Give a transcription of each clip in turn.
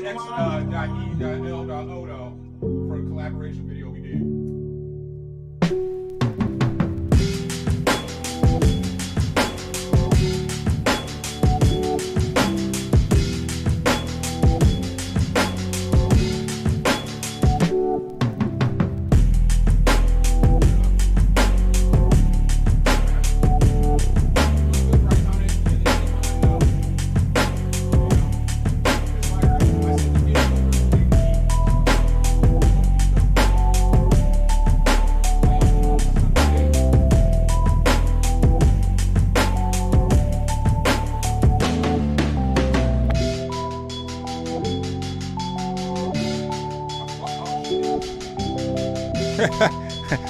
X.E.L.O. for a collaboration video we did.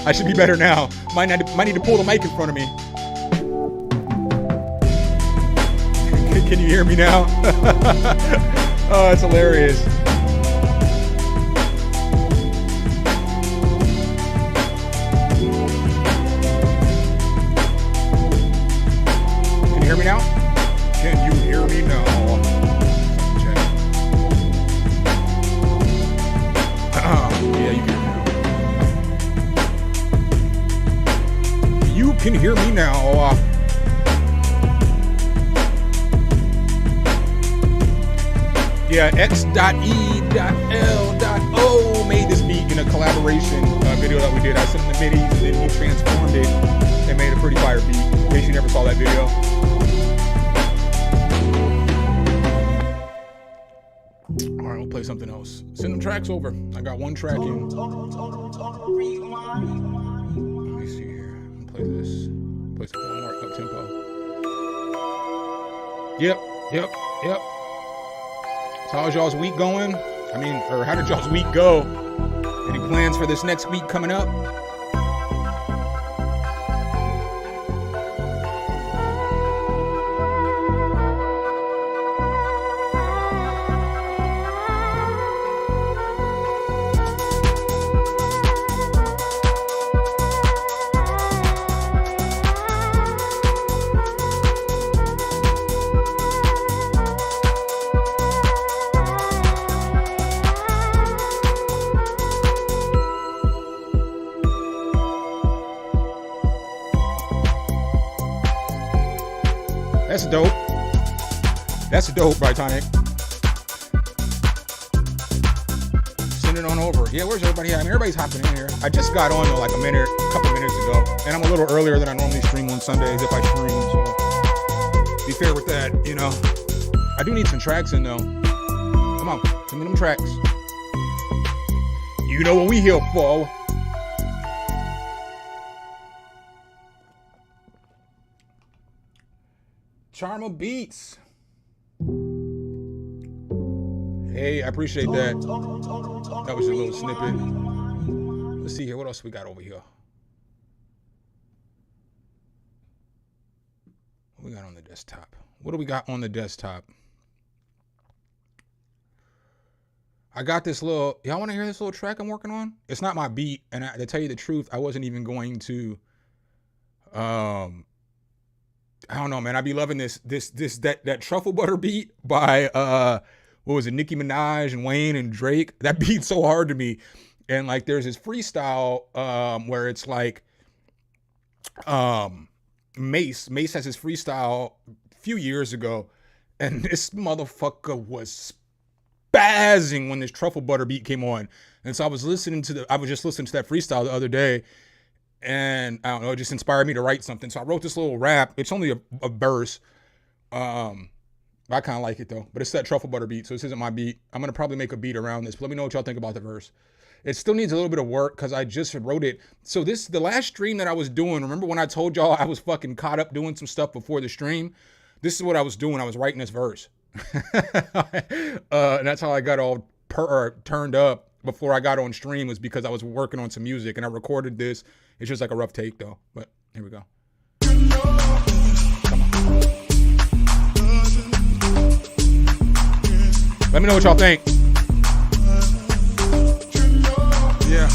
I should be better now. Might need to pull the mic in front of me. Can you hear me now? Oh, it's hilarious. Can you hear me now? Can you hear me now? Yeah, you can. You can hear me now. Yeah, X.E.L.O. made this beat in a collaboration video that we did. I sent him the midis and then he transformed it and made a pretty fire beat. In case you never saw that video. All right, we'll play something else. Send them tracks over. I got one track in. Let me see here. Play this. Play some more up tempo. Yep. So how's y'all's week going? Or how did y'all's week go? Any plans for this next week coming up? That's dope. That's dope, Brightonic. Send it on over. Yeah, where's everybody at? Everybody's hopping in here. I just got on though, like a couple minutes ago. And I'm a little earlier than I normally stream on Sundays if I stream, so be fair with that, you know. I do need some tracks in though. Come on, send me them tracks. You know what we here for. Charma Beats. Hey, I appreciate that. That was a little snippet. Let's see here. What else we got over here? What we got on the desktop? What do we got on the desktop? I got this little, y'all want to hear this little track I'm working on? It's not my beat, and to tell you the truth, I wasn't even going to, I don't know, man. I be loving that truffle butter beat by, what was it, Nicki Minaj and Wayne and Drake. That beat's so hard to me. And like, there's this freestyle, where it's like, Mase has his freestyle a few years ago, and this motherfucker was spazzing when this truffle butter beat came on. And so I was just listening to that freestyle the other day, and I don't know, it just inspired me to write something. So I wrote this little rap. It's only a verse. I kind of like it though, but it's that truffle butter beat, so this isn't my beat. I'm gonna probably make a beat around this, but let me know what y'all think about the verse. It still needs a little bit of work because I just wrote it. So the last stream that I was doing, remember when I told y'all I was fucking caught up doing some stuff before the stream? This is what I was doing. I was writing this verse. And that's how I got all turned up before I got on stream, was because I was working on some music and I recorded this. It's just like a rough take though, but here we go. Come on. Let me know what y'all think. Yeah.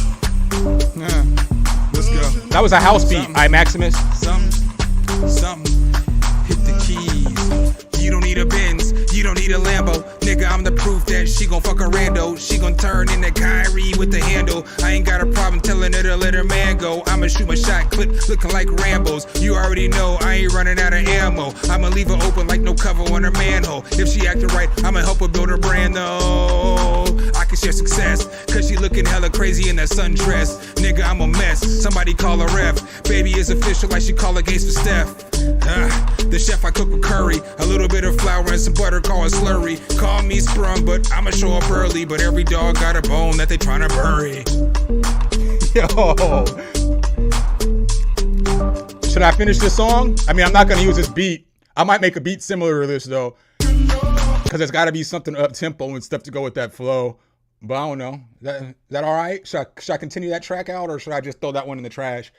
Let's go. That was a house beat. Maximus. Something. Hit the keys. You don't need a Benz. You don't need a Lambo. Nigga, I'm the proof that she gon' fuck a rando. She gon' turn into Kyrie with the handle. I ain't got a problem telling her to let her man go. I'ma shoot my shot clip looking like Rambo's. You already know I ain't running out of ammo. I'ma leave her open like no cover on her manhole. If she acting right, I'ma help her build her brand though. I can share success, cause she looking hella crazy in that sundress. Nigga, I'm a mess. Somebody call her ref. Baby is official like she call her gates for Steph. The chef I cook with curry, a little bit of flour and some butter, call it slurry. Call me sprung, but I'ma show up early. But every dog got a bone that they tryna bury. Yo. Should I finish this song? I mean, I'm not gonna use this beat. I might make a beat similar to this though, because there's gotta be something up tempo and stuff to go with that flow. But I don't know. Is that all right? Should I continue that track out, or should I just throw that one in the trash?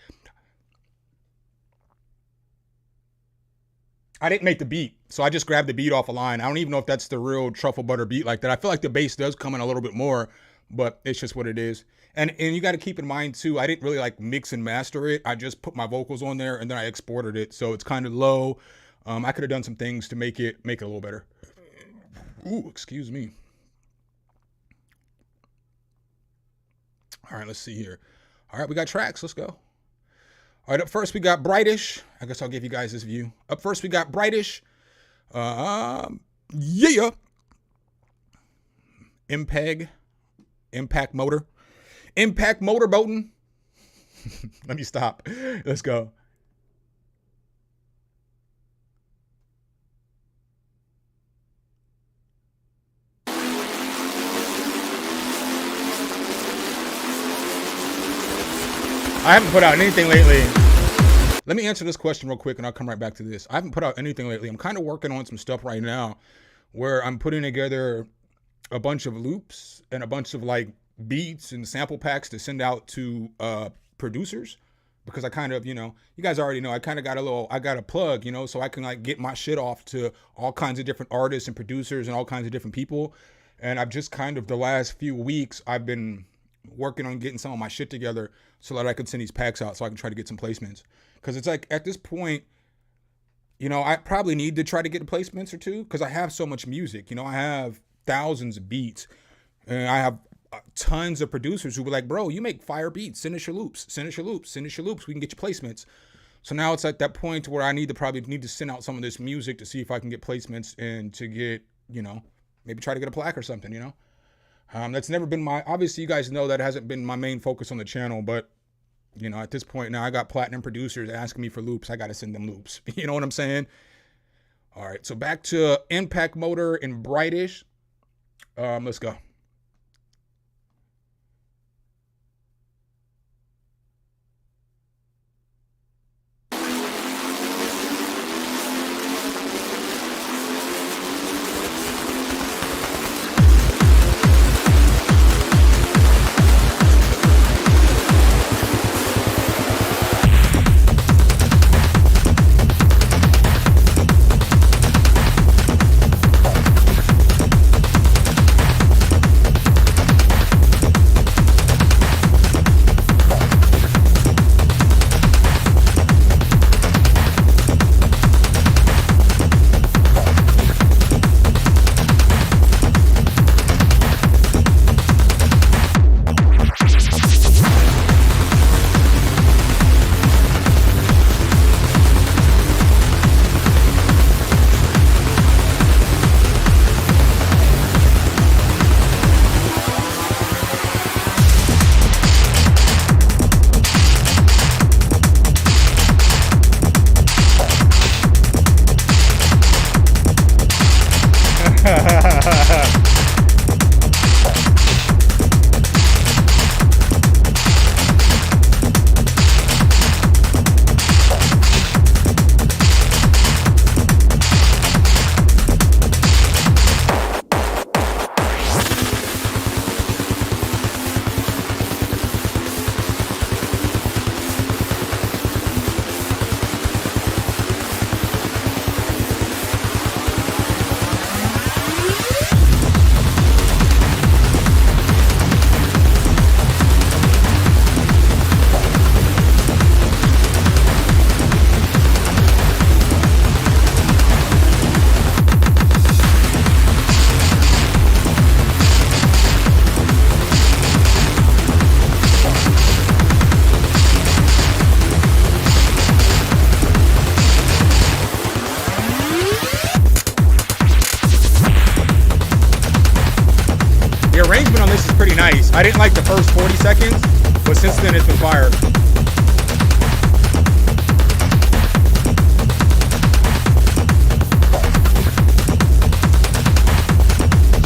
I didn't make the beat, so I just grabbed the beat off a line. I don't even know if that's the real truffle butter beat like that. I feel like the bass does come in a little bit more, but it's just what it is. And you got to keep in mind too, I didn't really like mix and master it. I just put my vocals on there and then I exported it, so it's kind of low. I could have done some things to make it a little better. Ooh, excuse me. All right, let's see here. All right, we got tracks. Let's go. All right, up first we got Brightish. I guess I'll give you guys this view. Up first we got Brightish. Yeah. Impact motor. Impact motorboating. Let me stop. Let's go. I haven't put out anything lately. Let me answer this question real quick and I'll come right back to this. I haven't put out anything lately. I'm kind of working on some stuff right now where I'm putting together a bunch of loops and a bunch of like beats and sample packs to send out to producers, because I kind of, you guys already know, I kind of got a plug, so I can like get my shit off to all kinds of different artists and producers and all kinds of different people. And I've just kind of, the last few weeks, I've been working on getting some of my shit together so that I can send these packs out so I can try to get some placements. Because it's like, at this point, I probably need to try to get placements or two, because I have so much music. I have thousands of beats, and I have tons of producers who were like, bro, you make fire beats, send us your loops, we can get you placements. So now it's at that point where I need to send out some of this music to see if I can get placements and to get, maybe try to get a plaque or something, That's never been obviously you guys know that hasn't been my main focus on the channel, but at this point now I got platinum producers asking me for loops. I got to send them loops. You know what I'm saying? All right. So back to Impact Motor and Brightish. Let's go. arrangement on this is pretty nice. I didn't like the first 40 seconds, but since then it's been fire.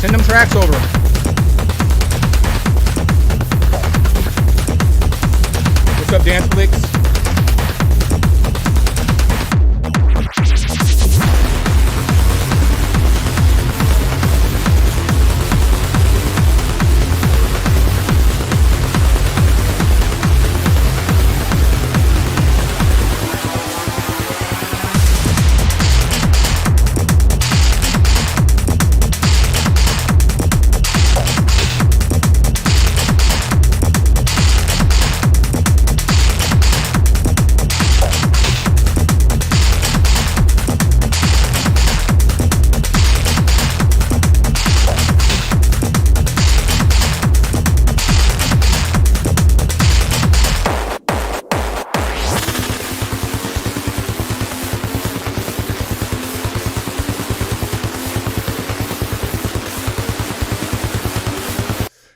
Send them tracks over. What's up, Dance Flicks?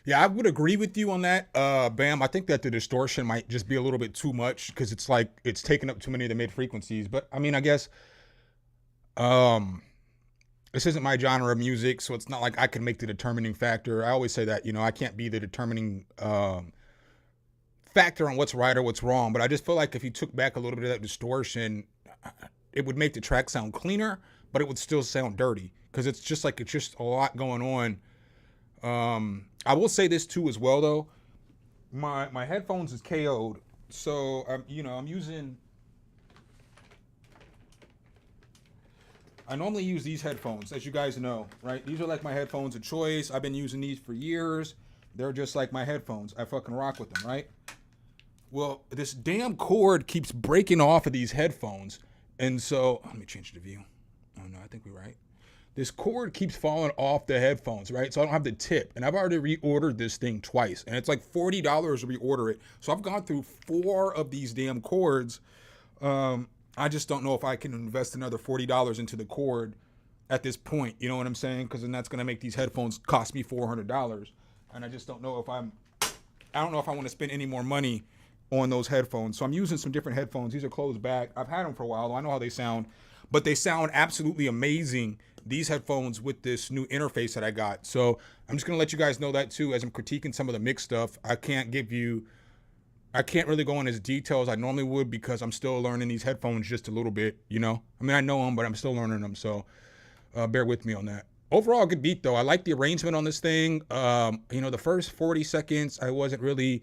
Yeah, I would agree with you on that, Bam. I think that the distortion might just be a little bit too much because it's like it's taking up too many of the mid frequencies. But I mean, I guess this isn't my genre of music, so it's not like I can make the determining factor. I always say that, you know, I can't be the determining factor on what's right or what's wrong. But I just feel like if you took back a little bit of that distortion, it would make the track sound cleaner, but it would still sound dirty because it's just like it's just a lot going on. I will say this too as well though. My headphones is KO'd, so I'm using. I normally use these headphones, as you guys know, right? These are like my headphones of choice. I've been using these for years. They're just like my headphones. I fucking rock with them, right? Well, this damn cord keeps breaking off of these headphones, and so let me change the view. Oh no, I think we're right. This cord keeps falling off the headphones, right? So I don't have the tip. And I've already reordered this thing twice. And it's like $40 to reorder it. So I've gone through 4 of these damn cords. I just don't know if I can invest another $40 into the cord at this point. You know what I'm saying? Because then that's going to make these headphones cost me $400. And I just don't know if I don't know if I want to spend any more money on those headphones. So I'm using some different headphones. These are closed back. I've had them for a while. I know how they sound. But they sound absolutely amazing, these headphones, with this new interface that I got. So I'm just gonna let you guys know that too, as I'm critiquing some of the mix stuff. I can't really go into as detail as I normally would because I'm still learning these headphones just a little bit, you know? I mean, I know them, but I'm still learning them, so bear with me on that. Overall, good beat though. I like the arrangement on this thing. You know, the first 40 seconds, I wasn't really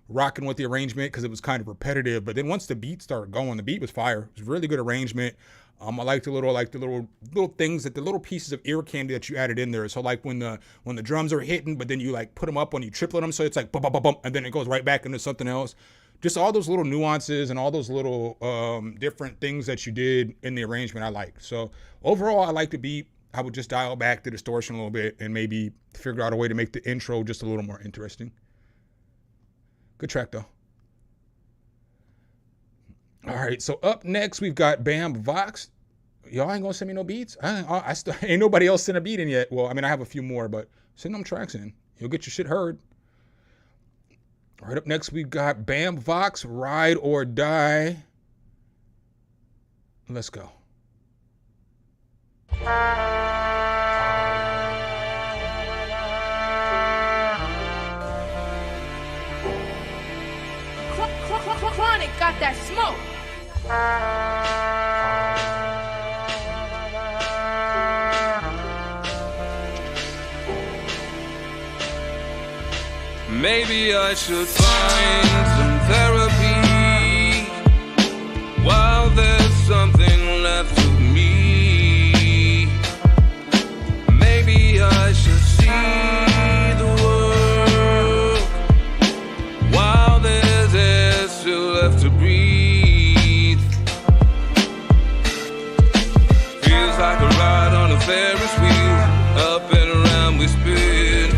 rocking with the arrangement because it was kind of repetitive, but then once the beat started going, the beat was fire. It was really good arrangement. I like the little things, that the little pieces of ear candy that you added in there. So like when the drums are hitting, but then you like put them up when you triplet them, so it's like bum bum bum bum, and then it goes right back into something else. Just all those little nuances and all those little different things that you did in the arrangement, I like. So overall, I like the beat. I would just dial back the distortion a little bit and maybe figure out a way to make the intro just a little more interesting. Good track though. All right, so up next we've got Bam Vox. Y'all ain't gonna send me no beats? I still ain't nobody else sent a beat in yet. Well, I mean, I have a few more, but send them tracks in. You'll get your shit heard. Right up next we've got Bam Vox, Ride or Die. Let's go. Chronic got that smoke. Maybe I should find some therapy while there's something left of me. Maybe I should see the world while there's air still left to breathe. Feels like a ride on a Ferris wheel, up and around we spin.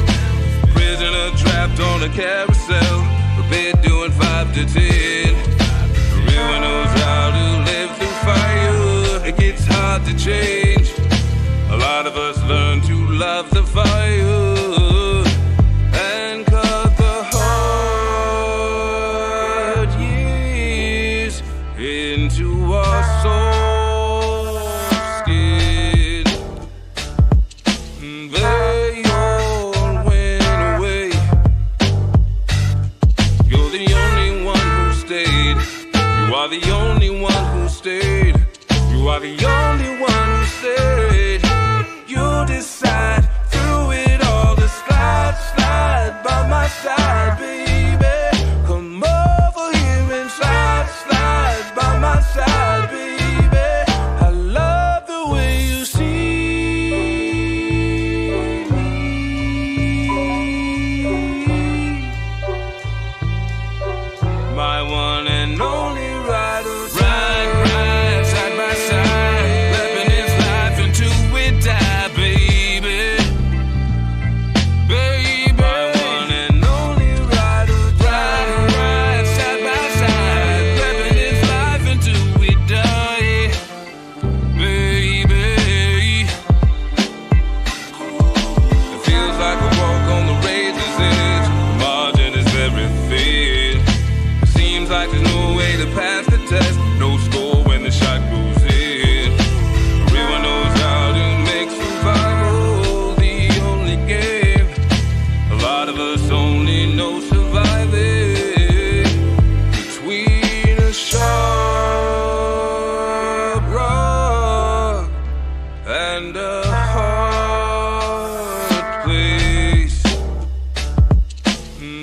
Prisoner trapped on a carousel, a bed doing 5 to 10. Everyone knows how to live through fire. It gets hard to change. A lot of us learn to love the fire. side, baby. Come over here and slide, slide by my side, baby. I love the way you see me. My one and only rider. Ride, ride, side by side. Living this life until we die, baby. Baby. My one and only rider. Ride, ride, side by side. Living this life until we die, baby. It feels like a walk on the razor's edge. The margin is very thin. It seems like there's no way to pass the test. No score when the shot goes in. Everyone knows how to make survival the only game. A lot of us only know surviving between a sharp rock and a hard place.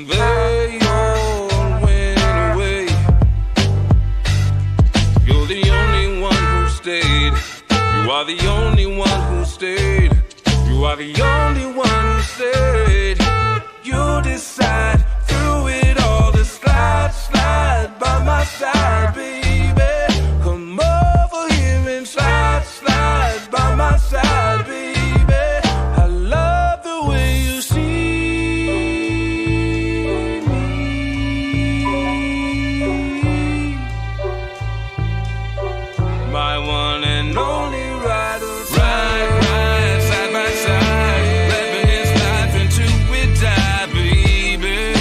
They all went away. You're the only one who stayed. You are the only one who stayed. You are the only one who stayed. You decide through it all to slide, slide by my side, baby. Come over here and slide, slide by my side, baby. I love the way you see me. My one and only rider. Ride, ride, side by side. Living this life until we die, baby.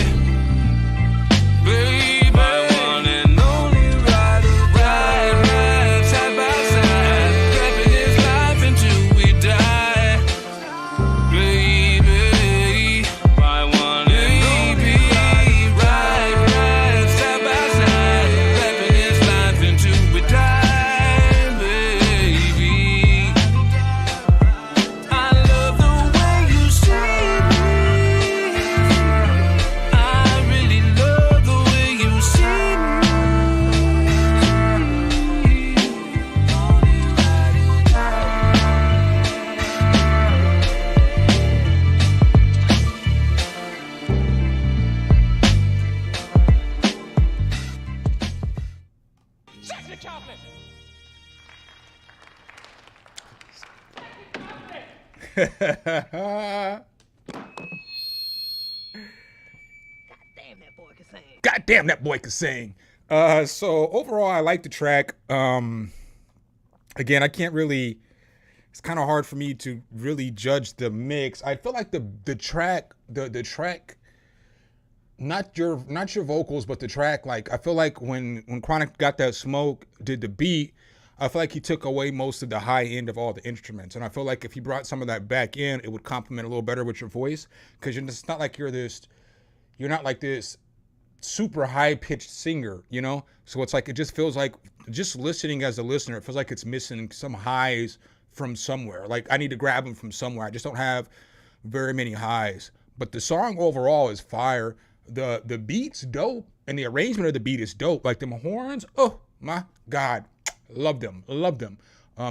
Baby. My one and only rider. Ride, ride, side by side. Living this life until we die, baby. My one and only rider. Ride, ride, side by side. Living this life until we die, baby. I love the way you see me. I really love the way you see God damn, that boy can sing. So overall, I like the track. Again, I can't really. It's kind of hard for me to really judge the mix. I feel like the track, the track, not your vocals, but the track. Like I feel like when Chronic Got That Smoke did the beat, I feel like he took away most of the high end of all the instruments, and I feel like if he brought some of that back in, it would complement a little better with your voice. Because it's not like you're not like this super high-pitched singer, you know? So it's like, it just feels like, just listening as a listener, it feels like it's missing some highs from somewhere. Like, I need to grab them from somewhere. I just don't have very many highs. But the song overall is fire. The beat's dope, and the arrangement of the beat is dope. Like, them horns, oh, my God. Love them.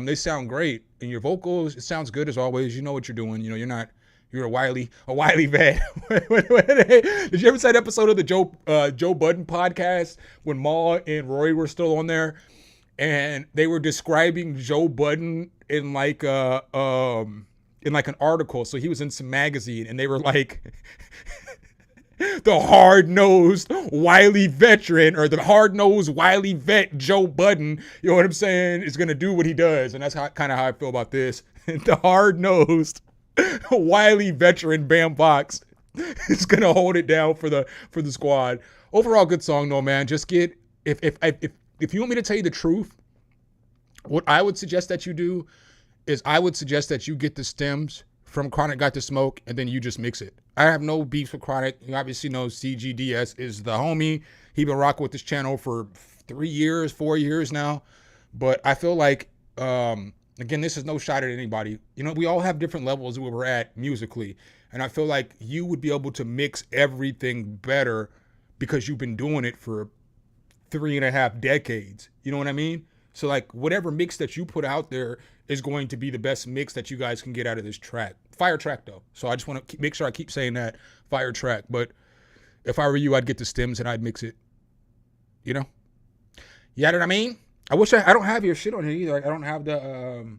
They sound great. And your vocals, it sounds good as always. You know what you're doing. You know, you're a wily vet. Did you ever see that episode of the Joe Budden podcast when Ma and Roy were still on there, and they were describing Joe Budden in like an article? So he was in some magazine, and they were like, the hard-nosed wily veteran, or the hard-nosed wily vet Joe Budden, you know what I'm saying, is gonna do what he does. And that's kind of how I feel about this. The hard-nosed wily veteran Bam Box is gonna hold it down for the squad. Overall, good song though, man. Just get, if you want me to tell you the truth, what I would suggest that you do is I would suggest that you get the stems from Chronic Got the Smoke and then you just mix it. I have no beef with Chronic. You obviously know CGDS is the homie. He been rocking with this channel for 4 years now. But I feel like, again, this is no shot at anybody. You know, we all have different levels where we're at musically. And I feel like you would be able to mix everything better because you've been doing it for 3.5 decades. You know what I mean? So like whatever mix that you put out there is going to be the best mix that you guys can get out of this track. Fire track though. So I just want to make sure I keep saying that, fire track. But if I were you, I'd get the stems and I'd mix it. You know? You know what I mean? I wish I don't have your shit on here either. I don't have the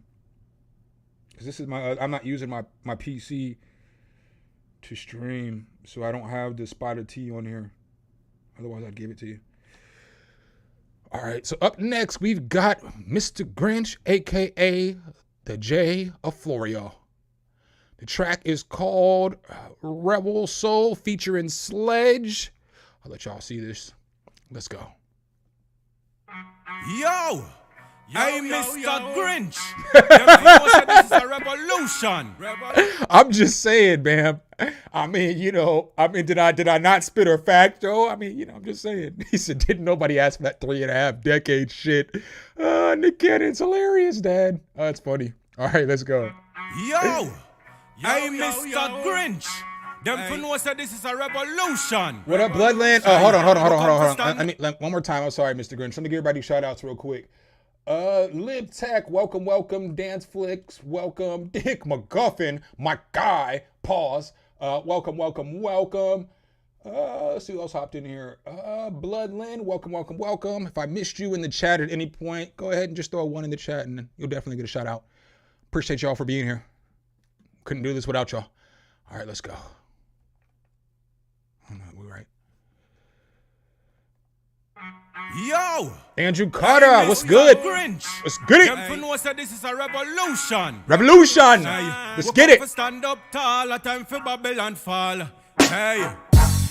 because this is I'm not using my PC to stream, so I don't have the spotted T on here. Otherwise, I'd give it to you. All right, so up next, we've got Mr. Grinch, a.k.a. the J of Florio. The track is called Rebel Soul featuring Sledge. I'll let y'all see this. Let's go. Yo! Hey, Mr. Grinch! This is a revolution! I'm just saying, man. I mean, did I not spit a fact, Joe? I mean, I'm just saying. He said, didn't nobody ask for that 3.5 decade shit? Nick Cannon's hilarious, Dad. Oh, that's funny. All right, let's go. Yo! Hey, Mr. Grinch! Them for know that this is a revolution. What up, Bloodland? Oh, hold on. I mean, one more time. I'm sorry, Mr. Grinch. Let me give everybody shout outs real quick. Lib Tech, welcome. Dance Flicks, welcome. Dick McGuffin, my guy. Pause. Welcome. Let's see who else hopped in here. Bloodland, welcome. If I missed you in the chat at any point, go ahead and just throw a 1 in the chat and you'll definitely get a shout out. Appreciate y'all for being here. Couldn't do this without y'all. All right, let's go. We're right. Yo! Andrew Carter, what's good? Grinch. What's good? Them for know that this is a revolution. Let's get it. Stand up tall, a time for Babylon fall. Hey.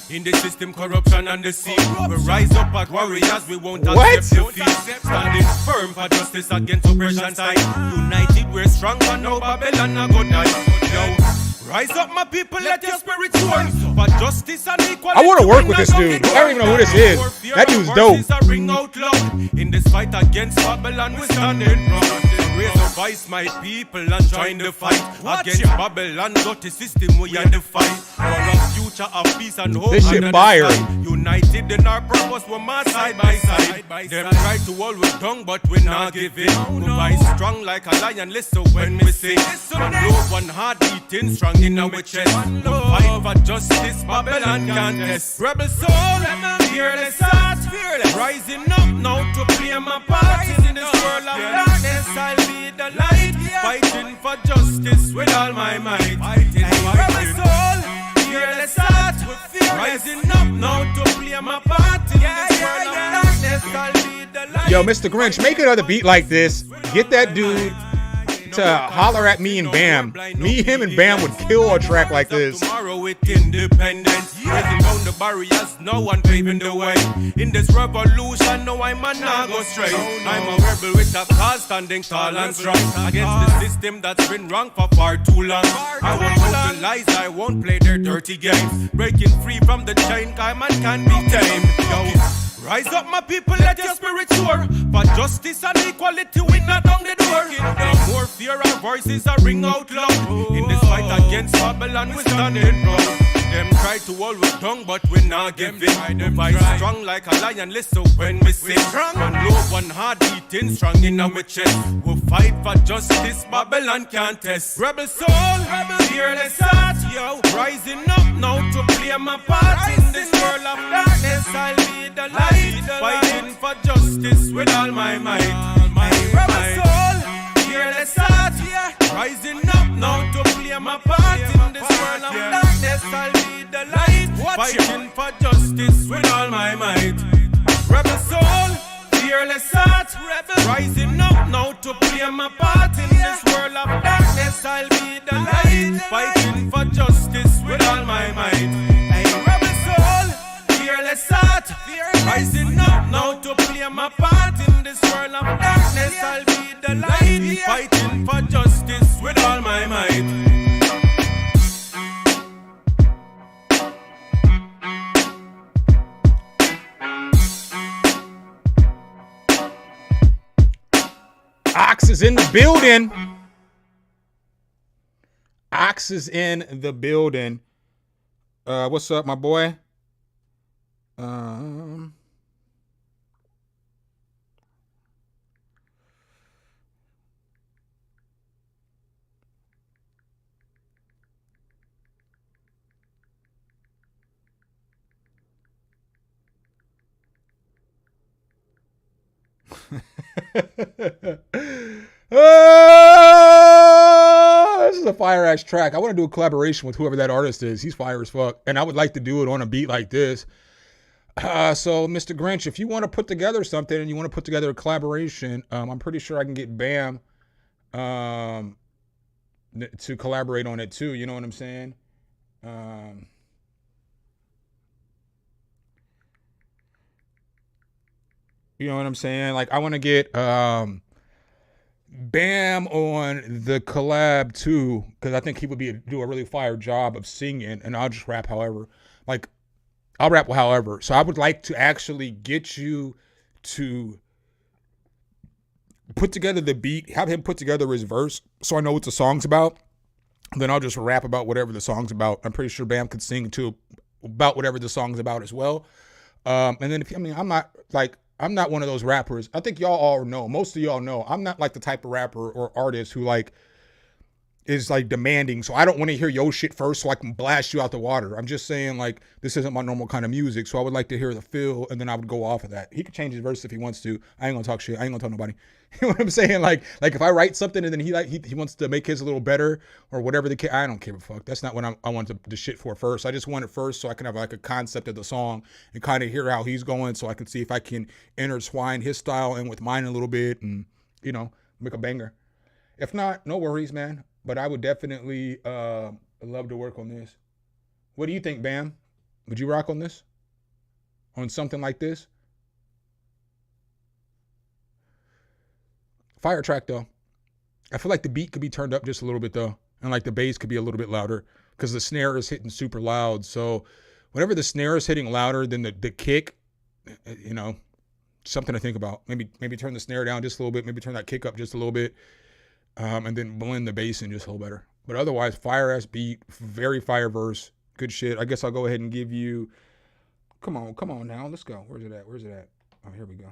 In the system, corruption and deceit. We rise up as warriors, we won't accept defeat. Standing firm for justice against oppression side. United, we're strong, but no Babylon a good night. Yo, rise up, my people, let your spirit soar. For justice and equality. I want to work with this dude. I don't even know who this is. That dude's dope. Ring out loud. In this fight against Babylon, we're standing proud. Raise the voice, my people, and join the fight. Against Babylon, dirty system, we are the fight. For a future of peace and hope. This shit fire. United in our purpose, we're mad side by side. Them try to hold us down, but we're not giving. We rise strong like a lion, listen when we sing. One love, one heart beating, strong in our chest. Fight for justice, Babylon can't test. Rebel soul, fearless heart, rising up now to play my part in this world of darkness. I'll be the light, fighting for justice with all my might. Rebel soul, fearless heart, rising up now to play my part in this world of darkness. I'll be the light. Yo, Mr. Grinch, make another beat like this. Get that dude to holler at me and Bam. Me, him, and Bam would kill a track like this. Tomorrow with independence, breaking down the barriers, no one paving the way. In this revolution, no I man not go straight. I'm a rebel with a cause, standing tall and strong against the system that's been wrong for far too long. I won't hold the lies, I won't play their dirty games. Breaking free from the chain, cause man can't be tamed. Yo, rise up, my people, let your spirit soar. For justice and equality, we not down the door. No more fear, our voices are ring out loud. In this fight against Babylon, we standing proud. Them try to hold us down, but we not giving. We fight strong like a lion, listen when we sing. One love, one heart beating, strong in our chest. We fight for justice, Babylon can't test. Rebel soul, fearless heart, yo, rising up now to play my part in this world of darkness. I'll be the light, fighting for justice with all my might. Rebel soul, fearless heart, rising up now to play my part in this world of darkness. I'll be the light, fighting for justice with all my might. Rebel soul, fearless heart, rising up now to play my part in this world of darkness. I'll be the light, fighting for justice with all my might. Rebel soul, fearless heart, rising up now to play my part in this world of darkness. I'll be the light, fighting for justice with all my might. Ox is in the building. Max is in the building. What's up, my boy? This is a fire ass track. I want to do a collaboration with whoever that artist is. He's fire as fuck, and I would like to do it on a beat like this. So, Mr. Grinch, if you want to put together something and you want to put together a collaboration, I'm pretty sure I can get Bam to collaborate on it too. You know what I'm saying? You know what I'm saying? Like, I want to get Bam on the collab too, because I think he would do a really fire job of singing, and I'll just rap however. Like, I'll rap however. So I would like to actually get you to put together the beat, have him put together his verse, so I know what the song's about. Then I'll just rap about whatever the song's about. I'm pretty sure Bam could sing too about whatever the song's about as well. And then I'm not one of those rappers. I think y'all all know. Most of y'all know. I'm not like the type of rapper or artist who like is like demanding. So I don't want to hear your shit first so I can blast you out the water. I'm just saying like this isn't my normal kind of music. So I would like to hear the feel, and then I would go off of that. He could change his verse if he wants to. I ain't gonna talk shit. I ain't gonna tell nobody. You know what I'm saying? Like if I write something and then he wants to make his a little better or whatever the case, I don't give a fuck. That's not what I want the shit for first. I just want it first so I can have like a concept of the song and kind of hear how he's going, so I can see if I can intertwine his style in with mine a little bit and, you know, make a banger. If not, no worries, man. But I would definitely love to work on this. What do you think, Bam? Would you rock on this? On something like this? Fire track though. I feel like the beat could be turned up just a little bit though, and like the bass could be a little bit louder because the snare is hitting super loud. So whenever the snare is hitting louder than the kick, you know, something to think about. Maybe turn the snare down just a little bit. Maybe turn that kick up just a little bit, and then blend the bass in just a little better. But otherwise, fire ass beat, very fire verse, good shit. I guess I'll go ahead and give you. Come on now, let's go. Where's it at? Oh, here we go.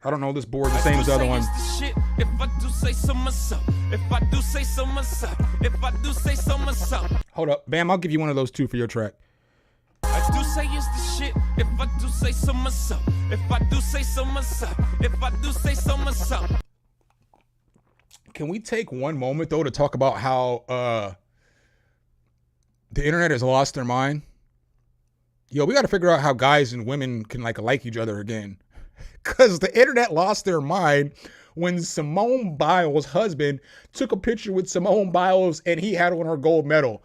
I don't know this board the same as the other one. If I do say so myself, if I do say so myself, if I do say so myself. Hold up, Bam, I'll give you one of those two for your track. I do say it's the shit, if I do say so myself, if I do say so myself, if I do say so myself. Can we take one moment though to talk about how the internet has lost their mind? Yo, we got to figure out how guys and women can like each other again. Because the internet lost their mind when Simone Biles' husband took a picture with Simone Biles and he had on her gold medal.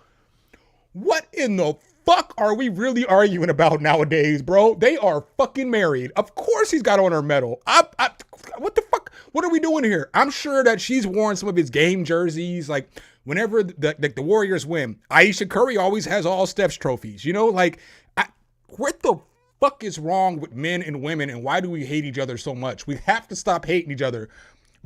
What in the fuck are we really arguing about nowadays, bro? They are fucking married. Of course he's got on her medal. What the fuck? What are we doing here? I'm sure that she's worn some of his game jerseys. Like whenever the Warriors win, Aisha Curry always has all Steph's trophies. You know, like what the fuck is wrong with men and women, and why do we hate each other so much? We have to stop hating each other,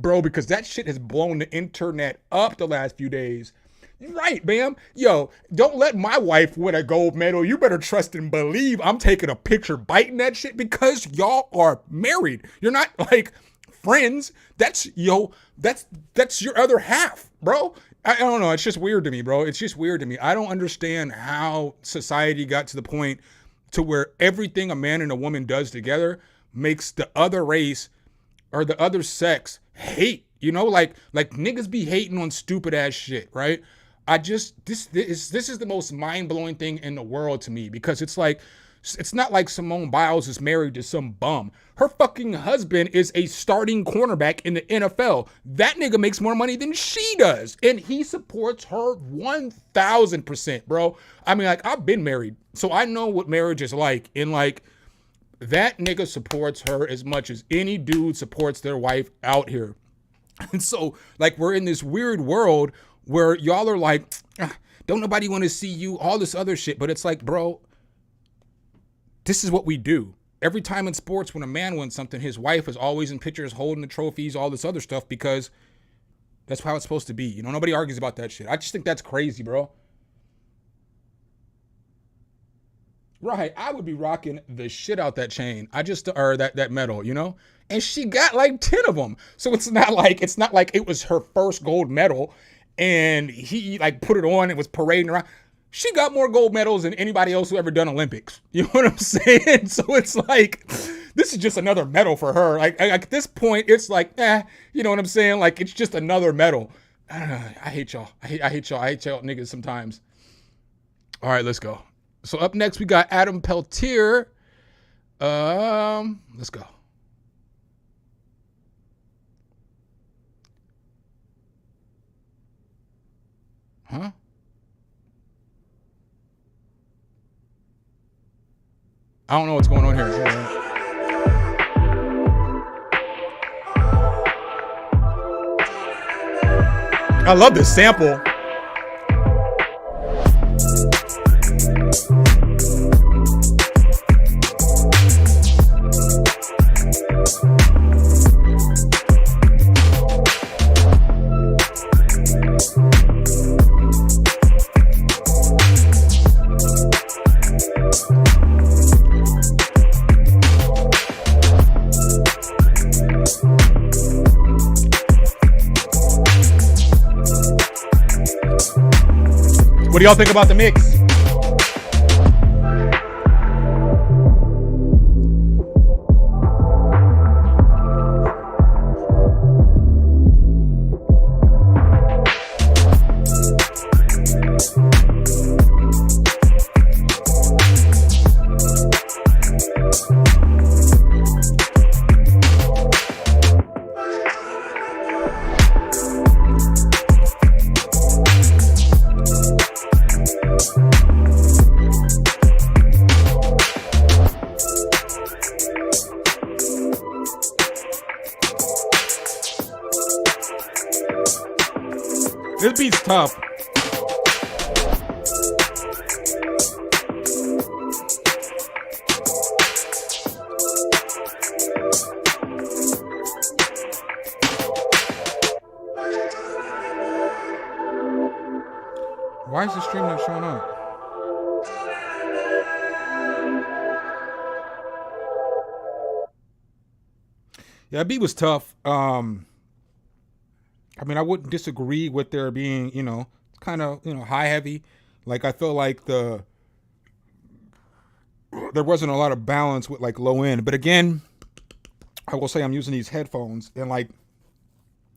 bro, because that shit has blown the internet up the last few days. Right, Bam. Yo, don't let my wife win a gold medal. You better trust and believe I'm taking a picture biting that shit because y'all are married. You're not like friends. That's your other half, bro. I don't know. It's just weird to me, bro. It's just weird to me. I don't understand how society got to the point to where everything a man and a woman does together makes the other race or the other sex hate, you know, like niggas be hating on stupid ass shit, right? This is the most mind-blowing thing in the world to me, because it's like, it's not like Simone Biles is married to some bum. Her fucking husband is a starting cornerback in the NFL. That nigga makes more money than she does. And he supports her 1000%, bro. I mean, like, I've been married, so I know what marriage is like. And like, that nigga supports her as much as any dude supports their wife out here. And so, like, we're in this weird world where y'all are like, don't nobody want to see you, all this other shit. But it's like, bro, this is what we do. Every time in sports, when a man wins something, his wife is always in pictures holding the trophies, all this other stuff, because That's how it's supposed to be. You know, nobody argues about that shit. I just think that's crazy, bro. Right, I would be rocking the shit out that chain. Or that metal, you know? And she got like 10 of them. So it's not like it was her first gold medal and he like put it on and was parading around. She got more gold medals than anybody else who ever done Olympics. You know what I'm saying? So it's like, this is just another medal for her. Like at this point, it's like, you know what I'm saying? Like, it's just another medal. I don't know. I hate y'all. I hate y'all niggas sometimes. All right, let's go. So up next, we got Adam Peltier. Let's go. Huh? I don't know what's going on here. I love this sample. What do y'all think about the mix? This beat's tough. Why is the stream not showing up? Yeah, that beat was tough. I mean, I wouldn't disagree with there being, you know, kind of, you know, high heavy. Like, I feel like there wasn't a lot of balance with like low end. But again, I will say I'm using these headphones and like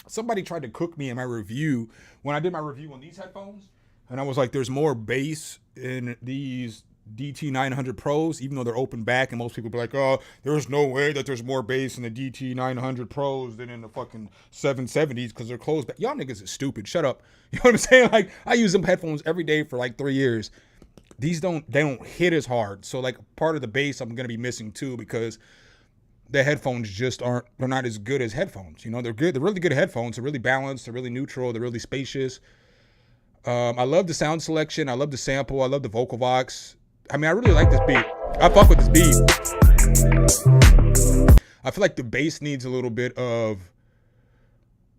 somebody tried to cook me in my review when I did my review on these headphones. And I was like, there's more bass in these DT 900 Pros, even though they're open back, and most people be like, oh, there's no way that there's more bass in the DT 900 Pros than in the fucking 770s because they're closed back. Y'all niggas is stupid. Shut up. You know what I'm saying? Like, I use them headphones every day for like 3 years. They don't hit as hard. So like part of the bass I'm gonna be missing too because the headphones just they're not as good as headphones. You know, they're good. They're really good headphones. They're really balanced. They're really neutral. They're really spacious. I love the sound selection. I love the sample. I love the vocal box. I mean, I really like this beat. I fuck with this beat. I feel like the bass needs a little bit of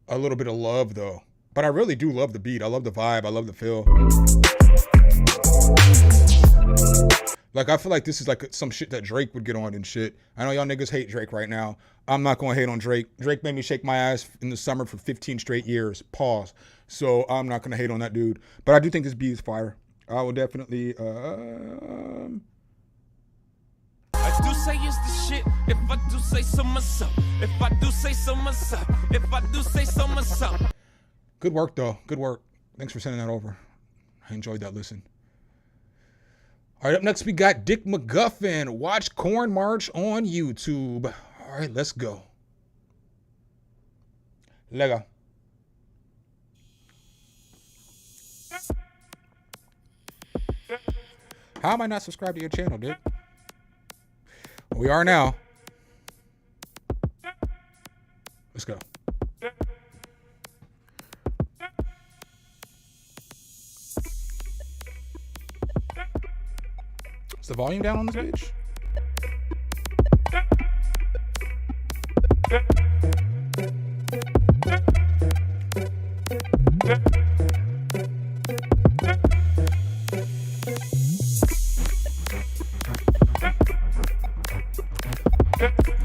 love though. But I really do love the beat. I love the vibe. I love the feel. Like, I feel like this is like some shit that Drake would get on and shit. I know y'all niggas hate Drake right now. I'm not gonna hate on Drake. Drake made me shake my ass in the summer for 15 straight years. Pause. So I'm not gonna hate on that dude. But I do think this beat is fire. I will definitely I do say it's the shit. If I do say so myself. If I do say so myself. If I do say so myself. Good work though. Good work. Thanks for sending that over. I enjoyed that listen. All right, up next we got Dick McGuffin. Watch Corn March on YouTube. All right, let's go. Lega. How am I not subscribed to your channel, dude? Well, we are now. Let's go. Is the volume down on this bitch?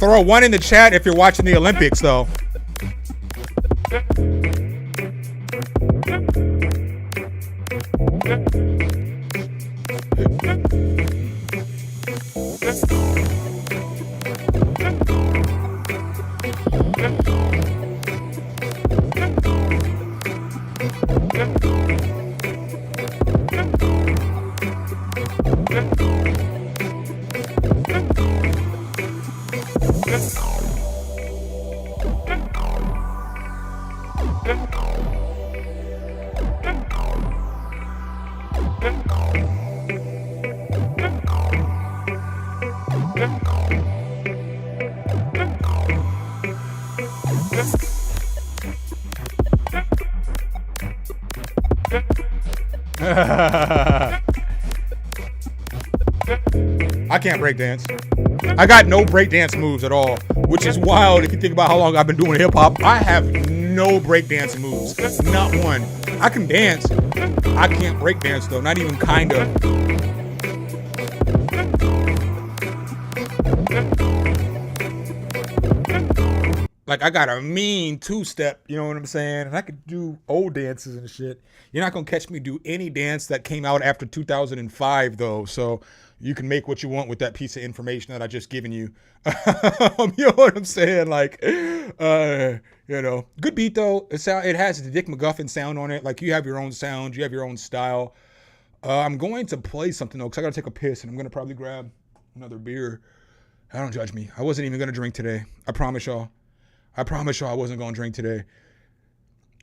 Throw a 1 in the chat if you're watching the Olympics, though. I can't break dance. I got no break dance moves at all, which is wild if you think about how long I've been doing hip hop. I have no break dance moves, not one. I can dance. I can't break dance though, not even kinda. Like, I got a mean 2-step, you know what I'm saying? And I could do old dances and shit. You're not gonna catch me do any dance that came out after 2005 though, so you can make what you want with that piece of information that I just given you. You know what I'm saying? Like, you know, good beat though. It has the Dick McGuffin sound on it. Like, you have your own sound, you have your own style. I'm going to play something though, because I gotta take a piss and I'm gonna probably grab another beer. Don't judge me. I wasn't even gonna drink today. I promise y'all. I wasn't gonna drink today.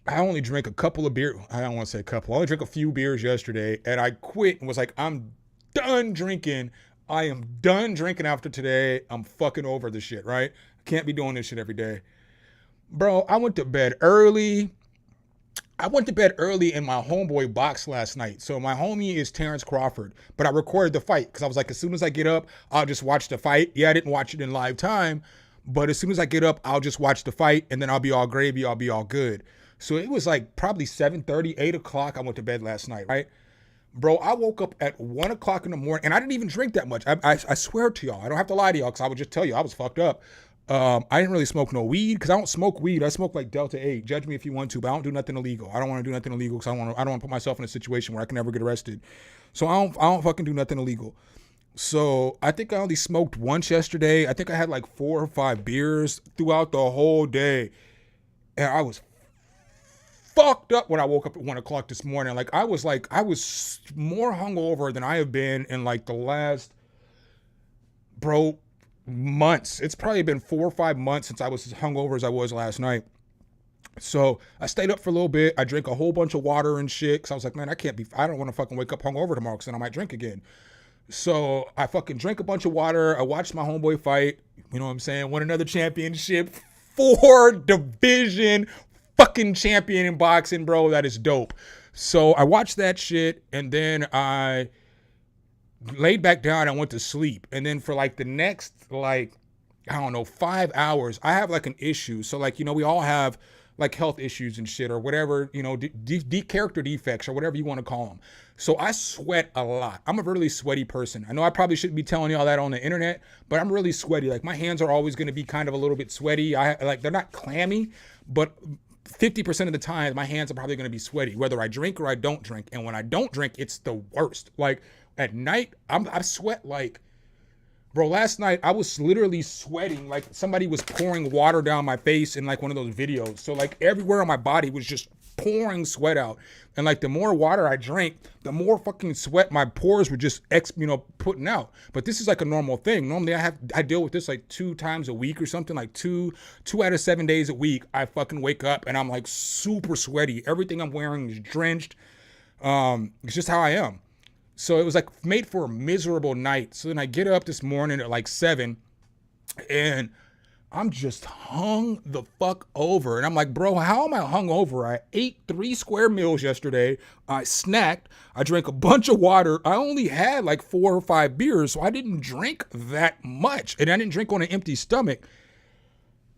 I only drank a couple of beers. I don't want to say a couple. I only drank a few beers yesterday, and I quit and was like, I'm done drinking. I am done drinking after today. I'm fucking over this shit, right? I can't be doing this shit every day. Bro, I went to bed early. In my homeboy box last night. So my homie is Terrence Crawford, but I recorded the fight because I was like, as soon as I get up, I'll just watch the fight. Yeah, I didn't watch it in live time, but as soon as I get up, I'll just watch the fight, and then I'll be all gravy. I'll be all good. So it was like probably 7:30, 8 o'clock. I went to bed last night, right? Bro, I woke up at 1 o'clock in the morning, and I didn't even drink that much. I swear to y'all. I don't have to lie to y'all because I would just tell you I was fucked up. I didn't really smoke no weed because I don't smoke weed. I smoke like Delta 8. Judge me if you want to, but I don't do nothing illegal. I don't want to do nothing illegal because I don't want to put myself in a situation where I can never get arrested. So I don't fucking do nothing illegal. So I think I only smoked once yesterday. I think I had like 4 or 5 beers throughout the whole day. And I was fucked up when I woke up at 1 o'clock this morning. I was more hungover than I have been in like the last, months. It's probably been 4 or 5 months since I was as hungover as I was last night. So I stayed up for a little bit. I drank a whole bunch of water and shit because I was like, man, I don't want to fucking wake up hungover tomorrow because then I might drink again. So I fucking drank a bunch of water. I watched my homeboy fight. You know what I'm saying? Won another championship. 4 division fucking champion in boxing, bro. That is dope. So I watched that shit, and then I laid back down and went to sleep. And then for like the next, 5 hours, I have like an issue. So we all have like health issues and shit or whatever, character defects or whatever you want to call them. So I sweat a lot. I'm a really sweaty person. I know I probably shouldn't be telling y'all that on the internet, but I'm really sweaty. Like, my hands are always going to be kind of a little bit sweaty. They're not clammy, but 50% of the time my hands are probably going to be sweaty, whether I drink or I don't drink. And when I don't drink, it's the worst. Like, at night, I sweat like, bro, last night I was literally sweating like somebody was pouring water down my face in like one of those videos. So like everywhere on my body was just pouring sweat out. And like the more water I drank, the more fucking sweat my pores were just putting out. But this is like a normal thing. Normally I deal with this like 2 times a week or something, like two out of 7 days a week. I fucking wake up and I'm like super sweaty. Everything I'm wearing is drenched. It's just how I am. So it was like made for a miserable night. So then I get up this morning at like 7 and I'm just hung the fuck over. And I'm like, bro, how am I hung over? I ate 3 square meals yesterday. I snacked. I drank a bunch of water. I only had like 4 or 5 beers, so I didn't drink that much. And I didn't drink on an empty stomach.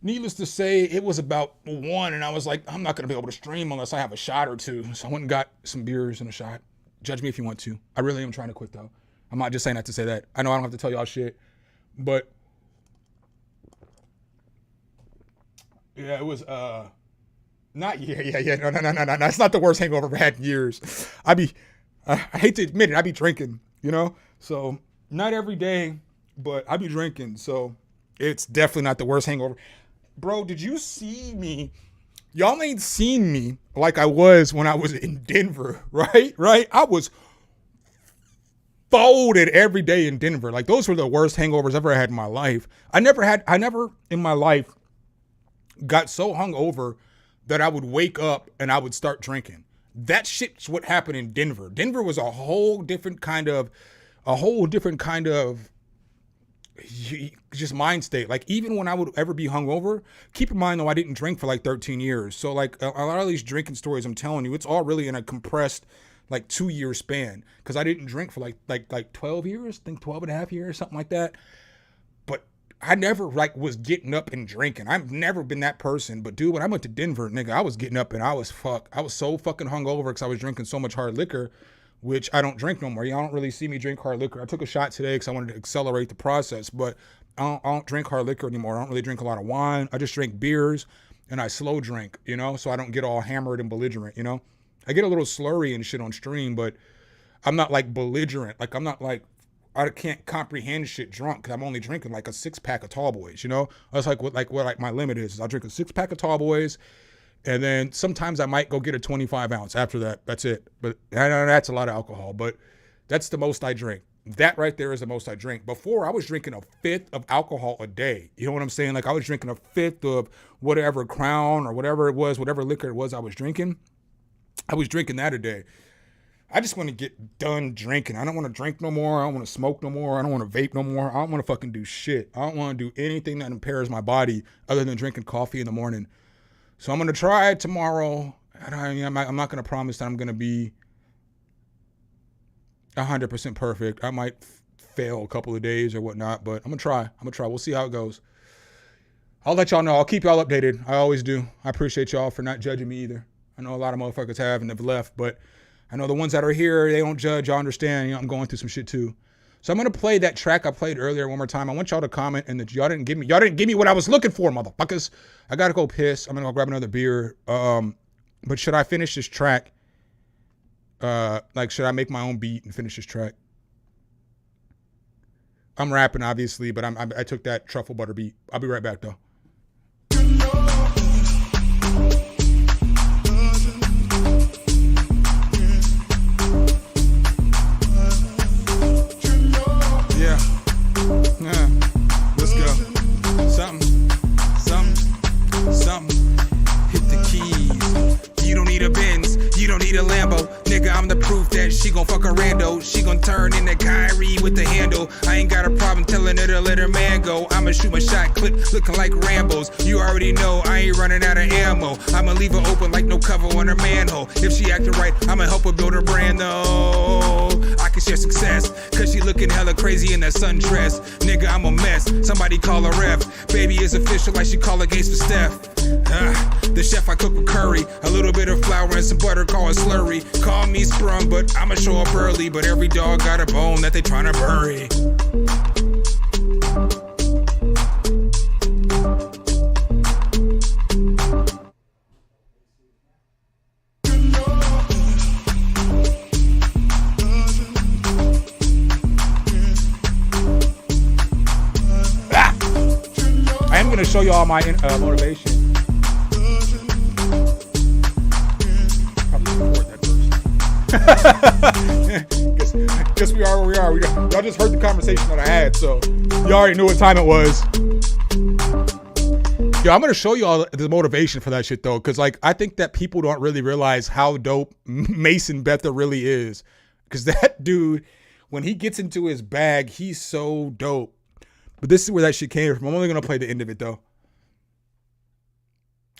Needless to say, it was about 1, and I was like, I'm not going to be able to stream unless I have a shot or 2. So I went and got some beers and a shot. Judge me if you want to. I really am trying to quit, though. I'm not just saying that to say that. I know I don't have to tell y'all shit, but Yeah, it was not no. That's not the worst hangover I've had in years. I hate to admit it, I be drinking, you know? So not every day, but I be drinking. So it's definitely not the worst hangover. Bro, did you see me? Y'all ain't seen me like I was when I was in Denver, right? Right? I was folded every day in Denver. Like those were the worst hangovers I've ever had in my life. I never in my life got so hungover that I would wake up and I would start drinking. That shit's what happened in Denver. Denver was a whole different kind of just mind state. Like even when I would ever be hungover, keep in mind though, I didn't drink for like 13 years. So like a lot of these drinking stories I'm telling you, it's all really in a compressed like 2-year span. Cause I didn't drink for like 12 years, I think 12 and a half years, something like that. But I never like was getting up and drinking. I've never been that person. But dude, when I went to Denver, nigga, I was getting up and I was so fucking hungover because I was drinking so much hard liquor, which I don't drink no more. Y'all don't really see me drink hard liquor. I took a shot today because I wanted to accelerate the process, but I don't drink hard liquor anymore. I don't really drink a lot of wine. I just drink beers and I slow drink, you know, so I don't get all hammered and belligerent, you know. I get a little slurry and shit on stream, but I'm not like belligerent. Like I'm not like, I can't comprehend shit drunk because I'm only drinking like a 6-pack of Tall Boys, you know. That's like what my limit is I'll drink a 6-pack of Tall Boys. And then sometimes I might go get a 25 ounce after that. That's it. But I know that's a lot of alcohol, but that's the most I drink. That right there is the most I drink. Before I was drinking a 1/5 of alcohol a day. You know what I'm saying? Like I was drinking a 1/5 of whatever Crown or whatever it was, whatever liquor it was I was drinking. I was drinking that a day. I just want to get done drinking. I don't want to drink no more. I don't want to smoke no more. I don't want to vape no more. I don't want to fucking do shit. I don't want to do anything that impairs my body other than drinking coffee in the morning. So I'm going to try it tomorrow. I'm not going to promise that I'm going to be 100% perfect. I might fail a couple of days or whatnot, but I'm going to try. We'll see how it goes. I'll let y'all know. I'll keep y'all updated. I always do. I appreciate y'all for not judging me either. I know a lot of motherfuckers have and have left, but I know the ones that are here, they don't judge. Y'all understand. You know, I'm going through some shit too. So I'm going to play that track I played earlier one more time. I want y'all to comment and that y'all didn't give me what I was looking for, motherfuckers. I got to go piss. I'm going to go grab another beer. But should I finish this track? Like, should I make my own beat and finish this track? I'm rapping, obviously, but I took that truffle butter beat. I'll be right back, though. Let's go. Something. Hit the keys. You don't need a Benz. You don't need a Lambo. Nigga, I'm the proof that she gon' fuck a rando. She gon' turn into Kyrie with the handle. I ain't got a problem telling her to let her man go. I'ma shoot my shot clip looking like Rambo's. You already know I ain't running out of ammo. I'ma leave her open like no cover on her manhole. If she acting right, I'ma help her build her brand though. I can share success, cause she looking hella crazy in that sundress. Nigga, I'm a mess. Somebody call a ref. Baby is official like she call a Gates for Steph. The chef I cook with curry. A little bit of flour and some butter, call it slurry. Call me sprung, but I'ma show up early. But every dog got a bone that they tryna bury. I am gonna show you all my motivation. Guess we are where we are. Y'all just heard the conversation that I had, so you already knew what time it was. Yo, I'm gonna show you all the motivation for that shit though, because like I think that people don't really realize how dope Mason Betha really is. Because that dude, when he gets into his bag, he's so dope. But this is where that shit came from. I'm only gonna play the end of it though.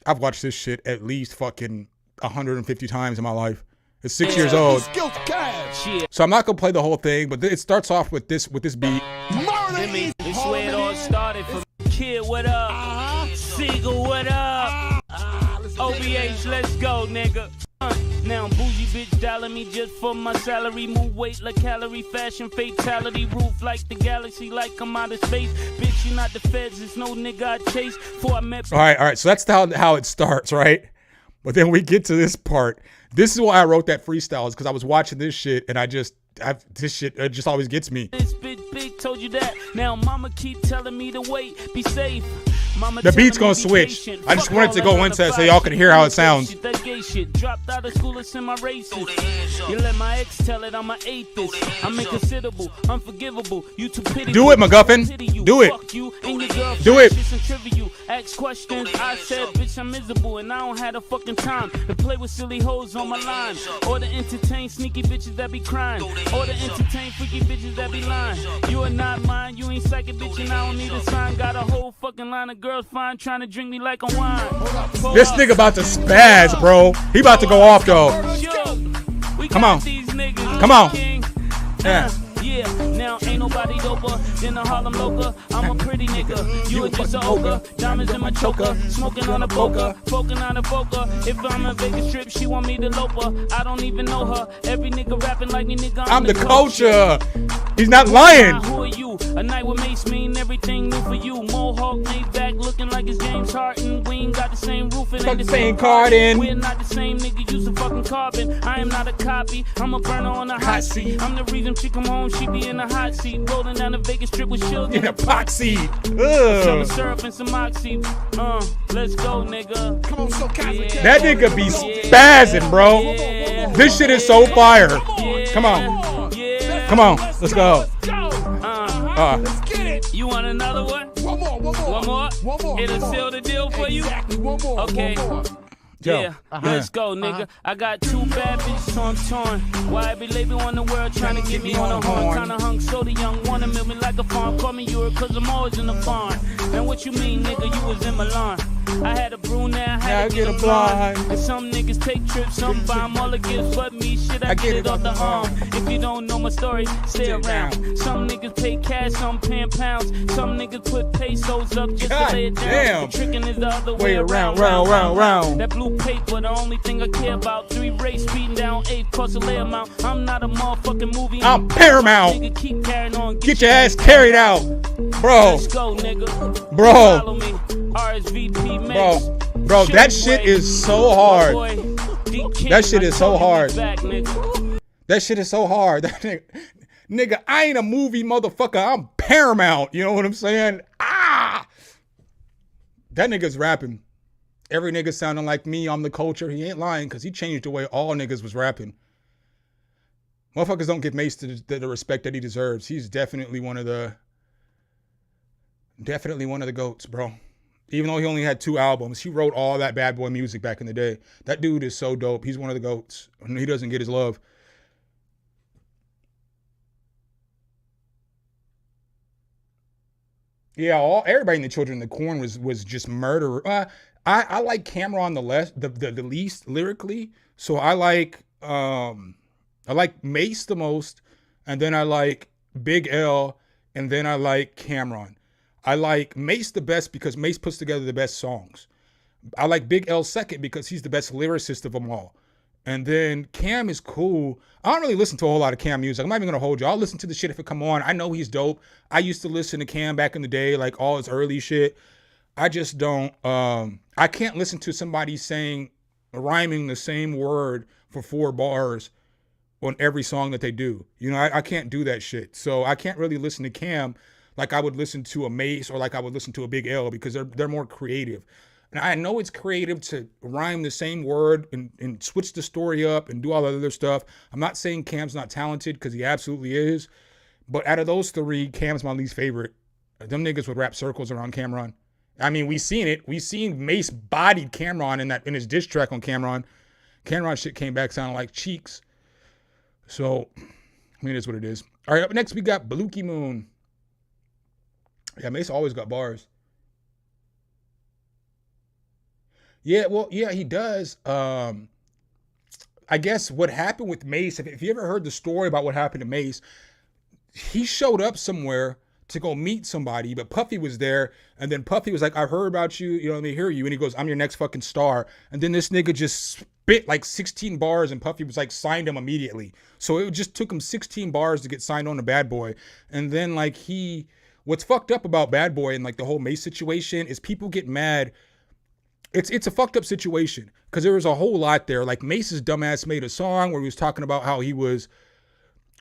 I've watched this shit at least fucking 150 times in my life. It's 6 years old. So I'm not gonna play the whole thing, but it starts off with this beat. This way it all started from Kid, what up? Siegel, what up? OBH, let's go, nigga. Now bougie bitch dialing me just for my salary. Move weight like calorie, fashion fatality. Roof like the galaxy, like I'm out of space. Bitch, you not the feds, it's no nigga I chase. Before I met. All right. So that's how it starts, right? But then we get to this part. This is why I wrote that freestyle, is because I was watching this shit and this shit just always gets me. This big told you that. Now mama keep telling me to wait, be safe. Mama The beat's gonna switch. I just wanted to go into it so y'all can hear how it sounds. That gay shit. Dropped out of school, it's in my races. You let my ex tell it I'm an atheist. I'm inconsiderable, unforgivable. You too pitiable. Do it, McGuffin. Do it. Fuck you and your girlfriend. Do it. Shit's trivial. Ask questions. I said, bitch, I'm miserable and I don't have a fucking time to play with silly hoes on my line, or to entertain sneaky bitches that be crying, or to entertain freaky bitches that be lying. You are not mine. You ain't psychic bitch and I don't need a sign. Got a whole fucking line of girls fine trying to drink me like a wine. This nigga about to spaz, bro. He about to go off though. Come on. Come on. Yeah. Yeah, now ain't nobody doper than a Harlem Loca. I'm a pretty nigga, you are just a ochre. Diamonds in my choker, smoking on a boca, poking on a boca. If I'm a Vegas strip, she want me to lope her. I don't even know her. Every nigga rapping like me, nigga. I'm the culture. He's not lying. Who are you? A night with Mase mean everything new for you. Mohawk made back looking like it's James Harden. We ain't got the same roof and Got the same card in. We're not the same nigga, use a fucking carbon. I am not a copy. I'm a burner on a hot seat. I'm the reason she come home, she be in a hot seat. Rolling down the Vegas strip with children. In a poxy. Some syrup and some oxy. Let's go, nigga. Come on, so That nigga be spazzing, bro. Yeah. This shit is so fire. Come on. Yeah. Come on. Let's go. Let's get it. You want another one? One more? It'll seal the deal for you? One more. Okay. Yo. Yeah, let's go, nigga. I got two bad bitches, so I'm torn. Why every label on the world trying to get me on a horn? Kinda hung so the young wanna milk me like a farm. Call me Europe, cause I'm always in the farm. And what you mean, nigga, you was in Milan. I had a brunette, I had to get a blonde. And some niggas take trips, some buy 'em all the gifts, but me, shit, I get it off the arm. If you don't know my story, stay around. Some niggas pay cash, some paying pounds. Some niggas put pesos up just to lay it down. Damn. The trickin' is the other Way way around. round. That blue paper, the only thing I care about. 3 race speeding down 8 cost a lay amount. I'm not a motherfucking movie. I'm Paramount. Nigga, keep carrying on. Get your ass carried out. Bro. Let's go, nigga. Bro. Follow me. RSVP Max. Bro, that shit is so hard. That shit is so hard. That shit is so hard. That nigga, I ain't a movie motherfucker. I'm Paramount. You know what I'm saying? That nigga's rapping. Every nigga sounding like me. I'm the culture. He ain't lying because he changed the way all niggas was rapping. Motherfuckers don't give Mase the respect that he deserves. He's definitely one of the GOATs, bro. Even though he only had 2 albums, he wrote all that bad boy music back in the day. That dude is so dope. He's one of the GOATs. He doesn't get his love. Yeah, everybody in the Children of the Corn was just murder. I like Cameron the least lyrically. So I like Mase the most, and then I like Big L, and then I like Cameron. I like Mase the best because Mase puts together the best songs. I like Big L second because he's the best lyricist of them all. And then Cam is cool. I don't really listen to a whole lot of Cam music. I'm not even going to hold you. I'll listen to the shit if it come on. I know he's dope. I used to listen to Cam back in the day, like all his early shit. I just don't, I can't listen to somebody rhyming the same word for 4 bars on every song that they do. You know, I can't do that shit. So I can't really listen to Cam like I would listen to a Mase or like I would listen to a Big L because they're more creative. And I know it's creative to rhyme the same word and switch the story up and do all that other stuff. I'm not saying Cam's not talented because he absolutely is. But out of those 3, Cam's my least favorite. Them niggas would wrap circles around Cameron. I mean, we seen it. We seen Mase bodied Cameron in his diss track on Cameron. Cameron shit came back sounding like Cheeks. So, I mean, it is what it is. All right, up next we got Baluki Moon. Yeah, Mase always got bars. Yeah, well, yeah, he does. I guess what happened with Mase, if you ever heard the story about what happened to Mase, he showed up somewhere to go meet somebody, but Puffy was there, and then Puffy was like, I heard about you, let me hear you, and he goes, I'm your next fucking star. And then this nigga just bit like 16 bars and Puffy was like signed him immediately. So it just took him 16 bars to get signed on to Bad Boy. And then like what's fucked up about Bad Boy and like the whole Mase situation is people get mad. It's a fucked up situation because there was a whole lot there. Like Mase's dumbass made a song where he was talking about how he was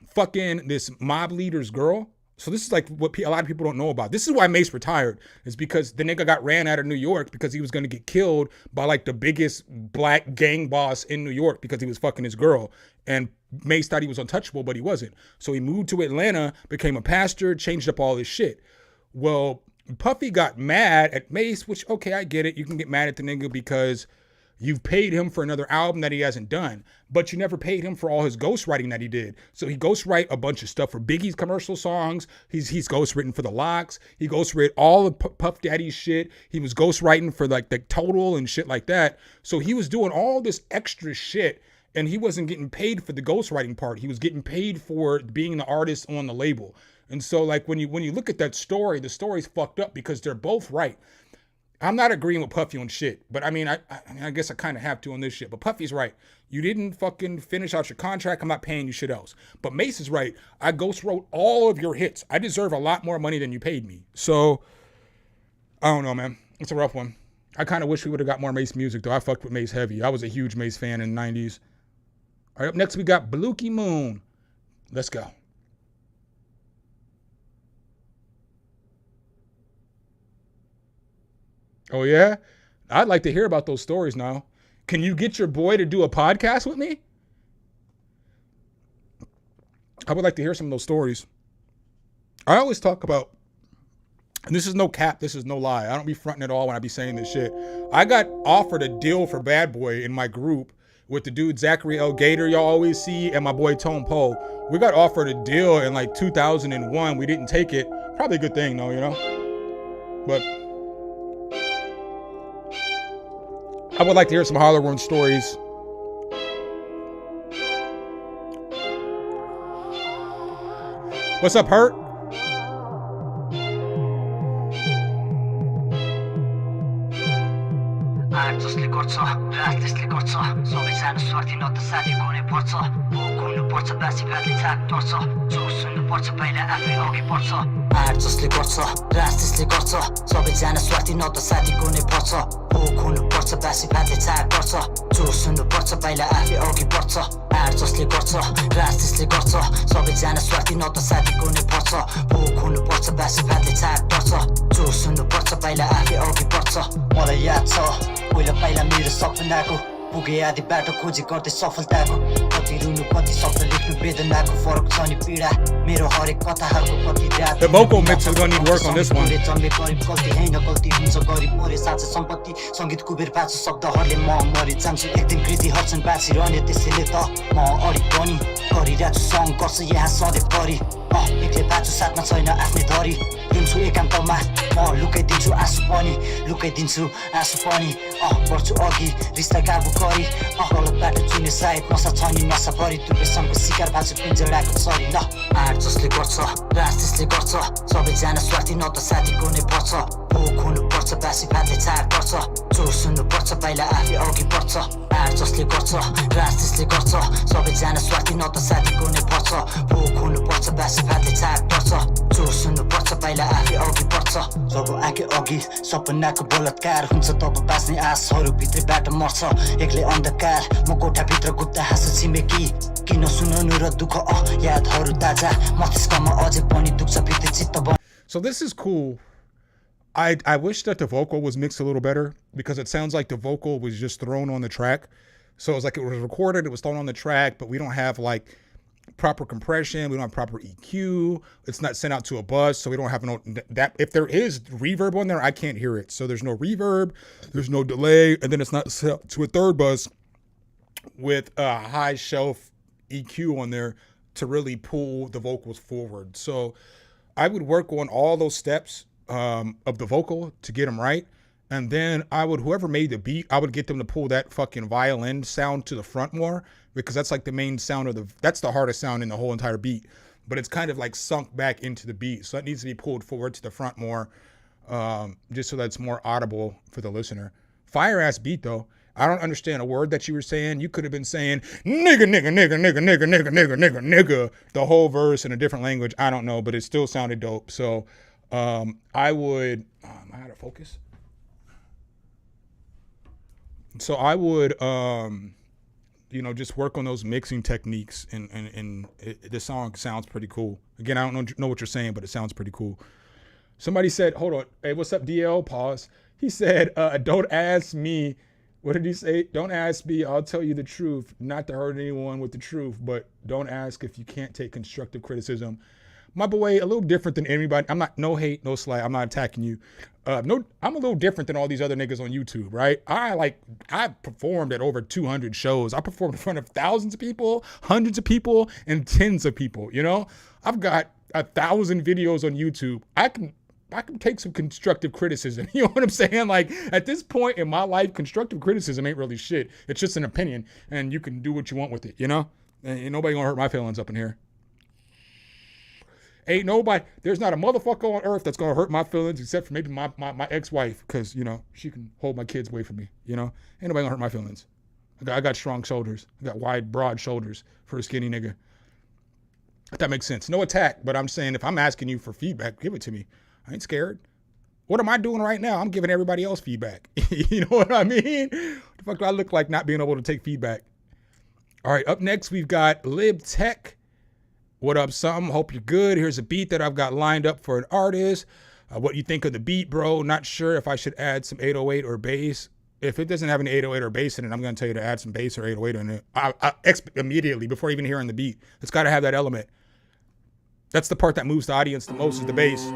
fucking this mob leader's girl. So this is like what a lot of people don't know about. This is why Mase retired, is because the nigga got ran out of New York because he was going to get killed by like the biggest black gang boss in New York because he was fucking his girl. And Mase thought he was untouchable, but he wasn't. So he moved to Atlanta, became a pastor, changed up all this shit. Well, Puffy got mad at Mase, which, okay, I get it. You can get mad at the nigga because you've paid him for another album that he hasn't done, but you never paid him for all his ghostwriting that he did. So he ghostwrite a bunch of stuff for Biggie's commercial songs. He's ghostwritten for The Lox. He ghostwrote all the Puff Daddy shit. He was ghostwriting for like the Total and shit like that. So he was doing all this extra shit and he wasn't getting paid for the ghostwriting part. He was getting paid for being the artist on the label. And so like when you look at that story, the story's fucked up because they're both right. I'm not agreeing with Puffy on shit, but I mean, I guess I kind of have to on this shit. But Puffy's right. You didn't fucking finish out your contract. I'm not paying you shit else. But Mase is right. I ghost wrote all of your hits. I deserve a lot more money than you paid me. So, I don't know, man. It's a rough one. I kind of wish we would have got more Mase music, though. I fucked with Mase heavy. I was a huge Mase fan in the 90s. All right, up next we got Baluki Moon. Let's go. Oh, yeah? I'd like to hear about those stories now. Can you get your boy to do a podcast with me? I would like to hear some of those stories. I always talk about, and this is no cap, this is no lie. I don't be fronting at all when I be saying this shit. I got offered a deal for Bad Boy in my group with the dude Zachary L. Gator y'all always see and my boy Tone Poe. We got offered a deal in like 2001. We didn't take it. Probably a good thing though, you know? But I would like to hear some Holler Room stories. What's up, Hurt? जसले गर्छ रात त्यसले गर्छ सबैजना स्वार्थी न त साथी गुनै पर्छ भोक हुनु पर्छ बासी भातले छाक टर्छ जोस हुनु पर्छ पहिला आफै अघि बढ्छ आर जसले गर्छ रात त्यसले गर्छ सबैजना स्वार्थी न त साथी गुनै पर्छ भोक हुनु पर्छ बासी भातले छाक टर्छ जोस हुनु पर्छ पहिला आफै अघि बढ्छ आर जसले गर्छ रात त्यसले गर्छ सबैजना स्वार्थी न त साथी गुनै पर्छ भोक हुनु पर्छ बासी भातले छाक टर्छ जोस हुनु पर्छ पहिला आफै अघि बढ्छ मलाई याद छ पहिला पहिला मेरो सपनाको पुगे आदि बाटो खोजी गर्दै सफलताको कति रुनु कति शब्द लेख्नु वेदनाको फरक छ नि पीडा मेरो हरेक कथाहरूको कति रात The vocal mix is gonna need work on this one. जन्मे गरिब गल्ती हैन गल्ती हुन्छ गरिब परे साँचो सम्पत्ति सङ्गीत कुबेर पाँचो शब्दहरूले म मरि जान्छु एक दिन कृति हर्छन् बाँची रहने त्यसैले त म अडिक पनि गरिरहेको छु सङ्घर्ष यहाँ सधैँभरि एक्लै बाँच्छु साथमा छैन आफ्नै धरी दिन्छु एकान्तमा म लुकाइदिन्छु आँसु पनि लुकाइदिन्छु आँसु पनि बढ्छु अघि रिस्ता काबु गरी गलत बाटो चुने सायद नसा छ नि नसाभरि दुबेसँगको शिकार भाँच्छु पिन्जडाको छरी ल आर जसले गर्छ रात त्यसले गर्छ सबैजना स्वार्थी न त साथी गुनै पर्छ भोक हुनुपर्छ बासी भातले छाक पर्छ जोस हुनुपर्छ पहिला आफै अघि बढ्छ आर जसले गर्छ रात त्यसले गर्छ सबैजना स्वार्थी न त साथी गुनै पर्छ भोक हुनुपर्छ बासी भातले छाक पर्छ जोस हुनुपर्छ पहिला आफै अघि बढ्छ जब आँखे अघि सपनाको बलात्कार हुन्छ तब बाँच्ने आशहरू भित्रबाट मर्छ एक्लै अन्धकार म कोठाभित्र गुप्ता हाँस छिमेकी किन सुनाउनु र दुःख यादहरू ताजा मस्तिष्कमा अझै पनि दुख्छ भित्र चित्त बन. So this is cool. I wish that the vocal was mixed a little better because it sounds like the vocal was just thrown on the track. So it's like it was recorded, it was thrown on the track, but we don't have like proper compression, we don't have proper EQ, it's not sent out to a bus, so we don't have no that. If there is reverb on there, I can't hear it. So there's no reverb, there's no delay, and then it's not sent to a third bus with a high shelf EQ on there to really pull the vocals forward. So I would work on all those steps of the vocal to get them right. And then whoever made the beat, I would get them to pull that fucking violin sound to the front more, because that's like the main sound that's the hardest sound in the whole entire beat. But it's kind of like sunk back into the beat. So that needs to be pulled forward to the front more, just so that it's more audible for the listener. Fire ass beat though. I don't understand a word that you were saying. You could have been saying nigga, nigga, nigga, nigga, nigga, nigga, nigga, nigga, nigga, the whole verse in a different language. I don't know, but it still sounded dope. So I would, I had to focus. So I would, just work on those mixing techniques, and the song sounds pretty cool. Again, I don't know what you're saying, but it sounds pretty cool. Somebody said, hold on. Hey, what's up, DL? Pause. He said, don't ask me. What did he say? Don't ask me. I'll tell you the truth. Not to hurt anyone with the truth, but don't ask if you can't take constructive criticism. My boy, a little different than anybody. I'm not, no hate, no slight. I'm not attacking you. No, I'm a little different than all these other niggas on YouTube, right? I performed at over 200 shows. I performed in front of thousands of people, hundreds of people, and tens of people, you know? I've got 1,000 videos on YouTube. I can take some constructive criticism. You know what I'm saying? Like, at this point in my life, constructive criticism ain't really shit. It's just an opinion, and you can do what you want with it, you know? Ain't nobody gonna hurt my feelings up in here. Ain't nobody, there's not a motherfucker on earth that's gonna hurt my feelings except for maybe my ex-wife, because, you know, she can hold my kids away from me, you know? Ain't nobody gonna hurt my feelings. I got strong shoulders. I got wide, broad shoulders for a skinny nigga. If that makes sense. No attack, but I'm saying if I'm asking you for feedback, give it to me. I ain't scared. What am I doing right now? I'm giving everybody else feedback. You know what I mean? What the fuck do I look like not being able to take feedback? All right, up next, we've got Lib Tech. What up, something? Hope you're good. Here's a beat that I've got lined up for an artist. What you think of the beat, bro? Not sure if I should add some 808 or bass. If it doesn't have an 808 or bass in it, I'm going to tell you to add some bass or 808 in it. Immediately, before even hearing the beat. It's got to have that element. That's the part that moves the audience the most, is the bass.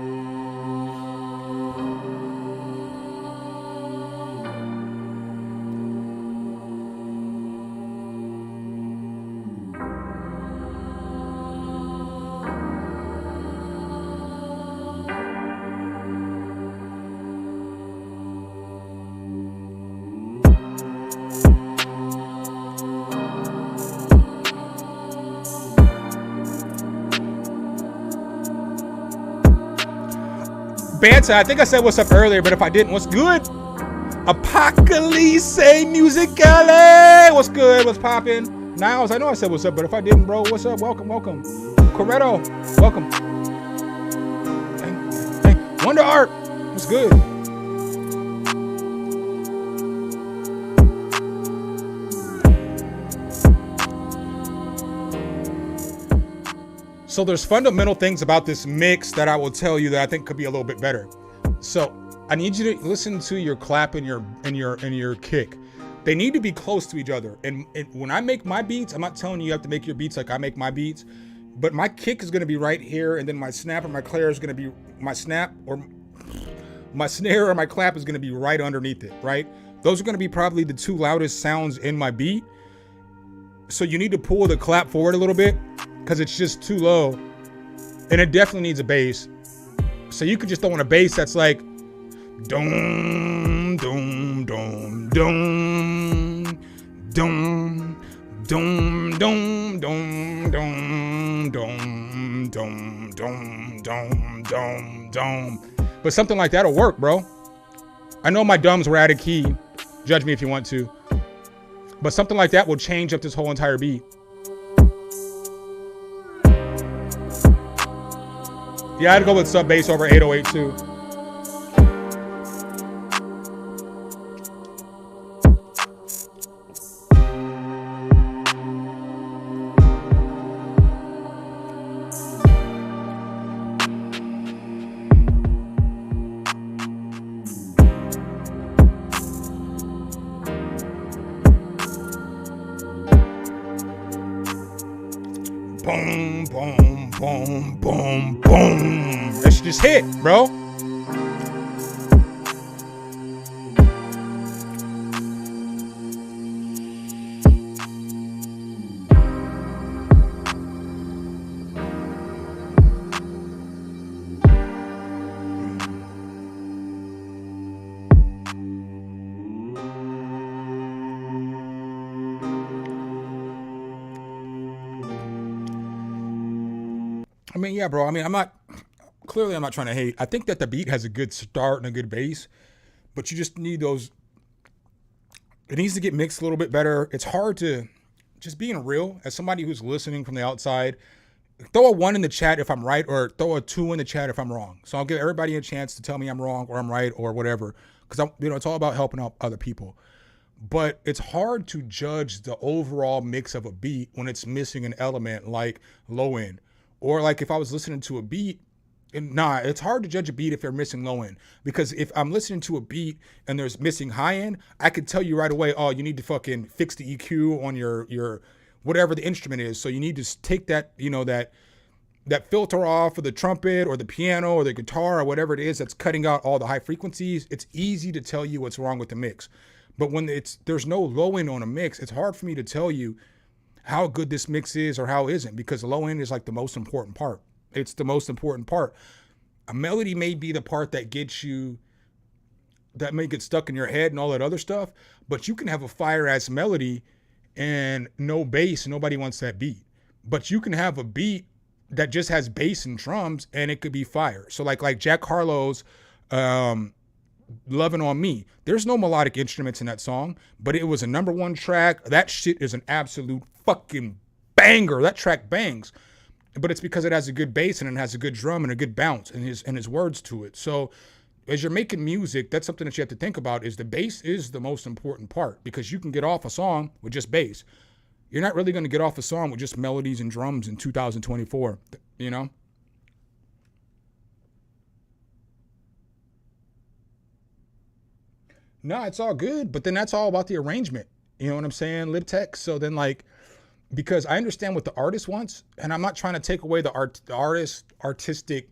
Banter, I think I said what's up earlier, but if I didn't, what's good? Apocalypse Musicale. What's good? What's poppin'? Niles, I know I said what's up, but if I didn't, bro, what's up? Welcome, welcome. Corretto, welcome. Hey, Wonder Art, what's good? So there's fundamental things about this mix that I will tell you that I think could be a little bit better. So I need you to listen to your clap and your kick. They need to be close to each other. And when I make my beats, I'm not telling you have to make your beats like I make my beats, but my kick is gonna be right here, and then my snap or my clap is gonna be my snare or my clap is gonna be right underneath it, right? Those are gonna be probably the two loudest sounds in my beat. So you need to pull the clap forward a little bit, because it's just too low, and it definitely needs a bass. So you could just throw in a bass that's like dum dum dum dum dum dum dum dum dum dum dum dum dum dum dum. But something like that'll work, bro. I know my dums were out of key. Judge me if you want to. But something like that will change up this whole entire beat. Yeah, I'd go with sub bass over 808 too. Boom, boom, boom, boom, boom. That shit just hit, bro. I mean, yeah, bro. I mean, I'm not trying to hate. I think that the beat has a good start and a good bass, but you just need those It needs to get mixed a little bit better. It's hard to, just being real, as somebody who's listening from the outside, throw a 1 in the chat if I'm right, or throw a 2 in the chat if I'm wrong. So I'll give everybody a chance to tell me I'm wrong or I'm right or whatever, because it's all about helping out other people. But it's hard to judge the overall mix of a beat when it's missing an element like low end, or like if I was listening to a beat. It's hard to judge a beat if they're missing low end, because if I'm listening to a beat and there's missing high end, I could tell you right away, oh, you need to fucking fix the EQ on your whatever the instrument is. So you need to take that, that filter off of the trumpet or the piano or the guitar or whatever it is that's cutting out all the high frequencies. It's easy to tell you what's wrong with the mix. But when there's no low end on a mix, it's hard for me to tell you how good this mix is or how it isn't, because the low end is like the most important part. It's the most important part. A melody may be the part that may get stuck in your head and all that other stuff, but you can have a fire ass melody and no bass, and nobody wants that beat. But you can have a beat that just has bass and drums and it could be fire. So like Jack Harlow's Lovin' on Me. There's no melodic instruments in that song, but it was a #1 track. That shit is an absolute fucking banger. That track bangs. But it's because it has a good bass and it has a good drum and a good bounce and his words to it. So as you're making music, that's something that you have to think about, is the bass is the most important part, because you can get off a song with just bass. You're not really going to get off a song with just melodies and drums in 2024, No, it's all good, but then that's all about the arrangement. You know what I'm saying? Lip tech. So then because I understand what the artist wants, and I'm not trying to take away the artist's artistic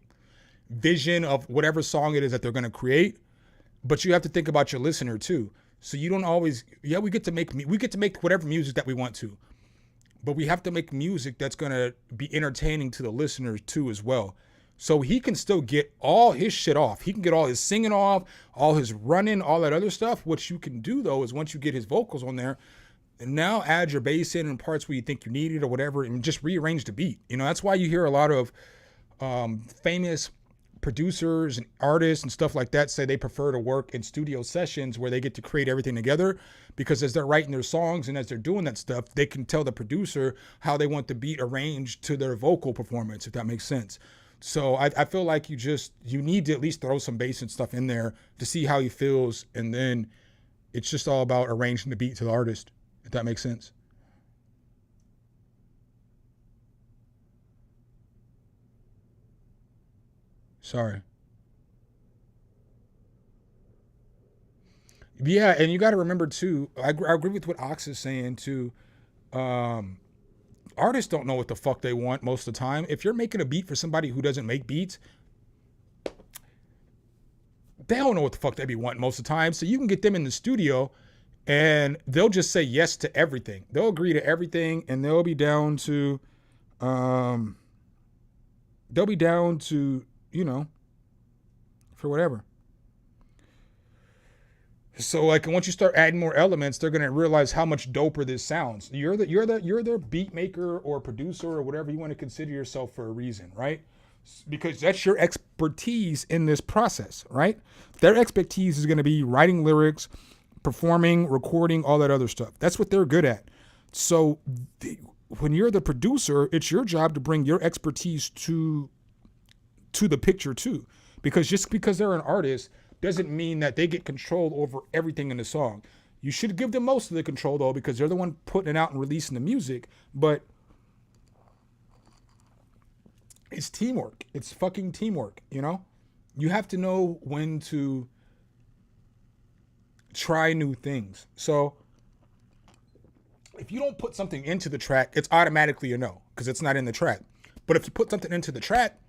vision of whatever song it is that they're going to create, but you have to think about your listener too. So you don't always, we get to make whatever music that we want to, but we have to make music that's going to be entertaining to the listeners too as well. So he can still get all his shit off. He can get all his singing off, all his running, all that other stuff. What you can do though is once you get his vocals on there, and now add your bass in parts where you think you need it or whatever, and just rearrange the beat. That's why you hear a lot of famous producers and artists and stuff like that say they prefer to work in studio sessions where they get to create everything together, because as they're writing their songs and as they're doing that stuff, they can tell the producer how they want the beat arranged to their vocal performance, if that makes sense. So I feel like you need to at least throw some bass and stuff in there to see how he feels, and then it's just all about arranging the beat to the artist, if that makes sense. Sorry. Yeah, and you got to remember too, I agree with what Ox is saying too. Artists don't know what the fuck they want most of the time. If you're making a beat for somebody who doesn't make beats, they don't know what the fuck they be wanting most of the time. So you can get them in the studio and they'll just say yes to everything. They'll agree to everything, and they'll be down to, for whatever. So once you start adding more elements, they're gonna realize how much doper this sounds. You're the beat maker or producer or whatever you want to consider yourself for a reason, right? Because that's your expertise in this process, right? Their expertise is gonna be writing lyrics, performing, recording, all that other stuff. That's what they're good at. So when you're the producer, it's your job to bring your expertise to the picture too. Because just because they're an artist doesn't mean that they get control over everything in the song. You should give them most of the control though, because they're the one putting it out and releasing the music. But it's teamwork. It's fucking teamwork, You have to know when to try new things. So if you don't put something into the track, it's automatically a no, because it's not in the track. But if you put something into the track,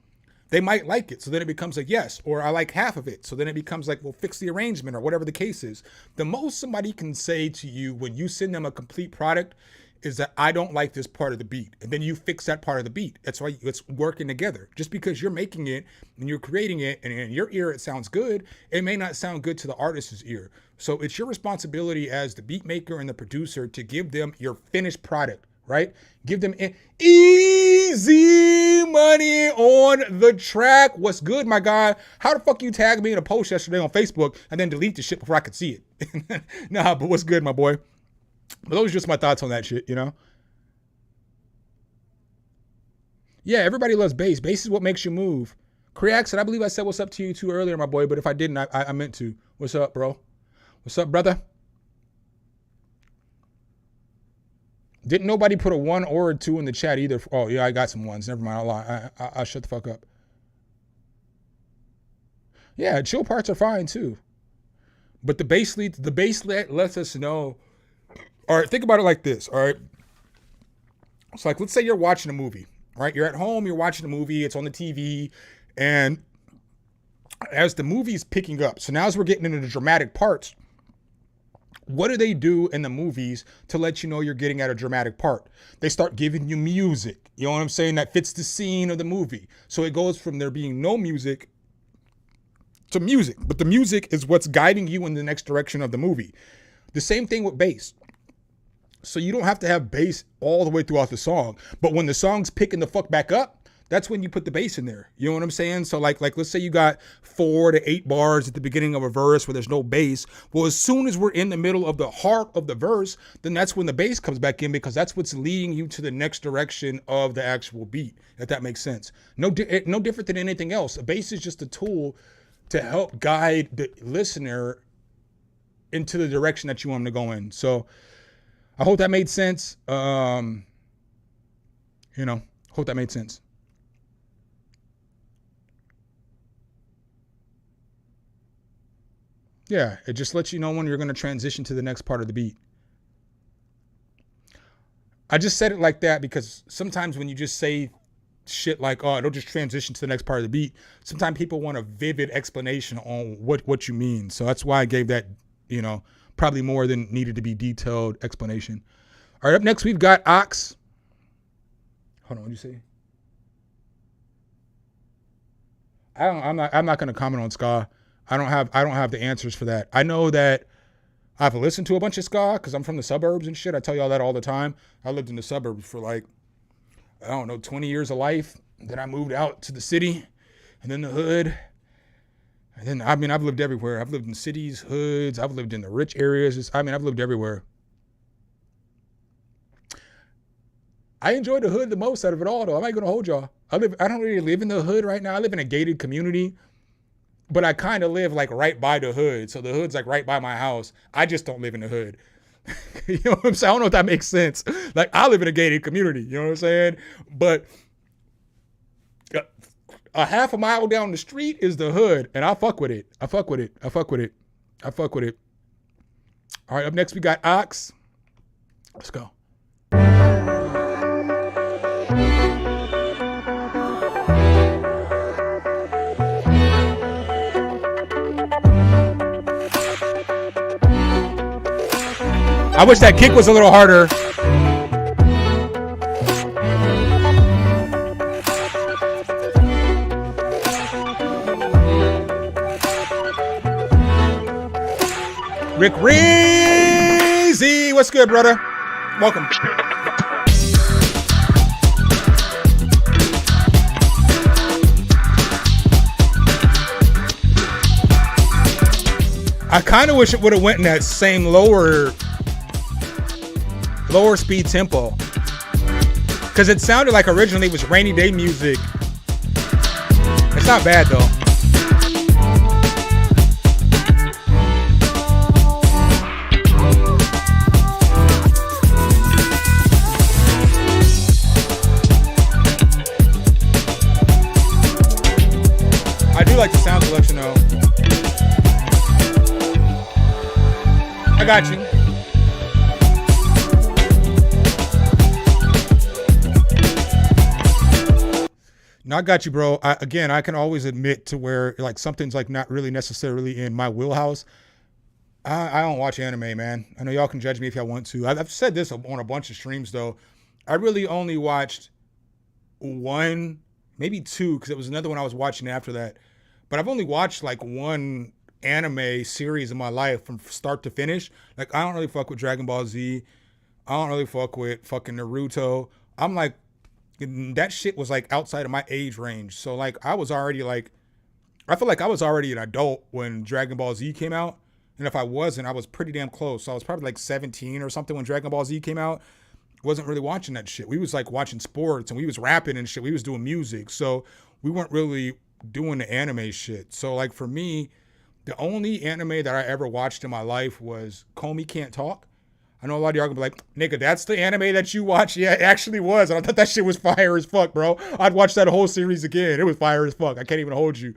they might like it. So then it becomes like, yes, or I like half of it. So then it becomes like, well, fix the arrangement or whatever the case is. The most somebody can say to you when you send them a complete product is that I don't like this part of the beat. And then you fix that part of the beat. That's why it's working together. Just because you're making it and you're creating it and in your ear it sounds good, it may not sound good to the artist's ear. So it's your responsibility as the beat maker and the producer to give them your finished product, right? Give them easy Easy money on the track. What's good, my guy? How the fuck you tagged me in a post yesterday on Facebook and then delete the shit before I could see it? Nah, but what's good, my boy? But those are just my thoughts on that shit, you know? Yeah, everybody loves bass. Bass is what makes you move. Creaxon, I believe I said what's up to you too earlier, my boy, but if I didn't, I meant to. What's up, bro? What's up, brother? Didn't nobody put a 1 or a 2 in the chat either? Oh, yeah, I got some ones. Never mind, I'll lie. I'll shut the fuck up. Yeah, chill parts are fine too. But the bass lets us know. All right, think about it like this, all right? It's like, let's say you're watching a movie, right? You're at home, you're watching a movie, it's on the TV, and as the movie's picking up, so now as we're getting into the dramatic parts, what do they do in the movies to let you know you're getting at a dramatic part? They start giving you music, you know what I'm saying, that fits the scene of the movie. So it goes from there being no music to music, but the music is what's guiding you in the next direction of the movie. The same thing with bass. So you don't have to have bass all the way throughout the song, but when the song's picking the fuck back up, that's when you put the bass in there. You know what I'm saying? So like let's say you got 4 to 8 bars at the beginning of a verse where there's no bass. Well, as soon as we're in the middle of the heart of the verse, then that's when the bass comes back in, because that's what's leading you to the next direction of the actual beat, if that makes sense. No different than anything else. A bass is just a tool to help guide the listener into the direction that you want them to go in. So I hope that made sense. Hope that made sense. Yeah, it just lets you know when you're going to transition to the next part of the beat. I just said it like that because sometimes when you just say shit like, oh, it'll just transition to the next part of the beat, sometimes people want a vivid explanation on what you mean. So that's why I gave that, probably more than needed to be detailed explanation. All right, up next we've got Ox. Hold on, what'd you say? I'm not going to comment on ska. I don't have the answers for that. I know that I've listened to a bunch of ska because I'm from the suburbs and shit. I tell y'all that all the time. I lived in the suburbs for 20 years of life. Then I moved out to the city and then the hood. And then, I've lived everywhere. I've lived in cities, hoods. I've lived in the rich areas. I've lived everywhere. I enjoy the hood the most out of it all, though. I'm not going to hold y'all. I don't really live in the hood right now. I live in a gated community, but I kind of live right by the hood. So the hood's right by my house. I just don't live in the hood. You know what I'm saying? I don't know if that makes sense. I live in a gated community. You know what I'm saying? But a half a mile down the street is the hood, and I fuck with it. I fuck with it. All right, up next we got Ox. Let's go. I wish that kick was a little harder. Rick Reezy, what's good, brother? Welcome. I kind of wish it would have went in that same lower speed tempo, because it sounded like originally it was rainy day music. It's not bad though. I do like the sound selection though. I got you. No, I got you, bro. I can always admit to where something's not really necessarily in my wheelhouse. I don't watch anime, man. I know y'all can judge me if y'all want to. I've said this on a bunch of streams though. I really only watched 1, maybe 2, because it was another one I was watching after that. But I've only watched 1 anime series in my life from start to finish. I don't really fuck with Dragon Ball Z. I don't really fuck with fucking Naruto. I'm And that shit was like outside of my age range. So like I was already like, I feel like I was already an adult when Dragon Ball Z came out. And if I wasn't, I was pretty damn close. So I was probably like 17 or something when Dragon Ball Z came out. Wasn't really watching that shit. We was like watching sports and we was rapping and shit. We was doing music. So we weren't really doing the anime shit. So like for me, the only anime that I ever watched in my life was Comey Can't Talk. I know a lot of y'all gonna be like, nigga, that's the anime that you watch? Yeah, it actually was. And I thought that shit was fire as fuck, bro. I'd watch that whole series again. It was fire as fuck. I can't even hold you.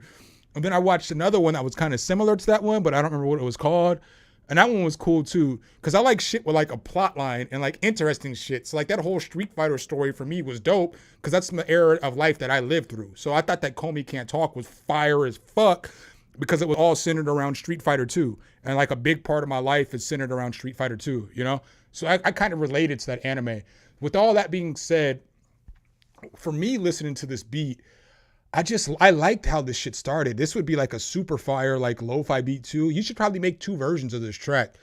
And then I watched another one that was kind of similar to that one, but I don't remember what it was called. And that one was cool too, because I like shit with like a plot line and like interesting shit. So like that whole Street Fighter story for me was dope, because that's the era of life that I lived through. So I thought that Comey Can't Talk was fire as fuck, because it was all centered around Street Fighter 2. And like a big part of my life is centered around Street Fighter 2, you know? So I kind of related to that anime. With all that being said, for me listening to this beat, I liked how this shit started. This would be like a super fire, like lo-fi beat too. You should probably make 2 versions of this track,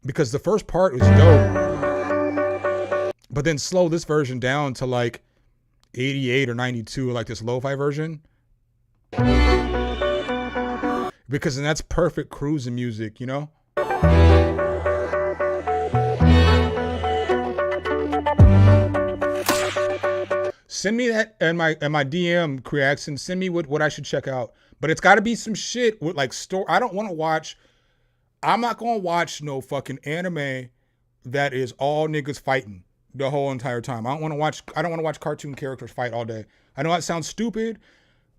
because the first part was dope, but then slow this version down to like 88 or 92, like this lo-fi version. Because then that's perfect cruising music, you know? Send me that in my DM, Creax, and send me what I should check out. But it's got to be some shit with like I don't want to watch. I'm not gonna watch no fucking anime that is all niggas fighting the whole entire time. I don't want to watch cartoon characters fight all day. I know that sounds stupid,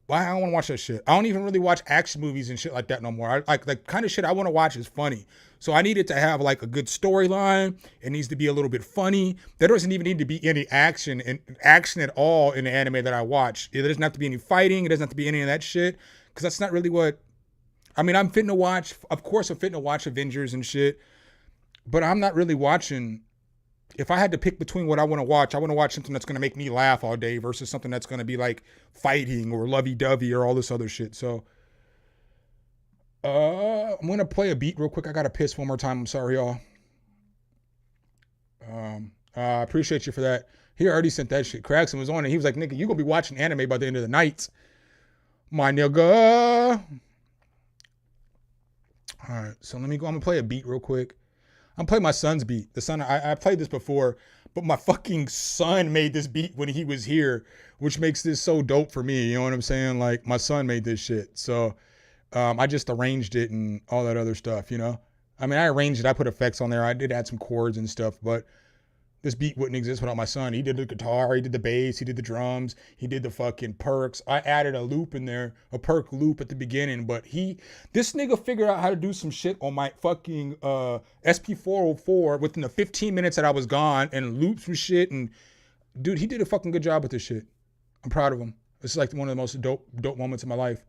but I don't want to watch that shit. I don't even really watch action movies and shit like that no more. I like the kind of shit I want to watch is funny. So I need it to have like a good storyline. It needs to be a little bit funny. There doesn't even need to be any action at all in the anime that I watch. It doesn't have to be any fighting. It doesn't have to be any of that shit, because that's not really what. I mean, I'm fitting to watch. Of course, I'm fitting to watch Avengers and shit, but I'm not really watching. If I had to pick between what I want to watch something that's going to make me laugh all day versus something that's going to be like fighting or lovey-dovey or all this other shit. So I'm going to play a beat real quick. I got to piss one more time. I'm sorry, y'all. I appreciate you for that. He already sent that shit. Craxton was on it. He was like, nigga, you going to be watching anime by the end of the night. My nigga. All right, so let me go. I'm going to play a beat real quick. I'm playing my son's beat. The son, I played this before, but my fucking son made this beat when he was here, which makes this so dope for me. You know what I'm saying? Like, my son made this shit. So I just arranged it and all that other stuff, you know? I mean, I arranged it. I put effects on there. I did add some chords and stuff, but this beat wouldn't exist without my son. He did the guitar, he did the bass, he did the drums, he did the fucking perks. I added a loop in there, a perk loop at the beginning, but this nigga figured out how to do some shit on my fucking SP404 within the 15 minutes that I was gone, and loop some shit, and dude, he did a fucking good job with this shit. I'm proud of him. This is like one of the most dope moments in my life.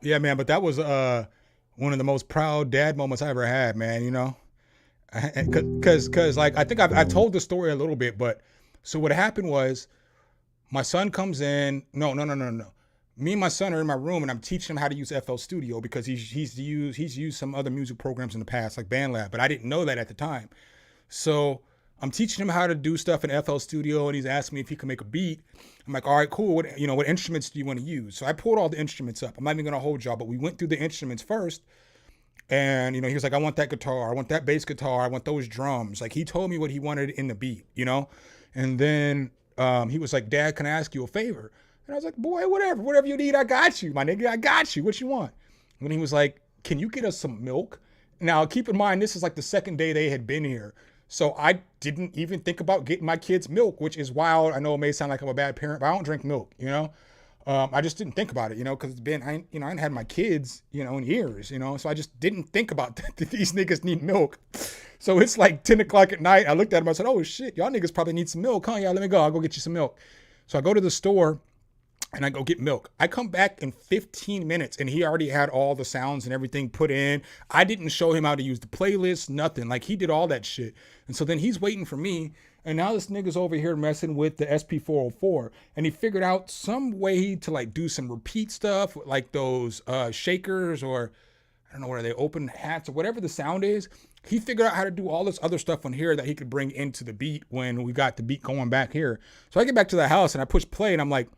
Yeah, man, but that was one of the most proud dad moments I ever had, man, you know? Cause like, I think I've told the story a little bit, but so what happened was my son comes in, no. Me and my son are in my room and I'm teaching him how to use FL Studio because he's used some other music programs in the past, like BandLab, but I didn't know that at the time. So I'm teaching him how to do stuff in FL Studio and he's asking me if he can make a beat. I'm like, all right, cool. What instruments do you want to use? So I pulled all the instruments up. I'm not even going to hold y'all, but we went through the instruments first. And, he was like, I want that guitar. I want that bass guitar. I want those drums. Like, he told me what he wanted in the beat, And then he was like, Dad, can I ask you a favor? And I was like, boy, whatever you need, I got you, my nigga. I got you. What you want? And then he was like, can you get us some milk? Now, keep in mind, this is like the second day they had been here. So I didn't even think about getting my kids milk, which is wild. I know it may sound like I'm a bad parent, but I don't drink milk, I just didn't think about it, because it's been, I hadn't had my kids, in years, so I just didn't think about that these niggas need milk. So it's like 10 o'clock at night. I looked at him, I said, oh shit, y'all niggas probably need some milk, huh? Yeah, let me go. I'll go get you some milk. So I go to the store and I go get milk. I come back in 15 minutes and he already had all the sounds and everything put in. I didn't show him how to use the playlist, nothing. Like, he did all that shit. And so then he's waiting for me. And now this nigga's over here messing with the SP404. And he figured out some way to like do some repeat stuff with like those shakers, or I don't know, where they open hats or whatever the sound is. He figured out how to do all this other stuff on here that he could bring into the beat when we got the beat going back here. So I get back to the house and I push play and I'm like,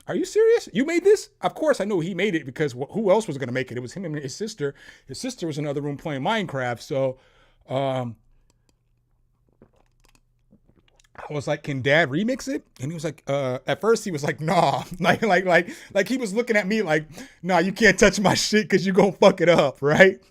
are you serious? You made this? Of course I know he made it, because who else was going to make it? It was him and his sister. His sister was in another room playing Minecraft. So I was like, can Dad remix it? And he was like, at first he was like, nah, like he was looking at me like, nah, you can't touch my shit because you gonna fuck it up, right?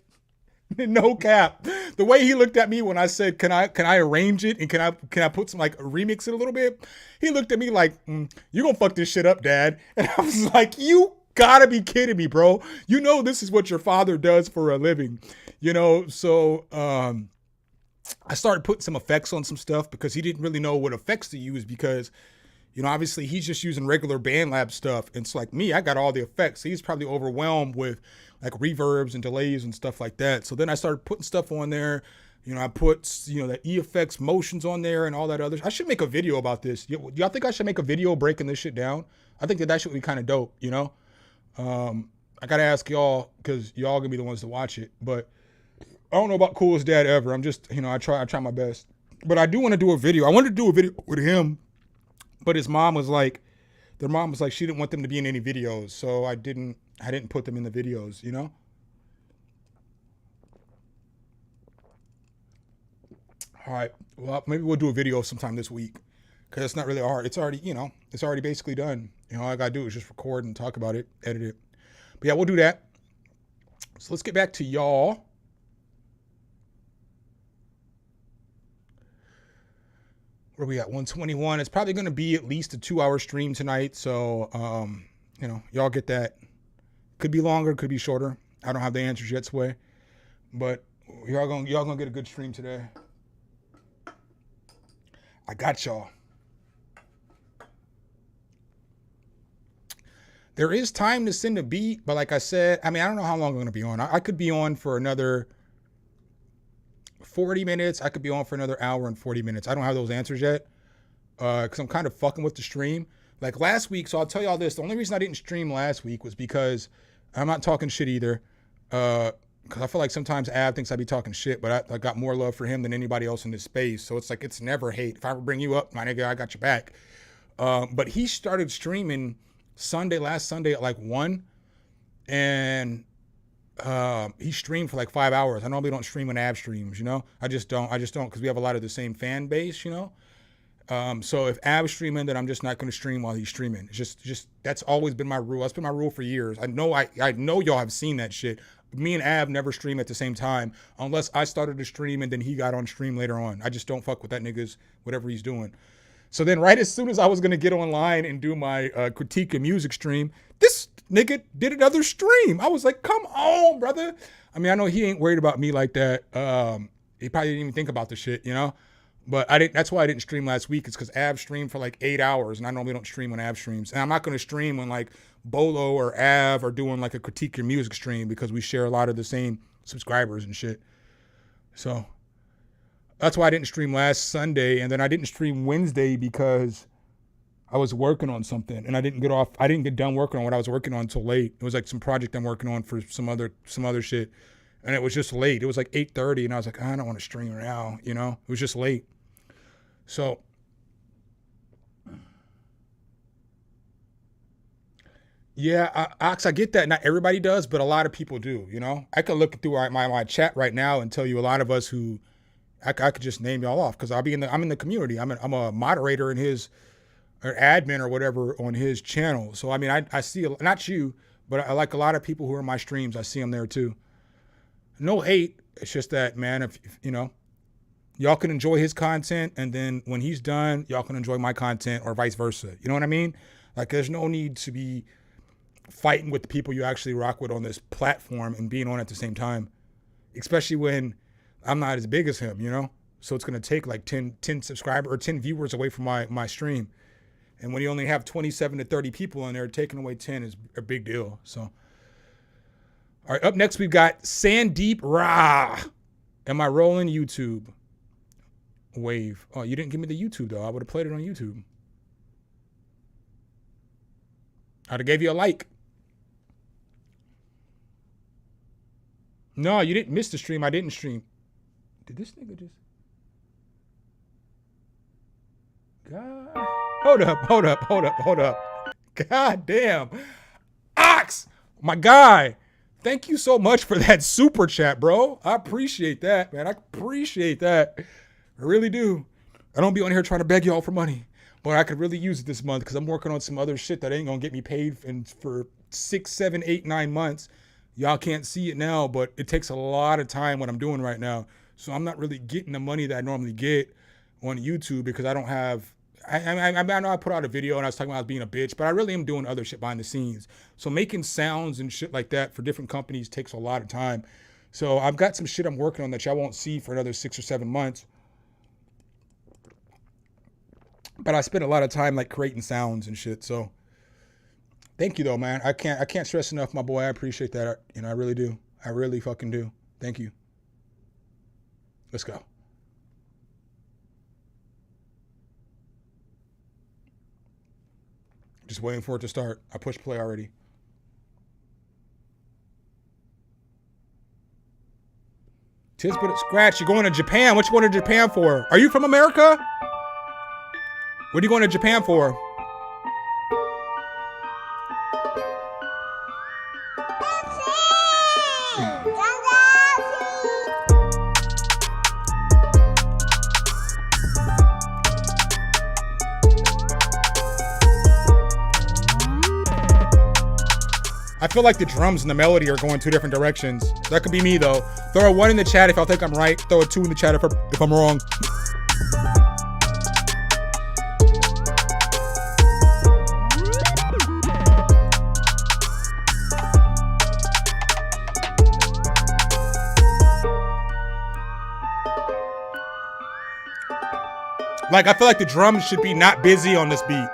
No cap. The way he looked at me when I said, can I arrange it? And can I put some, like, remix it a little bit? He looked at me like, you gonna fuck this shit up, Dad. And I was like, you gotta be kidding me, bro. This is what your father does for a living, So, I started putting some effects on some stuff because he didn't really know what effects to use because, obviously he's just using regular BandLab stuff. And it's like me, I got all the effects. He's probably overwhelmed with like reverbs and delays and stuff like that. So then I started putting stuff on there. I put, the E-effects motions on there and all that other. I should make a video about this. Do y'all think I should make a video breaking this shit down? I think that should be kind of dope, I got to ask y'all because y'all gonna be the ones to watch it. But I don't know about coolest dad ever. I'm just, I try my best. But I do want to do a video. I wanted to do a video with him, but their mom was like, she didn't want them to be in any videos. So I didn't put them in the videos, All right. Well, maybe we'll do a video sometime this week because it's not really hard. It's already, it's already basically done. All I got to do is just record and talk about it, edit it. But yeah, we'll do that. So let's get back to y'all. Where we at? 121. It's probably going to be at least a 2-hour stream tonight. So, y'all get that. Could be longer, could be shorter. I don't have the answers yet, Sway. But y'all gonna get a good stream today. I got y'all. There is time to send a beat, but like I said, I don't know how long I'm going to be on. I could be on for another 40 minutes. I could be on for another hour and 40 minutes. I don't have those answers yet because I'm kind of fucking with the stream. Like last week, so I'll tell y'all this. The only reason I didn't stream last week was because I'm not talking shit either. Because I feel like sometimes Av thinks I be talking shit, but I got more love for him than anybody else in this space. So it's like, it's never hate. If I ever bring you up, my nigga, I got your back. But he started streaming last Sunday at like 1. And he streamed for like 5 hours. I normally don't stream when Av streams, I just don't because we have a lot of the same fan base, So if Av's streaming, then I'm just not going to stream while he's streaming. It's just that's always been my rule. That's been my rule for years. I know y'all have seen that shit. Me and Av never stream at the same time unless I started to stream and then he got on stream later on. I just don't fuck with that nigga's whatever he's doing. So then right as soon as I was going to get online and do my critique of music stream, this nigga did another stream. I was like, come on, brother. I know he ain't worried about me like that. He probably didn't even think about the shit, But I didn't. That's why I didn't stream last week. It's because Av streamed for like 8 hours, and I normally don't stream when Av streams. And I'm not going to stream when like Bolo or Av are doing like a critique your music stream because we share a lot of the same subscribers and shit. So that's why I didn't stream last Sunday, and then I didn't stream Wednesday because I was working on something, and I didn't get done working on what I was working on until late. It was like some project I'm working on for some other shit, and it was just late. It was like 8:30, and I was like, I don't want to stream now, you know? It was just late. So yeah, I get that. Not everybody does, but a lot of people do, you know? I could look through my chat right now and tell you a lot of us who I could just name y'all off because I'm in the community. I'm a moderator in his or admin or whatever on his channel. So I mean, I see not you, but I like a lot of people who are in my streams. I see them there too. No hate. It's just that, man, if you know, y'all can enjoy his content, and then when he's done, y'all can enjoy my content or vice versa. You know what I mean? Like, there's no need to be fighting with the people you actually rock with on this platform and being on at the same time, especially when I'm not as big as him, you know? So it's going to take like 10 subscribers or 10 viewers away from my stream. And when you only have 27 to 30 people in there, taking away 10 is a big deal. So, all right, up next, we've got Sandeep Ra. Am I rolling YouTube? Wave. Oh, you didn't give me the YouTube, though. I would have played it on YouTube. I'd have gave you a like. No, you didn't miss the stream. I didn't stream. Did this nigga just... God... Hold up. God damn. Ox! My guy. Thank you so much for that super chat, bro. I appreciate that, man. I appreciate that. I really do. I don't be on here trying to beg y'all for money, but I could really use it this month because I'm working on some other shit that ain't gonna get me paid for 6, 7, 8, 9 months. Y'all can't see it now, but it takes a lot of time what I'm doing right now. So I'm not really getting the money that I normally get on YouTube because I don't have... I know I put out a video and I was talking about being a bitch, but I really am doing other shit behind the scenes. So making sounds and shit like that for different companies takes a lot of time. So I've got some shit I'm working on that y'all won't see for another 6 or 7 months. But I spend a lot of time like creating sounds and shit. So thank you though, man. I can't stress enough, my boy. I appreciate that. You know, I really do. I really fucking do. Thank you. Let's go. Just waiting for it to start. I pushed play already. Tis but scratch. You're going to Japan. What you going to Japan for? Are you from America? What are you going to Japan for? I feel like the drums and the melody are going 2 different directions. That could be me though. Throw a 1 in the chat if I think I'm right. Throw a 2 in the chat if I'm wrong. Like, I feel like the drums should be not busy on this beat.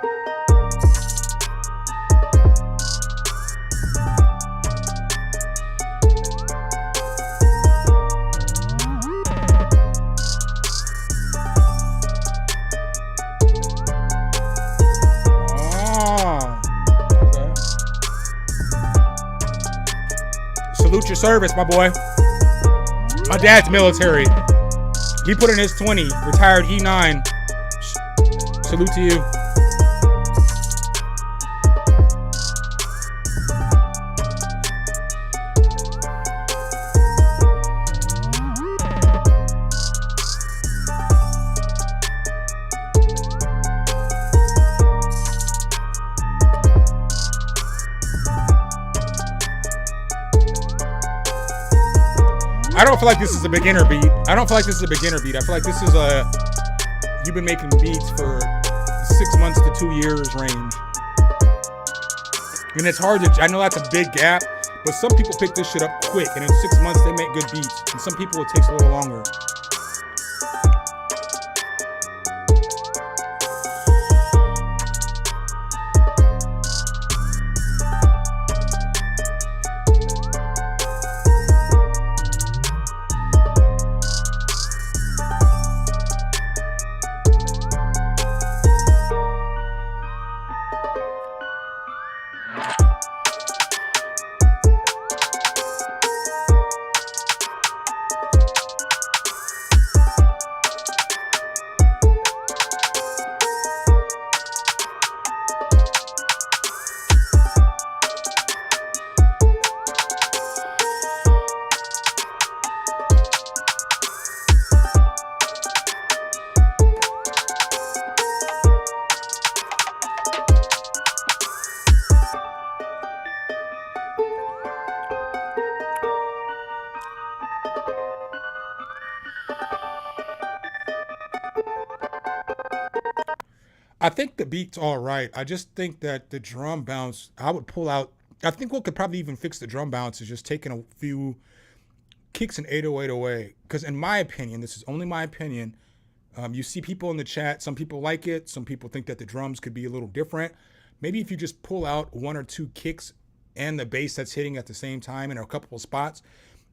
Salute your service, my boy. My dad's military. He put in his 20, retired E9. Salute to you. I don't feel like this is a beginner beat. I feel like this is a... You've been making beats for 6 months to 2 years range. And it's hard to... I know that's a big gap, but some people pick this shit up quick, and in 6 months they make good beats. And some people it takes a little longer. I think the beat's all right. I just think that the drum bounce, I would pull out. I think what could probably even fix the drum bounce is just taking a few kicks and 808 away. Because in my opinion, this is only my opinion, you see people in the chat, some people like it, some people think that the drums could be a little different. Maybe if you just pull out 1 or 2 kicks and the bass that's hitting at the same time in a couple of spots,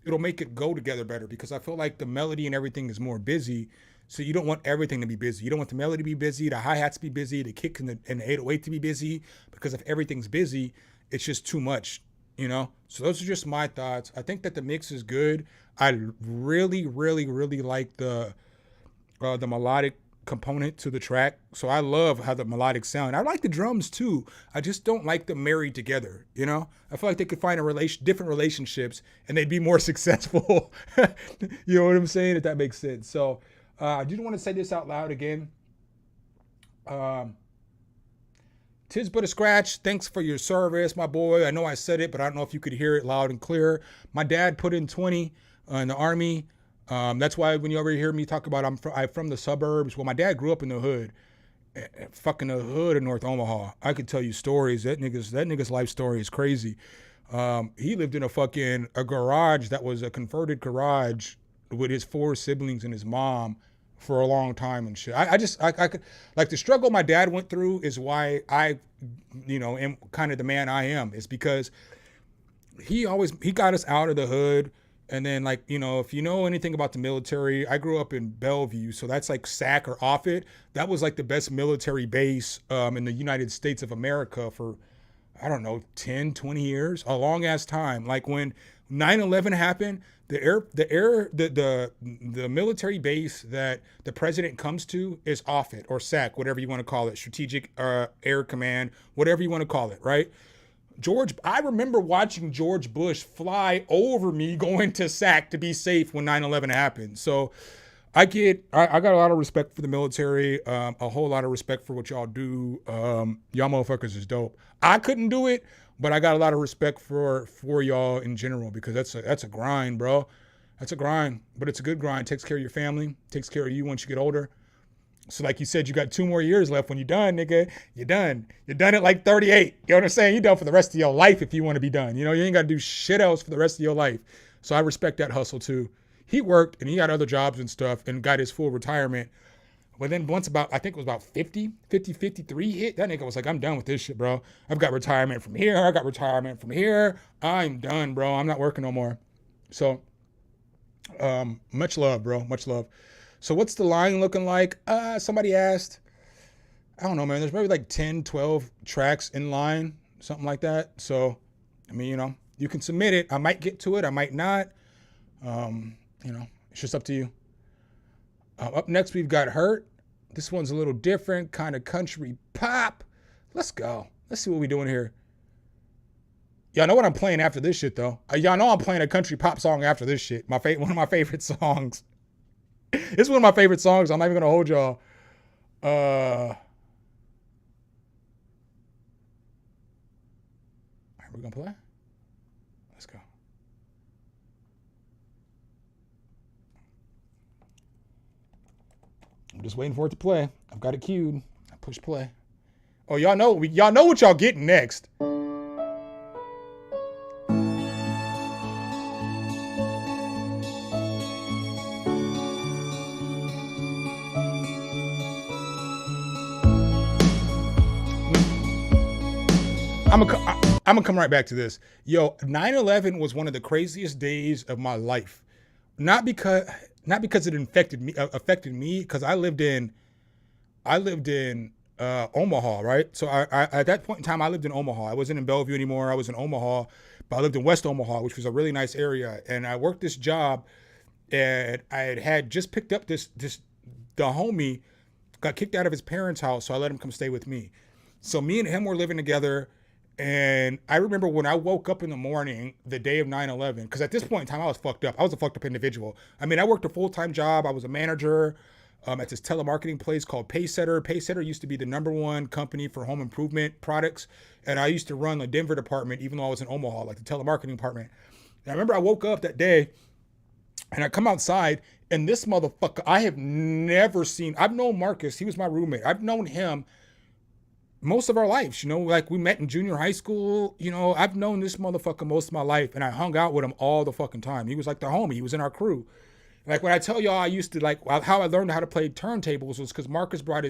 it'll make it go together better, because I feel like the melody and everything is more busy. So you don't want everything to be busy. You don't want the melody to be busy, the hi-hats to be busy, the kick and the 808 to be busy, because if everything's busy, it's just too much, you know? So those are just my thoughts. I think that the mix is good. I really, really, really like the melodic component to the track. So I love how the melodic sound. I like the drums too. I just don't like them married together, you know? I feel like they could find different relationships and they'd be more successful. You know what I'm saying? If that makes sense. So I didn't want to say this out loud again. Tis but a scratch. Thanks for your service, my boy. I know I said it, but I don't know if you could hear it loud and clear. My dad put in 20 in the Army. That's why when you ever hear me talk about I'm from the suburbs. Well, my dad grew up in the hood, fucking the hood of North Omaha. I could tell you stories. That nigga's life story is crazy. He lived in a garage that was a converted garage with his 4 siblings and his mom for a long time and shit. I could, like, the struggle my dad went through is why I, am kind of the man I am. Is because he got us out of the hood. And then, like, if you know anything about the military, I grew up in Bellevue, so that's like SAC or Offutt. That was like the best military base in the United States of America for, I don't know, 10, 20 years, a long ass time. Like when 9/11 happened, the military base that the president comes to is Offutt or SAC, whatever you want to call it, Strategic Air Command, whatever you want to call it, right? I remember watching George Bush fly over me going to SAC to be safe when 9/11 happened. So I got a lot of respect for the military, a whole lot of respect for what y'all do. Y'all motherfuckers is dope. I couldn't do it, but I got a lot of respect for y'all in general, because that's a grind, bro. That's a grind, but it's a good grind. Takes care of your family, takes care of you once you get older. So like you said, you got 2 more years left. When you're done, nigga, you're done. You're done at like 38. You know what I'm saying? You're done for the rest of your life if you want to be done. You ain't got to do shit else for the rest of your life. So I respect that hustle too. He worked and he had other jobs and stuff and got his full retirement. But then once I think it was about 53 hit, that nigga was like, I'm done with this shit, bro. I've got retirement from here. I got retirement from here. I'm done, bro. I'm not working no more. So much love, bro. Much love. So what's the line looking like? Somebody asked. I don't know, man. There's maybe like 10, 12 tracks in line, something like that. So, I mean, you can submit it. I might get to it. I might not. It's just up to you. Up next, we've got Hurt. This one's a little different, kind of country pop. Let's go. Let's see what we're doing here. Y'all know what I'm playing after this shit, though. Y'all know I'm playing a country pop song after this shit. One of my favorite songs. It's one of my favorite songs. I'm not even going to hold y'all. All right, we're going to play? Let's go. I'm just waiting for it to play. I've got it queued. I push play. Oh, y'all know what y'all getting next. I'm gonna come right back to this. Yo, 9/11 was one of the craziest days of my life. Not because it affected me, because I lived in Omaha, right? So I at that point in time, I lived in Omaha. I wasn't in Bellevue anymore. I was in Omaha, but I lived in West Omaha, which was a really nice area. And I worked this job, and I had just picked up the homie got kicked out of his parents' house, so I let him come stay with me. So me and him were living together. And I remember when I woke up in the morning, the day of 9/11, because at this point in time, I was fucked up. I was a fucked up individual. I mean, I worked a full-time job. I was a manager at this telemarketing place called Pacesetter. Pacesetter used to be the #1 company for home improvement products. And I used to run the Denver department, even though I was in Omaha, like the telemarketing department. And I remember I woke up that day and I come outside, and this motherfucker, I've known Marcus. He was my roommate. I've known him most of our lives, you know, like we met in junior high school. You know, I've known this motherfucker most of my life, and I hung out with him all the fucking time. He was like the homie. He was in our crew. Like when I tell y'all I used to like how I learned how to play turntables was because Marcus brought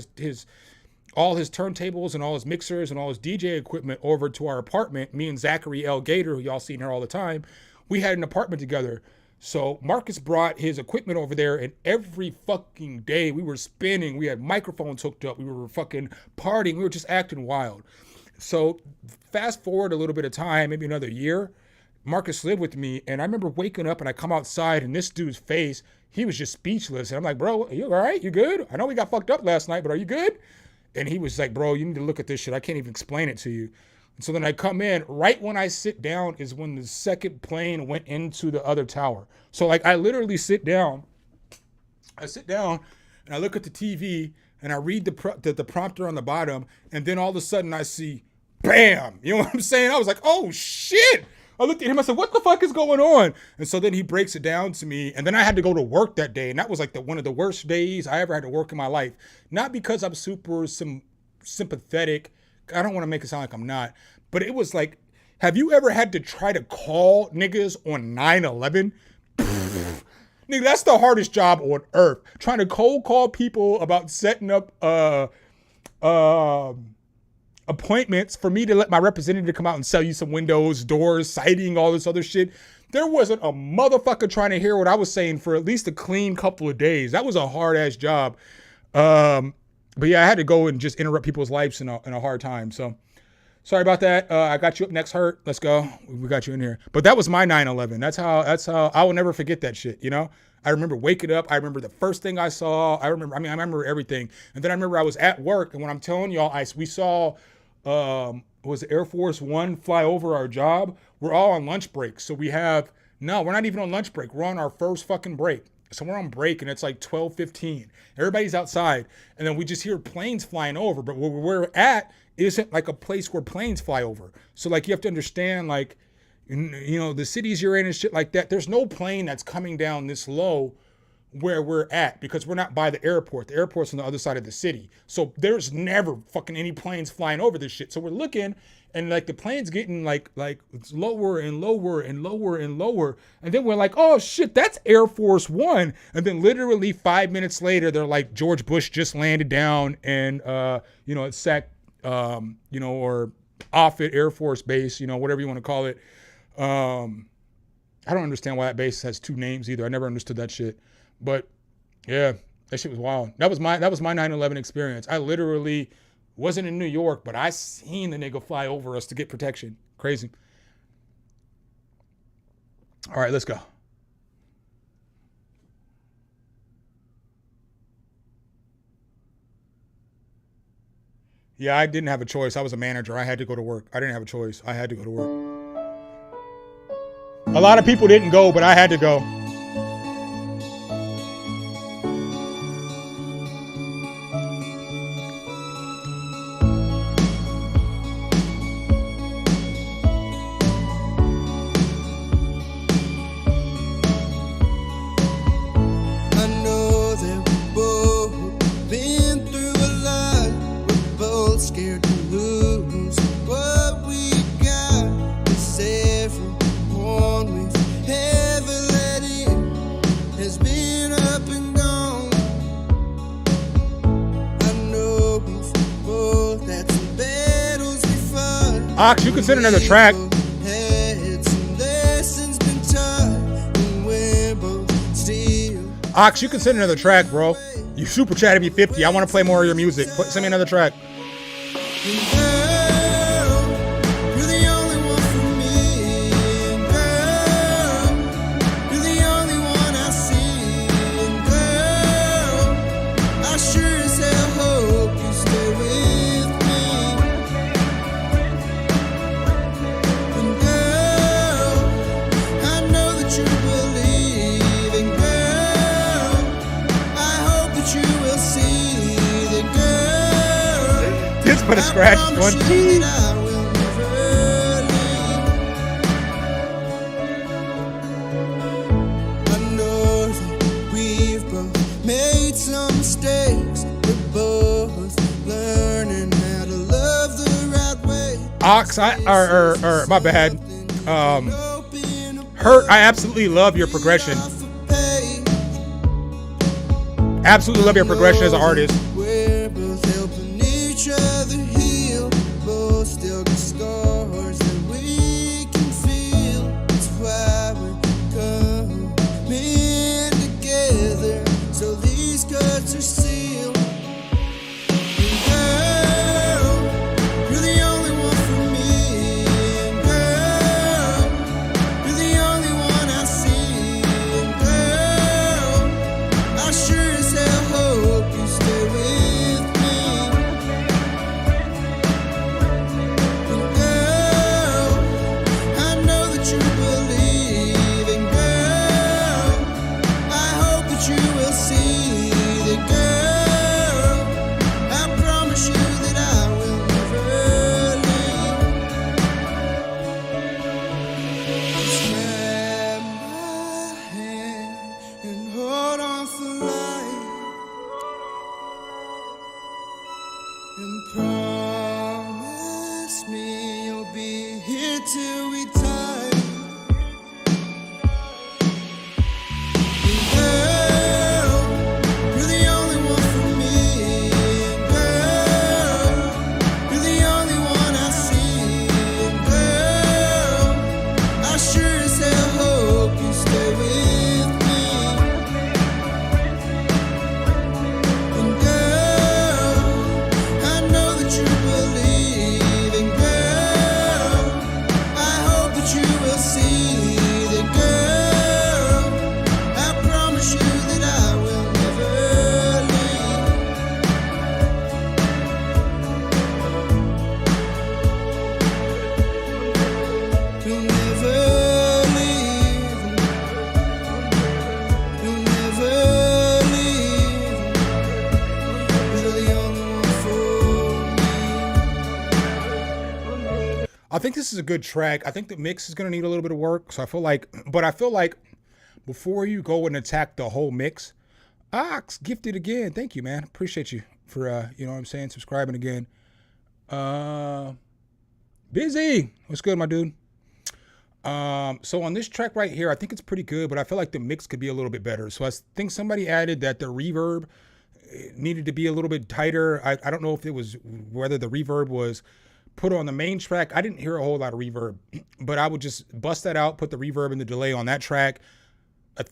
all his turntables and all his mixers and all his DJ equipment over to our apartment. Me and Zachary L. Gator, who y'all seen here all the time, we had an apartment together. So Marcus brought his equipment over there, and every fucking day we were spinning. We had microphones hooked up. We were fucking partying. We were just acting wild. So fast forward a little bit of time, maybe another year, Marcus lived with me, and I remember waking up and I come outside and this dude's face, he was just speechless. And I'm like, bro, are you all right? You good? I know we got fucked up last night, but are you good? And he was like, bro, you need to look at this shit. I can't even explain it to you. And so then I come in, right when I sit down is when the second plane went into the other tower. So like I literally sit down and I look at the TV and I read the prompter on the bottom, and then all of a sudden I see, bam, you know what I'm saying? I was like, oh shit. I looked at him, I said, what the fuck is going on? And so then he breaks it down to me, and then I had to go to work that day, and that was like one of the worst days I ever had to work in my life. Not because I'm super sympathetic. I don't want to make it sound like I'm not, but it was like, have you ever had to try to call niggas on 9/11? Nigga, that's the hardest job on earth. Trying to cold call people about setting up appointments for me to let my representative come out and sell you some windows, doors, siding, all this other shit. There wasn't a motherfucker trying to hear what I was saying for at least a clean couple of days. That was a hard ass job. But yeah, I had to go and just interrupt people's lives in a hard time. So sorry about that. I got you up next, Hurt. Let's go. We got you in here. But that was my 9/11. That's how I will never forget that shit, you know? I remember waking up. I remember the first thing I saw. I remember everything. And then I remember I was at work, and when I'm telling y'all, we saw was Air Force One fly over our job. We're all on lunch break. So we're not even on lunch break. We're on our first fucking break. So we're on break and it's like 12:15. Everybody's outside, and then we just hear planes flying over. But where we're at isn't like a place where planes fly over. So like you have to understand, like, you know, the cities you're in and shit like that, there's no plane that's coming down this low where we're at, because we're not by the airport. The airport's on the other side of the city. So there's never fucking any planes flying over this shit. So we're looking, and like the plane's getting like it's lower and lower and lower and lower. And then we're like, oh shit, that's Air Force One. And then literally 5 minutes later, they're like, George Bush just landed down and, you know, at Sac, you know, or Offutt Air Force Base, you know, whatever you want to call it. I don't understand why that base has two names either. I never understood that shit. But yeah, that shit was wild. That was my 9/11 experience. I literally wasn't in New York, but I seen the nigga fly over us to get protection. Crazy. All right, let's go. Yeah, I didn't have a choice. I was a manager. I had to go to work. I didn't have a choice. I had to go to work. A lot of people didn't go, but I had to go. Ox, you can send another track. Ox, you can send another track, bro. You super chatted me 50. I want to play more of your music. Send me another track. Put a scratch one. I know that we've both made some mistakes. We're both learning how to love Ox, or my bad. Hurt, I absolutely love your progression. Absolutely love your progression as an artist. We're both helping each other heal. Both still got scars that we can feel. That's why we're coming together. So these cuts are sealed. And girl, you're the only one for me. And girl, you're the only one I see. And girl, I sure as hell hope you stay with me. And girl, I know that you believe. And girl, I hope that you will see. That girl, I promise you that I will never leave. Just grab my hand and hold on for life. And promise me you'll be here till we die. And girl, you're the only one for me. And girl, you're the only one I see. And girl, I sure as hell hope you stay with me. And girl, I know that you believe. And girl, I hope that you will see. That girl, I promise you that I will never leave. You'll never leave. You'll never leave. You're the only one for me. I think this is a good track. I think the mix is gonna need a little bit of work. So I feel like before you go and attack the whole mix, Ox gifted again. Thank you, man. Appreciate you for you know what I'm saying, subscribing again. Busy. What's good, my dude? So on this track right here, I think it's pretty good, but I feel like the mix could be a little bit better. So I think somebody added that the reverb needed to be a little bit tighter. I don't know if it was whether the reverb was put on the main track. I didn't hear a whole lot of reverb, but I would just bust that out, put the reverb and the delay on that track. I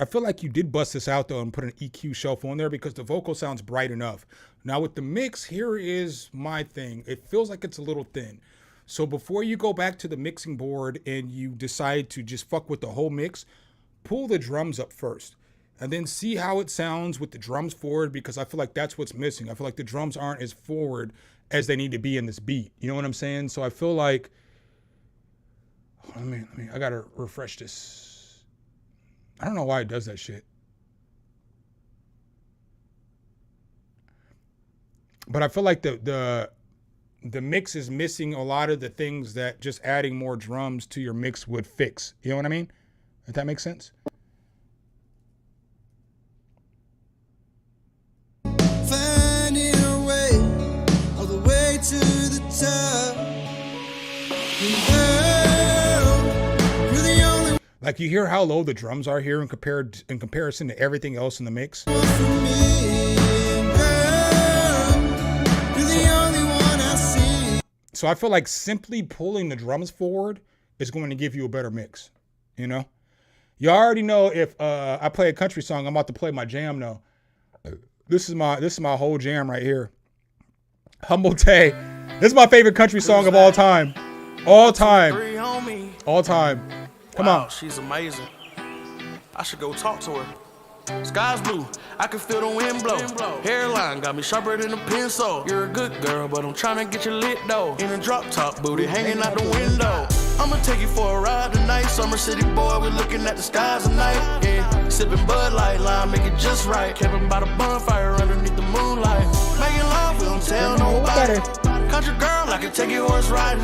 feel like you did bust this out though and put an EQ shelf on there because the vocal sounds bright enough. Now with the mix, here is my thing. It feels like it's a little thin. So before you go back to the mixing board and you decide to just fuck with the whole mix, pull the drums up first and then see how it sounds with the drums forward, because I feel like that's what's missing. I feel like the drums aren't as forward as they need to be in this beat. You know what I'm saying? So I feel like, I gotta refresh this. I don't know why it does that shit. But I feel like the mix is missing a lot of the things that just adding more drums to your mix would fix. You know what I mean? If that makes sense. Finding a way, all the way to the top. And girl, you're the only Like you hear how low the drums are here in comparison to everything else in the mix. one for me. And girl, you're the only one I see. So I feel like simply pulling the drums forward is going to give you a better mix. You know? You already know if I play a country song, I'm about to play my jam now. This is my whole jam right here. Humble Tay. This is my favorite country song of all time. All time. All time. Come Wow, on. she's amazing. I should go talk to her. Sky's blue, I can feel the wind blow. Hairline got me sharper than a pencil. You're a good girl, but I'm trying to get you lit though. In a drop top booty hanging out the window. I'ma take you for a ride tonight. Summer City boy, we're looking at the skies tonight. Yeah, sipping Bud Light, lime, make it just right. Camping by the bonfire underneath the moonlight. Making love, we don't tell nobody. Country girl, I can take you horse riding.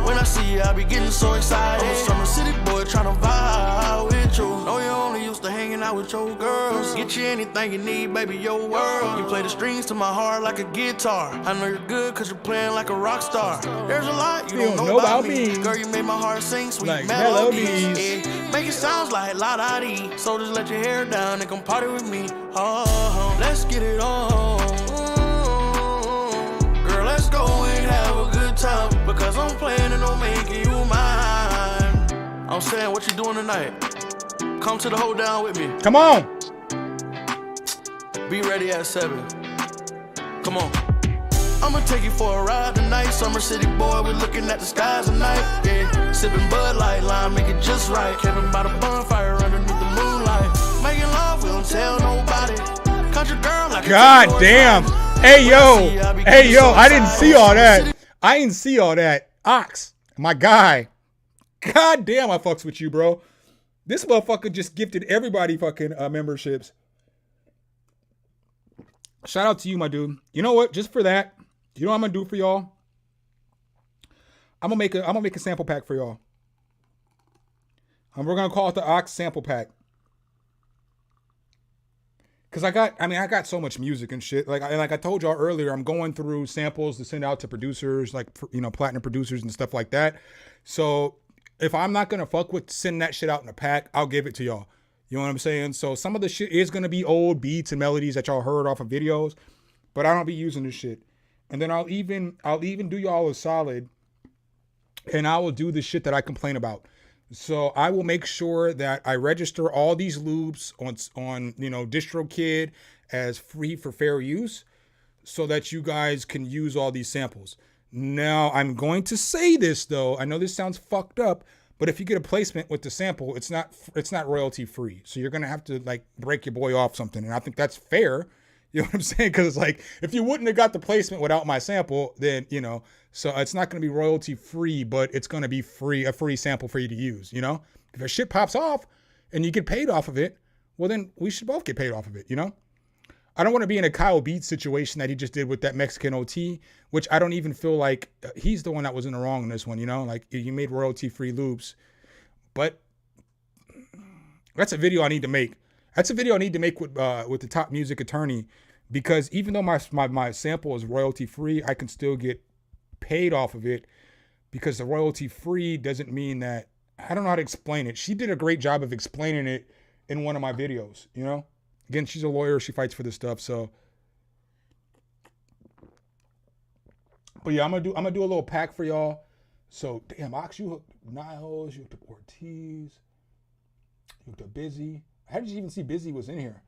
When I see you, I be getting so excited. I'm a Summer City boy trying to vibe with you. Know you only used to hanging out out with your girls. Get you anything you need, baby, your world. You play the strings to my heart like a guitar. I know you're good cause you're playing like a rock star. There's a lot you don't know about me. Girl, you made my heart sing sweet like melodies. Yeah. Make it sounds like la-da-dee. So just let your hair down and come party with me. Oh, let's get it on. Girl, let's go and have a good time. Because I'm planning on making you mine. I'm saying, what you doing tonight? Come to the hold down with me. Come on. Be ready at 7. Come on. I'ma take you for a ride tonight. Summer City boy, we're looking at the skies tonight. Yeah, sipping Bud Light, lime, make it just right. Camping by the bonfire underneath the moonlight. Making love, we don't tell nobody. Country girl like God damn. Hey yo, I didn't see all that. I didn't see all that. Ox, my guy. God damn, I fucks with you, bro. This motherfucker just gifted everybody fucking memberships. Shout out to you, my dude. You know what? Just for that, you know what I'm gonna do for y'all? I'm gonna make a sample pack for y'all. And we're gonna call it the Ox sample pack. Cause I got so much music and shit. Like I told y'all earlier, I'm going through samples to send out to producers, like, you know, platinum producers and stuff like that. So if I'm not gonna fuck with sending that shit out in a pack, I'll give it to y'all. You know what I'm saying? So some of the shit is gonna be old beats and melodies that y'all heard off of videos, but I don't be using this shit. And then I'll even do y'all a solid, and I will do the shit that I complain about. So I will make sure that I register all these loops on you know, DistroKid as free for fair use, so that you guys can use all these samples. Now I'm going to say this though. I know this sounds fucked up, but if you get a placement with the sample, it's not royalty free. So you're gonna have to like break your boy off something, and I think that's fair. You know what I'm saying? Because it's like, if you wouldn't have got the placement without my sample, then, you know, so it's not going to be royalty free, but it's going to be a free sample for you to use, you know? If a shit pops off and you get paid off of it, well, then we should both get paid off of it, you know? I don't want to be in a Kyle Beats situation that he just did with that Mexican OT, which I don't even feel like he's the one that was in the wrong in this one, you know? Like, you made royalty free loops, but that's a video I need to make. That's a video I need to make with the top music attorney, because even though my sample is royalty free, I can still get paid off of it, because the royalty free doesn't mean that, I don't know how to explain it. She did a great job of explaining it in one of my videos, you know? Again, she's a lawyer, she fights for this stuff, so. But yeah, I'm gonna do a little pack for y'all. So damn, Ox, you hooked up Niles, you hooked up Ortiz, you hooked up Busy. How did you even see Busy was in here?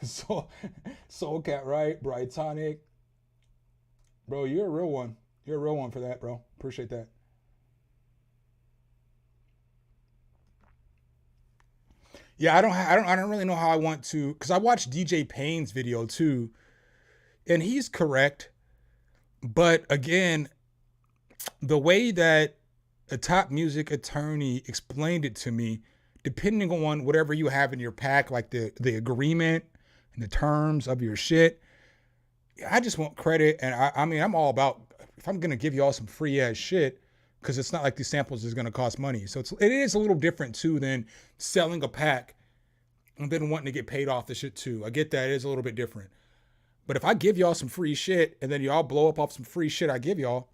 Soul Cat, right? Brightonic. Bro, you're a real one. You're a real one for that, bro. Appreciate that. Yeah, I don't really know how I want to, because I watched DJ Payne's video too, and he's correct. But again, the way that a top music attorney explained it to me, depending on whatever you have in your pack, like the agreement and the terms of your shit, I just want credit. And I mean, I'm all about, if I'm going to give y'all some free ass shit, because it's not like these samples is going to cost money. So it is a little different too than selling a pack and then wanting to get paid off the shit too. I get that. It is a little bit different. But if I give y'all some free shit and then y'all blow up off some free shit I give y'all,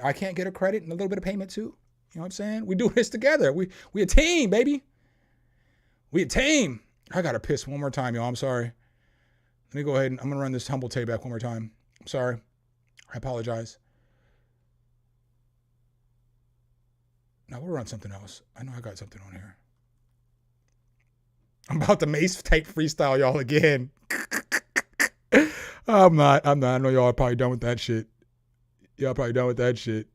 I can't get a credit and a little bit of payment too. You know what I'm saying? We do this together. We a team, baby. We a team. I got to piss one more time, y'all. I'm sorry. Let me go ahead and I'm going to run this humble tape back one more time. I'm sorry. I apologize. Now we'll run something else. I know I got something on here. I'm about to Mase type freestyle y'all again. I'm not. I know y'all are probably done with that shit. Y'all probably done with that shit.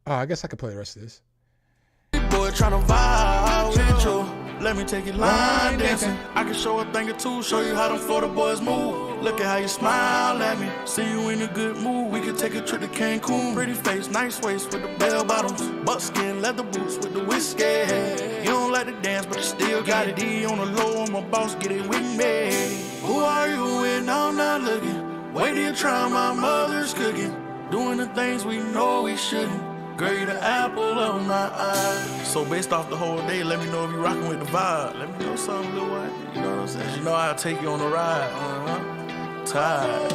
I guess I could play the rest of this. Boy, tryna vibe with you. Let me take you line dancing. I can show a thing or two, show you how them Florida boys move. Look at how you smile at me. See you in a good mood. We could take a trip to Cancun. Pretty face, nice waist with the bell bottoms. Buckskin, leather boots with the whiskey. You don't like to dance, but you still got it. D on the low, I'm a boss, get it with me. Who are you when I'm not looking? Wait till you try, my mother's cooking. Doing the things we know we shouldn't. Girl, you the apple of my eye. So based off the whole day, let me know if you rockin' with the vibe. Let me know something, little one. You know what I'm saying? You know I'll take you on a ride. Tired.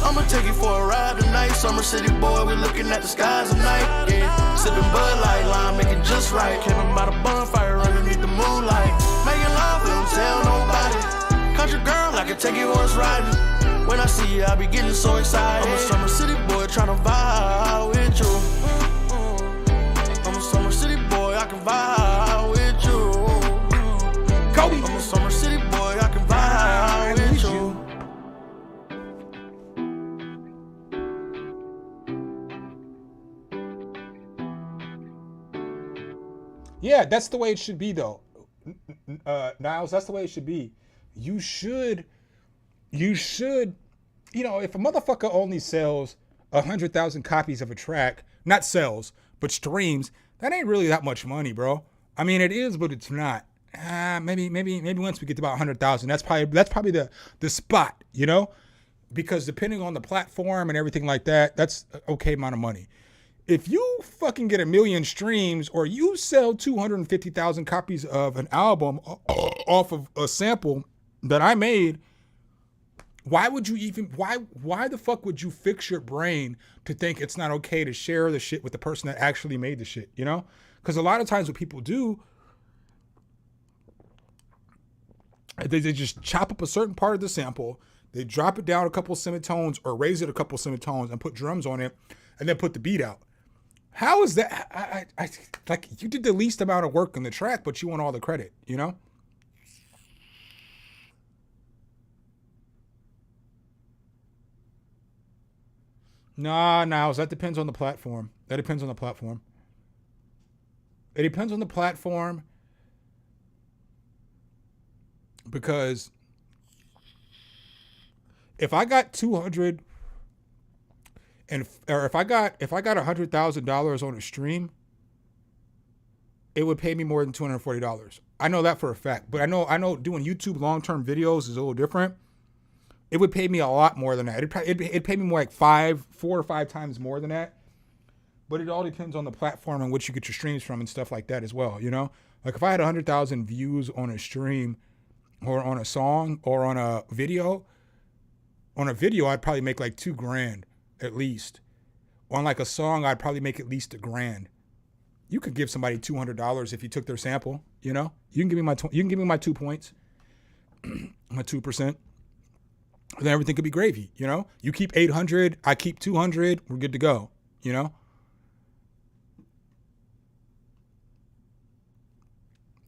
I'ma take you for a ride tonight. Summer City boy, we looking at the skies tonight. Yeah, sipping Bud Light, lime, make it just right. Camping by the bonfire underneath the moonlight. Making love, we don't tell nobody. Country girl, I can take you horse riding. When I see you, I be getting so excited. I'm a Summer City boy tryna vibe with you. I'm a Summer City boy, I can vibe with you. Kobe. I'm a Summer City boy, I can vibe with you. Yeah, that's the way it should be, though. Niles, that's the way it should be. You should, if a motherfucker only sells 100,000 copies of a track, not sells, but streams, that ain't really that much money, bro. I mean, it is, but it's not. Maybe once we get to about 100,000, that's probably the spot, you know? Because depending on the platform and everything like that, that's an okay amount of money. If you fucking get 1 million streams or you sell 250,000 copies of an album off of a sample that I made, why the fuck would you fix your brain to think it's not okay to share the shit with the person that actually made the shit, you know? Because a lot of times what people do, they just chop up a certain part of the sample, they drop it down a couple semitones or raise it a couple semitones and put drums on it and then put the beat out. How is that? I like, you did the least amount of work on the track, but you want all the credit, you know? Nah, that depends on the platform. It depends on the platform. Because if I got 200 or if I got $100,000 on a stream, it would pay me more than $240. I know that for a fact, but I know doing YouTube long-term videos is a little different. It would pay me a lot more than that. It'd pay me more like 4 or 5 times more than that. But it all depends on the platform on which you get your streams from and stuff like that as well, you know? Like if I had 100,000 views on a stream or on a song or on a video, I'd probably make like $2,000 at least. On like a song, I'd probably make at least $1,000. You could give somebody $200 if you took their sample, you know? You can give me my 2 points, my 2%. Then everything could be gravy, you know? You keep 800, I keep 200, we're good to go, you know?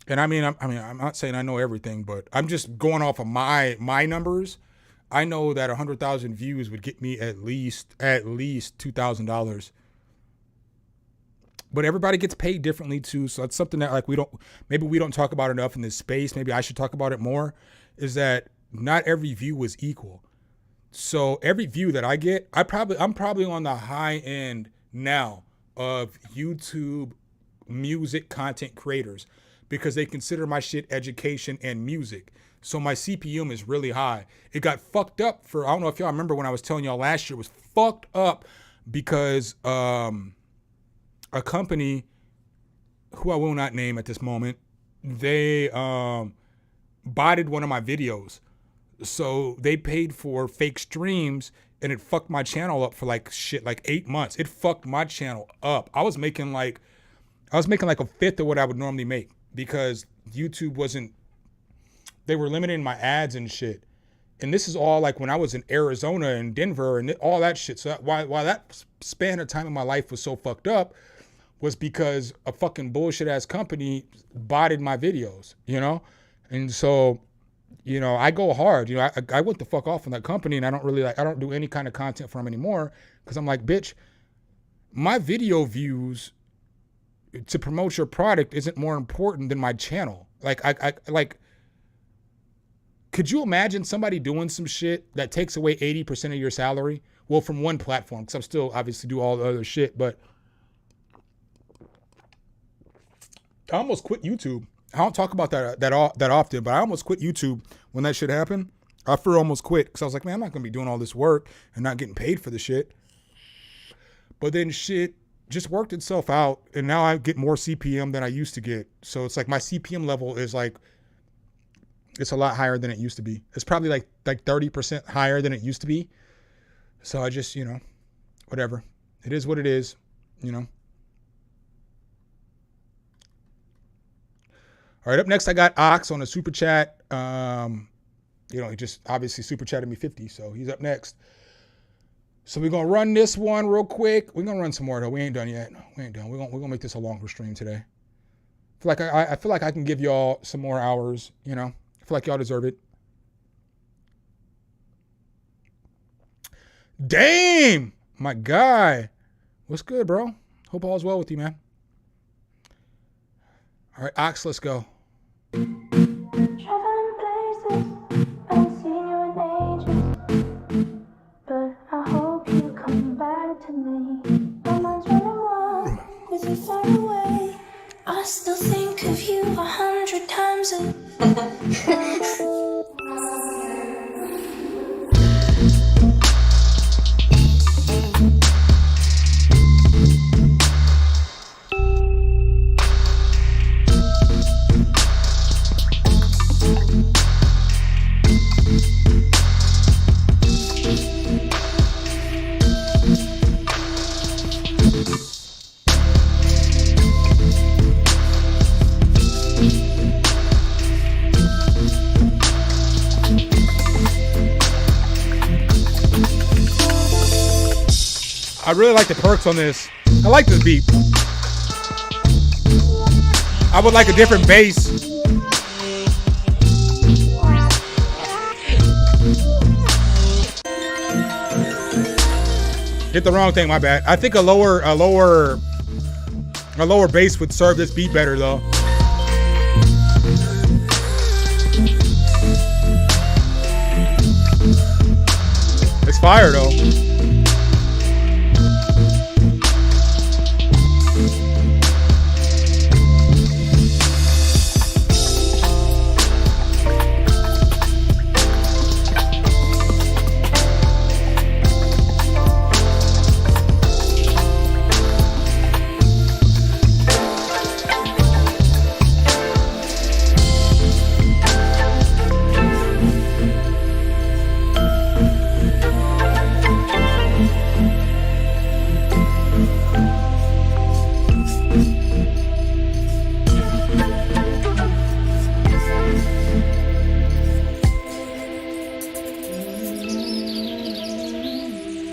And I'm not saying I know everything, but I'm just going off of my numbers. I know that 100,000 views would get me at least $2,000. But everybody gets paid differently too, so that's something that like we don't talk about enough in this space. Maybe I should talk about it more. Is that not every view is equal. So every view that I get, I'm probably on the high end now of YouTube music content creators because they consider my shit education and music. So my CPM is really high. It got fucked up I don't know if y'all remember when I was telling y'all last year, it was fucked up because a company who I will not name at this moment, they botted one of my videos. So they paid for fake streams and it fucked my channel up for like 8 months. It fucked my channel up. I was making like a fifth of what I would normally make because YouTube they were limiting my ads and shit. And this is all like when I was in Arizona and Denver and all that shit. So why that span of time in my life was so fucked up was because a fucking bullshit ass company botted my videos, you know? And so, you know, I go hard, you know, I went the fuck off on that company and I don't do any kind of content for them anymore. Cause I'm like, bitch, my video views to promote your product isn't more important than my channel. Like, could you imagine somebody doing some shit that takes away 80% of your salary? Well, from one platform, because I'm still obviously do all the other shit, but I almost quit YouTube. I don't talk about that often, but I almost quit YouTube when that shit happened. I almost quit because I was like, man, I'm not gonna be doing all this work and not getting paid for the shit. But then shit just worked itself out, and now I get more CPM than I used to get. So it's like my CPM level is like, it's a lot higher than it used to be. It's probably like 30% higher than it used to be. So I just, whatever. It is what it is, All right, up next I got Ox on a super chat. He just obviously super chatted me 50, so he's up next. So we're gonna run this one real quick. We're gonna run some more though. We ain't done yet. We ain't done. We're gonna make this a longer stream today. I feel like I can give y'all some more hours. I feel like y'all deserve it. Dame, my guy, what's good, bro? Hope all's well with you, man. All right, Ox, let's go. Traveling places, I ain't seen you in ages. But I hope you come back to me. My mind's running wild with you far away. I still think of you 100 times a I really like the perks on this. I like this beat. I would like a different bass. Hit the wrong thing, my bad. I think a lower bass would serve this beat better though. It's fire though.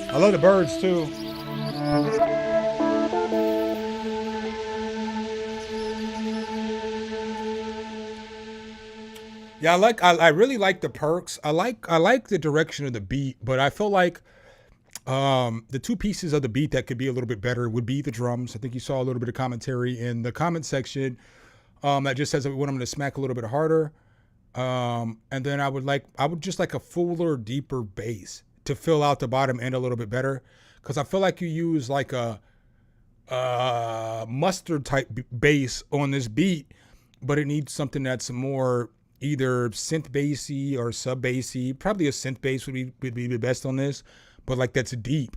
I love the birds too. Yeah, I really like the perks. I like the direction of the beat, but I feel like the two pieces of the beat that could be a little bit better would be the drums. I think you saw a little bit of commentary in the comment section that just says that we want them to smack a little bit harder. And then I would just like a fuller, deeper bass to fill out the bottom end a little bit better, because I feel like you use like a mustard type bass on this beat, but it needs something that's more either synth bassy or sub bassy. Probably a synth bass would be the best on this, but like that's deep,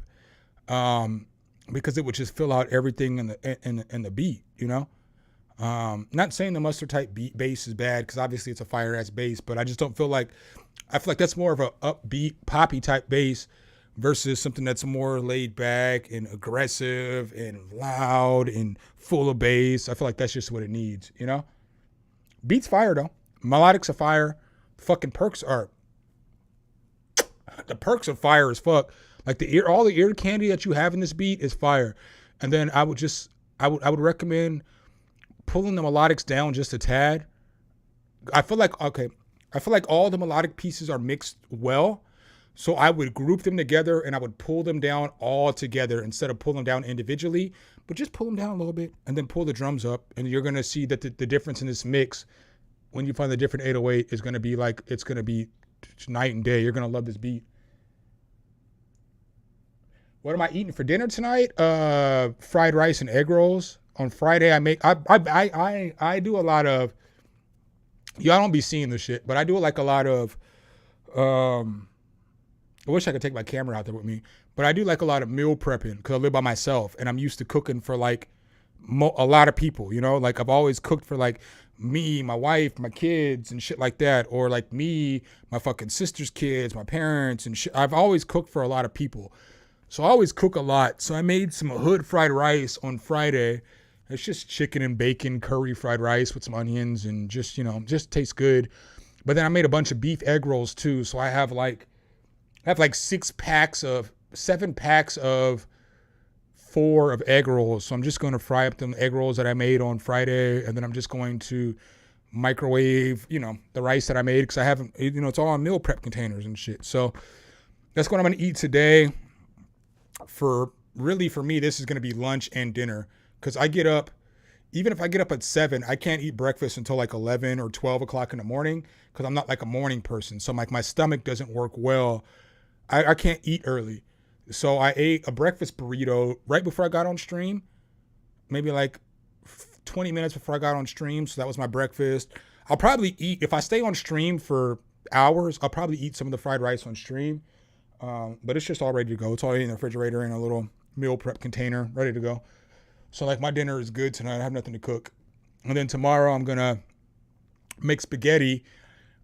because it would just fill out everything in the beat, Not saying the mustard type bass is bad, because obviously it's a fire ass bass, but I just don't feel like, I feel like that's more of a upbeat poppy type bass versus something that's more laid back and aggressive and loud and full of bass. I feel like that's just what it needs, Beats fire though. Melodics are fire. Fucking perks are, the perks are fire as fuck. Like all the ear candy that you have in this beat is fire. And then I would recommend pulling the melodics down just a tad. I feel like all the melodic pieces are mixed well. So I would group them together and I would pull them down all together instead of pulling them down individually, but just pull them down a little bit and then pull the drums up. And you're going to see that the difference in this mix, when you find the different 808, is going to be like, it's going to be night and day. You're going to love this beat. What am I eating for dinner tonight? Fried rice and egg rolls. On Friday, I do a lot of, y'all don't be seeing this shit, but I do like a lot of, I wish I could take my camera out there with me, But I do like a lot of meal prepping because I live by myself and I'm used to cooking for like a lot of people, you know? Like I've always cooked for like me, my wife, my kids and shit like that. Or like me, my fucking sister's kids, my parents and shit. I've always cooked for a lot of people. So I always cook a lot. So I made some hood fried rice on Friday. It's just chicken and bacon curry fried rice with some onions and just, you know, just tastes good. But then I made a bunch of beef egg rolls too. So I have like 7 packs of 4 of egg rolls. So I'm just going to fry up them egg rolls that I made on Friday. And then I'm just going to microwave, you know, the rice that I made because I haven't, you know, it's all on meal prep containers and shit. So that's what I'm going to eat today. For me, this is going to be lunch and dinner because I get up, even if I get up at 7, I can't eat breakfast until like 11 or 12 o'clock in the morning because I'm not like a morning person. So like my stomach doesn't work well. I can't eat early. So I ate a breakfast burrito right before I got on stream, maybe like 20 minutes before I got on stream. So that was my breakfast. I'll probably eat, if I stay on stream for hours, I'll probably eat some of the fried rice on stream. But it's just all ready to go. It's already in the refrigerator in a little meal prep container, ready to go. So like my dinner is good tonight. I have nothing to cook. And then tomorrow I'm going to make spaghetti.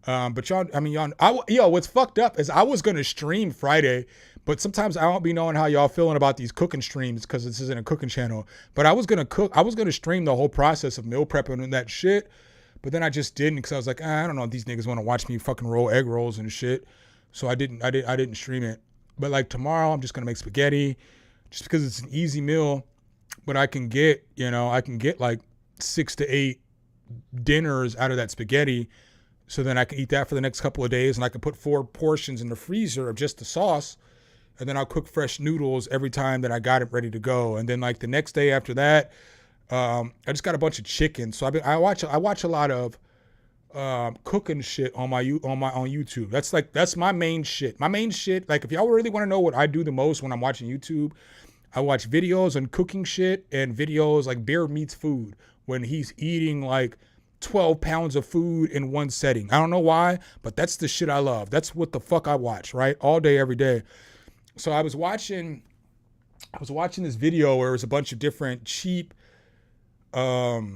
But what's fucked up is I was going to stream Friday, but sometimes I don't be knowing how y'all feeling about these cooking streams because this isn't a cooking channel. But I was going to stream the whole process of meal prepping and that shit. But then I just didn't because I was like, I don't know if these niggas want to watch me fucking roll egg rolls and shit. So I didn't stream it. But like tomorrow I'm just going to make spaghetti just because it's an easy meal, but I can get like 6 to 8 dinners out of that spaghetti. So then I can eat that for the next couple of days and I can put 4 portions in the freezer of just the sauce. And then I'll cook fresh noodles every time that I got it ready to go. And then like the next day after that, I just got a bunch of chicken. So I watch a lot of cooking shit on YouTube. That's my main shit. My main shit, like if y'all really want to know what I do the most when I'm watching YouTube, I watch videos on cooking shit and videos like Bear Meats Food when he's eating like 12 pounds of food in one setting. I don't know why, but that's the shit I love. That's what the fuck I watch, right? All day, every day. So I was watching this video where it was a bunch of different cheap meal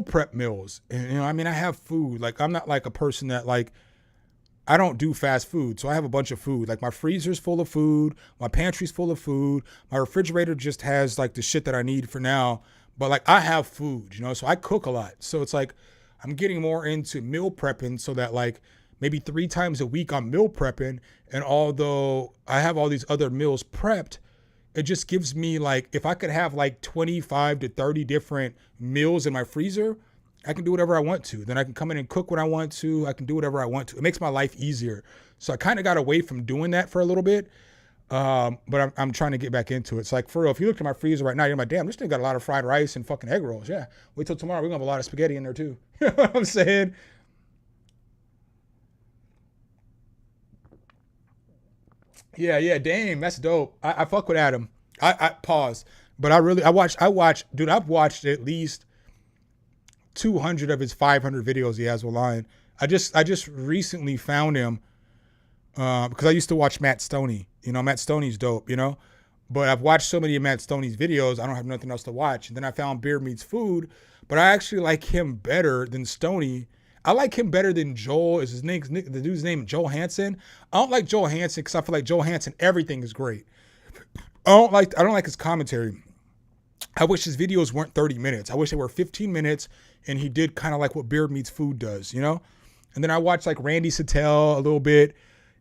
prep meals. And, you know, I mean, I have food. Like, I'm not like a person that like, I don't do fast food. So I have a bunch of food. Like my freezer's full of food. My pantry's full of food. My refrigerator just has like the shit that I need for now. But like I have food, you know, so I cook a lot. So it's like I'm getting more into meal prepping so that like maybe 3 times a week I'm meal prepping. And although I have all these other meals prepped, it just gives me like, if I could have like 25 to 30 different meals in my freezer, I can do whatever I want to. Then I can come in and cook what I want to. I can do whatever I want to. It makes my life easier. So I kind of got away from doing that for a little bit. But I'm trying to get back into it. It's like, for real, if you look at my freezer right now, you're like, damn, this thing got a lot of fried rice and fucking egg rolls. Yeah. Wait till tomorrow. We're going to have a lot of spaghetti in there too. You know what I'm saying? Yeah. Damn, that's dope. I fuck with Adam. I pause. But dude, I've watched at least 200 of his 500 videos he has online. I just recently found him because I used to watch Matt Stoney. You know, Matt Stoney's dope, you know? But I've watched so many of Matt Stoney's videos, I don't have nothing else to watch. And then I found Beer Meats Food, but I actually like him better than Stoney. I like him better than Joel. Is the dude's name Joel Hansen? I don't like Joel Hansen because I feel like Joel Hansen, everything is great. I don't like his commentary. I wish his videos weren't 30 minutes. I wish they were 15 minutes and he did kind of like what Beer Meats Food does, you know? And then I watch like Randy Sattel a little bit.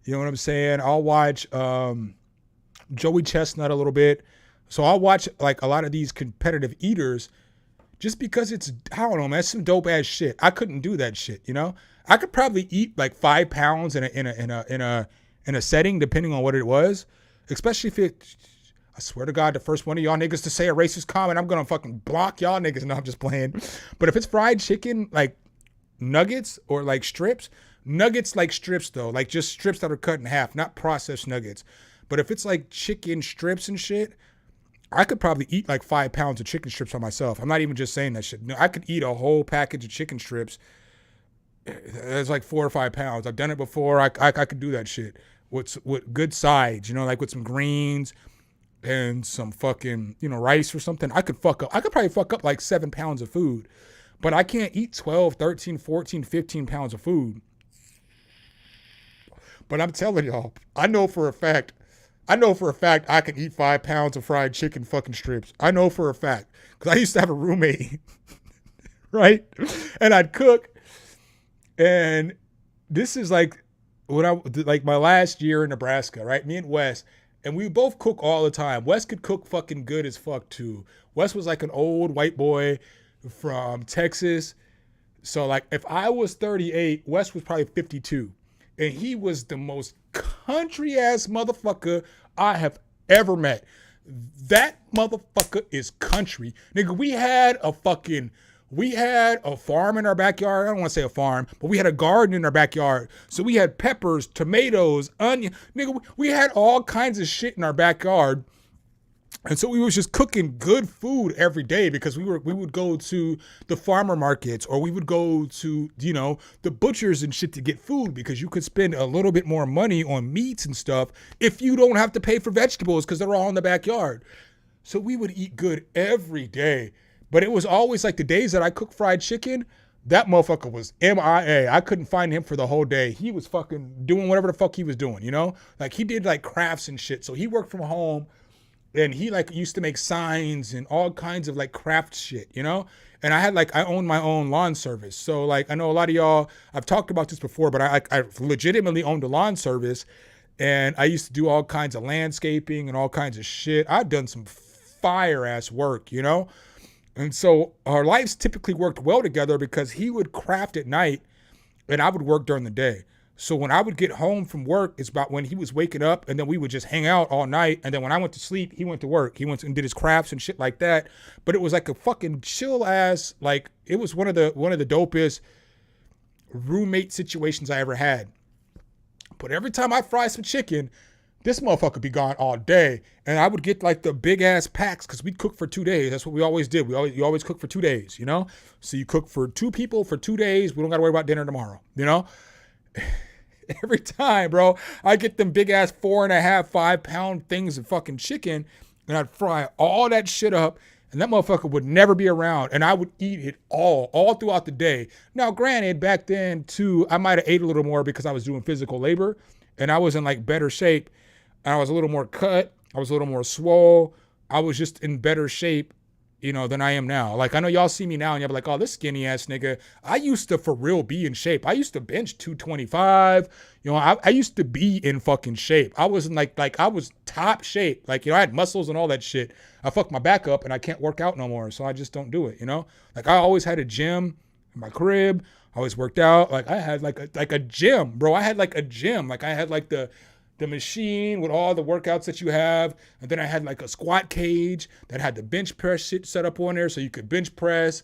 You know what I'm saying? I'll watch Joey Chestnut a little bit. So I'll watch like a lot of these competitive eaters just because it's, I don't know, man, that's some dope ass shit. I couldn't do that shit, you know? I could probably eat like 5 pounds in a setting depending on what it was, especially if it, I swear to God, the first one of y'all niggas to say a racist comment, I'm gonna fucking block y'all niggas. No, I'm just playing. But if it's fried chicken, like nuggets or like strips, nuggets like strips though, like just strips that are cut in half, not processed nuggets. But if it's like chicken strips and shit, I could probably eat like 5 pounds of chicken strips on myself. I'm not even just saying that shit. No, I could eat a whole package of chicken strips. It's like 4 or 5 pounds. I've done it before. I could do that shit with good sides, you know, like with some greens and some fucking, you know, rice or something. I could probably fuck up like 7 pounds of food, but I can't eat 12, 13, 14, 15 pounds of food. But I'm telling y'all, I know for a fact I can eat 5 pounds of fried chicken fucking strips. I know for a fact. Because I used to have a roommate, right? And I'd cook. And this is like my last year in Nebraska, right? Me and Wes. And we both cook all the time. Wes could cook fucking good as fuck too. Wes was like an old white boy from Texas. So like if I was 38, Wes was probably 52. And he was the most country ass motherfucker I have ever met. That motherfucker is country. Nigga, we had a farm in our backyard. I don't want to say a farm, but we had a garden in our backyard. So we had peppers, tomatoes, onion. Nigga, we had all kinds of shit in our backyard. And so we was just cooking good food every day because we would go to the farmer markets or we would go to, you know, the butchers and shit to get food because you could spend a little bit more money on meats and stuff if you don't have to pay for vegetables because they're all in the backyard. So we would eat good every day. But it was always like the days that I cooked fried chicken, that motherfucker was MIA. I couldn't find him for the whole day. He was fucking doing whatever the fuck he was doing, you know? Like he did like crafts and shit. So he worked from home. And he like used to make signs and all kinds of like craft shit, you know? And I owned my own lawn service. So like, I know a lot of y'all, I've talked about this before, but I legitimately owned a lawn service and I used to do all kinds of landscaping and all kinds of shit. I've done some fire ass work, you know? And so our lives typically worked well together because he would craft at night and I would work during the day. So when I would get home from work, it's about when he was waking up and then we would just hang out all night. And then when I went to sleep, he went to work. He went and did his crafts and shit like that. But it was like a fucking chill ass, like it was one of the dopest roommate situations I ever had. But every time I fry some chicken, this motherfucker be gone all day. And I would get like the big ass packs because we'd cook for 2 days. That's what we always did. You always cook for 2 days, you know? So you cook for 2 people for 2 days. We don't got to worry about dinner tomorrow, you know? Every time, bro, I get them big ass 4.5, 5 pound things of fucking chicken and I'd fry all that shit up and that motherfucker would never be around and I would eat it all throughout the day. Now, granted, back then too, I might have ate a little more because I was doing physical labor and I was in like better shape and I was a little more cut. I was a little more swole. I was just in better shape, you know, than I am now. Like, I know y'all see me now and y'all be like, oh, this skinny ass nigga. I used to for real be in shape. I used to bench 225. You know, I used to be in fucking shape. I wasn't like I was top shape. Like, you know, I had muscles and all that shit. I fucked my back up and I can't work out no more. So I just don't do it, you know? Like, I always had a gym in my crib. I always worked out. Like, I had like a gym, bro. I had like a gym. Like, I had like the machine with all the workouts that you have. And then I had like a squat cage that had the bench press shit set up on there. So you could bench press,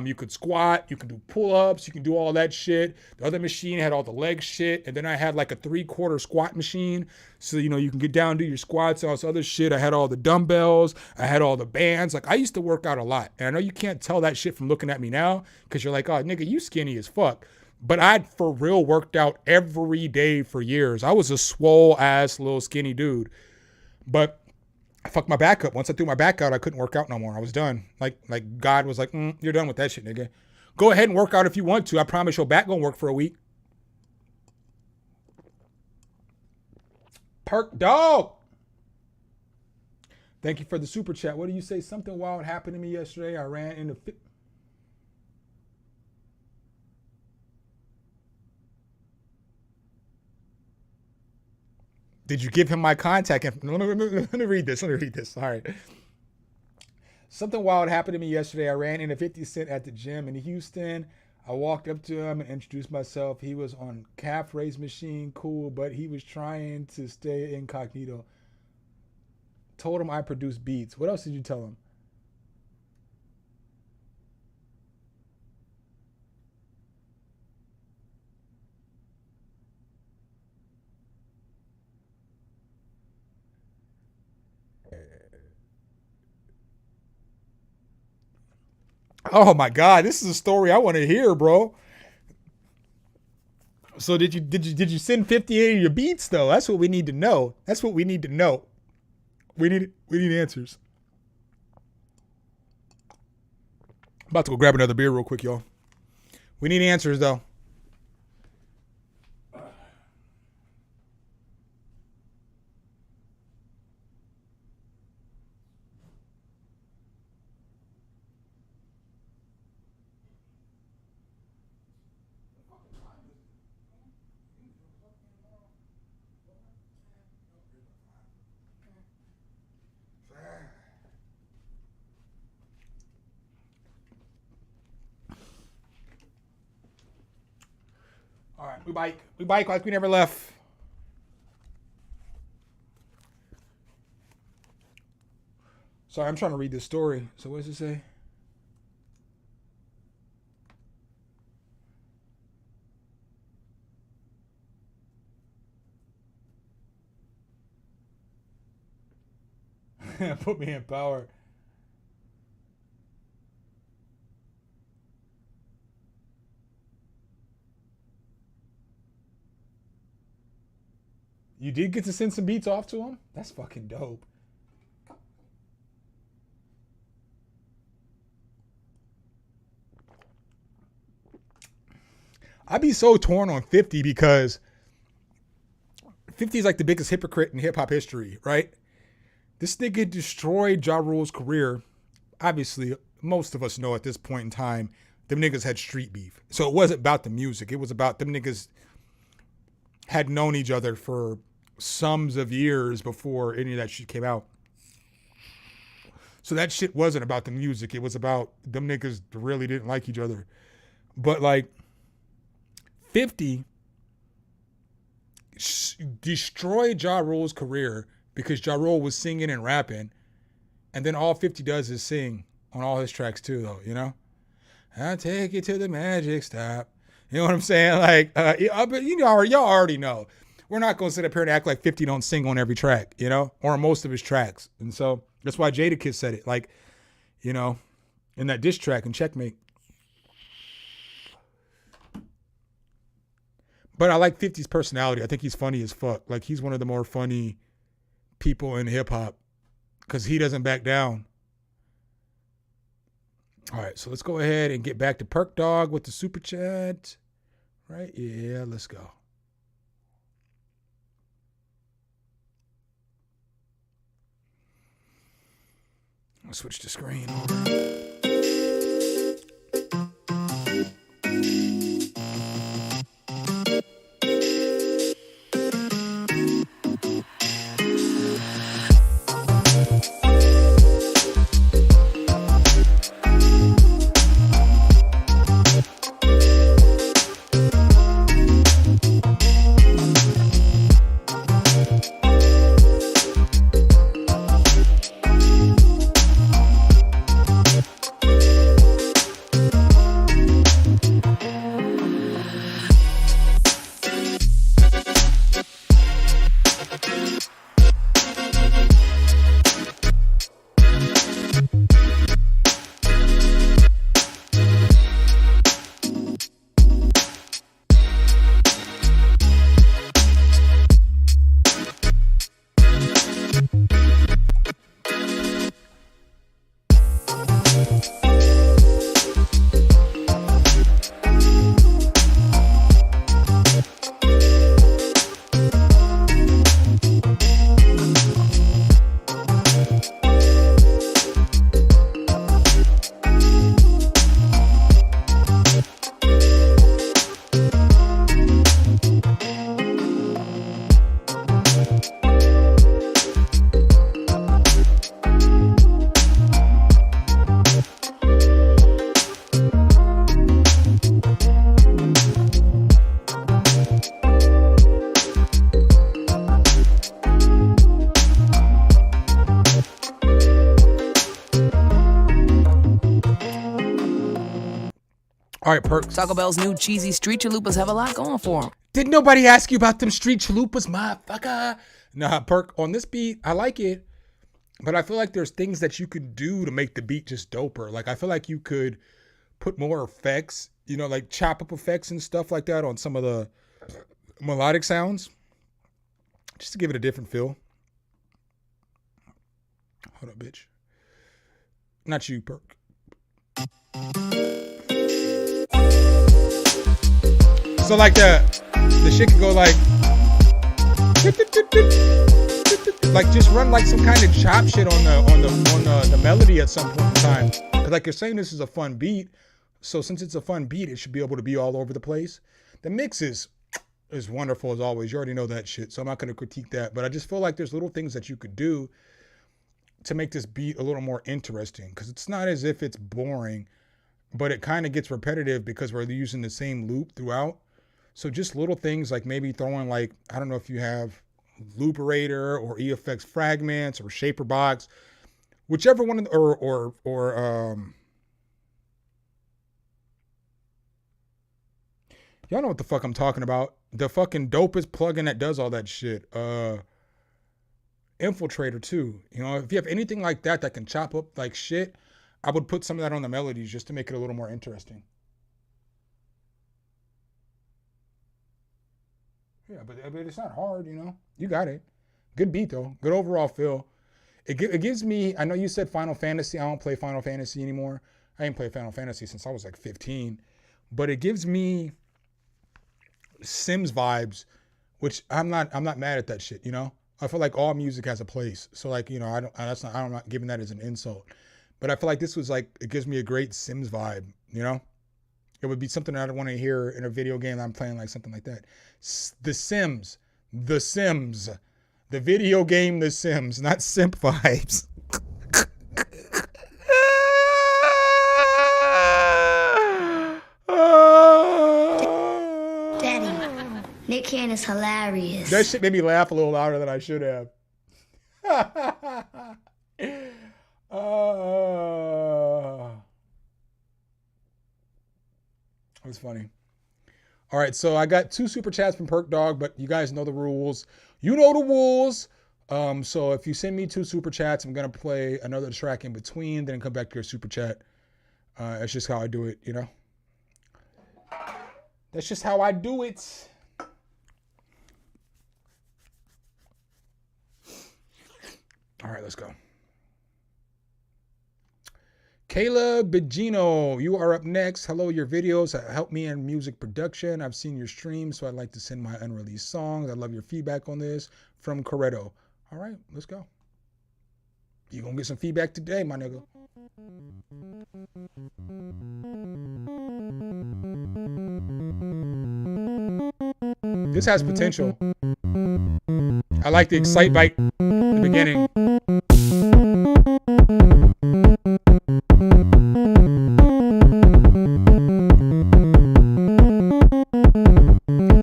you could squat, you could do pull-ups, you can do all that shit. The other machine had all the leg shit. And then I had like a 3/4 squat machine. So, you know, you can get down and do your squats and all this other shit. I had all the dumbbells. I had all the bands. Like, I used to work out a lot. And I know you can't tell that shit from looking at me now because you're like, oh, nigga, you skinny as fuck. But I'd for real worked out every day for years. I was a swole ass little skinny dude. But I fucked my back up. Once I threw my back out, I couldn't work out no more. I was done. Like God was like, you're done with that shit, nigga. Go ahead and work out if you want to. I promise your back gonna work for a week. Perk dog. Thank you for the super chat. What do you say? Something wild happened to me yesterday. I ran into... Did you give him my contact information? Let me read this. All right. Something wild happened to me yesterday. I ran into 50 Cent at the gym in Houston. I walked up to him and introduced myself. He was on calf raise machine, cool, but he was trying to stay incognito. Told him I produce beats. What else did you tell him? Oh my God, this is a story I want to hear, bro. So did you send 50 of your beats though? That's what we need to know. We need answers. About to go grab another beer real quick, y'all. We need answers though. All right, we bike like we never left. Sorry, I'm trying to read this story. So what does it say? Put me in power. You did get to send some beats off to him? That's fucking dope. I'd be so torn on 50 because 50 is like the biggest hypocrite in hip hop history, right? This nigga destroyed Ja Rule's career. Obviously, most of us know at this point in time, them niggas had street beef. So it wasn't about the music. It was about them niggas had known each other for sums of years before any of that shit came out. So that shit wasn't about the music. It was about them niggas really didn't like each other. But like 50 destroyed Ja Rule's career because Ja Rule was singing and rapping. And then all 50 does is sing on all his tracks too, though, you know? I'll take you to the magic stop. You know what I'm saying? Like, but you know, y'all already know. We're not going to sit up here and act like 50 don't sing on every track, you know, or on most of his tracks. And so that's why Jadakiss said it, like, you know, in that diss track in Checkmate. But I like 50's personality. I think he's funny as fuck. Like, he's one of the more funny people in hip hop because he doesn't back down. All right, so let's go ahead and get back to Perk Dog with the super chat. Right? Yeah, let's go. I'll switch the screen over. All right, Perk. Taco Bell's new cheesy street chalupas have a lot going for them. Did nobody ask you about them street chalupas, motherfucker? Nah, Perk, on this beat, I like it. But I feel like there's things that you could do to make the beat just doper. Like, I feel like you could put more effects, you know, like chop up effects and stuff like that on some of the melodic sounds, just to give it a different feel. Hold up, bitch. Not you, Perk. So like the shit could go like just run like some kind of chop shit on the melody at some point in time. Cause like you're saying, this is a fun beat. So since it's a fun beat, it should be able to be all over the place. The mix is wonderful as always. You already know that shit, so I'm not going to critique that. But I just feel like there's little things that you could do to make this beat a little more interesting. Because it's not as if it's boring, but it kind of gets repetitive because we're using the same loop throughout. So just little things like maybe throwing like, I don't know if you have Looperator or EFX Fragments or Shaper Box, whichever one, y'all know what the fuck I'm talking about. The fucking dopest plugin that does all that shit. Infiltrator too. You know, if you have anything like that that can chop up like shit, I would put some of that on the melodies just to make it a little more interesting. Yeah, but it's not hard, you know. You got it. Good beat though. Good overall feel. It gives me, I know you said Final Fantasy. I don't play Final Fantasy anymore. I ain't played Final Fantasy since I was like 15. But it gives me Sims vibes, which I'm not mad at that shit, you know? I feel like all music has a place. So like, you know, I'm not giving that as an insult. But I feel like this was like, it gives me a great Sims vibe, you know? It would be something I'd want to hear in a video game I'm playing, like something like that. The Sims, the video game The Sims, not simp vibes. Daddy, Nick Cannon is hilarious. That shit made me laugh a little louder than I should have. It was funny. All right, so I got 2 super chats from Perk Dog, but you guys know the rules. You know the rules. So if you send me 2 super chats, I'm gonna play another track in between, then come back to your super chat. That's just how I do it, you know. That's just how I do it. All right, let's go. Kayla Bigino, you are up next. Hello, your videos help me in music production. I've seen your streams, so I'd like to send my unreleased songs. I love your feedback on this. From Coretto. All right, let's go. You're going to get some feedback today, my nigga. This has potential. I like the excite bite in the beginning.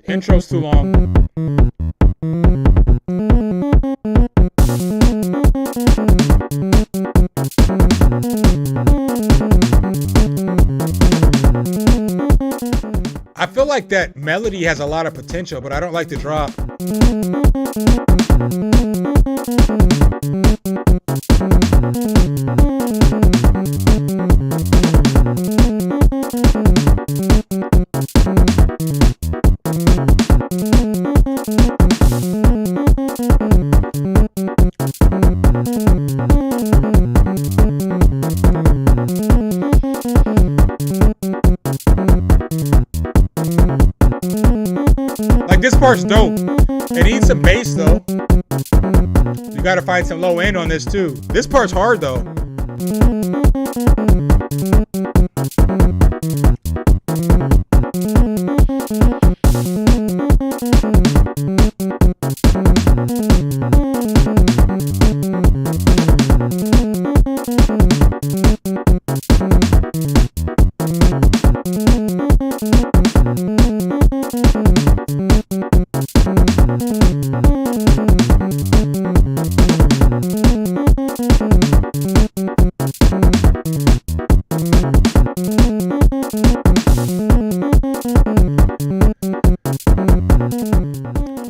Intro's too long. I feel like that melody has a lot of potential, but I don't like the drop. Like this part's dope. It needs some bass though. You gotta find some low end on this too. This part's hard though.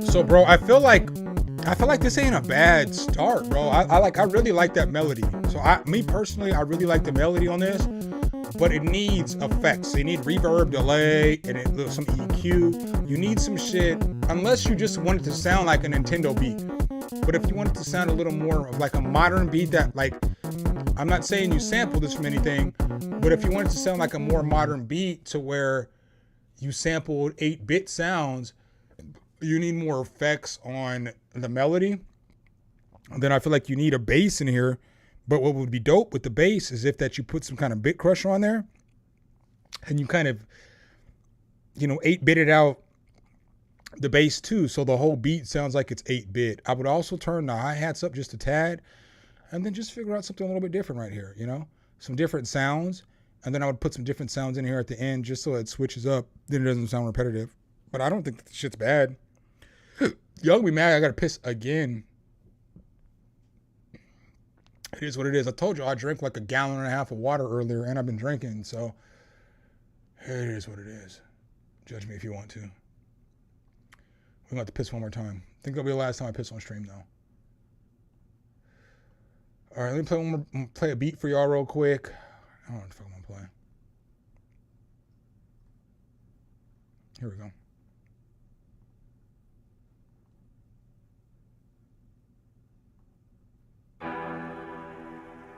So bro, I feel like this ain't a bad start, bro. I really like that melody. So me personally, I really like the melody on this, but it needs effects. So you need reverb, delay, and some EQ. You need some shit, unless you just want it to sound like a Nintendo beat. But if you want it to sound a little more of like a modern beat that, like, I'm not saying you sample this from anything, but if you want it to sound like a more modern beat to where you sampled 8-bit sounds, you need more effects on the melody. Then I feel like you need a bass in here. But what would be dope with the bass is if that you put some kind of bit crush on there and you kind of, 8-bitted out the bass too. So the whole beat sounds like it's 8-bit. I would also turn the hi-hats up just a tad and then just figure out something a little bit different right here, some different sounds. And then I would put some different sounds in here at the end just so it switches up. Then it doesn't sound repetitive. But I don't think the shit's bad. Y'all gonna be mad I gotta piss again. It is what it is. I told you I drank like 1.5 gallons of water earlier, and I've been drinking, so it is what it is. Judge me if you want to. We're gonna have to piss one more time. I think that'll be the last time I piss on stream, though. All right, let me play a beat for y'all real quick. I don't know what the fuck I'm gonna play. Here we go.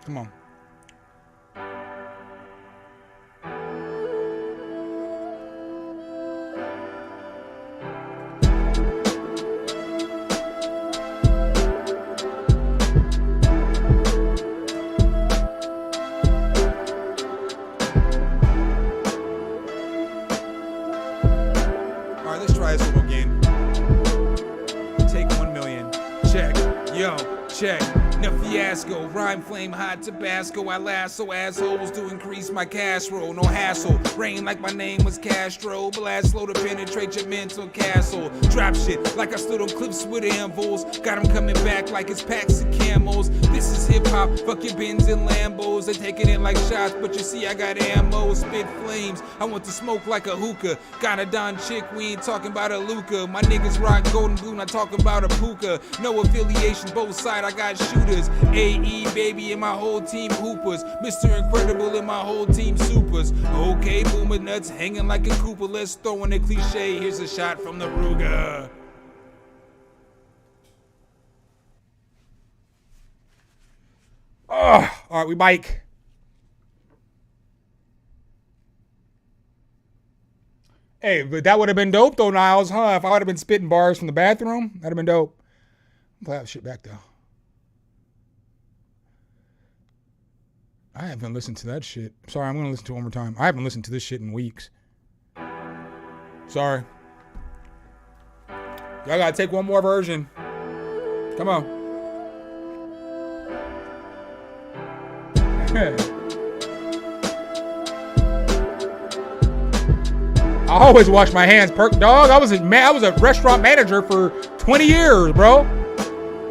Come on. All right, let's try this one again. Take 1 million. Check. Yo, check. No fiasco, rhyme flame hot Tabasco. I lasso assholes to increase my cash roll. No hassle, rain like my name was Castro. Blast slow to penetrate your mental castle. Drop shit like I stood on cliffs with anvils. Got them coming back like it's packs of camos. This is hip hop, fuck your Benz and Lambos. They taking it like shots, but you see I got ammo. Spit flames, I want to smoke like a hookah. Got a Don chick, we ain't talking about a Luca. My niggas rock golden blue, not talking about a puka. No affiliation, both side, I got shooters. AE baby and my whole team hoopers. Mr. Incredible and my whole team supers. Okay, boomer nuts hanging like a Cooper. Let's throw in a cliche. Here's a shot from the Ruger. All right, we bike. Hey, but that would have been dope though, Niles, huh? If I would have been spitting bars from the bathroom, that'd have been dope. Play that shit back though. I haven't listened to that shit. Sorry, I'm going to listen to it one more time. I haven't listened to this shit in weeks. Sorry. Y'all got to take one more version. Come on. I always wash my hands, perk dog. I was a restaurant manager for 20 years, bro.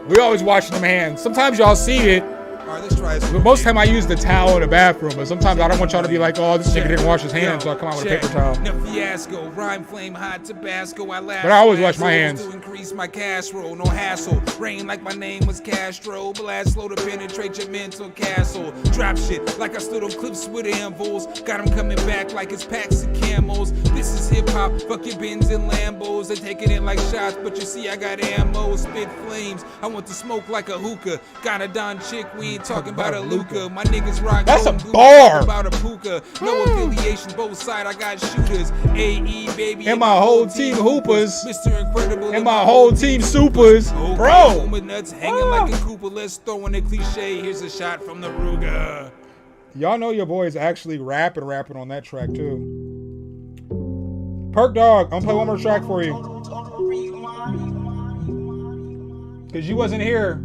We always wash them hands. Sometimes y'all see it. All right, let's try this. But most of the time I use the towel in the bathroom, but sometimes I don't want y'all to be like, oh, this nigga didn't wash his hands, so I come out with a paper towel. No fiasco, rhyme flame hot Tabasco. I laugh. But I always wash my hands. To increase my cash roll, no hassle. Rain like my name was Castro. Blast slow to penetrate your mental castle. Drop shit like I stood on cliffs with anvils. Got them coming back like it's packs of camos. This is hip hop, fuck your Benz and Lambos. They taking it like shots, but you see I got ammo. Spit flames, I want to smoke like a hookah. Got a Don chick, we ain't talking about a Luca. My niggas rock. That's a bar. About a puka. No affiliation, both side. I got shooters. AE baby. And my whole team hoopers. Mr. Incredible. And my whole team supers. Bro. Nuts hanging like a Cooper. Let's throw in a cliche. Here's a shot from the Ruger. Y'all know your boy is actually rapping on that track too. Perk dog, I'm gonna play one more track for you. Cause you wasn't here.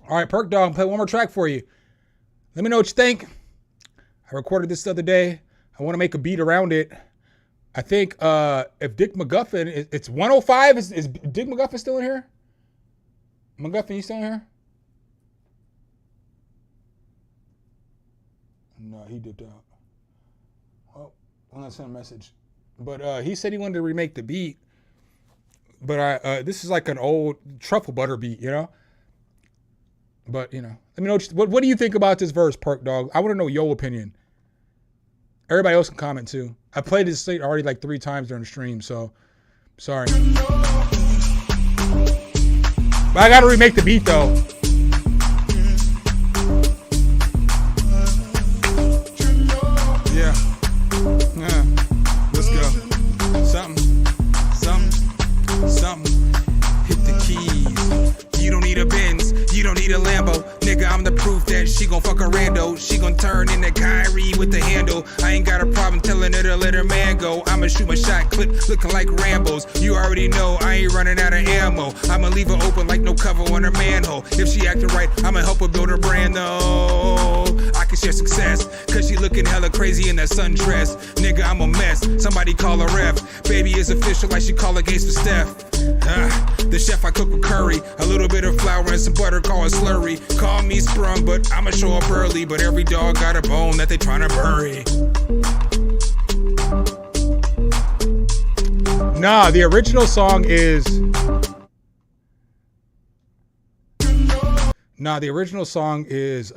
All right, Perk Dog, play one more track for you. Let me know what you think. I recorded this the other day. I want to make a beat around it, I think if Dick McGuffin, it's 105. Is Dick McGuffin still in here? McGuffin, you still in here? No, he dipped out. Well, I'm not sending a message. But he said he wanted to remake the beat. But this is like an old Truffle butter beat, you know? But, you know, let me know what do you think about this verse, Perk Dog? I want to know your opinion. Everybody else can comment too. I played this already like 3 times during the stream, so sorry. But I gotta remake the beat though. Yeah. Let's go. Something. Hit the keys. You don't need a Benz. You don't need a Lambo. Nigga, I'm the proof that she gon' fuck a rando. She gon' turn into Kyrie with the handle. I ain't got a problem telling her to let her man go. I'ma shoot my shot clip looking like Rambo's. You already know I ain't running out of ammo. I'ma leave her open like no cover on her manhole. If she acting right, I'ma help her build her brand though. I can share success, cause she looking hella crazy in that sundress. Nigga, I'm a mess. Somebody call a ref. Baby is official like she call a games for Steph. The chef I cook with curry, a little bit of flour and some butter, call it slurry. Call me sprung, but I'ma show up early. But every dog got a bone that they tryna bury. Nah, the original song is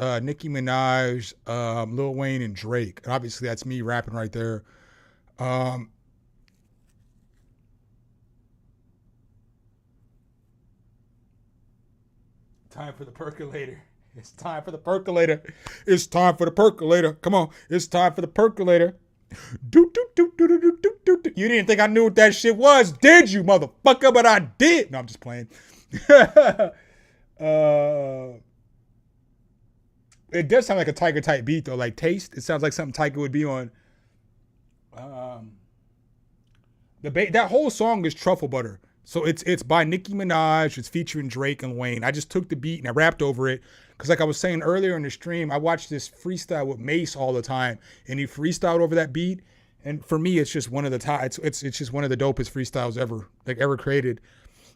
Nicki Minaj, Lil Wayne, and Drake. And obviously that's me rapping right there. Time for the percolator. It's time for the percolator. It's time for the percolator. Come on. It's time for the percolator. You didn't think I knew what that shit was, did you, motherfucker? But I did. No, I'm just playing. It does sound like a Tiger type beat though, like Taste. It sounds like something Tiger would be on. That whole song is Truffle Butter. So it's by Nicki Minaj. It's featuring Drake and Wayne. I just took the beat and I rapped over it. Because like I was saying earlier in the stream, I watched this freestyle with Mase all the time. And he freestyled over that beat. And for me, it's just one of the it's just one of the dopest freestyles ever created.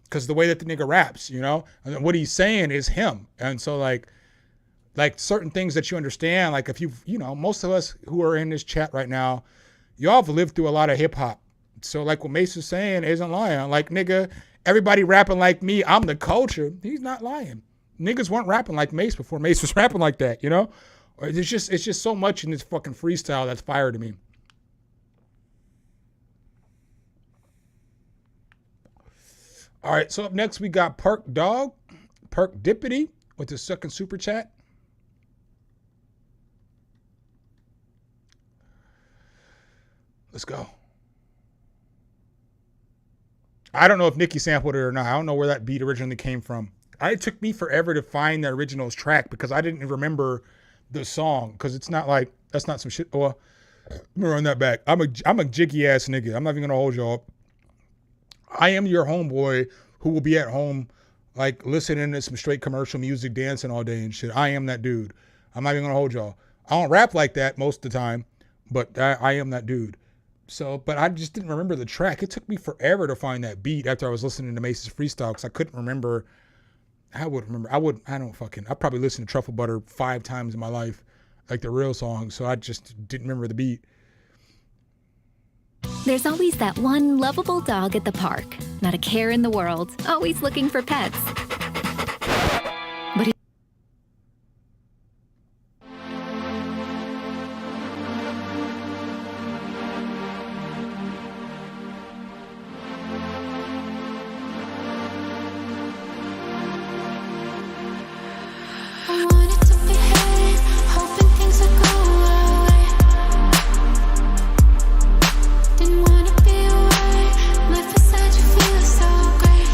Because the way that the nigga raps, you know? And what he's saying is him. And so like certain things that you understand, like if most of us who are in this chat right now, y'all have lived through a lot of hip hop. So like what Mase is saying isn't lying. Like, nigga, everybody rapping like me, I'm the culture. He's not lying. Niggas weren't rapping like Mase before Mase was rapping like that, you know? It's just so much in this fucking freestyle that's fire to me. All right, so up next we got Perk Dippity with his second super chat. Let's go. I don't know if Nicki sampled it or not. I don't know where that beat originally came from. It took me forever to find the original track because I didn't remember the song because it's not like, that's not some shit. Well, let me run that back. I'm a jiggy ass nigga. I'm not even gonna hold y'all. I am your homeboy who will be at home like listening to some straight commercial music, dancing all day and shit. I am that dude. I'm not even gonna hold y'all. I don't rap like that most of the time, but I am that dude. So, but I just didn't remember the track. It took me forever to find that beat after I was listening to Mase's freestyle because I couldn't remember. I probably listened to Truffle Butter 5 times in my life, like the real song. So I just didn't remember the beat. There's always that one lovable dog at the park. Not a care in the world. Always looking for pets. But I wanted to behave, hoping things would go away. Didn't wanna be away, life beside you feels so great.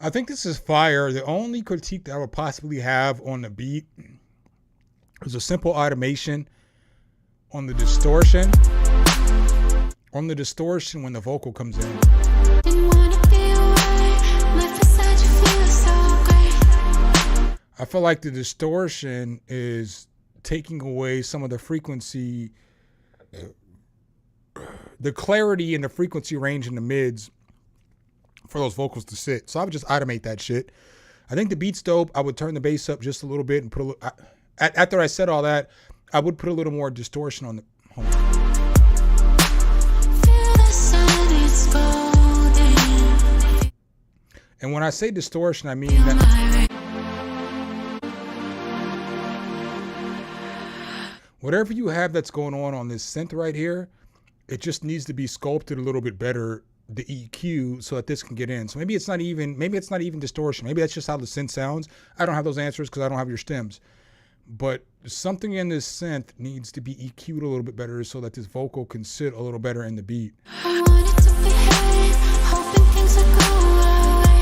I think this is fire. The only critique that I would possibly have on the beat is a simple automation on the distortion. On the distortion when the vocal comes in. I feel like the distortion is taking away some of the frequency, the clarity and the frequency range in the mids for those vocals to sit. So I would just automate that shit. I think the beat's dope. I would turn the bass up just a little bit and put a little, after I said all that, I would put a little more distortion on the, hold on. And when I say distortion, I mean that whatever you have that's going on this synth right here, it just needs to be sculpted a little bit better, the EQ, so that this can get in. So maybe it's not even distortion. Maybe that's just how the synth sounds. I don't have those answers because I don't have your stems. But something in this synth needs to be EQ'd a little bit better so that this vocal can sit a little better in the beat. I wanted to behave, hoping things would go away.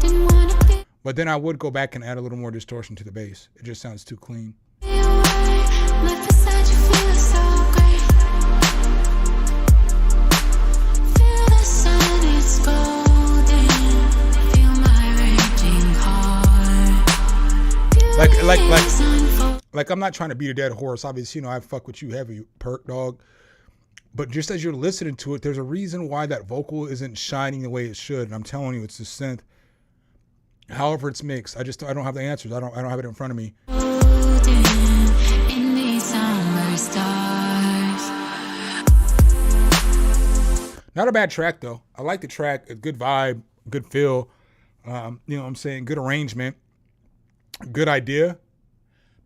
Didn't wanna be But then I would go back and add a little more distortion to the bass. It just sounds too clean. away. Life beside you feels so great. Feel the sun is golden. Feel my raging heart. Like I'm not trying to beat a dead horse. Obviously, I fuck with you heavy, Perk Dog. But just as you're listening to it, there's a reason why that vocal isn't shining the way it should. And I'm telling you, it's the synth. However it's mixed, I don't have the answers. I don't have it in front of me. In these summer stars. Not a bad track though. I like the track. A good vibe, good feel. You know what I'm saying? Good arrangement. Good idea.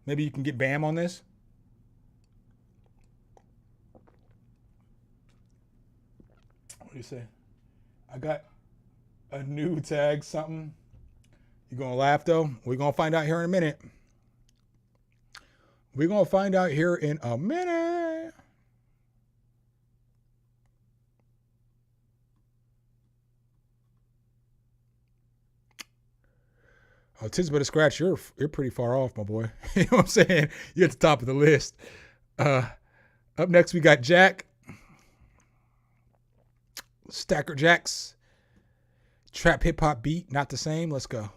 Maybe you can get Bam on this. What do you say? I got a new tag something. You gonna laugh though? We're gonna find out here in a minute. We're gonna find out here in a minute. Oh, Tiz But a Scratch, you're pretty far off, my boy. You know what I'm saying? You're at the top of the list. Up next, we got Jack. Stacker Jacks. Trap hip hop beat, not the same. Let's go.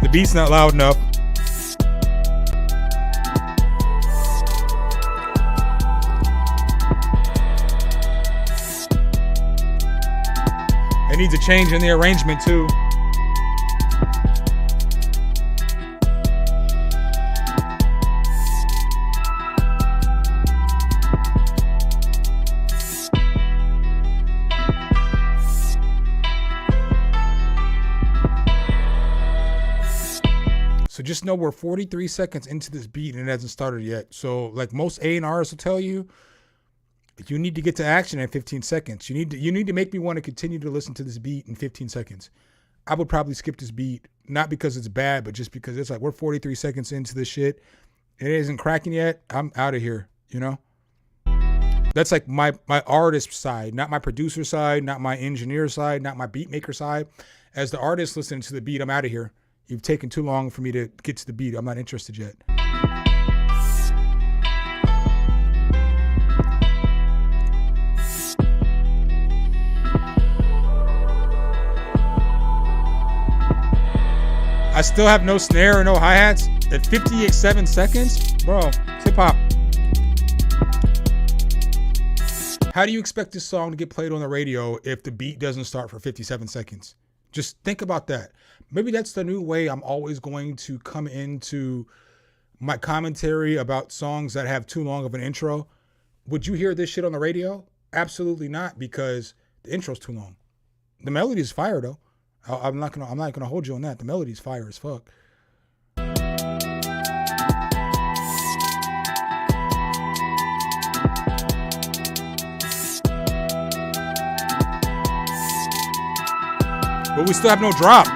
The beat's not loud enough. It needs a change in the arrangement too. So just know we're 43 seconds into this beat and it hasn't started yet. So like most A&Rs will tell you, you need to get to action in 15 seconds. You need to make me want to continue to listen to this beat in 15 seconds. I would probably skip this beat, not because it's bad, but just because it's like we're 43 seconds into this shit. It isn't cracking yet. I'm out of here, you know? That's like my artist side, not my producer side, not my engineer side, not my beat maker side. As the artist listening to the beat, I'm out of here. You've taken too long for me to get to the beat. I'm not interested yet. I still have no snare or no hi-hats at 58.7 seconds? Bro, hip hop. How do you expect this song to get played on the radio if the beat doesn't start for 57 seconds? Just think about that. Maybe that's the new way I'm always going to come into my commentary about songs that have too long of an intro. Would you hear this shit on the radio? Absolutely not, because the intro's too long. The melody's fire though. I'm not gonna hold you on that. The melody's fire as fuck. But we still have no drop.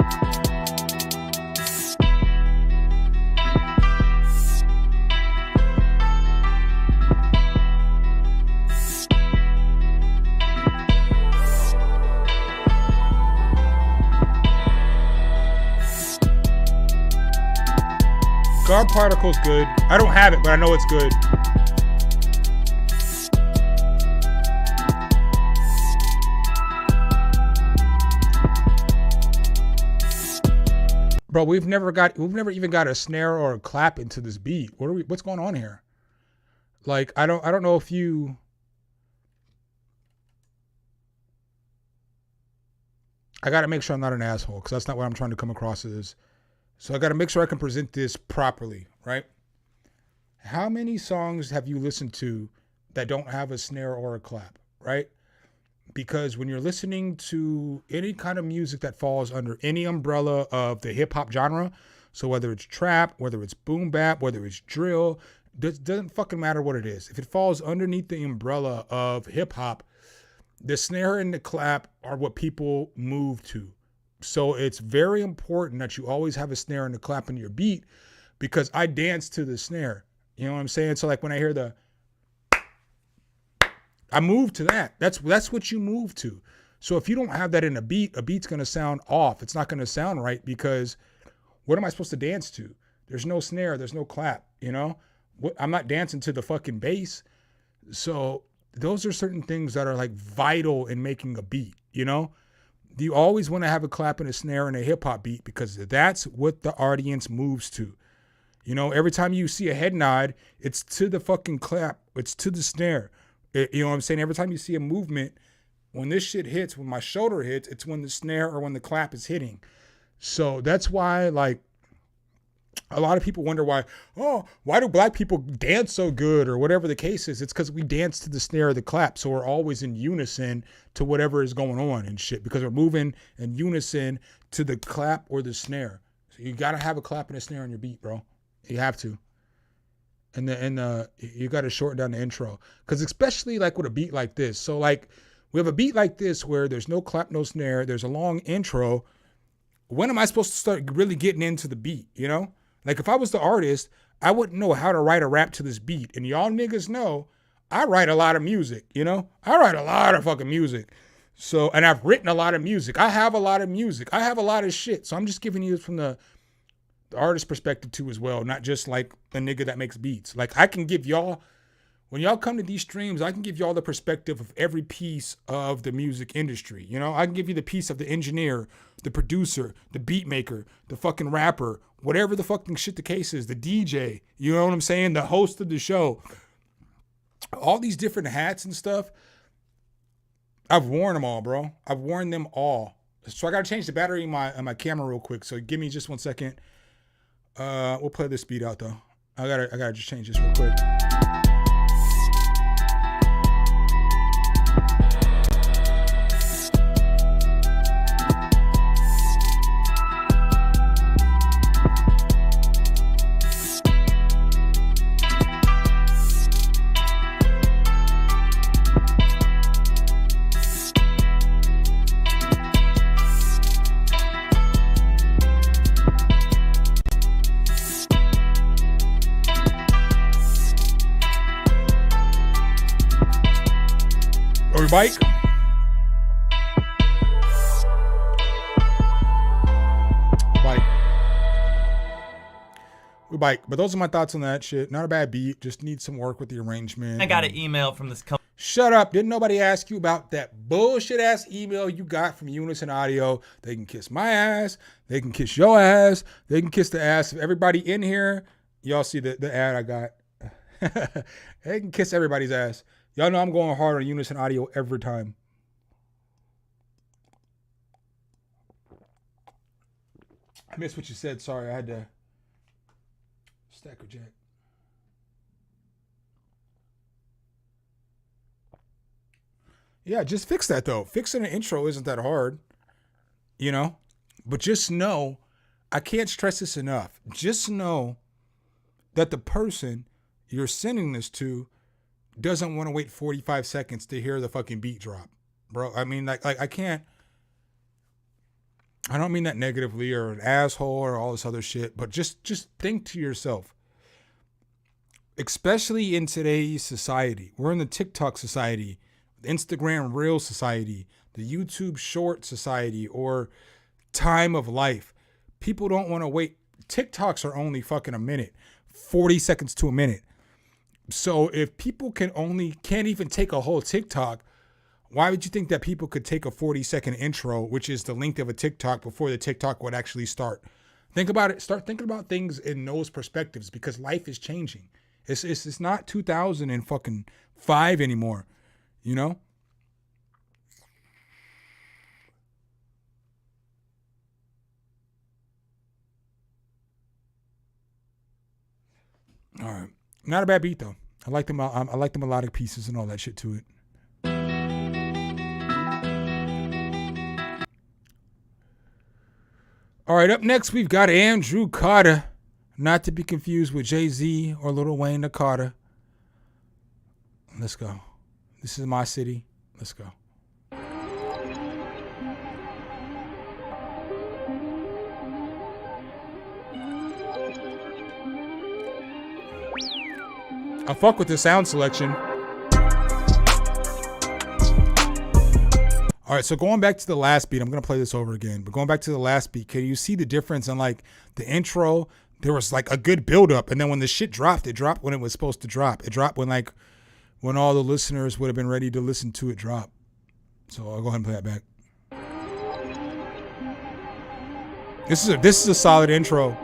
Guard Particle's good. I don't have it, but I know it's good. Bro, we've never even got a snare or a clap into this beat. What's going on here? Like, I don't know if you. I gotta make sure I'm not an asshole, because that's not what I'm trying to come across as. So I gotta make sure I can present this properly, right? How many songs have you listened to that don't have a snare or a clap, right? Because when you're listening to any kind of music that falls under any umbrella of the hip hop genre, so whether it's trap, whether it's boom bap, whether it's drill, doesn't fucking matter what it is. If it falls underneath the umbrella of hip hop, the snare and the clap are what people move to. So it's very important that you always have a snare and a clap in your beat, because I dance to the snare. You know what I'm saying? So like when I hear I move to that. That's what you move to. So if you don't have that in a beat's going to sound off. It's not going to sound right, because what am I supposed to dance to? There's no snare. There's no clap, you know? I'm not dancing to the fucking bass. So those are certain things that are like vital in making a beat, you know? You always want to have a clap and a snare in a hip hop beat, because that's what the audience moves to. You know, every time you see a head nod, it's to the fucking clap. It's to the snare. You know what I'm saying? Every time you see a movement, when this shit hits, when my shoulder hits, it's when the snare or when the clap is hitting. So that's why, like, a lot of people wonder why do black people dance so good, or whatever the case is. It's because we dance to the snare or the clap. So we're always in unison to whatever is going on and shit, because we're moving in unison to the clap or the snare. So you got to have a clap and a snare on your beat, bro. You have to. And you got to shorten down the intro, because especially like with a beat like this. So like we have a beat like this where there's no clap, no snare. There's a long intro. When am I supposed to start really getting into the beat? You know, like if I was the artist, I wouldn't know how to write a rap to this beat. And y'all niggas know I write a lot of music. You know, I write a lot of fucking music. So, and I've written a lot of music. I have a lot of music. I have a lot of shit. So I'm just giving you this from the artist perspective too as well, not just like a nigga that makes beats. Like I can give y'all, when y'all come to these streams, I can give y'all the perspective of every piece of the music industry. You know, I can give you the piece of the engineer, the producer, the beat maker, the fucking rapper, whatever the fucking shit the case is, the DJ, you know what I'm saying? The host of the show, all these different hats and stuff. I've worn them all, bro. I've worn them all. So I got to change the battery in my camera real quick. So give me just 1 second. We'll play this beat out though. I gotta just change this real quick. Bike. We bike. But those are my thoughts on that shit. Not a bad beat. Just need some work with the arrangement. I got an email from this company. Shut up. Didn't nobody ask you about that bullshit ass email you got from Unison Audio? They can kiss my ass. They can kiss your ass. They can kiss the ass of everybody in here. Y'all see the ad I got? They can kiss everybody's ass. Y'all know I'm going hard on Unison Audio every time. I missed what you said. Sorry, I had to stack a jack. Yeah, just fix that though. Fixing an intro isn't that hard, you know? But just know, I can't stress this enough. Just know that the person you're sending this to doesn't want to wait 45 seconds to hear the fucking beat drop, bro. I mean, like I can't, I don't mean that negatively or an asshole or all this other shit, but just think to yourself, especially in today's society. We're in the TikTok society, the Instagram Reel society, the YouTube Short society, or time of life. People don't want to wait TikToks are only fucking a minute, 40 seconds to a minute. So if people can't even take a whole TikTok, why would you think that people could take a 40-second intro, which is the length of a TikTok, before the TikTok would actually start? Think about it. Start thinking about things in those perspectives, because life is changing. It's not 2005 anymore, you know? All right. Not a bad beat, though. I like them. I like the melodic pieces and all that shit to it. All right, up next, we've got Andrew Carter. Not to be confused with Jay-Z or Lil Wayne the Carter. Let's go. This is my city. Let's go. I fuck with the sound selection. All right, so going back to the last beat, I'm going to play this over again. But going back to the last beat, can you see the difference in like the intro? There was like a good buildup. And then when the shit dropped, it dropped when it was supposed to drop. It dropped when all the listeners would have been ready to listen to it drop. So I'll go ahead and play that back. This is a solid intro.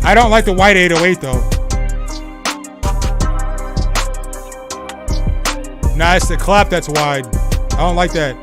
I don't like the white 808 though. Nah, it's the clap that's wide. I don't like that.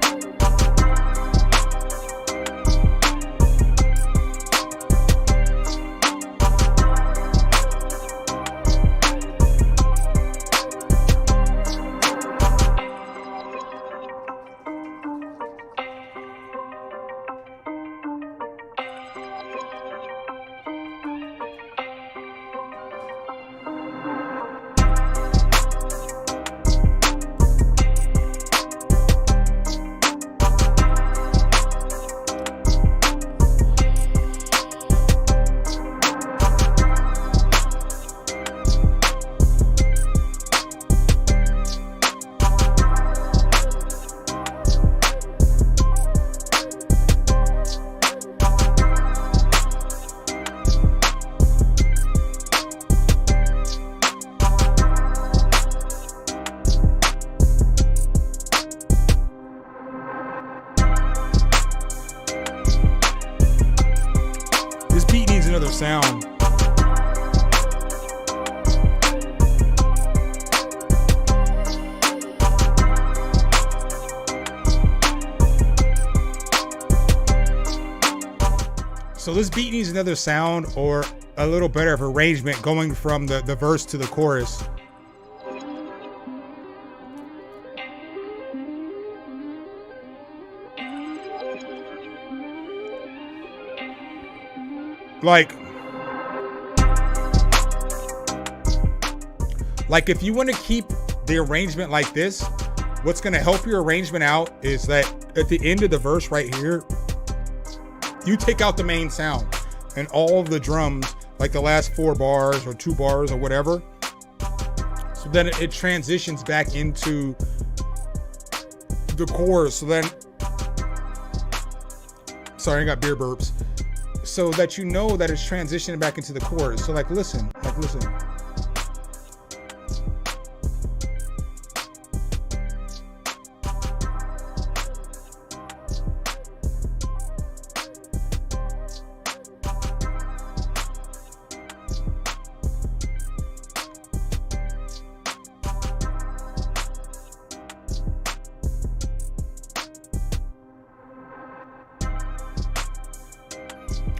Sound. So this beat needs another sound or a little better of arrangement going from the verse to the chorus. Like if you want to keep the arrangement like this, what's going to help your arrangement out is that at the end of the verse right here, you take out the main sound and all of the drums, like the last 4 bars or 2 bars or whatever. So then it transitions back into the chorus. So then, sorry, I got beer burps. So that you know that it's transitioning back into the chorus. So listen.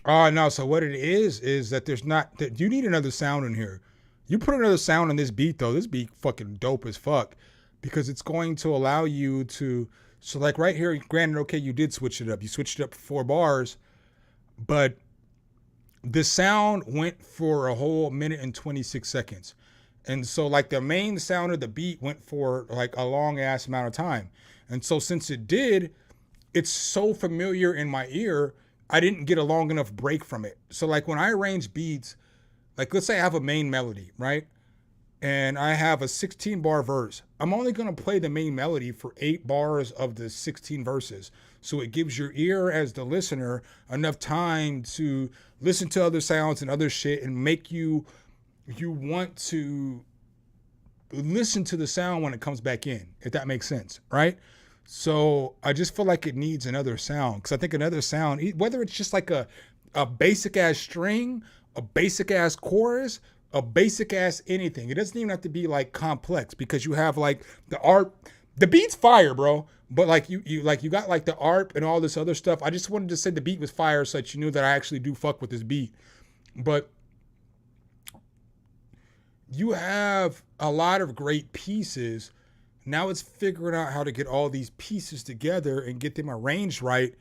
Oh, no. So what it is that there's not, that you need another sound in here. You put another sound on this beat, though. This beat fucking dope as fuck because it's going to allow you to, so like right here, granted, okay, you did switch it up. You switched it up for 4 bars, but the sound went for a whole minute and 26 seconds. And so like the main sound of the beat went for like a long ass amount of time. And so since it did, it's so familiar in my ear, I didn't get a long enough break from it. So like when I arrange beats, like let's say I have a main melody, right? and I have a 16 bar verse. I'm only going to play the main melody for 8 bars of the 16 verses. So it gives your ear as the listener enough time to listen to other sounds and other shit and make you want to listen to the sound when it comes back in, if that makes sense, right? So I just feel like it needs another sound, because I think another sound, whether it's just like a basic ass string, a basic ass chorus, a basic ass anything. It doesn't even have to be like complex, because you have like the art, the beat's fire, bro. But like you got like the art and all this other stuff. I just wanted to say the beat was fire so that you knew that I actually do fuck with this beat. But you have a lot of great pieces. Now it's figuring out how to get all these pieces together and get them arranged right,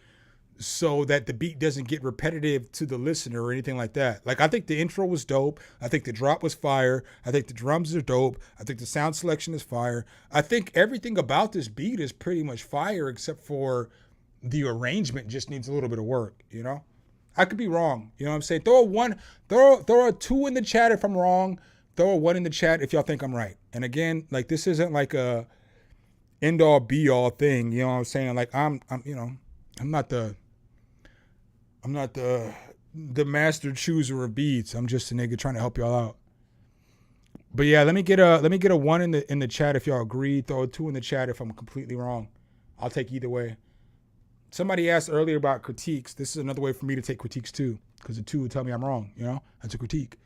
so that the beat doesn't get repetitive to the listener or anything like that. Like, I think the intro was dope. I think the drop was fire. I think the drums are dope. I think the sound selection is fire. I think everything about this beat is pretty much fire, except for the arrangement just needs a little bit of work, you know? I could be wrong. You know what I'm saying? Throw a 2 in the chat if I'm wrong. Throw a 1 in the chat if y'all think I'm right. And again, like, this isn't like a end all be all thing. You know what I'm saying? Like, I'm not the master chooser of beats. I'm just a nigga trying to help y'all out. But yeah, let me get a 1 in the chat if y'all agree. Throw a 2 in the chat if I'm completely wrong. I'll take either way. Somebody asked earlier about critiques. This is another way for me to take critiques too, because the 2 would tell me I'm wrong. You know, that's a critique.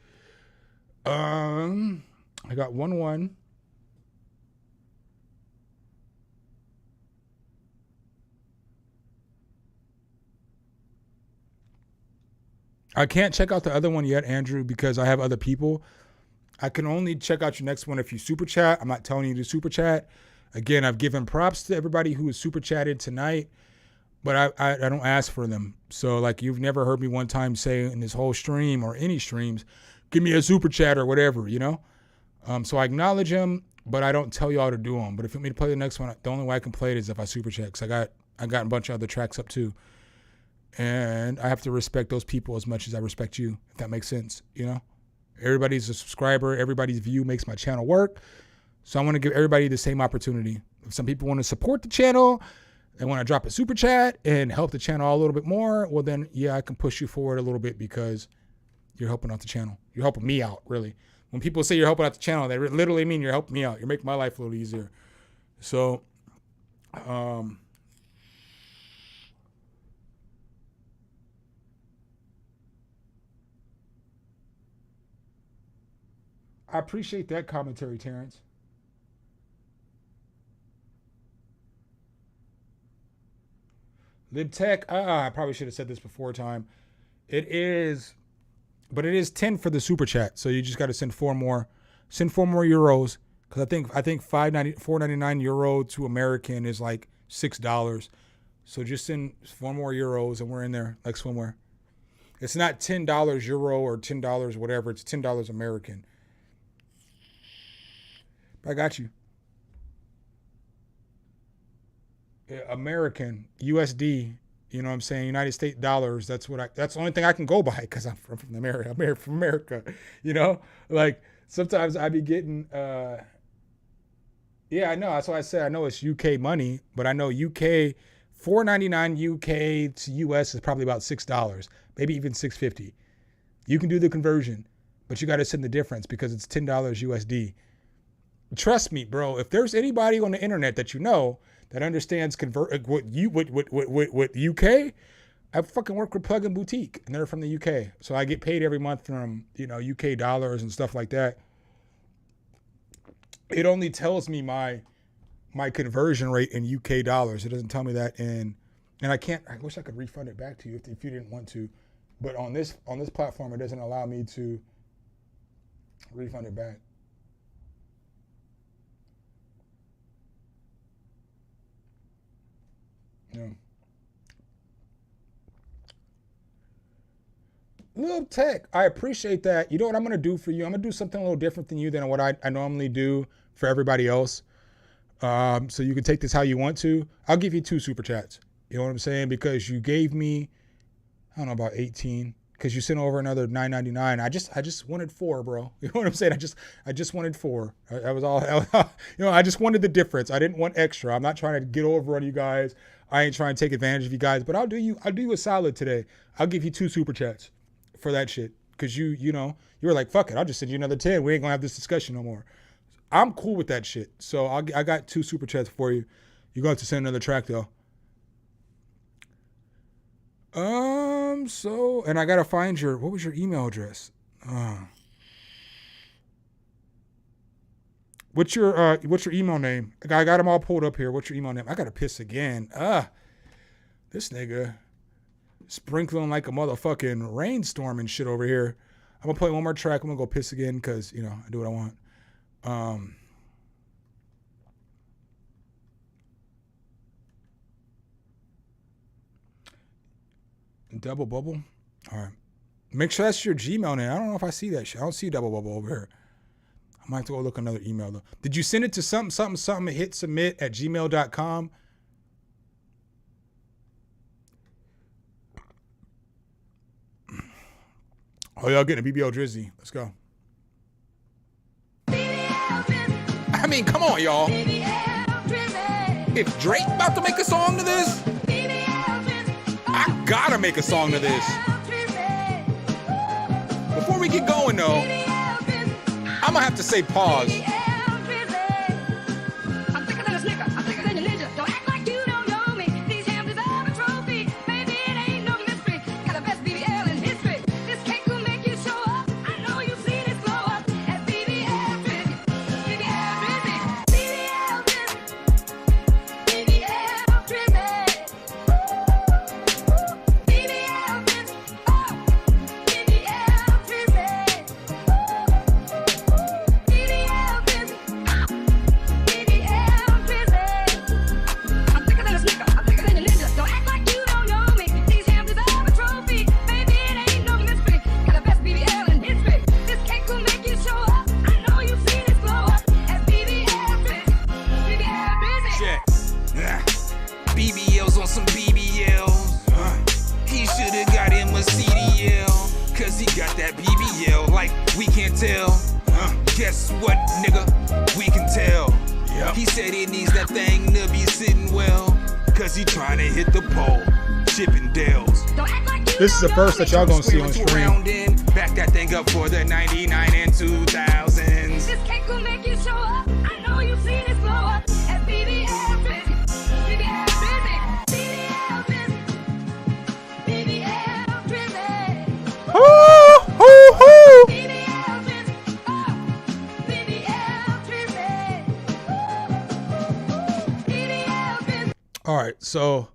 I got 1-1. I can't check out the other one yet, Andrew, because I have other people. I can only check out your next one if you super chat. I'm not telling you to super chat. Again, I've given props to everybody who has super chatted tonight, but I don't ask for them. So like, you've never heard me one time say in this whole stream or any streams, give me a super chat or whatever, you know? So I acknowledge them, but I don't tell y'all to do them. But if you want me to play the next one, the only way I can play it is if I super chat, because I got a bunch of other tracks up too. And I have to respect those people as much as I respect you, if that makes sense, you know? Everybody's a subscriber. Everybody's view makes my channel work. So I want to give everybody the same opportunity. If some people want to support the channel and want to drop a super chat and help the channel a little bit more, well then, yeah, I can push you forward a little bit, because you're helping out the channel. You're helping me out, really. When people say you're helping out the channel, they literally mean you're helping me out. You're making my life a little easier. So, I appreciate that commentary, Terrence. LibTech, I probably should have said this before time. It is 10 for the super chat. So you just got to send 4 more. Send 4 more euros, because I think $4.99 euro to American is like $6. So just send 4 more euros and we're in there like swimwear. It's not $10 euro or $10 whatever. It's $10 American. But I got you. American, USD, you know what I'm saying? United States dollars. That's the only thing I can go by, because I'm from America. I'm from America, you know? Like, sometimes I be getting, yeah, I know. That's why I said I know it's UK money, but I know UK, $4.99 UK to US is probably about $6, maybe even $6.50. You can do the conversion, but you got to send the difference, because it's $10 USD. Trust me, bro. If there's anybody on the internet that you know that understands what UK, I fucking work with Plug-in Boutique, and they're from the UK. So I get paid every month from, you know, UK dollars and stuff like that. It only tells me my conversion rate in UK dollars. It doesn't tell me that in, and I wish I could refund it back to you if you didn't want to, but on this platform, it doesn't allow me to refund it back. Yeah. Lil Tech, I appreciate that. You know what I'm going to do for you? I'm going to do something a little different than you than what I normally do for everybody else. So you can take this how you want to. I'll give you 2 super chats. You know what I'm saying? Because you gave me, I don't know, about 18. because you sent over another $9.99. I just wanted 4, bro. You know what I'm saying? I just wanted 4. I was all, I just wanted the difference. I didn't want extra. I'm not trying to get over on you guys. I ain't trying to take advantage of you guys, but I'll do you a solid today. I'll give you 2 super chats for that shit. Cause you were like, fuck it. I'll just send you another 10. We ain't gonna have this discussion no more. I'm cool with that shit. So I got 2 super chats for you. You're going to have to send another track though. And I gotta find what was your email address? What's your email name? I got them all pulled up here. What's your email name? I gotta piss again. This nigga sprinkling like a motherfucking rainstorm and shit over here. I'm gonna play one more track. I'm gonna go piss again because I do what I want. Double bubble. All right. Make sure that's your Gmail name. I don't know if I see that shit. I don't see double bubble over here. I might have to go look another email though. Did you send it to something hit submit at gmail.com? Oh, y'all getting a BBL Drizzy. Let's go. I mean, come on, y'all. If Drake about to make a song to this, I gotta make a song to this. Before we get going, though, I'm gonna have to say pause. This is the first that y'all gonna see on stream. Back that thing up for the 99 and 2000s. This cake will make you show up. I know you've seen it blow up at BBL Drizzy. BBL Drizzy. BBL Drizzy. Hoo, hoo, hoo. BBL Drizzy. BBL Drizzy. BBL Drizzy. All right, so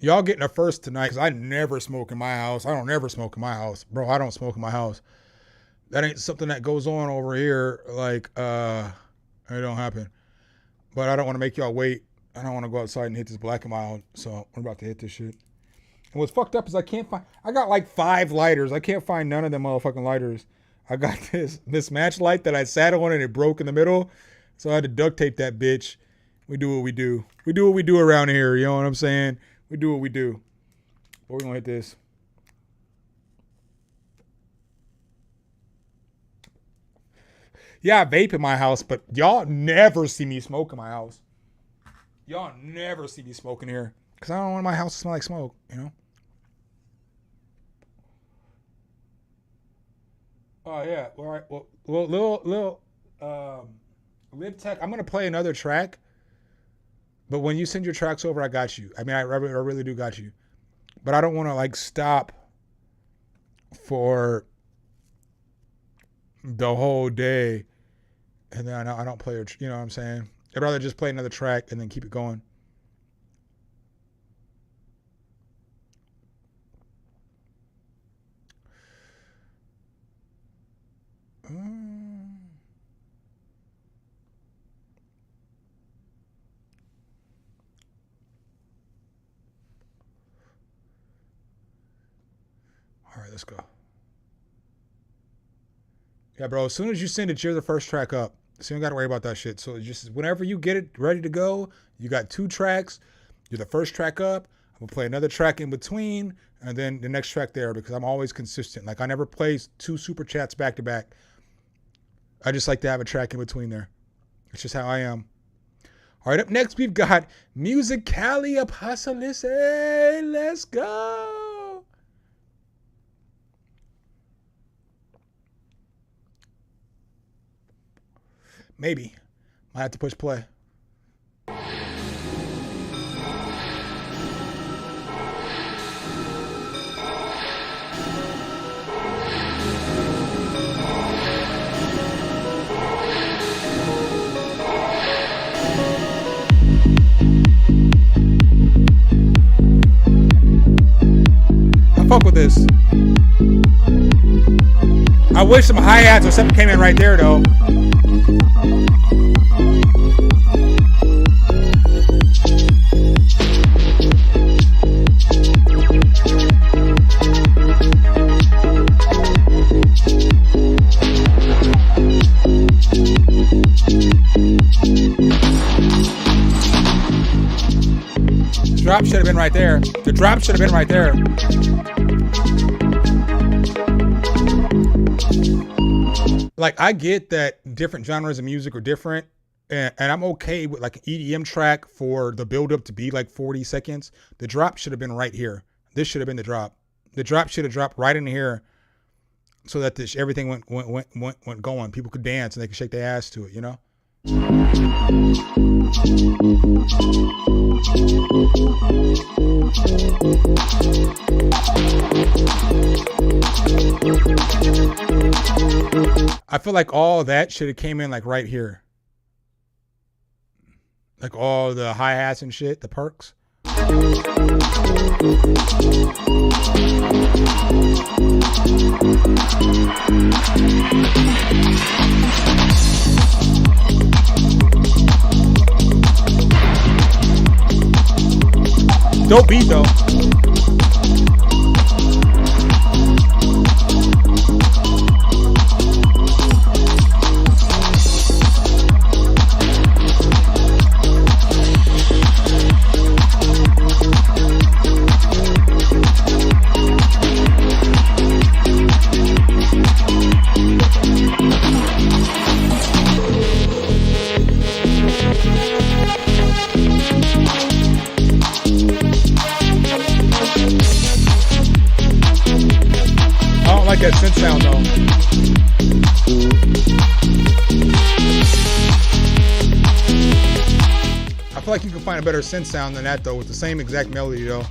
y'all getting a first tonight because I never smoke in my house. I don't ever smoke in my house. Bro, I don't smoke in my house. That ain't something that goes on over here. Like, it don't happen. But I don't want to make y'all wait. I don't want to go outside and hit this Black and Mild. So I'm about to hit this shit. And what's fucked up is I got like 5 lighters. I can't find none of them motherfucking lighters. I got this match light that I sat on and it broke in the middle. So I had to duct tape that bitch. We do what we do. We do what we do around here. You know what I'm saying? We do what we do. But we're going to hit this. Yeah, I vape in my house, but y'all never see me smoke in my house. Y'all never see me smoking here. Because I don't want my house to smell like smoke, you know? Oh, yeah. All right. Well, little Lib Tech, I'm going to play another track. But when you send your tracks over, I got you. I mean, I really do got you. But I don't want to, like, stop for the whole day. And then I don't play, you know what I'm saying? I'd rather just play another track and then keep it going. All right, let's go. Yeah, bro, as soon as you send it, you're the first track up. So you don't got to worry about that shit. So just whenever you get it ready to go, you got 2 tracks. You're the first track up. I'm gonna play another track in between, and then the next track there, because I'm always consistent. Like I never play 2 super chats back to back. I just like to have a track in between there. It's just how I am. All right, up next we've got Musicalia Pasalise. Let's go. Maybe. Might have to push play. Fuck with this. I wish some hi-hats or something came in right there though. The drop should have been right there. The drop should have been right there. Like, I get that different genres of music are different, and I'm okay with like an EDM track for the build-up to be like 40 seconds. The drop should have been right here. This should have been the drop. The drop should have dropped right in here so that everything went going. People could dance and they could shake their ass to it, you know? I feel like all that should have came in like right here. Like all the hi-hats and shit, the perks. Dope beat though. I like that synth sound though. I feel like you can find a better synth sound than that though, with the same exact melody though.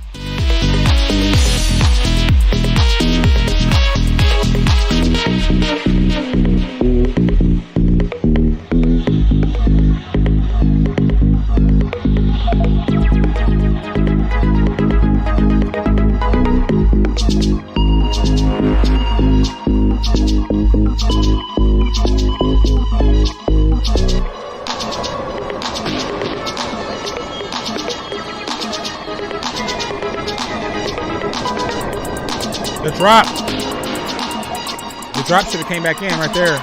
The drop should have came back in right there.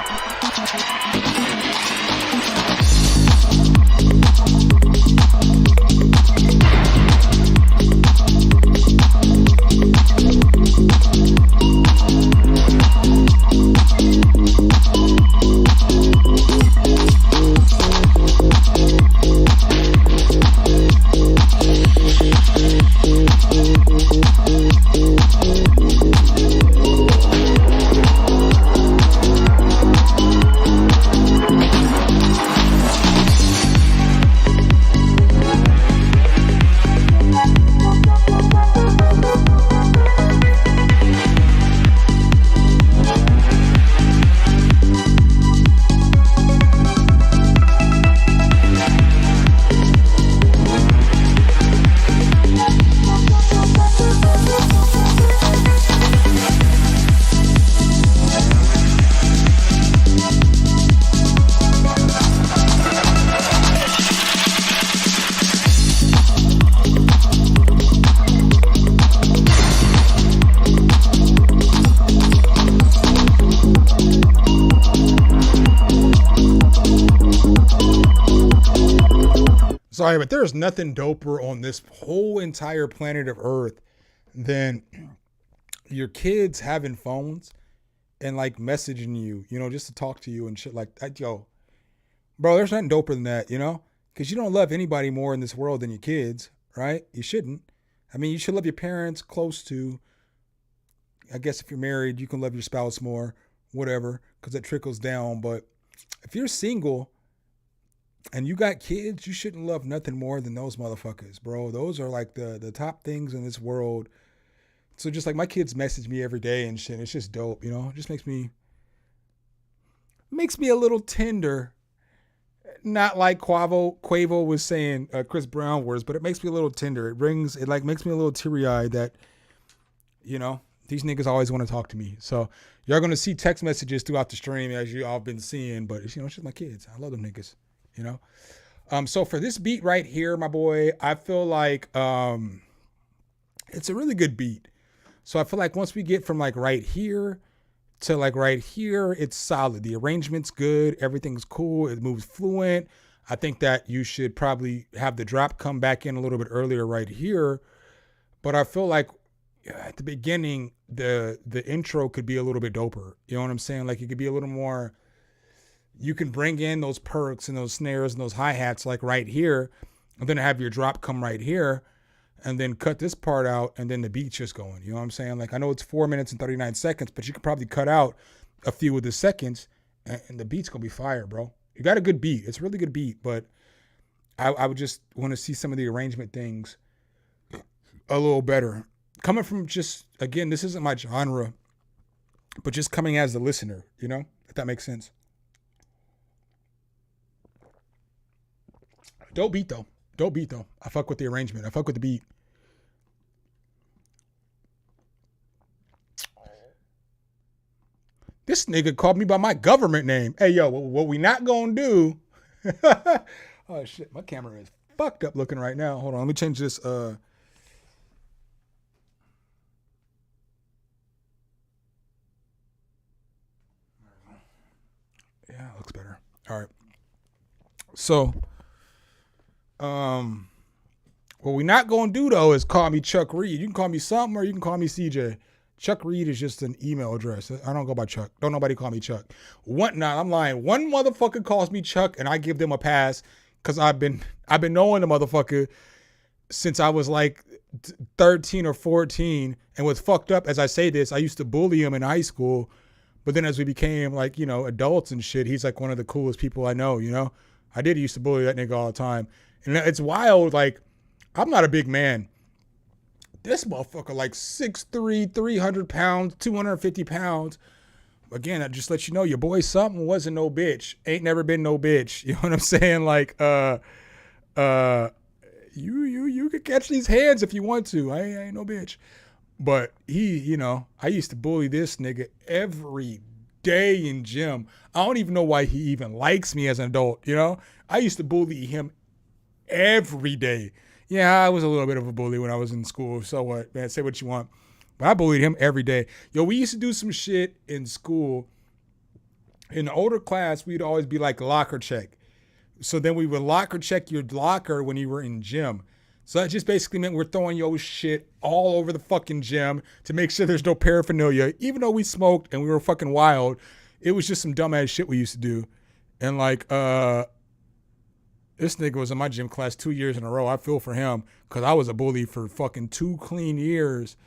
Sorry, but there's nothing doper on this whole entire planet of Earth than your kids having phones and like messaging you, you know, just to talk to you and shit like that. Yo, bro, there's nothing doper than that, you know? Because you don't love anybody more in this world than your kids, right? You shouldn't. I mean, you should love your parents close to. I guess if you're married, you can love your spouse more, whatever, because that trickles down. But if you're single and you got kids, you shouldn't love nothing more than those motherfuckers, bro. Those are like the top things in this world. So just like my kids message me every day and shit. It's just dope, you know? It just makes me a little tender. Not like Quavo was saying Chris Brown words, but it makes me a little tender. It makes me a little teary-eyed that, you know, these niggas always want to talk to me. So y'all going to see text messages throughout the stream as you all been seeing, but it's, you know, it's just my kids. I love them niggas, you know? So for this beat right here, my boy, I feel like it's a really good beat. So I feel like once we get from like right here to like right here, it's solid. The arrangement's good. Everything's cool. It moves fluent. I think that you should probably have the drop come back in a little bit earlier right here. But I feel like at the beginning, the intro could be a little bit doper. You know what I'm saying? Like it could be a little more, you can bring in those perks and those snares and those hi-hats like right here, and then have your drop come right here, and then cut this part out, and then the beat's just going. You know what I'm saying? Like I know it's 4 minutes and 39 seconds, but you could probably cut out a few of the seconds, and the beat's gonna be fire, bro. You got a good beat. It's a really good beat, but I would just want to see some of the arrangement things a little better. Coming from just, again, this isn't my genre, but just coming as the listener, you know, if that makes sense. Dope beat though. I fuck with the arrangement. I fuck with the beat. This nigga called me by my government name. Hey, yo, what we not gonna do? Oh, shit. My camera is fucked up looking right now. Hold on. Let me change this. Yeah, it looks better. All right. So, what we not gonna do though is call me Chuck Reed. You can call me something or you can call me CJ. Chuck Reed is just an email address. I don't go by Chuck. Don't nobody call me Chuck. I'm lying. One motherfucker calls me Chuck and I give them a pass because I've been knowing the motherfucker since I was like 13 or 14. And what's fucked up, as I say this, I used to bully him in high school. But then as we became like, you know, adults and shit, he's like one of the coolest people I know, you know? I used to bully that nigga all the time. And it's wild, like, I'm not a big man. This motherfucker like 6'3", 300 pounds, 250 pounds. Again, I just let you know, your boy something wasn't no bitch. Ain't never been no bitch. You know what I'm saying? Like, you could catch these hands if you want to. I ain't no bitch. But he, you know, I used to bully this nigga every day in gym. I don't even know why he even likes me as an adult, you know? I used to bully him every day. Yeah, I was a little bit of a bully when I was in school. So what, man? Say what you want. But I bullied him every day. Yo, we used to do some shit in school. In the older class, we'd always be like locker check. So then we would locker check your locker when you were in gym. So that just basically meant we're throwing your shit all over the fucking gym to make sure there's no paraphernalia. Even though we smoked and we were fucking wild, it was just some dumbass shit we used to do. And like, this nigga was in my gym class 2 years in a row. I feel for him because I was a bully for fucking 2 clean years.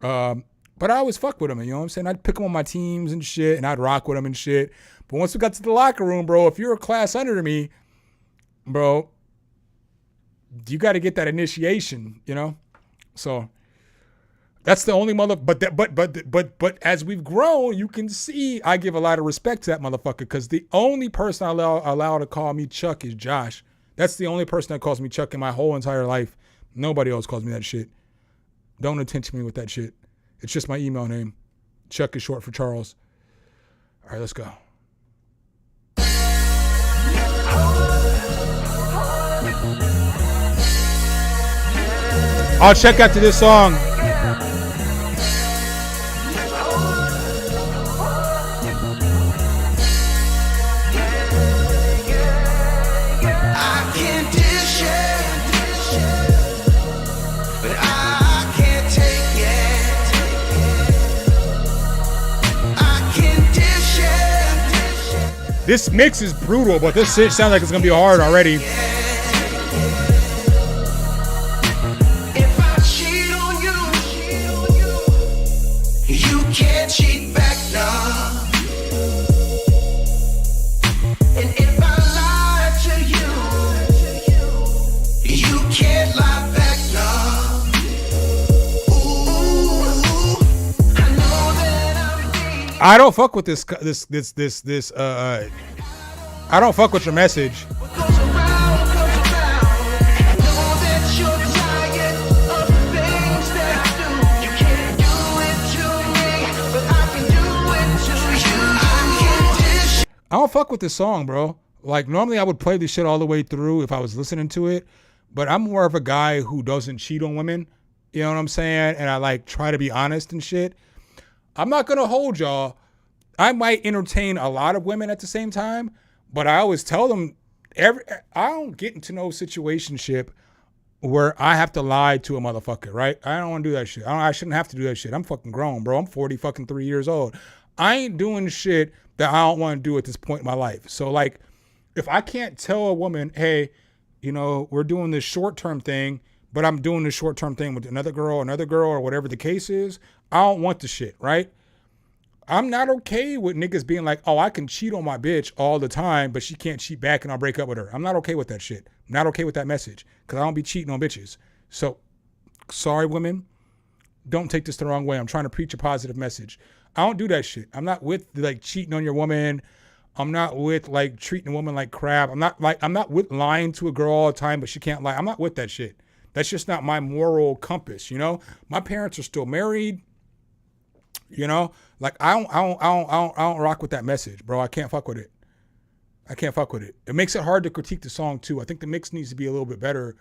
But I always fuck with him, you know what I'm saying? I'd pick him on my teams and shit, and I'd rock with him and shit. But once we got to the locker room, bro, if you're a class under me, bro, you got to get that initiation, you know? So that's the only but as we've grown, you can see I give a lot of respect to that motherfucker because the only person I allow to call me Chuck is Josh. That's the only person that calls me Chuck in my whole entire life. Nobody else calls me that shit. Don't attention me with that shit. It's just my email name. Chuck is short for Charles. All right, let's go. I'll check after this song. I can't dish This mix is brutal, but this shit sounds like it's gonna be hard already. If I cheat on you, you can't cheat back now. And if I lie to you, you can't lie back now. Ooh, I know that I don't fuck with this. I don't fuck with your message. I don't fuck with this song, bro. Like, normally I would play this shit all the way through if I was listening to it, but I'm more of a guy who doesn't cheat on women. You know what I'm saying? And I like try to be honest and shit. I'm not gonna hold y'all. I might entertain a lot of women at the same time, but I always tell them I don't get into no situationship where I have to lie to a motherfucker, right? I don't want to do that shit. I shouldn't have to do that shit. I'm fucking grown, bro. I'm 43 years old. I ain't doing shit that I don't want to do at this point in my life. So like, if I can't tell a woman, hey, you know, we're doing this short-term thing, but I'm doing this short-term thing with another girl, or whatever the case is, I don't want the shit, right? I'm not okay with niggas being like, oh, I can cheat on my bitch all the time, but she can't cheat back and I'll break up with her. I'm not okay with that shit. I'm not okay with that message because I don't be cheating on bitches. So, sorry, women. Don't take this the wrong way. I'm trying to preach a positive message. I don't do that shit. I'm not with like cheating on your woman. I'm not with like treating a woman like crap. I'm not with lying to a girl all the time, but she can't lie. I'm not with that shit. That's just not my moral compass, you know? My parents are still married. You know? Like I don't rock with that message, bro. I can't fuck with it. It makes it hard to critique the song too. I think the mix needs to be a little bit better.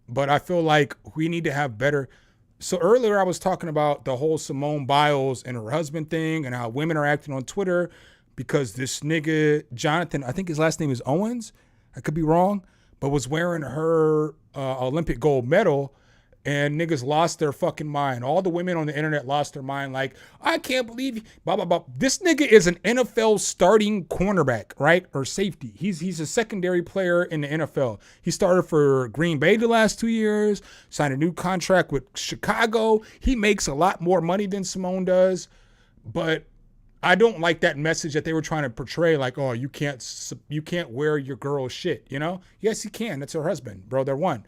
But I feel like we need to have better. So earlier I was talking about the whole Simone Biles and her husband thing and how women are acting on Twitter because this nigga, Jonathan, I think his last name is Owens, I could be wrong, but was wearing her Olympic gold medal and niggas lost their fucking mind. All the women on the internet lost their mind like, I can't believe, blah, blah, blah. This nigga is an NFL starting cornerback, right? Or safety. He's a secondary player in the NFL. He started for Green Bay the last 2 years, signed a new contract with Chicago. He makes a lot more money than Simone does. But I don't like that message that they were trying to portray like, oh, you can't wear your girl's shit, you know? Yes, he can. That's her husband, bro. They're one.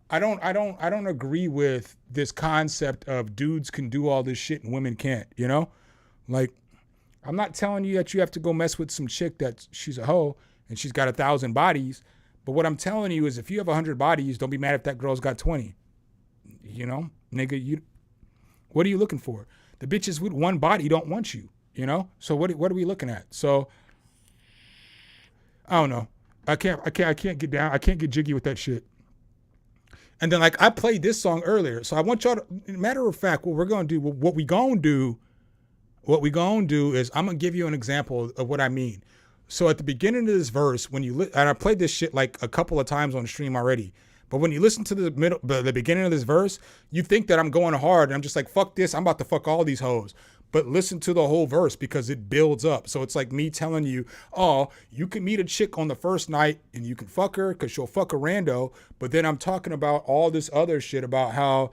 I don't agree with this concept of dudes can do all this shit and women can't, you know? Like, I'm not telling you that you have to go mess with some chick that she's a hoe and she's got 1,000 bodies. But what I'm telling you is if you have 100 bodies, don't be mad if that girl's got 20. You know? Nigga, what are you looking for? The bitches with one body don't want you, you know? So what are we looking at? So, I don't know. I can't get down. I can't get jiggy with that shit. And then like I played this song earlier. So I want y'all to, matter of fact, what we gonna do is I'm gonna give you an example of what I mean. So at the beginning of this verse, when you and I played this shit like a couple of times on the stream already, but when you listen to the beginning of this verse, you think that I'm going hard and I'm just like, fuck this, I'm about to fuck all these hoes. But listen to the whole verse because it builds up. So it's like me telling you, oh, you can meet a chick on the first night and you can fuck her because she'll fuck a rando. But then I'm talking about all this other shit about how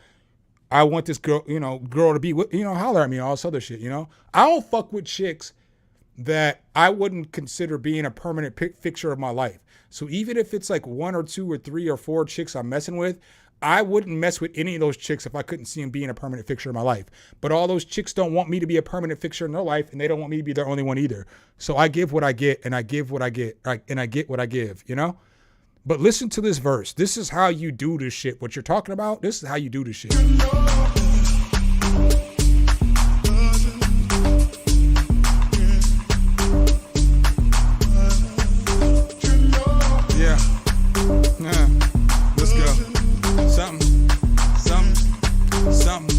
I want this girl, girl to be, holler at me, all this other shit, I don't fuck with chicks that I wouldn't consider being a permanent fixture of my life. So even if it's like 1 or 2 or 3 or 4 chicks I'm messing with, I wouldn't mess with any of those chicks if I couldn't see them being a permanent fixture in my life. But all those chicks don't want me to be a permanent fixture in their life, and they don't want me to be their only one either. So I give what I get, and I give what I get, and I get what I give, But listen to this verse. This is how you do this shit. What you're talking about, this is how you do this shit. Let's go. Something.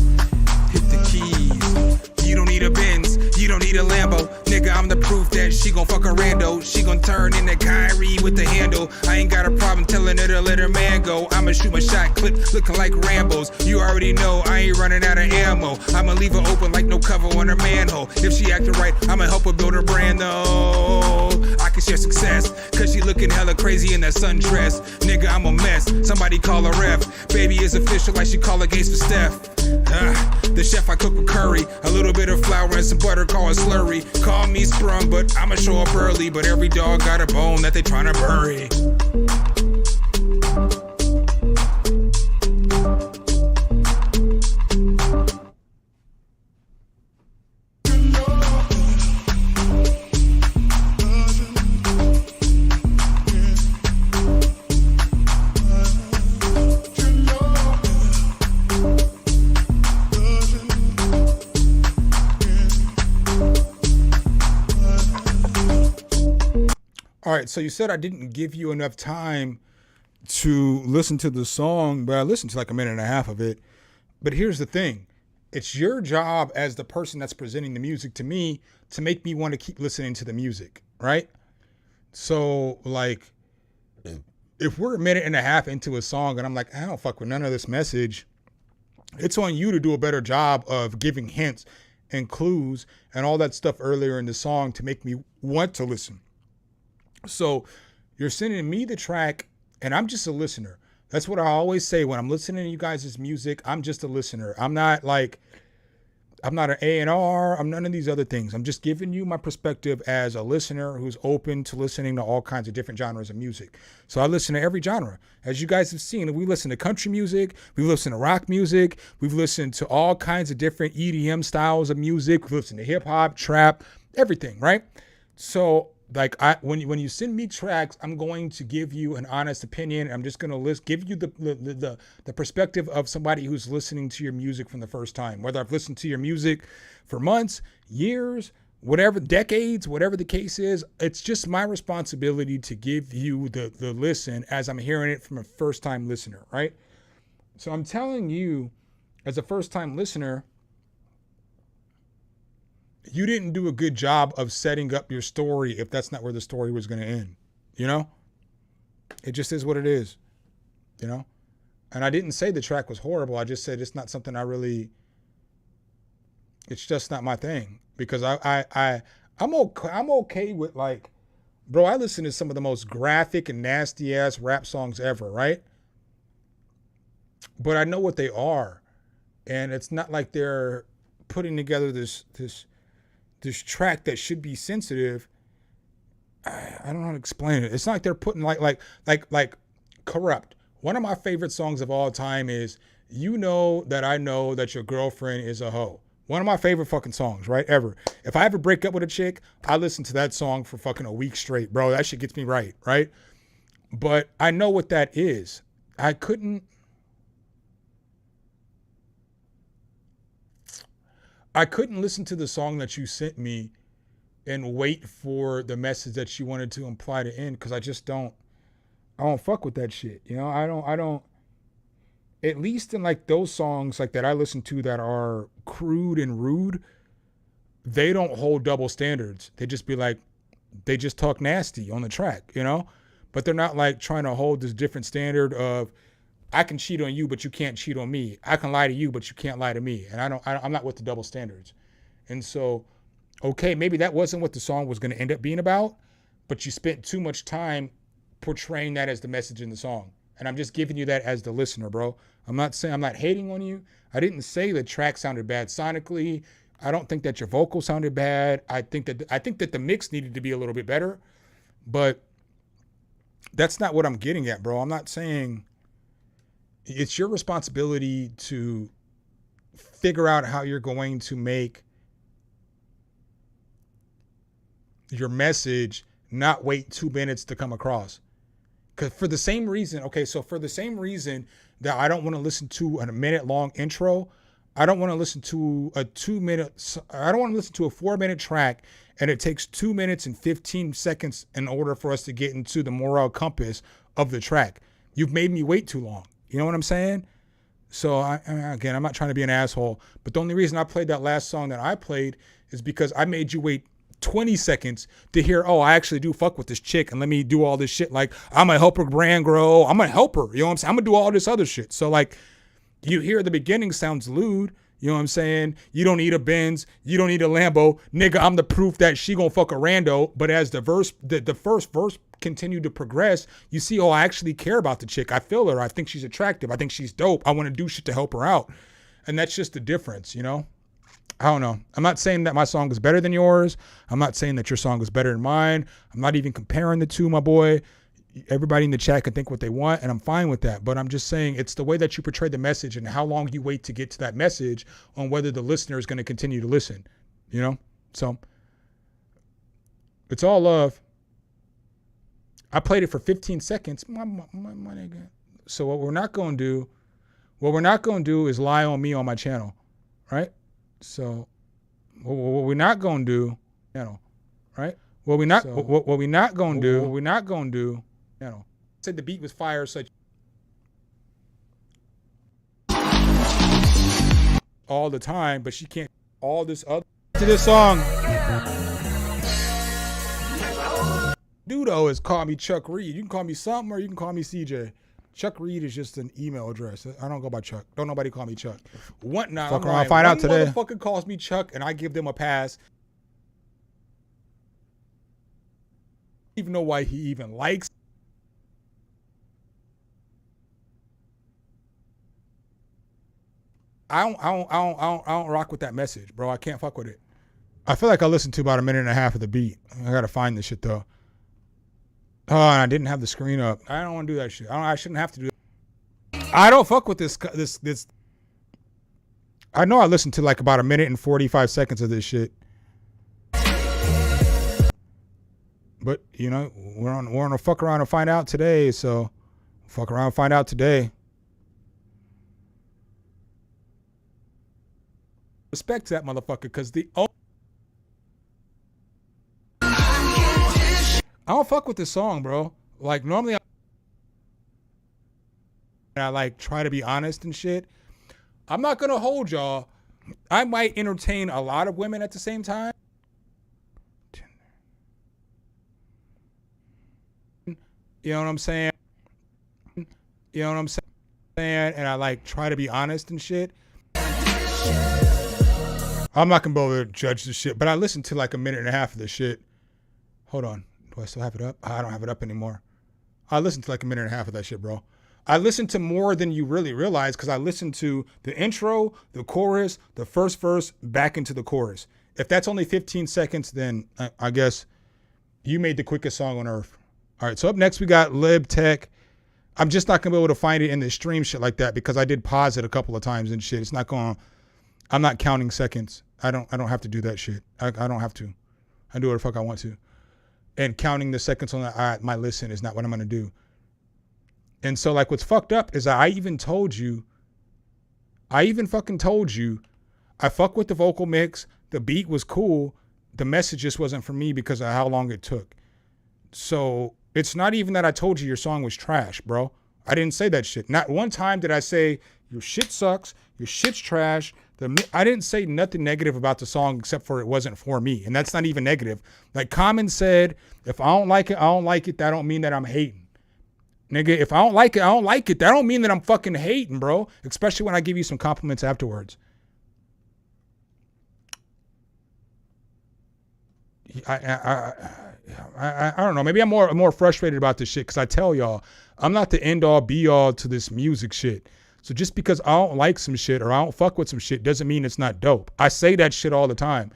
Hit the keys. You don't need a Benz. You don't need a Lambo. Nigga, I'm the proof that she gon' fuck a rando. She gon' turn into Kyrie with the handle. I ain't got a problem telling her to let her man go. I'ma shoot my shot clip looking like Rambo's. You already know I ain't running out of ammo. I'ma leave her open like no cover on her manhole. If she acting right, I'ma help her build her brand though. I can share success, cause she looking hella crazy in that sundress. Nigga, I'm a mess, somebody call a ref. Baby is official like she call a gates for Steph. The chef I cook with curry, a little bit of flour and some butter, call it slurry. Call me sprung, but I'ma show up early. But every dog got a bone that they tryna bury. All right, so you said I didn't give you enough time to listen to the song, but I listened to like a minute and a half of it. But here's the thing. It's your job as the person that's presenting the music to me to make me want to keep listening to the music, right? So, like, if we're a minute and a half into a song and I'm like, I don't fuck with none of this message, it's on you to do a better job of giving hints and clues and all that stuff earlier in the song to make me want to listen. So you're sending me the track and I'm just a listener. That's what I always say when I'm listening to you guys' music. I'm just a listener. I'm not an A&R. I'm none of these other things. I'm just giving you my perspective as a listener who's open to listening to all kinds of different genres of music. So I listen to every genre. As you guys have seen, we listen to country music. We listen to rock music. We've listened to all kinds of different EDM styles of music. We listen to hip hop, trap, everything, right? So like when you send me tracks, I'm going to give you an honest opinion. I'm just going to give you the perspective of somebody who's listening to your music from the first time. Whether I've listened to your music for months, years, whatever, decades, whatever the case is, it's just my responsibility to give you the listen as I'm hearing it from a first-time listener, right? So I'm telling you, as a first-time listener, you didn't do a good job of setting up your story if that's not where the story was going to end, you know? It just is what it is, you know? And I didn't say the track was horrible. I just said it's not something it's just not my thing. Because I'm okay with, like, bro, I listen to some of the most graphic and nasty ass rap songs ever, right? But I know what they are. And it's not like they're putting together this track that should be sensitive. I don't know how to explain it. It's not like they're putting like Corrupt. One of my favorite songs of all time is You Know That I Know That Your Girlfriend Is a Hoe. One of my favorite fucking songs, right? Ever. If I ever break up with a chick, I listen to that song for fucking a week straight, bro. That shit gets me right? But I know what that is. I couldn't listen to the song that you sent me and wait for the message that you wanted to imply to end, because I don't fuck with that shit. You know, I don't, at least in like those songs like that I listen to that are crude and rude, they don't hold double standards. They just talk nasty on the track, you know? But they're not like trying to hold this different standard of, I can cheat on you, but you can't cheat on me. I can lie to you, but you can't lie to me. And I'm not with the double standards. And so, okay, maybe that wasn't what the song was going to end up being about, but you spent too much time portraying that as the message in the song. And I'm just giving you that as the listener, bro. I'm not hating on you. I didn't say the track sounded bad sonically. I don't think that your vocal sounded bad. I think that the mix needed to be a little bit better, but that's not what I'm getting at, bro. I'm not saying. It's your responsibility to figure out how you're going to make your message not wait 2 minutes to come across. Because for the same reason that I don't want to listen to a minute long intro, I don't want to listen to a 4-minute track and it takes 2 minutes and 15 seconds in order for us to get into the moral compass of the track. You've made me wait too long. You know what I'm saying? So again, I'm not trying to be an asshole, but the only reason I played that last song that I played is because I made you wait 20 seconds to hear, oh, I actually do fuck with this chick and let me do all this shit. Like, I'm gonna help her brand grow. I'm gonna help her. You know what I'm saying? I'm gonna do all this other shit. So like, you hear the beginning sounds lewd. You know what I'm saying? You don't need a Benz. You don't need a Lambo. Nigga, I'm the proof that she gonna fuck a rando. But as the first verse continued to progress, you see, oh, I actually care about the chick. I feel her. I think she's attractive. I think she's dope. I want to do shit to help her out. And that's just the difference, you know? I don't know. I'm not saying that my song is better than yours. I'm not saying that your song is better than mine. I'm not even comparing the two, my boy. Everybody in the chat can think what they want, and I'm fine with that. But I'm just saying it's the way that you portray the message and how long you wait to get to that message on whether the listener is going to continue to listen, you know? So it's all love. I played it for 15 seconds. My nigga. So what we're not going to do is lie on me on my channel, right? So what we're not going to do, right? What we're not going to do, said the beat was fire, such all the time, but she can't all this other to this song. Dudo has called me Chuck Reed. You can call me something or you can call me CJ. Chuck Reed is just an email address. I don't go by Chuck. Don't nobody call me Chuck. What now? Fuck around, find out today. Motherfucker calls me Chuck and I give them a pass. Even know why he even likes. I don't rock with that message, bro. I can't fuck with it. I feel like I listened to about a minute and a half of the beat. I gotta find this shit though. Oh, and I didn't have the screen up. I don't want to do that shit. I shouldn't have to do that. I don't fuck with this. I know I listened to like about a minute and 45 seconds of this shit. But you know, we're on a fuck around and find out today. So fuck around and find out today. Respect to that motherfucker, because I don't fuck with this song, bro. Like normally I like try to be honest and shit. I'm not gonna hold y'all. I might entertain a lot of women at the same time. You know what I'm saying? You know what I'm saying? And I like try to be honest and shit. I'm not gonna be able to judge this shit, but I listened to like a minute and a half of this shit. Hold on. Do I still have it up? I don't have it up anymore. I listened to like a minute and a half of that shit, bro. I listened to more than you really realize because I listened to the intro, the chorus, the first verse, back into the chorus. If that's only 15 seconds, then I guess you made the quickest song on earth. All right, so up next we got Lib Tech. I'm just not gonna be able to find it in the stream shit like that because I did pause it a couple of times and shit. It's not going. I'm not counting seconds. I don't have to do that shit. I don't have to. I do whatever the fuck I want to. And counting the seconds on my listen is not what I'm gonna do. And so like what's fucked up is I even fucking told you, I fuck with the vocal mix, the beat was cool, the message just wasn't for me because of how long it took. So it's not even that I told you your song was trash, bro. I didn't say that shit. Not one time did I say your shit sucks, your shit's trash. I didn't say nothing negative about the song except for it wasn't for me. And that's not even negative. Like Common said, if I don't like it, I don't like it. That don't mean that I'm hating. Nigga, if I don't like it, I don't like it. That don't mean that I'm fucking hating, bro. Especially when I give you some compliments afterwards. I don't know. Maybe I'm more frustrated about this shit because I tell y'all, I'm not the end all be all to this music shit. So just because I don't like some shit or I don't fuck with some shit doesn't mean it's not dope. I say that shit all the time.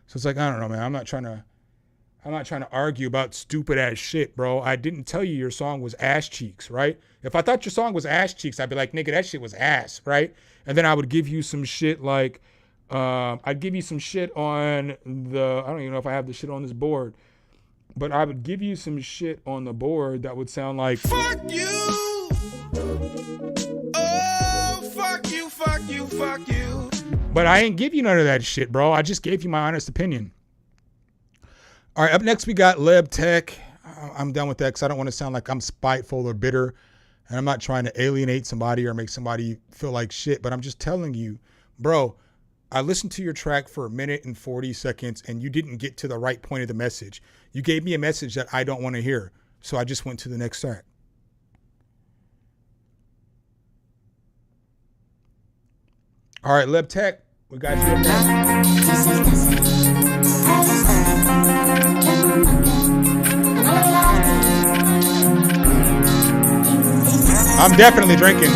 So it's like, I don't know, man. I'm not trying to argue about stupid ass shit, bro. I didn't tell you your song was ass cheeks, right? If I thought your song was ass cheeks, I'd be like, nigga, that shit was ass, right? And then I would give you some shit like, I'd give you some shit on I don't even know if I have the shit on this board, but I would give you some shit on the board that would sound like, Fuck you! Oh, fuck you, fuck you, fuck you. But I ain't give you none of that shit, bro. I just gave you my honest opinion. All right, up next we got Lib Tech. I'm done with that because I don't want to sound like I'm spiteful or bitter. And I'm not trying to alienate somebody or make somebody feel like shit. But I'm just telling you, bro, I listened to your track for 1 minute and 40 seconds and you didn't get to the right point of the message. You gave me a message that I don't want to hear. So I just went to the next track. All right, Lib Tech, we got you up there. I'm definitely drinking.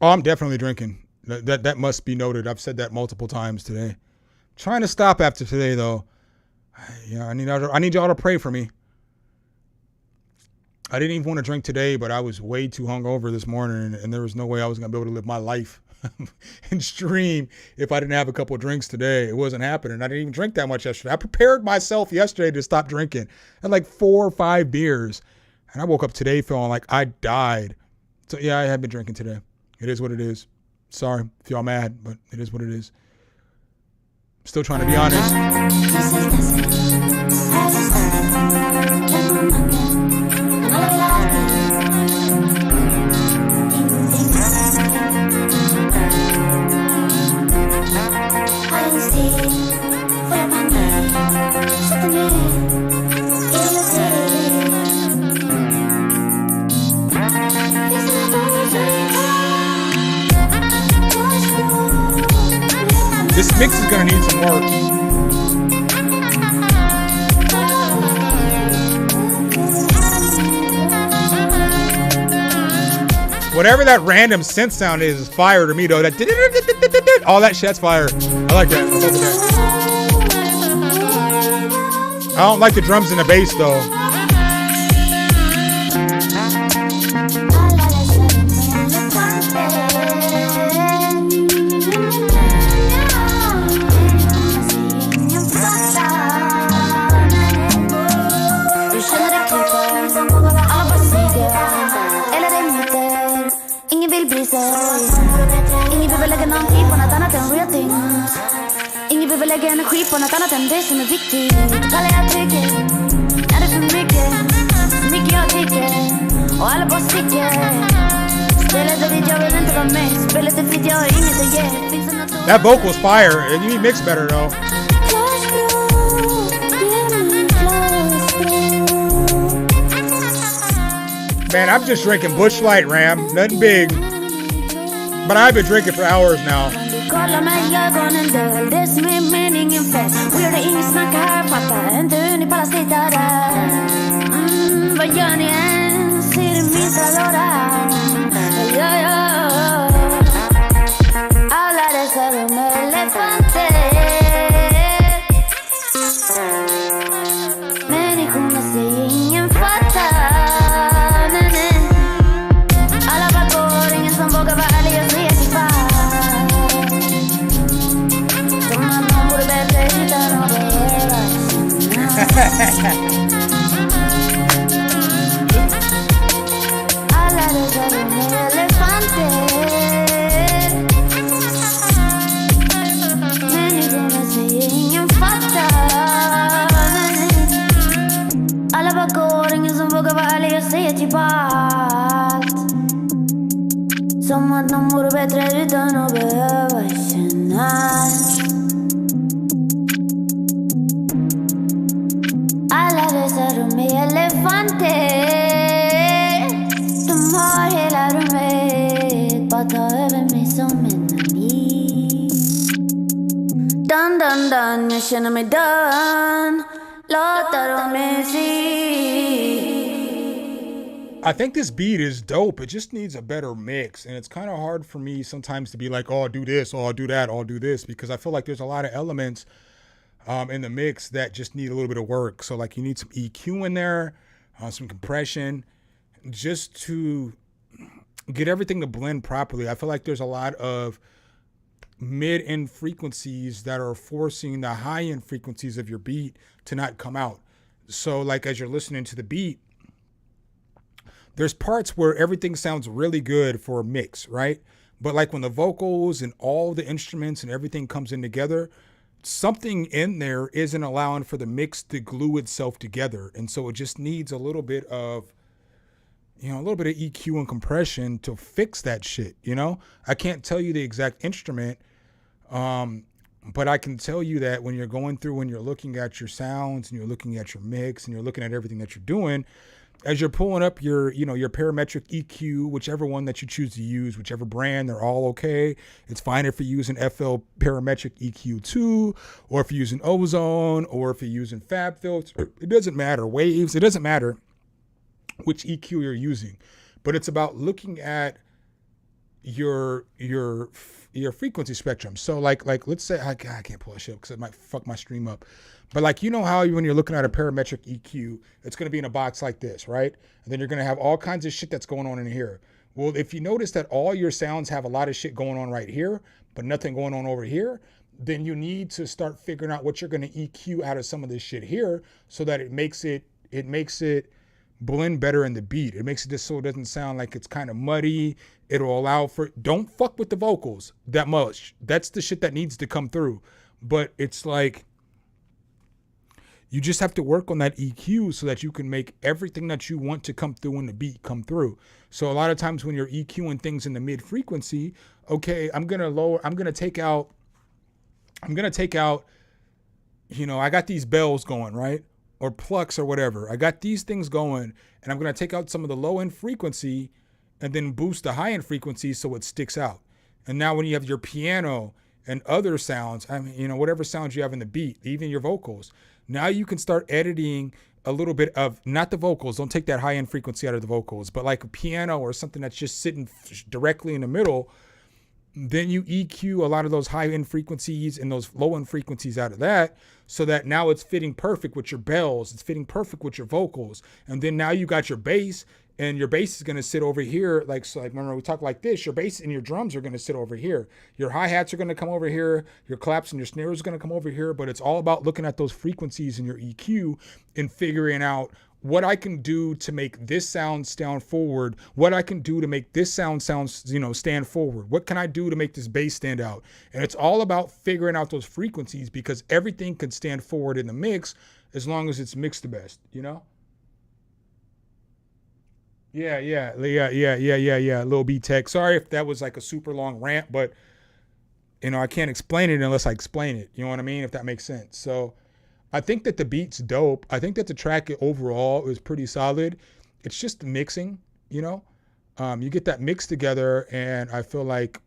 Oh, I'm definitely drinking. That must be noted. I've said that multiple times today. Trying to stop after today, though. Yeah, I need y'all to pray for me. I didn't even want to drink today, but I was way too hungover this morning, and there was no way I was going to be able to live my life and stream if I didn't have a couple of drinks today. It wasn't happening. I didn't even drink that much yesterday. I prepared myself yesterday to stop drinking. I had like 4 or 5 beers, and I woke up today feeling like I died. So, yeah, I have been drinking today. It is what it is. Sorry if y'all mad, but it is what it is. I'm still trying to be honest. This mix is gonna need some work. Whatever that random synth sound is fire to me though. That all that shit's fire. I like that. I don't like the drums and the bass though. Lägga energi på något annat än det som är viktigt. Kallar jag trycket, är det för mycket? Så mycket jag tycker, och alla bara sticker. Spelet är ditt, jag vill inte vara med. Spelet är fritt, jag har inget att ge. Finns det något? That vocal's fire. You need mix better though. Man, I'm just drinking Busch Light, Ram. Nothing big. But I've been drinking for hours now. Kolla mig i ögonen, det som är meningen fett. Och gör det inget snack här, fattar inte hur ni pallar sitta där. Vad gör ni ens i det minsta låda? Alla dessa rum elefanter. Människorna säger ingen fattar. Nej, nej. Alla bara går, ingen som vågar vara ärlig och säga till fan. Alla bara går, ingen som vågar vara ärlig och säga typ allt. Som att någon vore bättre utan att behöva kännas. Alla dessa rum är elefanter. De har hela rummet. Bara ta över mig som en ami. Dun, dun, dun, jag känner mig done. Låtar och musik. I think this beat is dope. It just needs a better mix. And it's kind of hard for me sometimes to be like, oh, I'll do this, oh, I'll do that, I'll do this. Because I feel like there's a lot of elements in the mix that just need a little bit of work. So like you need some EQ in there, some compression, just to get everything to blend properly. I feel like there's a lot of mid-end frequencies that are forcing the high-end frequencies of your beat to not come out. So like as you're listening to the beat, there's parts where everything sounds really good for a mix, right? But like when the vocals and all the instruments and everything comes in together, something in there isn't allowing for the mix to glue itself together. And so it just needs a little bit of a little bit of EQ and compression to fix that shit, I can't tell you the exact instrument, but I can tell you that when you're going through and you're looking at your sounds and you're looking at your mix and you're looking at everything that you're doing, as you're pulling up your parametric EQ, whichever one that you choose to use, whichever brand, they're all okay. It's fine if you're using FL parametric EQ2, or if you're using Ozone, or if you're using FabFilter. It doesn't matter. Waves, it doesn't matter which EQ you're using, but it's about looking at your frequency spectrum. So like let's say I can't pull a shit because it might fuck my stream up. But like, how when you're looking at a parametric EQ, it's going to be in a box like this, right? And then you're going to have all kinds of shit that's going on in here. Well, if you notice that all your sounds have a lot of shit going on right here, but nothing going on over here, then you need to start figuring out what you're going to EQ out of some of this shit here so that it makes it blend better in the beat. It makes it just so it doesn't sound like it's kind of muddy. It'll allow for, don't fuck with the vocals that much. That's the shit that needs to come through. But it's like, you just have to work on that EQ so that you can make everything that you want to come through in the beat come through. So a lot of times when you're EQing things in the mid frequency, okay, I'm going to take out, I got these bells going, right? Or plucks or whatever. I got these things going, and I'm going to take out some of the low end frequency and then boost the high end frequency so it sticks out. And now when you have your piano and other sounds, whatever sounds you have in the beat, even your vocals, now you can start editing a little bit of, not the vocals, don't take that high end frequency out of the vocals, but like a piano or something that's just sitting directly in the middle. Then you EQ a lot of those high end frequencies and those low end frequencies out of that, so that now it's fitting perfect with your bells. It's fitting perfect with your vocals. And then now you got your bass, and your bass is going to sit over here. Like remember we talk like this, your bass and your drums are going to sit over here. Your hi-hats are going to come over here. Your claps and your snares are going to come over here. But it's all about looking at those frequencies in your EQ and figuring out what I can do to make this sound stand forward, what I can do to make this sound stand forward. What can I do to make this bass stand out? And it's all about figuring out those frequencies, because everything can stand forward in the mix as long as it's mixed the best, Yeah. Lil B Tech. Sorry if that was like a super long rant, but I can't explain it unless I explain it. You know what I mean? If that makes sense. So I think that the beat's dope. I think that the track overall is pretty solid. It's just the mixing, you get that mix together, and I feel like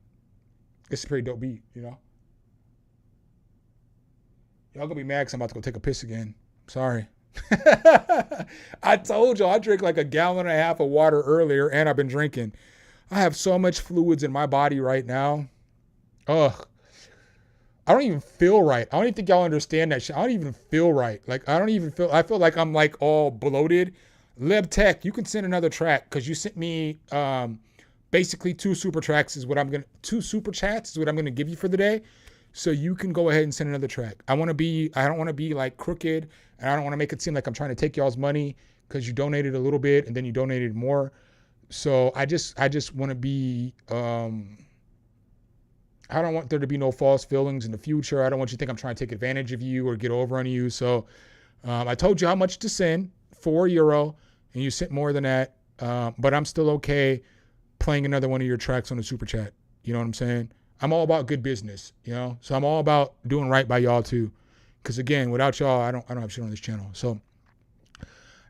it's a pretty dope beat, Y'all gonna be mad because I'm about to go take a piss again. Sorry. I told y'all I drank like 1.5 gallons of water earlier, and I've been drinking. I have so much fluids in my body right now. Ugh. I don't even feel right. I don't even think y'all understand that shit. I don't even feel right. Like, I feel like I'm like all bloated. Leb Tech, you can send another track, because you sent me basically 2 super chats is what I'm going to give you for the day. So you can go ahead and send another track. I don't want to be like crooked, and I don't want to make it seem like I'm trying to take y'all's money because you donated a little bit and then you donated more. So I just want to be, I don't want there to be no false feelings in the future. I don't want you to think I'm trying to take advantage of you or get over on you. So I told you how much to send, €4, and you sent more than that. But I'm still okay playing another one of your tracks on the super chat. You know what I'm saying? I'm all about good business, So I'm all about doing right by y'all too. Because again, without y'all, I don't have shit on this channel. So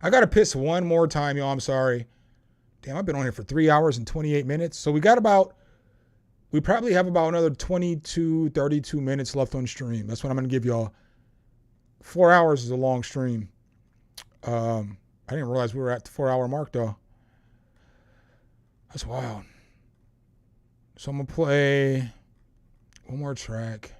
I got to piss one more time, y'all. I'm sorry. Damn, I've been on here for 3 hours and 28 minutes. So we probably have about another 22, 32 minutes left on stream. That's what I'm going to give y'all. 4 hours is a long stream. I didn't realize we were at the 4-hour mark, though. That's wild. So I'm going to play one more track.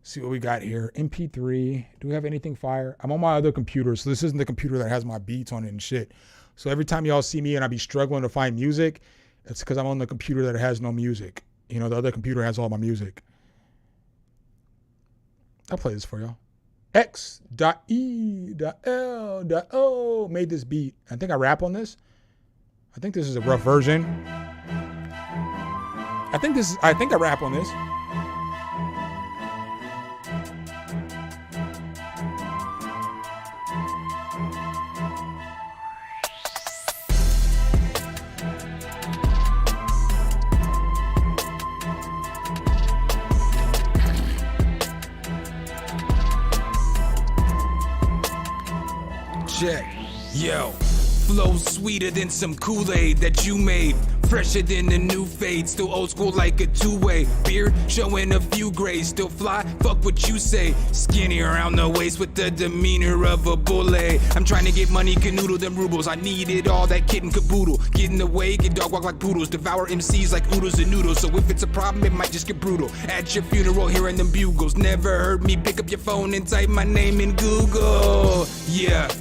See what we got here. MP3. Do we have anything fire? I'm on my other computer, so this isn't the computer that has my beats on it and shit. So every time y'all see me and I be struggling to find music, it's because I'm on the computer that has no music. The other computer has all my music. I'll play this for y'all. X.E.L.O. made this beat. I think I rap on this. I think this is a rough version. I think I rap on this. Check. Yo. Flow sweeter than some Kool-Aid that you made. Fresher than the new fade. Still old school like a two-way. Beard showing a few grays. Still fly, fuck what you say. Skinny around the waist with the demeanor of a bully. I'm trying to get money, canoodle them rubles. I needed all that kid and caboodle. Get in the way, get dog walk like poodles. Devour MCs like oodles and noodles. So if it's a problem, it might just get brutal. At your funeral, hearing them bugles. Never heard me pick up your phone and type my name in Google. Yeah.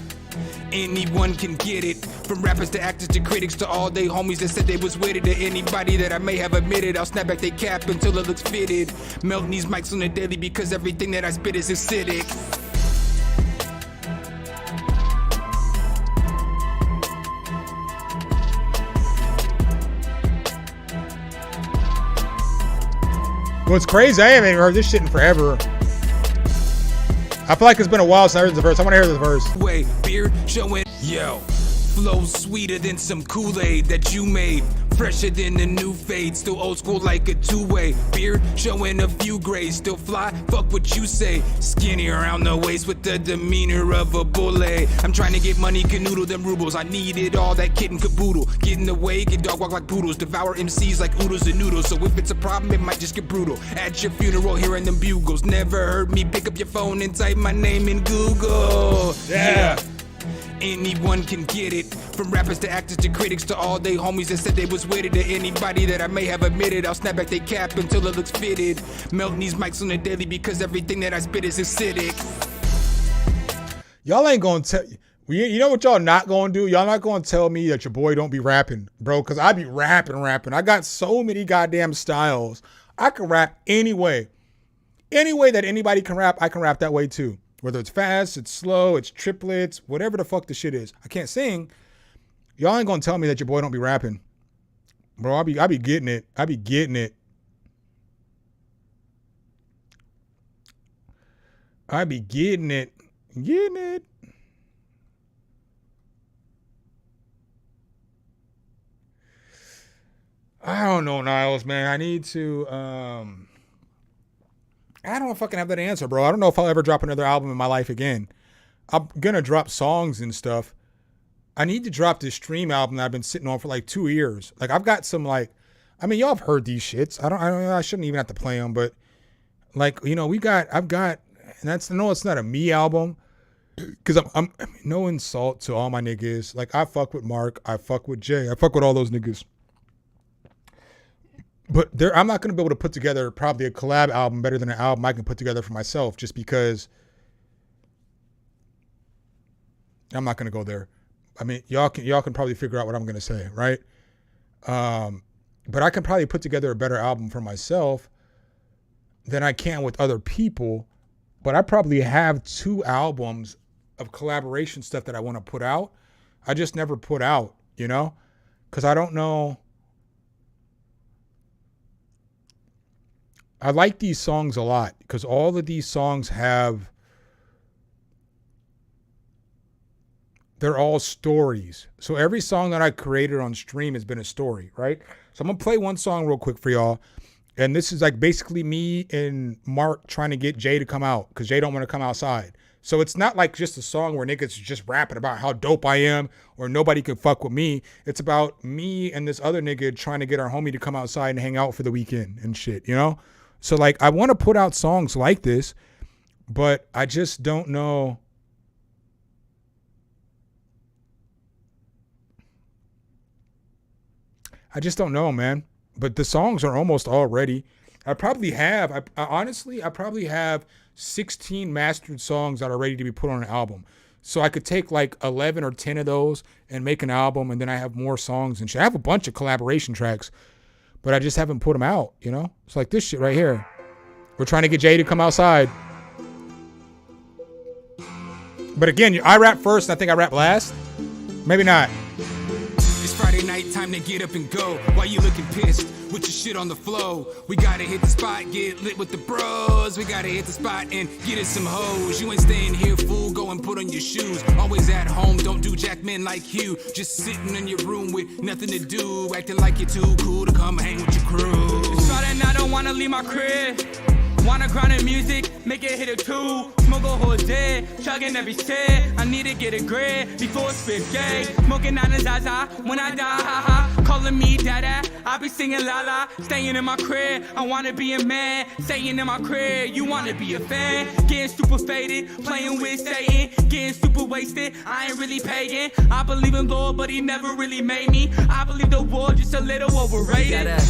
Anyone can get it. From rappers to actors to critics to all they homies that said they was with it. To anybody that I may have admitted, I'll snap back they cap until it looks fitted. Melting these mics on the daily because everything that I spit is acidic. What's crazy, I haven't heard this shit in forever. I feel like it's been a while since I heard the verse. I want to hear the verse. Wait, beard showing. Yo. Flow sweeter than some Kool-Aid that you made. Fresher than the new fade. Still old school like a two-way. Beard showing a few grays. Still fly, fuck what you say. Skinny around the waist with the demeanor of a bully. I'm trying to get money, canoodle them rubles. I needed all that kid and caboodle. Get in the way, get dog walk like poodles. Devour MCs like oodles and noodles. So if it's a problem, it might just get brutal. At your funeral, hearing them bugles. Never heard me pick up your phone and type my name in Google. Yeah. Anyone can get it. From rappers to actors to critics to all they homies that said they was with it. To anybody that I may have admitted, I'll snap back they cap until it looks fitted. Melting these mics on the daily because everything that I spit is acidic. Y'all ain't gonna tell you know what y'all not gonna do? Y'all not gonna tell me that your boy don't be rapping, bro, because I be rapping. I got so many goddamn styles. I can rap any way. Any way that anybody can rap, I can rap that way too. Whether it's fast, it's slow, it's triplets, whatever the fuck the shit is. I can't sing. Y'all ain't gonna tell me that your boy don't be rapping. Bro, I be getting it. I be getting it. I be getting it. Getting it. I don't know, Niles, man. I need to I don't fucking have that answer, bro. I don't know if I'll ever drop another album in my life again. I'm gonna drop songs and stuff. I need to drop this Stream album that I've been sitting on for like 2 years. Like I've got some like, I mean, y'all have heard these shits. I shouldn't even have to play them, but like, you know, I've got, and that's, no, it's not a me album. Cause I'm no insult to all my niggas. Like I fuck with Mark, I fuck with Jay, I fuck with all those niggas. But I'm not going to be able to put together probably a collab album better than an album I can put together for myself, just because I'm not going to go there. I mean, y'all can probably figure out what I'm going to say, right? But I can probably put together a better album for myself than I can with other people. But I probably have 2 albums of collaboration stuff that I want to put out. I just never put out, you know, because I don't know. I like these songs a lot because all of these songs they're all stories. So every song that I created on Stream has been a story, right? So I'm going to play one song real quick for y'all. And this is like basically me and Mark trying to get Jay to come out because Jay don't want to come outside. So it's not like just a song where niggas just rapping about how dope I am or nobody can fuck with me. It's about me and this other nigga trying to get our homie to come outside and hang out for the weekend and shit, you know? So like I want to put out songs like this, but I just don't know. I just don't know, man. But the songs are almost all ready. I probably have 16 mastered songs that are ready to be put on an album. So I could take like 11 or 10 of those and make an album, and then I have more songs and shit. I have a bunch of collaboration tracks, but I just haven't put them out, you know? It's like this shit right here. We're trying to get Jay to come outside. But again, I rap first, and I think I rap last. Maybe not. It's Friday night, time to get up and go. Why you looking pissed with your shit on the flow? We gotta hit the spot, get lit with the bros. We gotta hit the spot and get us some hoes. You ain't staying here, fool, go and put on your shoes. Always at home, don't do jackmen like you. Just sitting in your room with nothing to do, acting like you're too cool to come hang with your crew. It's Friday night, I don't wanna leave my crib. Wanna grind in music, make it hit a 2. Smoke a whole day, chugging every set. I need to get a grade before it's 50. Smoking on the Zaza, when I die, haha. Calling me dada, I be singing la la. Staying in my crib, I wanna be a man. Staying in my crib, you wanna be a fan. Getting super faded, playing with Satan. Getting super wasted, I ain't really paying. I believe in Lord, but he never really made me. I believe the war just a little overrated.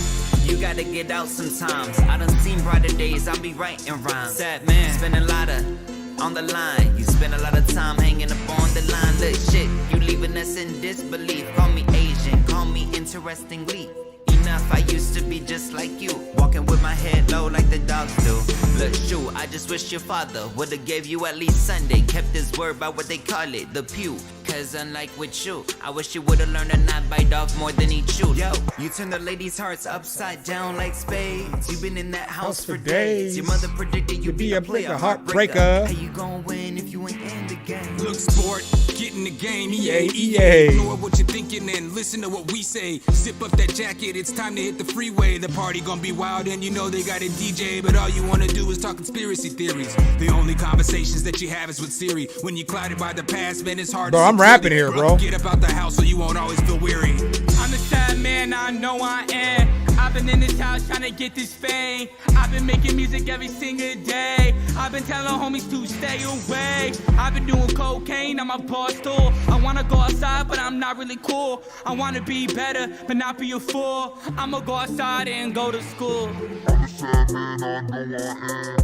You gotta get out sometimes. I done seen brighter days, I'll be writing rhymes. Sad man, spend a lot of on the line. You spend a lot of time hanging up on the line. Look, shit, you leaving us in disbelief. Call me Asian, call me interestingly. Enough, I used to be just like you, walking with my head low like the dogs do. Look, shoot, I just wish your father would've gave you at least Sunday. Kept his word by what they call it, the pew. Cause unlike with you, I wish you would've learned to not bite off more than eat you. Yo, you turn the ladies' hearts upside down like spades. You've been in that house for days. Your mother predicted you'd be a player, heartbreaker. How you gonna win if you ain't in the game? Look, sport, get in the game, EA. Know what you're thinking and listen to what we say. Sip up that jacket, it's time to hit the freeway. The party gonna be wild and you know they got a DJ, but all you wanna do is talk conspiracy theories. The only conversations that you have is with Siri. When you're clouded by the past, man, it's hard Bro, to I'm rapping here, bro. Get up out the house so you won't always feel weary. I'm the sad man, I know I am. I've been in this house trying to get this fame. I've been making music every single day. I've been telling homies to stay away. I've been doing cocaine, I'm a boss too. I wanna go outside, but I'm not really cool. I wanna be better, but not be a fool. I'ma go outside and go to school. I'm the sad man, I know I am.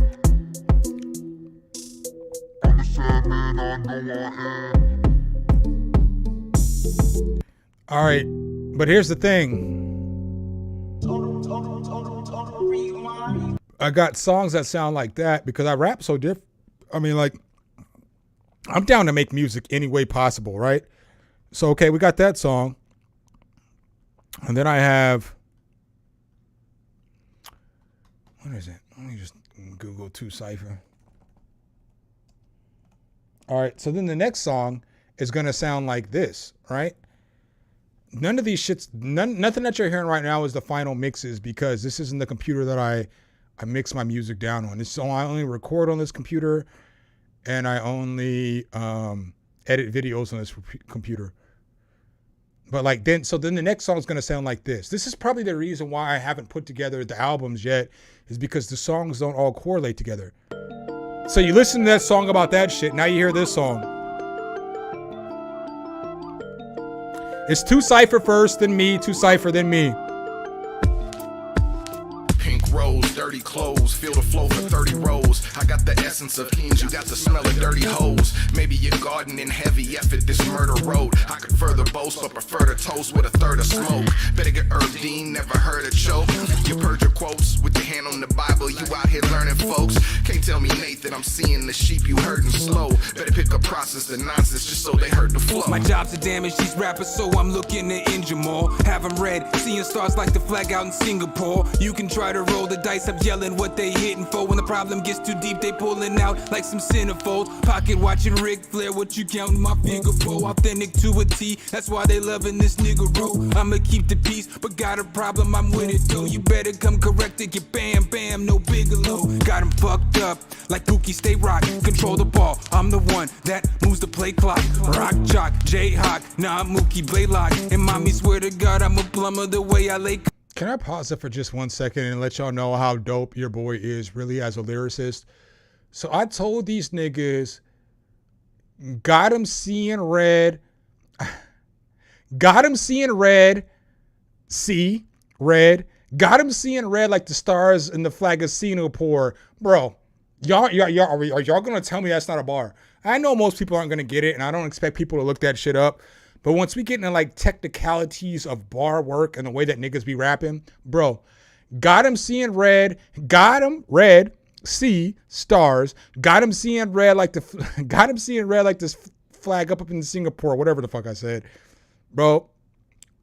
I'm the sad man, I know I am. All right, but here's the thing. I got songs that sound like that because I rap so different. I mean, like, I'm down to make music any way possible, right? So, okay, we got that song. And then I have, what is it? Let me just Google 2 Cypher. All right, so then the next song is going to sound like this, right? None of these shits, nothing that you're hearing right now is the final mixes because this isn't the computer that I mix my music down on. So I only record on this computer and I only edit videos on this computer. But like then the next song is going to sound like this. This is probably the reason why I haven't put together the albums yet, is because the songs don't all correlate together. So you listen to that song about that shit, now you hear this song. It's 2 Cypher first, then me, 2 Cypher, then me. Pink rose, dirty clothes, feel the flow for 30 rows. I got the essence of kings, you got the smell of dirty hoes. Maybe your garden in heavy effort, this murder road. I could further boast, but prefer to toast with a third of smoke. Better get Earth Dean, never heard a choke. You purge your quotes with your hand on the Bible, you out here learning, folks. Can't tell me, Nate, that I'm seeing the sheep you herding slow. Better pick up process the nonsense just so they hurt the flow. My job's to damage these rappers, so I'm looking to injure more. Have them red, seeing stars like the flag out in Singapore. You can try to roll the dice, I'm yelling what they hitting for. When the problem gets too deep, they pulling out like some centerfolds. Pocket watching Ric Flair, what you counting my finger for? Authentic to a T, that's why they loving this nigga roll. I'ma keep the peace, but got a problem, I'm with it though. You better come correct to get bam, bam, no Bigelow. Got him fucked up, like Pookie stay rock. Control the ball, I'm the one that moves the play clock. Rock jock, J-Hawk, nah I'm Mookie Blaylock. And mommy swear to God I'm a plumber the way I lay. Can I pause it for just 1 second and let y'all know how dope your boy is really as a lyricist? So I told these niggas, got him seeing red, got him seeing red, see, red, got him seeing red like the stars in the flag of Singapore. Bro, y'all, are y'all gonna tell me that's not a bar? I know most people aren't gonna get it, and I don't expect people to look that shit up. But once we get into like technicalities of bar work and the way that niggas be rapping, bro, got him seeing red, got him red, see stars, got him seeing red like got him seeing red like this flag up in Singapore, whatever the fuck I said, bro.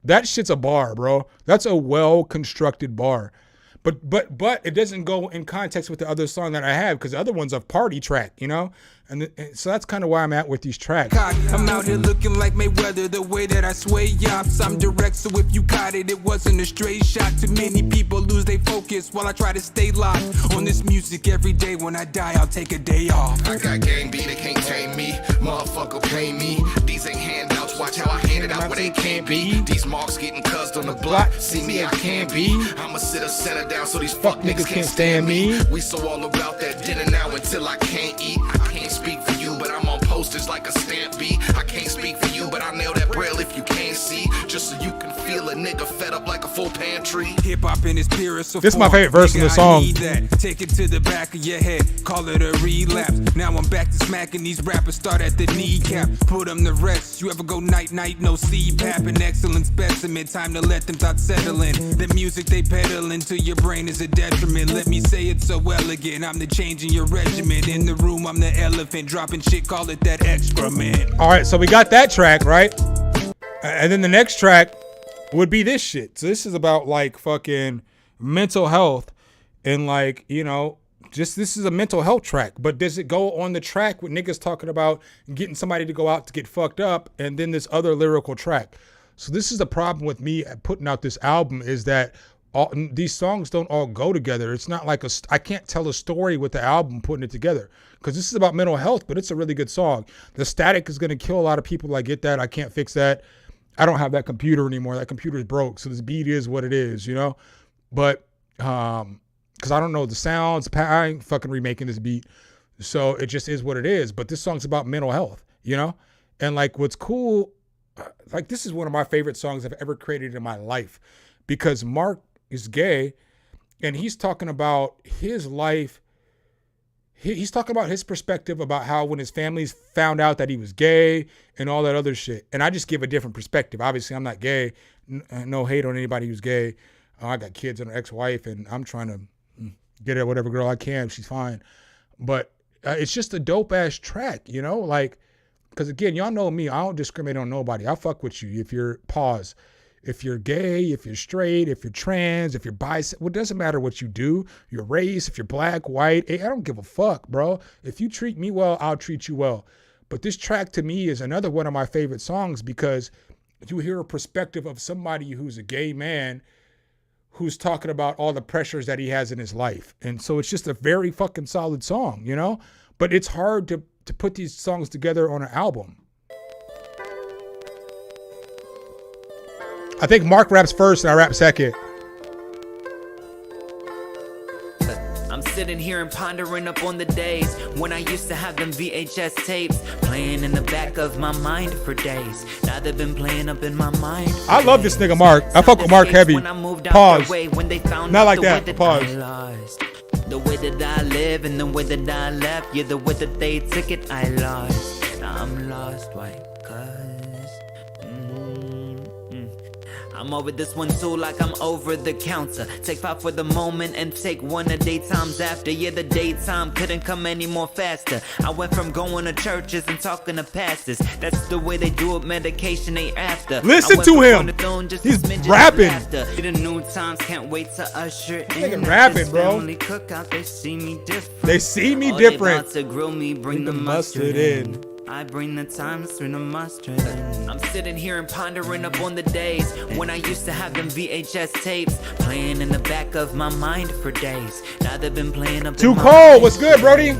That shit's a bar, bro. That's a well-constructed bar. But it doesn't go in context with the other song that I have, because the other one's a party track, you know? And so that's kind of where I'm at with these tracks. I'm out here looking like Mayweather, the way that I sway yaps. I'm direct, so if you caught it, it wasn't a straight shot. Too many people lose their focus while I try to stay locked on this music every day. When I die, I'll take a day off. I got game B, they can't tame me. Motherfucker pay me. These ain't handouts, watch how I hand it out where they can't be. These marks getting cussed on the block. See me, I can't be. I'ma sit a center down so these fuck niggas can't stand me. We so all about that dinner now until I can't eat. I can't speak for you, but I'm on posters like a stamp B. I can't speak for you, but I nail that braille if you can't see. Just so you can feel a nigga fed up like a full pantry. Hip hop in its purest form. This is my favorite verse in the song. Take it to the back of your head, call it a relapse. Now I'm back to smacking these rappers, start at the kneecap. Put them to rest. You ever go night night, no CPAP? An excellent specimen, time to let them thoughts settle in. The music they peddle into your brain is a detriment. Let me say it so elegant. I'm the change in your regimen. In the room, I'm the elephant, dropping shit, call it that excrement. All right, so we got that track, right? And then the next track would be this shit. So this is about like fucking mental health and like, you know, just this is a mental health track. But does it go on the track with niggas talking about getting somebody to go out to get fucked up and then this other lyrical track? So this is the problem with me putting out this album is that these songs don't all go together. It's not like I can't tell a story with the album putting it together because this is about mental health, but it's a really good song. The static is going to kill a lot of people. I get that. I can't fix that. I don't have that computer anymore. That computer is broke. So this beat is what it is, you know? But, because I don't know the sounds. I ain't fucking remaking this beat. So it just is what it is. But this song's about mental health, you know? And like what's cool, like this is one of my favorite songs I've ever created in my life because Mark is gay and he's talking about his life. He's talking about his perspective about how when his families found out that he was gay and all that other shit. And I just give a different perspective. Obviously, I'm not gay. No hate on anybody who's gay. I got kids and an ex-wife, and I'm trying to get at whatever girl I can. She's fine. But it's just a dope-ass track, you know? Like, because, again, y'all know me. I don't discriminate on nobody. I'll fuck with you if you're, pause. If you're gay, if you're straight, if you're trans, if you're bisexual, it doesn't matter what you do, your race, if you're black, white, I don't give a fuck, bro. If you treat me well, I'll treat you well. But this track to me is another one of my favorite songs because you hear a perspective of somebody who's a gay man who's talking about all the pressures that he has in his life. And so it's just a very fucking solid song, you know? But it's hard to put these songs together on an album. I think Mark raps first and I rap second. I'm sitting here and pondering up on the days when I used to have them VHS tapes playing in the back of my mind for days. Now they've been playing up in my mind. I love this nigga Mark. I fuck with Mark heavy. Pause. Not like that. Pause. The way that I live and the way that I left, yeah, the way that they took it, I lost. Now I'm lost, why? I'm over this one too, like I'm over the counter. Take 5 for the moment and take 1 a day times after. Yeah, the daytime couldn't come any more faster. I went from going to churches and talking to pastors. That's the way they do it, medication they after. Listen to him. He's rapping. The new times can't wait to usher in. Rapping, bro. Cookout, they see me different. They see me different. They about to grill me, bring the mustard in. I bring the times through the mustard. I'm sitting here and pondering up on the days when I used to have them VHS tapes playing in the back of my mind for days. Now they've been playing up. Too cold. What's good, Brody?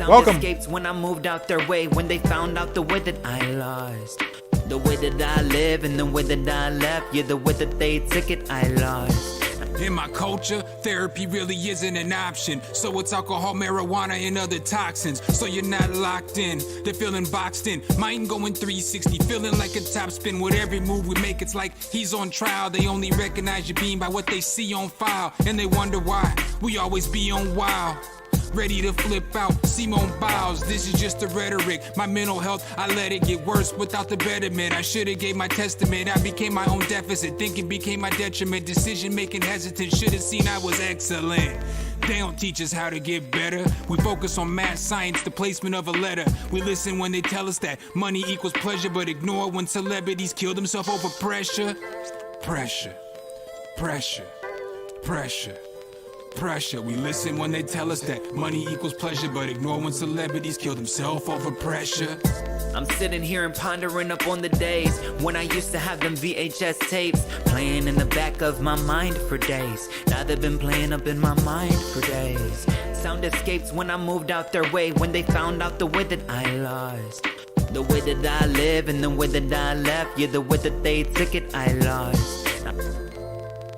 Welcome. Escapes when I moved out their way, when they found out the way that I lost. The way that I live and the way that I left, yeah, the way that they took it, I lost. In my culture, therapy really isn't an option. So it's alcohol, marijuana, and other toxins. So you're not locked in, they're feeling boxed in. Mind going 360, feeling like a top spin. With every move we make, it's like he's on trial. They only recognize your beam by what they see on file. And they wonder why we always be on wild. Ready to flip out, Simone Biles. This is just the rhetoric. My mental health, I let it get worse without the betterment. I should've gave my testament. I became my own deficit. Thinking became my detriment. Decision making hesitant. Should've seen I was excellent. They don't teach us how to get better. We focus on math, science, the placement of a letter. We listen when they tell us that money equals pleasure, but ignore when celebrities kill themselves over pressure. Pressure, pressure, pressure, pressure. We listen when they tell us that money equals pleasure, but ignore when celebrities kill themselves over pressure. I'm sitting here and pondering up on the days when I used to have them VHS tapes playing in the back of my mind for days. Now they've been playing up in my mind for days. Sound escapes when I moved out their way, when they found out the way that I lost. The way that I live and the way that I left. Yeah, the way that they took it, I lost.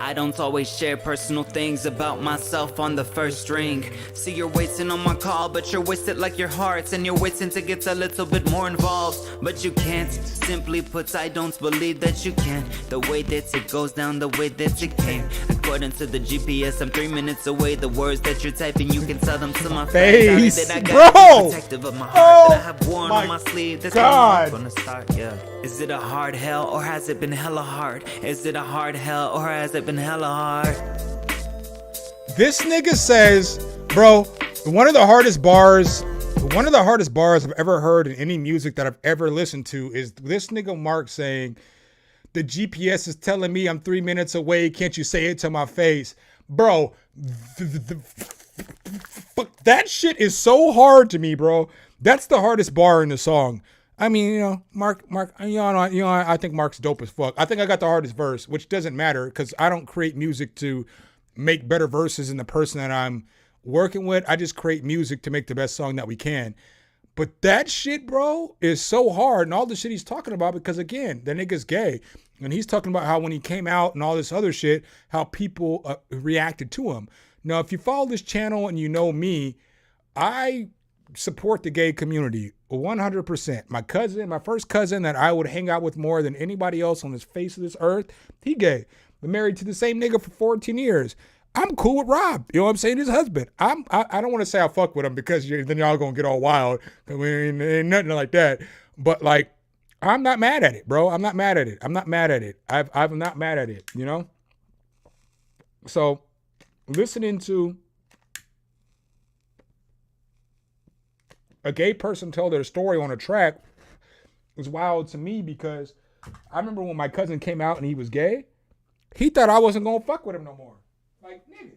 I don't always share personal things about myself on the first string. See, you're waiting on my call, but you're wasted like your hearts, and you're waiting to get a little bit more involved. But you can't. Simply put, I don't believe that you can. The way that it goes down, the way that it came. According to the GPS, I'm 3 minutes away. The words that you're typing, you can tell them to my face. That I got bro! Protective of my heart that I have worn on my sleeve. That's God. how I'm gonna start, yeah. Is it a hard hell or has it been hella hard? Is it a hard hell or has it been hella hard? This nigga says, bro, one of the hardest bars I've ever heard in any music that I've ever listened to is this nigga Mark saying, the GPS is telling me I'm 3 minutes away. Can't you say it to my face? Bro, that shit is so hard to me, bro. That's the hardest bar in the song. I mean, you know, Mark, I think Mark's dope as fuck. I think I got the hardest verse, which doesn't matter because I don't create music to make better verses than the person that I'm working with. I just create music to make the best song that we can. But that shit, bro, is so hard. And all the shit he's talking about, because again, the nigga's gay. And he's talking about how when he came out and all this other shit, how people reacted to him. Now, if you follow this channel and you know me, I support the gay community 100%. My cousin, my first cousin that I would hang out with more than anybody else on this face of this earth, he gay. Been married to the same nigga for 14 years. I'm cool with Rob. You know what I'm saying? His husband. I don't want to say I fuck with him because then y'all gonna get all wild. I mean, ain't nothing like that. But like, I'm not mad at it, bro. I'm not mad at it. I'm not mad at it. I'm not mad at it, you know? So listening to a gay person tell their story on a track was wild to me because I remember when my cousin came out and he was gay, he thought I wasn't gonna fuck with him no more. Like, nigga,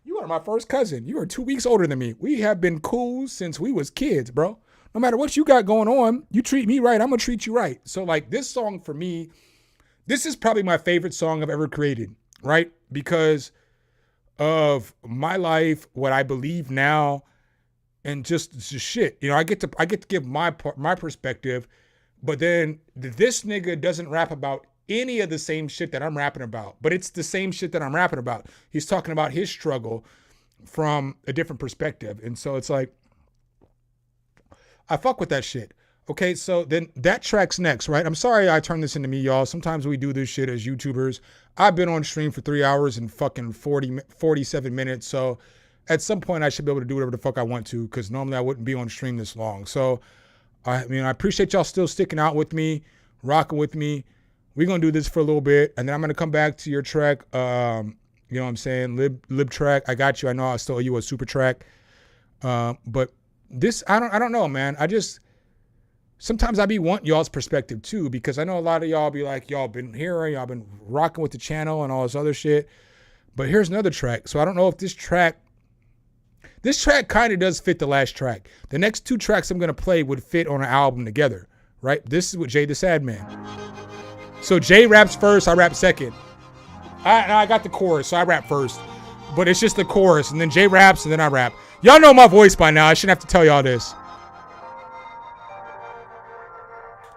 you are my first cousin. You are 2 weeks older than me. We have been cool since we was kids, bro. No matter what you got going on, you treat me right, I'm gonna treat you right. So like this song for me, this is probably my favorite song I've ever created, right? Because of my life, what I believe now, and just shit. You know, I get to give my perspective, but then this nigga doesn't rap about any of the same shit that I'm rapping about, but it's the same shit that I'm rapping about. He's talking about his struggle from a different perspective. And so it's like, I fuck with that shit. Okay, so then that track's next, right? I'm sorry I turned this into me, y'all. Sometimes we do this shit as YouTubers. I've been on stream for 3 hours and fucking 47 minutes. So at some point I should be able to do whatever the fuck I want to, because normally I wouldn't be on stream this long. So, I mean, I appreciate y'all still sticking out with me, rocking with me. We're going to do this for a little bit, and then I'm going to come back to your track. You know what I'm saying? Lib track. I got you. I know I still owe you a super track. But this, I don't know, man. Sometimes I be wanting y'all's perspective too, because I know a lot of y'all be like, y'all been hearing, y'all been rocking with the channel and all this other shit. But here's another track. So I don't know if this track kind of does fit the last track. The next 2 tracks I'm going to play would fit on an album together, right? This is with Jay the Sad Man. So Jay raps first, I rap second. I got the chorus, so I rap first. But it's just the chorus, and then Jay raps, and then I rap. Y'all know my voice by now. I shouldn't have to tell y'all this.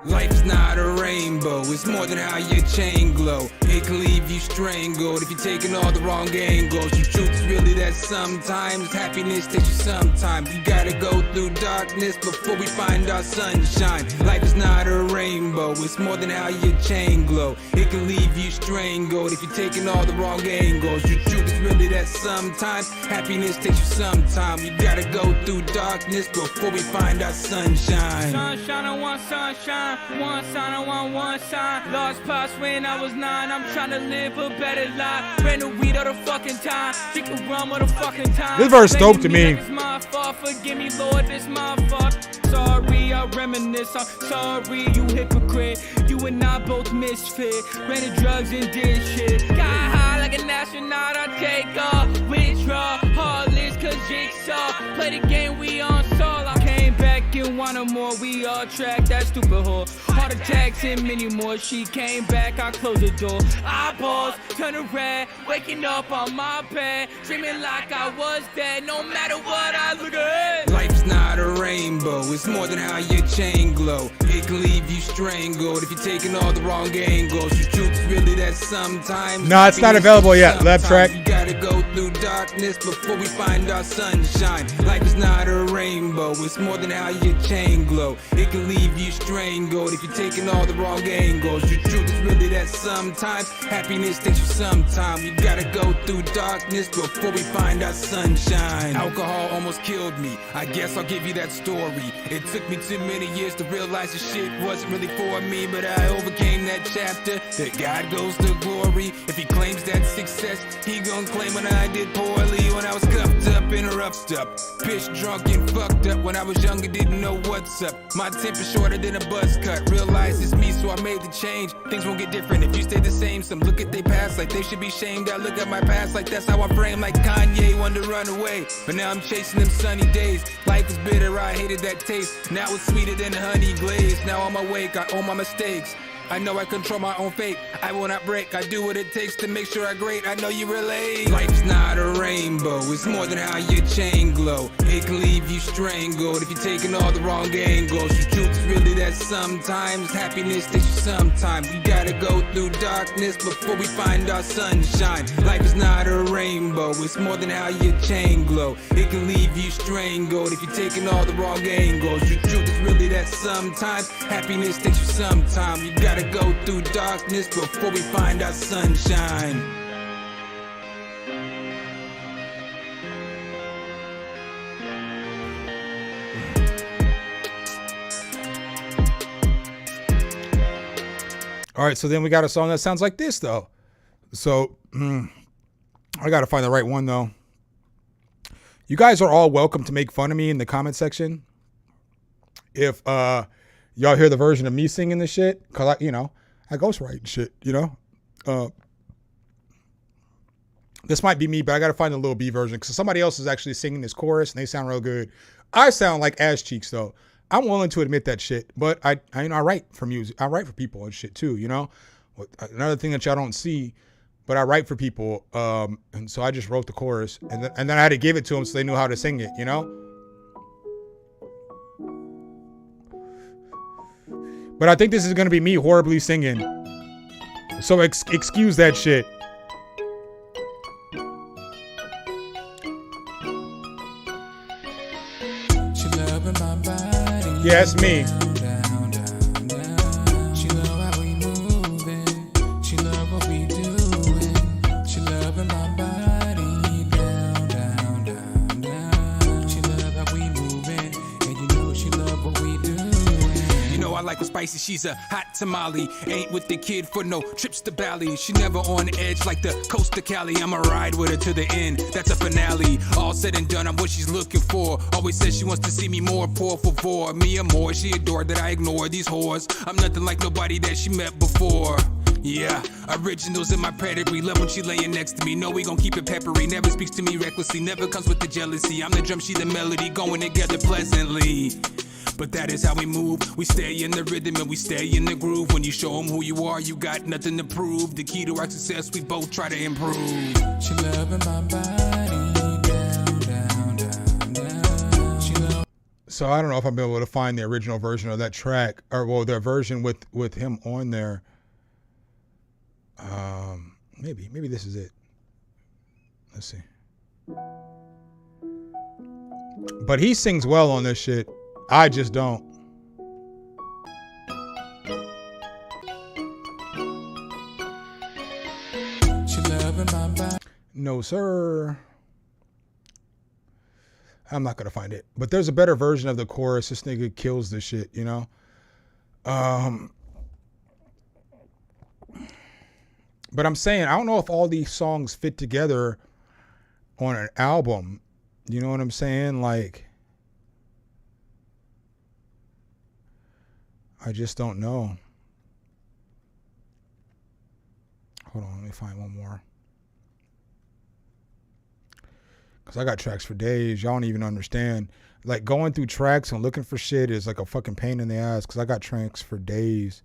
Life's not a rainbow, it's more than how your chain glow. It can leave you strangled if you're taking all the wrong angles. The truth is really that sometimes happiness takes you sometimes. You gotta go through darkness before we find our sunshine. Life is not a rainbow, it's more than how your chain glow. It can leave you strangled if you're taking all the wrong angles. The truth is really that sometimes happiness takes you sometime. You gotta go through darkness before we find our sunshine. Sunshine, I want sunshine. One sign, I want one sign. Lost pops when I was 9. I'm trying to live a better life. Ran the weed all the fucking time. Drinking rum all the fucking time. This verse dope to me. It's my fault. Forgive me, Lord. It's my fault. Sorry, I reminisce. I'm sorry, you hypocrite. You and I both misfit. Ran the drugs and did shit. Got high like an astronaut, I take a withdraw. Heartless, cause jigsaw. Play the game, we on Saul. I came back and wanted more. We all track that stupid whore. Heart attacks and many more. She came back, I closed the door. Eyeballs turning red, waking up on my bed, dreaming like I was dead. No matter what I look at. Life's not a rainbow, it's more than how your chain glow. It can leave you strangled if you're taking all the wrong angles. The truth's really that sometimes. No, it's not available yet. Left track. You gotta go through darkness before we find our sunshine. Life is not a rainbow, it's more than how your chain glow. It can leave you strangled if you're taking all the wrong angles. The truth is really that sometimes happiness takes you sometime. You gotta go through darkness before we find our sunshine. Alcohol almost killed me, I guess I'll give you that story. It took me too many years to realize the shit wasn't really for me, but I overcame that chapter. That God goes to glory. If he claims that success, he gon' claim when I did poorly. When I was cuffed up in a rough stuff, pissed, drunk, and fucked up. When I was younger, didn't know what's up. My temper shorter than a buzz cut. Realized it's me, so I made the change. Things won't get different if you stay the same. Some look at their past like they should be shamed. I look at my past like that's how I frame. Like Kanye wanted to run away, but now I'm chasing them sunny days. Life is bitter, I hated that taste. Now it's sweeter than the honey glaze. Now I'm awake, I own my mistakes. I know I control my own fate. I will not break. I do what it takes to make sure I great. I know you relate. Life's not a rainbow. It's more than how your chain glow. It can leave you strangled if you're taking all the wrong angles. The truth is really that sometimes happiness takes you sometime. We gotta go through darkness before we find our sunshine. Life is not a rainbow. It's more than how your chain glow. It can leave you strangled if you're taking all the wrong angles. The truth is really that sometimes happiness takes you sometime. You gotta go through darkness before we find our sunshine. All right, so then we got a song that sounds like this, though. So I got to find the right one, though. You guys are all welcome to make fun of me in the comment section if y'all hear the version of me singing this shit, because I ghostwrite and shit, This might be me, but I got to find the Lil B version because somebody else is actually singing this chorus and they sound real good. I sound like ass cheeks, though. I'm willing to admit that shit, but I write for music. I write for people and shit too, Another thing that y'all don't see, but I write for people, and so I just wrote the chorus, and then I had to give it to them so they knew how to sing it, But I think this is gonna be me horribly singing, so excuse that shit. Yeah, it's me. She love how we moving. She love what we doing. She loving my body down, down, down, down. She love how we moving, and she love what we doing. I like her spicy, she's a hot tamale. Ain't with the kid for no trips to Bali. She never on edge like the coast of Cali. I'ma ride with her to the end, that's a finale. All said and done, I'm what she's looking for. Always says she wants to see me more, por favor. Me and more, she adored that I ignore these whores. I'm nothing like nobody that she met before. Yeah, originals in my pedigree. Love when she laying next to me. Know we gon' keep it peppery. Never speaks to me recklessly. Never comes with the jealousy. I'm the drum, she the melody. Going together pleasantly. But that is how we move. We stay in the rhythm and we stay in the groove. When you show them who you are, you got nothing to prove. The key to our success, we both try to improve. She loving my body down, down, down, down. She love. So I don't know if I'll be able to find the original version of that track, or the version with him on there. Maybe this is it. Let's see. But he sings well on this shit. I just don't. No, sir. I'm not gonna find it. But there's a better version of the chorus. This nigga kills this shit, But I'm saying, I don't know if all these songs fit together on an album. You know what I'm saying? Like, I just don't know. Hold on, let me find one more. Because I got tracks for days. Y'all don't even understand. Like, going through tracks and looking for shit is like a fucking pain in the ass. Because I got tracks for days.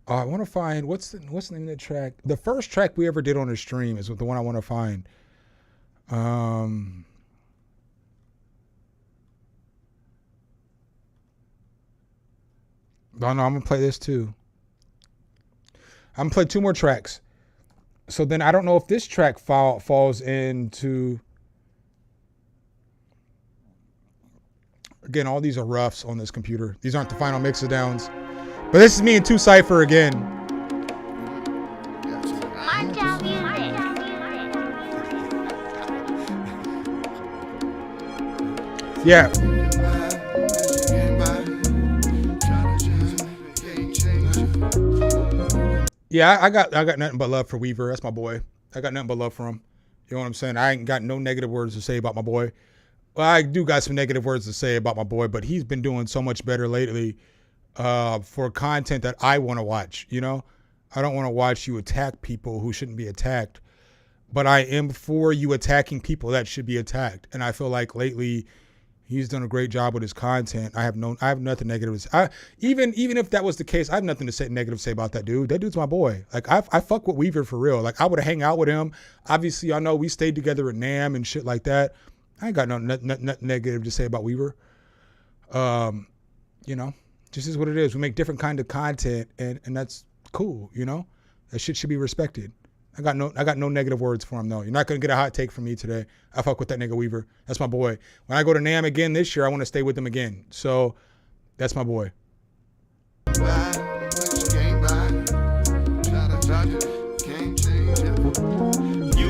I want to find, what's the name of the track? The first track we ever did on the stream is the one I want to find. No, I'm going to play this too. I'm going to play 2 more tracks. So then I don't know if this track falls into... Again, all these are roughs on this computer. These aren't the final mixer downs. But this is me and 2 Cypher again. Yeah. Yeah, I got nothing but love for Weaver. That's my boy. I got nothing but love for him. You know what I'm saying? I ain't got no negative words to say about my boy. Well, I do got some negative words to say about my boy, but he's been doing so much better lately for content that I want to watch, you know? I don't want to watch you attack people who shouldn't be attacked, but I am for you attacking people that should be attacked. And I feel like lately he's done a great job with his content. I have nothing negative to say. Even if that was the case, I have nothing to say negative to say about that dude. That dude's my boy. Like, I fuck with Weaver for real. Like, I would hang out with him. Obviously, I know we stayed together at NAMM and shit like that. I ain't got nothing negative to say about Weaver. You know, just is what it is. We make different kind of content, and that's cool. You know, that shit should be respected. I got no negative words for him though. You're not gonna get a hot take from me today. I fuck with that nigga Weaver. That's my boy. When I go to NAMM again this year, I want to stay with him again. So that's my boy. You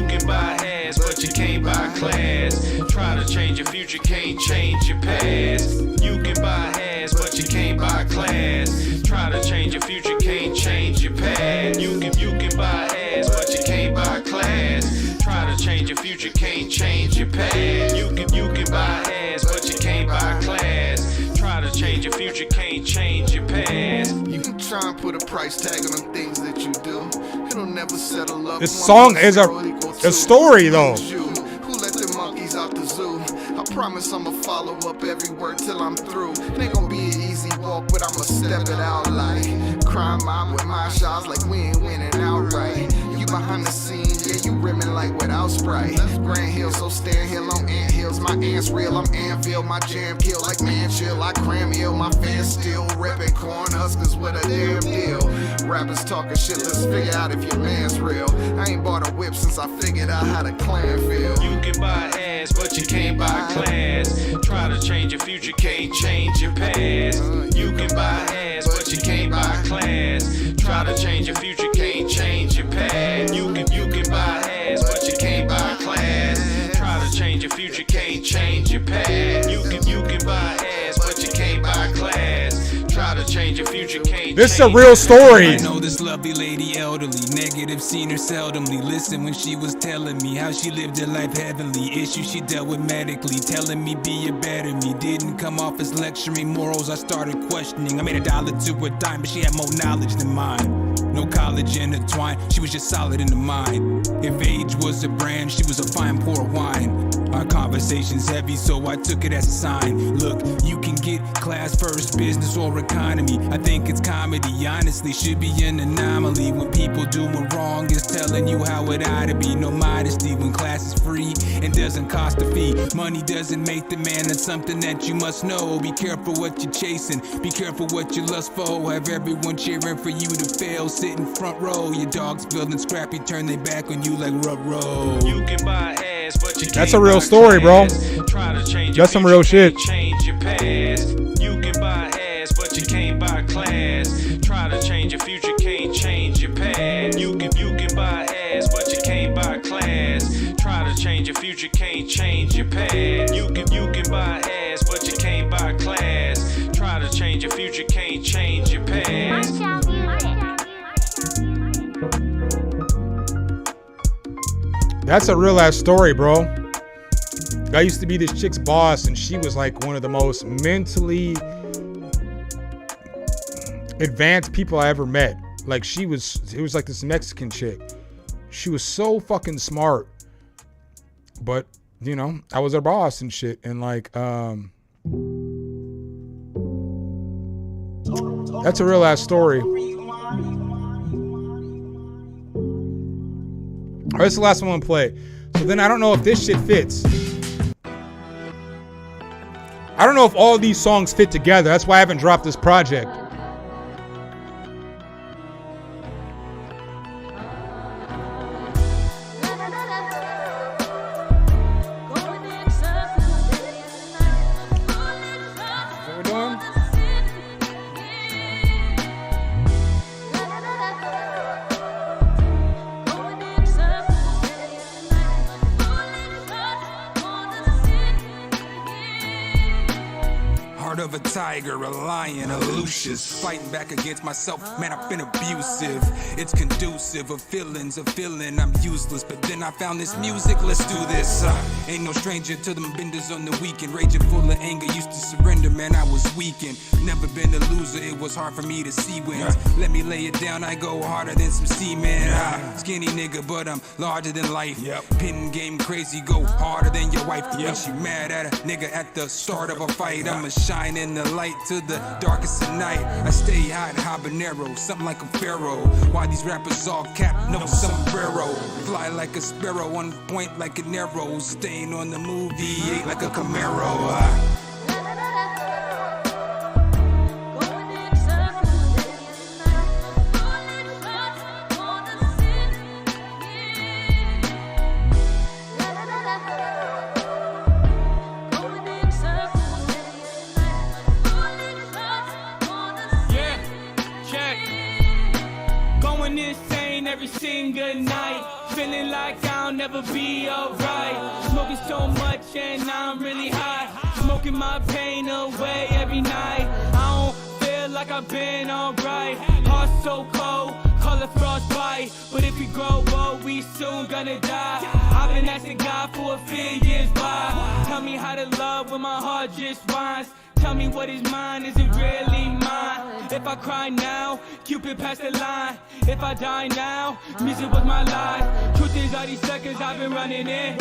can buy ass, but you can't buy class. Try to change your future, can't change your past. You can buy ass, but you can't buy class. Try to change your future, can't change your past. You can buy ass, but you can't buy class. Try to change your future, can't change your past. You can buy ass, but you can't buy class. Try to change your future, can't change your past. You can try and put a price tag on the things that you do. It'll never settle up. This song is a story though. Who let the monkeys out the zoo? I promise I'ma follow up every word till I'm through. It ain't gonna be an easy walk, but I'ma step it out like crime mob with my shots, like we ain't winning outright. You behind the scenes, yeah, you rimming like without Sprite. Grand Hill, so stand hill on ant hills. My ant's real, I'm Anvil, my jam kill like man chill. I cram ill, my fans still reppin' corn huskers with a damn deal. Rappers talking shit, let's figure out if your man's real. I ain't bought a whip since I figured out how the clan feel. You can buy ass, but you can't buy class. Try to change your future, can't change your past. You can buy ass, but you can't buy class. Try to change your future, can't change your past. You can buy ass, but you can't buy class. Try to change your future, can't change your past. You can buy ass, but you can't buy class. Try to change your future, can't. This is a real story. I know this lovely lady, elderly, negative, seen her seldomly. Listen when she was telling me how she lived her life heavenly. Issues she dealt with medically, telling me be a better me. Didn't come off as lecturing morals, I started questioning. I made $1 to a dime, but she had more knowledge than mine. No college intertwined, she was just solid in the mind. If age was a brand, she was a fine pour wine. Our conversation's heavy, so I took it as a sign. Look, you can get class first, business or economy. I think it's comedy, honestly, should be an anomaly. When people doing wrong is telling you how it ought to be. No modesty when class is free and doesn't cost a fee. Money doesn't make the man, that's something that you must know. Be careful what you're chasing, be careful what you lust for. Have everyone cheering for you to fail, sit in front row. Your dogs feeling scrappy, turn their back on you like rub roll. You can buy ass, but you That's a real story, bro. That's some real shit. Change your past. You can buy ass, but you can't buy class. Try to change your future, can't change your past. You can buy ass, but you can't buy class. Try to change your future, can't change your past. You can buy ass, but you can't buy class. Try to change your future, can't change your past. That's a real ass story, bro. I used to be this chick's boss, and she was like one of the most mentally advanced people I ever met. Like, it was like this Mexican chick. She was so fucking smart, but you know, I was their boss and shit. And like, that's a real ass story. All right, that's the last one I'm gonna play. So then I don't know if this shit fits. I don't know if all these songs fit together. That's why I haven't dropped this project. Of a tiger, a lion, a Lucius, fighting back against myself, man, I've been abusive. It's conducive of feelings, of feeling I'm useless, but then I found this music, let's do this. Ain't no stranger to them benders on the weekend, raging full of anger, used to surrender, man, I was weakened. Never been a loser, it was hard for me to see wins. Let me lay it down, I go harder than some seamen. Skinny nigga, but I'm larger than life. Pin game crazy, go harder than your wife. When she mad at a nigga at the start of a fight, I'ma shine in the light to the darkest of night. I stay hot, habanero, something like a pharaoh. Why these rappers all cap, no sombrero. Fly like a sparrow, on point like an arrow. Staying on the move, V8 like a Camaro. Every single night, feeling like I'll never be alright. Smoking so much and I'm really high, smoking my pain away every night. I don't feel like I've been alright. Heart so cold, call it frostbite. But if we grow old, we soon gonna die. I've been asking God for a few years why. Tell me how to love when my heart just whines. Tell me what is mine, is it really mine? If I cry now, Cupid passed the line. If I die now, music was my life. Truth is all these seconds I've been running in.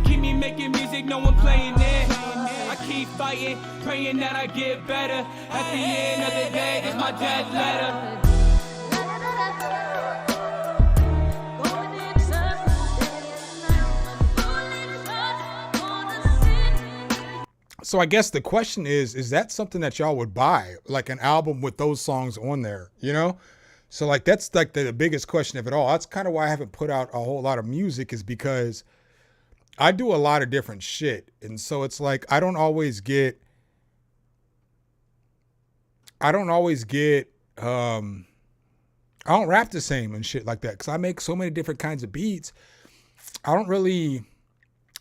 Keep me making music, no one playing it. I keep fighting, praying that I get better. At the end of the day, it's my death letter. So I guess the question is that something that y'all would buy, like an album with those songs on there, you know? So like, that's like the biggest question of it all. That's kind of why I haven't put out a whole lot of music, is because I do a lot of different shit. And so it's like, I don't always get, I don't rap the same and shit like that. Cause I make so many different kinds of beats.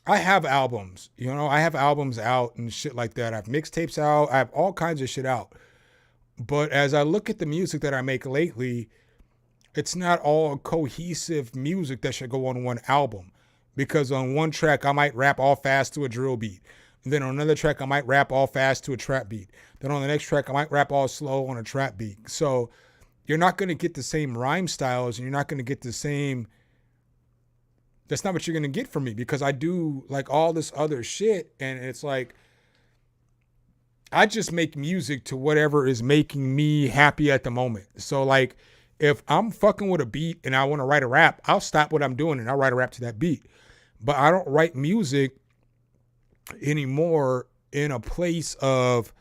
I have albums, you know, I have albums out and shit like that. I have mixtapes out. I have all kinds of shit out. But as I look at the music that I make lately, it's not all cohesive music that should go on one album. Because on one track, I might rap all fast to a drill beat. And then on another track, I might rap all fast to a trap beat. Then on the next track, I might rap all slow on a trap beat. So you're not going to get the same rhyme styles, and you're not going to get the same... That's not what you're going to get from me, because I do like all this other shit. And it's like, I just make music to whatever is making me happy at the moment. So like, if I'm fucking with a beat and I want to write a rap, I'll stop what I'm doing and I'll write a rap to that beat. But I don't write music anymore in a place of,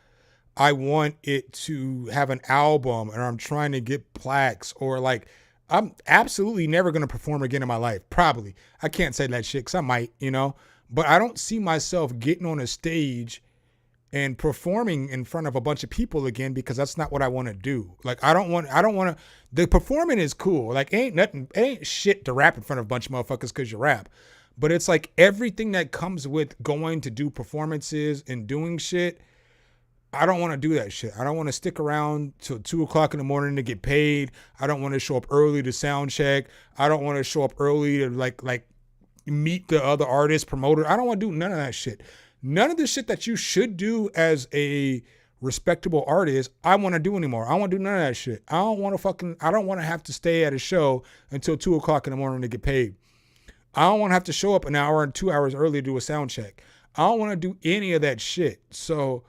I want it to have an album and I'm trying to get plaques, or like, I'm absolutely never going to perform again in my life. Probably. I can't say that shit because I might, you know, but I don't see myself getting on a stage and performing in front of a bunch of people again, because that's not what I want to do. Like, I don't want to, the performing is cool. Like, ain't shit to rap in front of a bunch of motherfuckers because you rap. But it's like everything that comes with going to do performances and doing shit, I don't want to do that shit. I don't want to stick around till 2:00 in the morning to get paid. I don't want to show up early to sound check. I don't want to show up early to like meet the other artist, promoter. I don't want to do none of that shit. None of the shit that you should do as a respectable artist, I want to do anymore. I don't want to do none of that shit. I don't want to have to stay at a show until 2:00 in the morning to get paid. I don't want to have to show up an hour and 2 hours early to do a sound check. I don't want to do any of that shit. So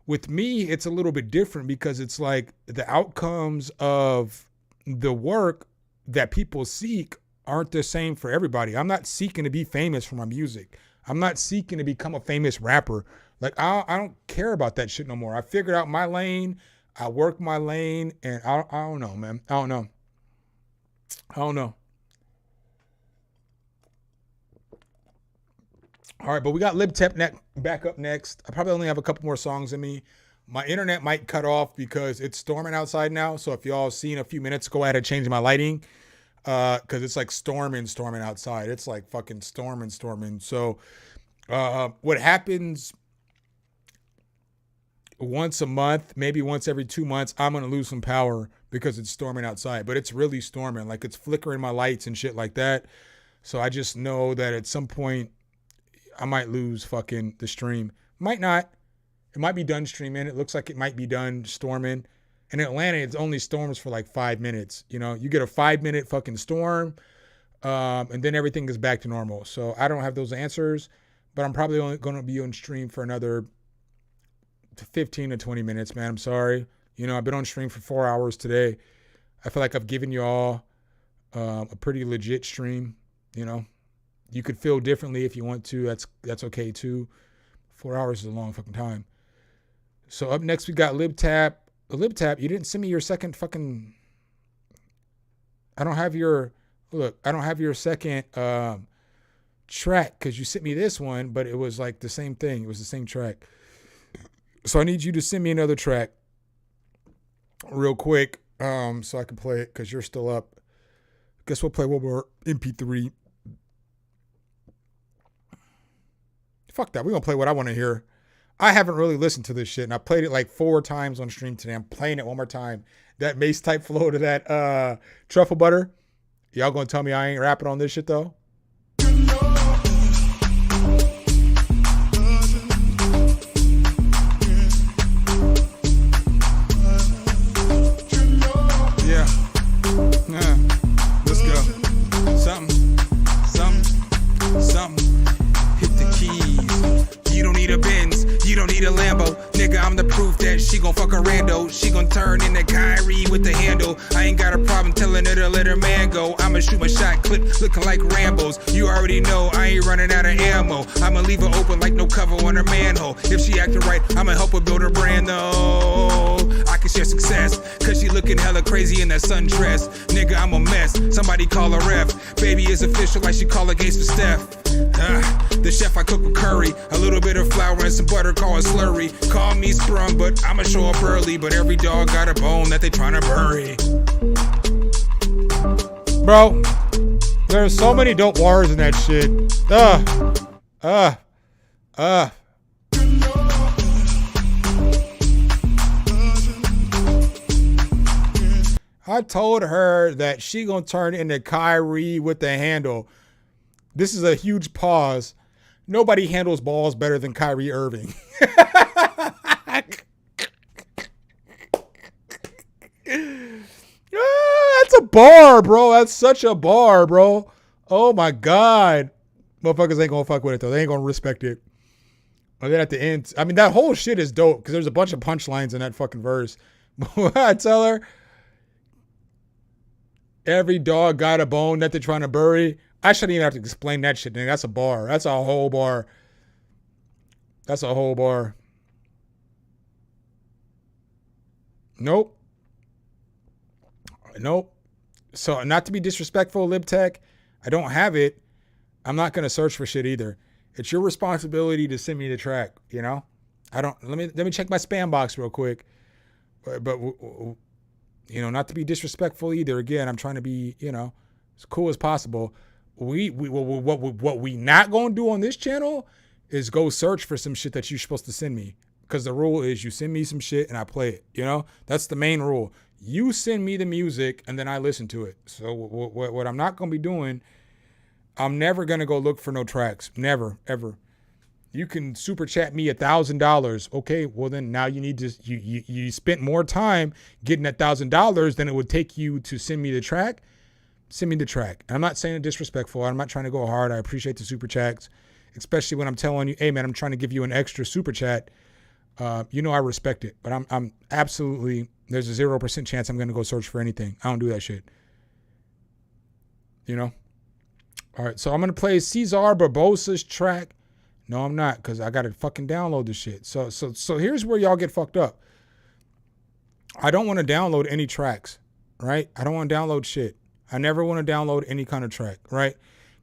with me, it's a little bit different because it's like the outcomes of the work that people seek aren't the same for everybody. I'm not seeking to be famous for my music. I'm not seeking to become a famous rapper. Like, I don't care about that shit no more. I figured out my lane. I work my lane, and I don't know, man. I don't know. All right, but we got LibTep back up next. I probably only have a couple more songs in me. My internet might cut off because it's storming outside now. So if y'all seen a few minutes ago, I had to change my lighting because it's like storming outside. It's like fucking storming. So what happens once a month, maybe once every 2 months, I'm going to lose some power because it's storming outside. But it's really storming. Like, it's flickering my lights and shit like that. So I just know that at some point, I might lose fucking the stream. Might not. It might be done streaming. It looks like it might be done storming. In Atlanta, it's only storms for like 5 minutes. You know, you get a 5-minute fucking storm, and then everything is back to normal. So I don't have those answers, but I'm probably only going to be on stream for another 15 to 20 minutes, man. I'm sorry. You know, I've been on stream for 4 hours today. I feel like I've given you all a pretty legit stream, you know. You could feel differently if you want to. That's okay too. 4 hours is a long fucking time. So up next we got LibTap. LibTap, you didn't send me your second fucking. I don't have your second track because you sent me this one, but it was like the same thing. It was the same track. So I need you to send me another track real quick so I can play it because you're still up. Guess we'll play one more MP3. Fuck that. We're going to play what I want to hear. I haven't really listened to this shit, and I played it like 4 times on stream today. I'm playing it one more time. That Mase type flow to that Truffle Butter. Y'all going to tell me I ain't rapping on this shit, though? Yeah. Let's go. Something. Hit the keys. You don't need a Benz. You don't need a Lambo. Nigga, I'm the proof that she gon' fuck a rando. She gon' turn into Kyrie with the handle. I ain't got a problem telling her to let her man go. I'ma shoot my shot clip looking like Rambo's. You already know I ain't running out of ammo. I'ma leave her open like no cover on her manhole. If she acting right, I'ma help her build her brand though. I can share success, cause she looking hella crazy in that sundress. Nigga, I'm a mess. Somebody call her ref. Baby is official like she call her gates for Steph. The chef I cook with curry. A little bit of flour and some butter, call it slurry. Call me sprung, but I'ma show up early. But every dog got a bone that they tryna bury. Bro, there's so many dope bars in that shit. I told her that she gonna turn into Kyrie with the handle. This is a huge pause. Nobody handles balls better than Kyrie Irving. That's a bar, bro. That's such a bar, bro. Oh my God. Motherfuckers ain't gonna fuck with it though. They ain't gonna respect it. And then at the end, I mean, that whole shit is dope because there's a bunch of punchlines in that fucking verse. I tell her, every dog got a bone that they're trying to bury. I shouldn't even have to explain that shit, nigga. That's a bar. That's a whole bar. That's a whole bar. Nope. So not to be disrespectful, LibTech, I don't have it. I'm not going to search for shit either. It's your responsibility to send me the track, you know? Let me check my spam box real quick. But you know, not to be disrespectful either. Again, I'm trying to be, you know, as cool as possible. What we not gonna do on this channel is go search for some shit that you're supposed to send me, because the rule is you send me some shit and I play it. You know, that's the main rule. You send me the music and then I listen to it. So what I'm not gonna be doing, I'm never gonna go look for no tracks. Never, ever. You can super chat me $1,000. Okay, well then now you need to you spent more time getting $1,000 than it would take you to send me the track. send me the track. And I'm not saying it disrespectful. I'm not trying to go hard. I appreciate the super chats, especially when I'm telling you, hey man, I'm trying to give you an extra super chat. You know I respect it, but I'm absolutely, there's a 0% chance I'm gonna go search for anything. I don't do that shit. You know? All right, so I'm gonna play Cesar Barbosa's track. No, I'm not, because I gotta fucking download the shit. So here's where y'all get fucked up. I don't want to download any tracks, right? I don't want to download shit. I never want to download any kind of track, right?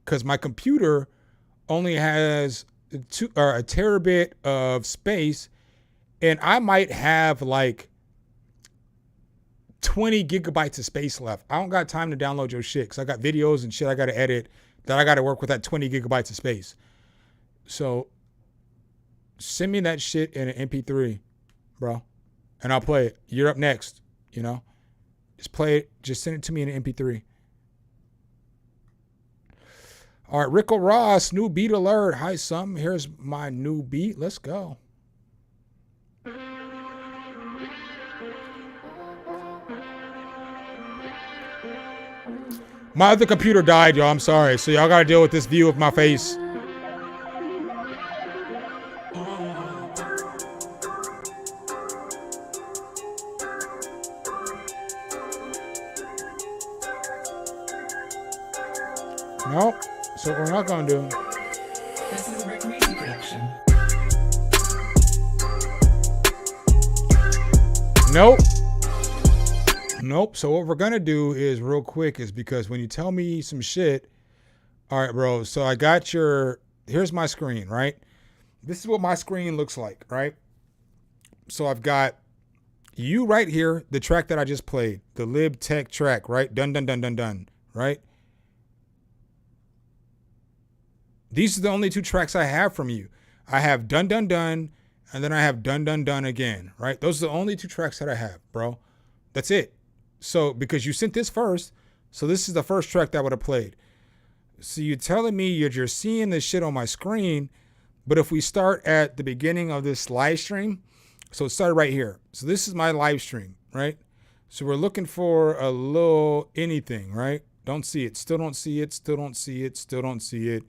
Because my computer only has a terabit of space, and I might have like 20 gigabytes of space left. I don't got time to download your shit because I got videos and shit I got to edit that I got to work with that 20 gigabytes of space. So send me that shit in an MP3, bro, and I'll play it. You're up next, you know? Just play it. Just send it to me in an MP3. All right, Rickle Ross, new beat alert. Hi, some. Here's my new beat. Let's go. My other computer died, y'all. I'm sorry. So y'all got to deal with this view of my face. Nope. So what we're not going to do. This is a Rick Macy production. Nope. Nope. So what we're going to do is real quick is because when you tell me some shit, all right, bro. So I got here's my screen, right? This is what my screen looks like, right? So I've got you right here, the track that I just played, the Lib Tech track, right? Dun, dun, dun, dun, dun, right? These are the only two tracks I have from you. I have Dun Dun Dun, and then I have Dun Dun Dun again, right? Those are the only two tracks that I have, bro. That's it. So, because you sent this first, so this is the first track that would have played. So you're telling me you're seeing this shit on my screen, but if we start at the beginning of this live stream, so it started right here. So this is my live stream, right? So we're looking for a little anything, right? Don't see it. Still don't see it. Still don't see it. Still don't see it.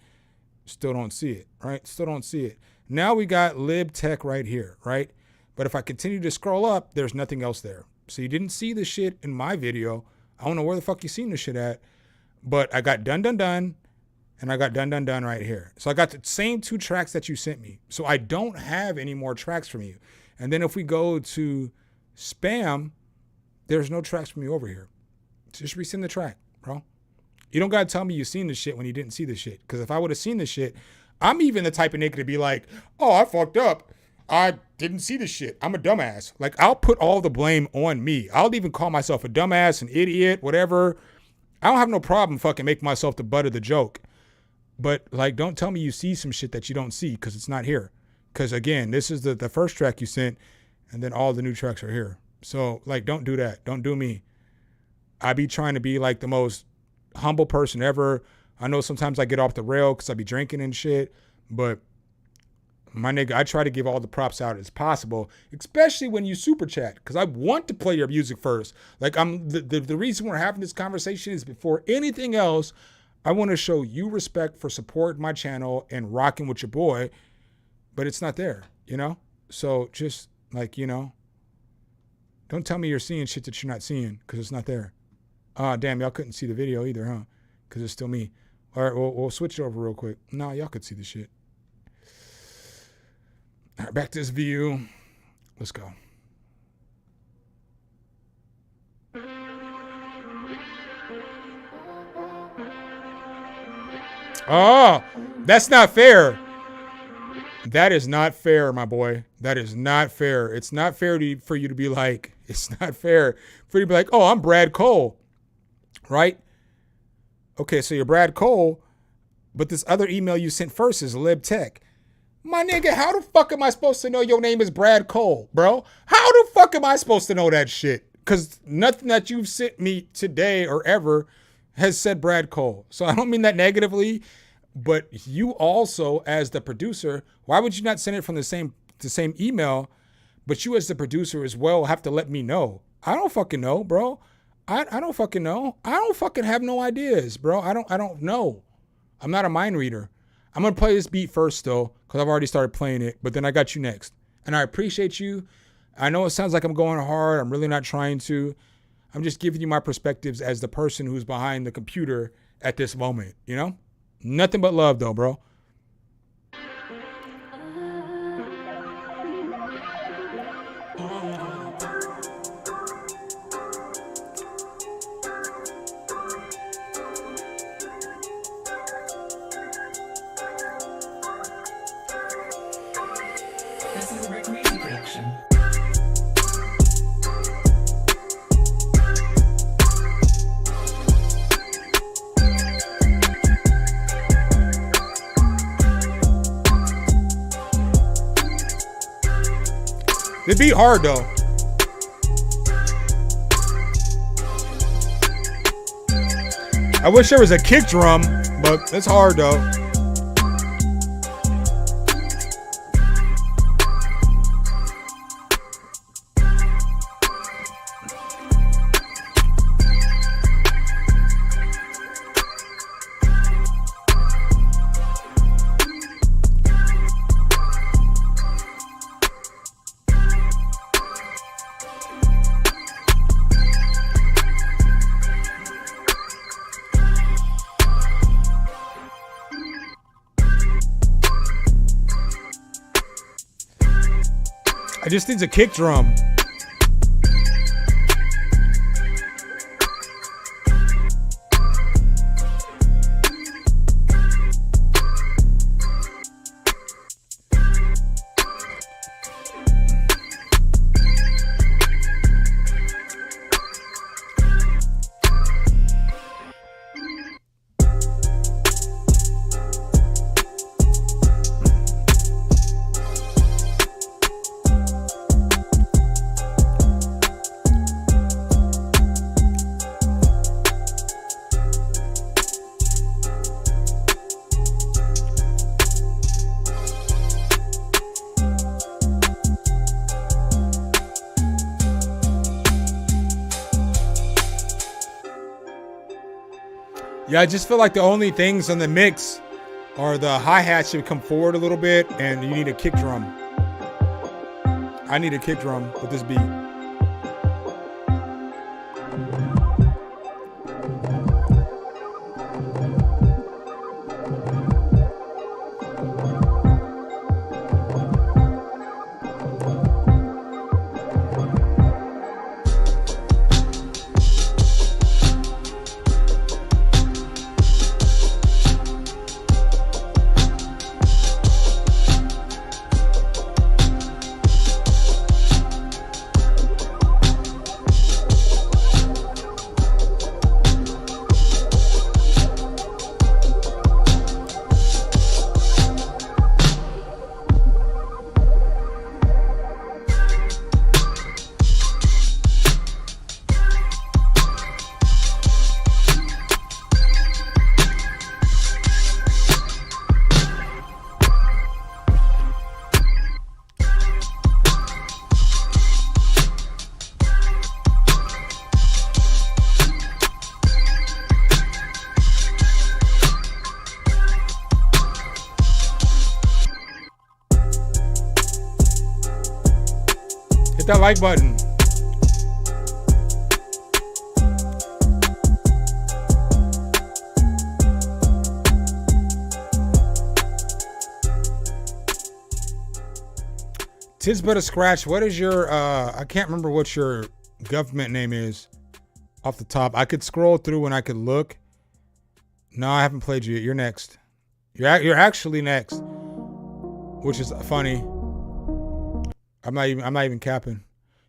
Still don't see it, right? Still don't see it. Now we got Lib Tech right here, right? But if I continue to scroll up, there's nothing else there. So you didn't see the shit in my video. I don't know where the fuck you seen the shit at, but I got Dun Dun Dun and I got Dun Dun Dun right here. So I got the same two tracks that you sent me. So I don't have any more tracks from you. And then if we go to spam, there's no tracks from you over here. Just resend the track, bro. You don't got to tell me you seen this shit when you didn't see this shit. Because if I would have seen this shit, I'm even the type of nigga to be like, oh, I fucked up. I didn't see this shit. I'm a dumbass. Like, I'll put all the blame on me. I'll even call myself a dumbass, an idiot, whatever. I don't have no problem fucking making myself the butt of the joke. But, like, don't tell me you see some shit that you don't see because it's not here. Because, again, this is the first track you sent, and then all the new tracks are here. So, like, don't do that. Don't do me. I be trying to be, like, the most humble person ever. I know sometimes I get off the rail because I be drinking and shit, but my nigga, I try to give all the props out as possible, especially when you super chat, because I want to play your music first. Like, the reason we're having this conversation is before anything else, I want to show you respect for supporting my channel and rocking with your boy, but it's not there, you know? So just like, you know, don't tell me you're seeing shit that you're not seeing because it's not there. Damn, y'all couldn't see the video either, huh? Because it's still me. All right, we'll switch it over real quick. No, y'all could see the shit. All right, back to this view. Let's go. Oh, that's not fair. That is not fair, my boy. That is not fair. It's not fair for you to be like, it's not fair for you to be like, oh, I'm Brad Cole. Right? Okay, so you're Brad Cole, but this other email you sent first is Lib Tech. My nigga, how the fuck am I supposed to know your name is Brad Cole, bro? How the fuck am I supposed to know that shit? Because nothing that you've sent me today or ever has said Brad Cole. So I don't mean that negatively, but you also, as the producer, why would you not send it from the same email? But you as the producer as well have to let me know. I don't fucking know, bro. I don't fucking know. I don't fucking have no ideas, bro. I don't know. I'm not a mind reader. I'm gonna play this beat first though, because I've already started playing it, but then I got you next. And I appreciate you. I know it sounds like I'm going hard. I'm really not trying to. I'm just giving you my perspectives as the person who's behind the computer at this moment, you know? Nothing but love though, bro. This is a Rick Reedy production. It beat hard though. I wish there was a kick drum, but it's hard though. I just need a kick drum. Yeah, I just feel like the only things in the mix are the hi-hat should come forward a little bit, and you need a kick drum. I need a kick drum with this beat. Hit that like button. Tis but a scratch. What is your I can't remember what your government name is off the top. I could scroll through and I could look. No, I haven't played you yet. You're next. You're actually next, which is funny. I'm not even capping.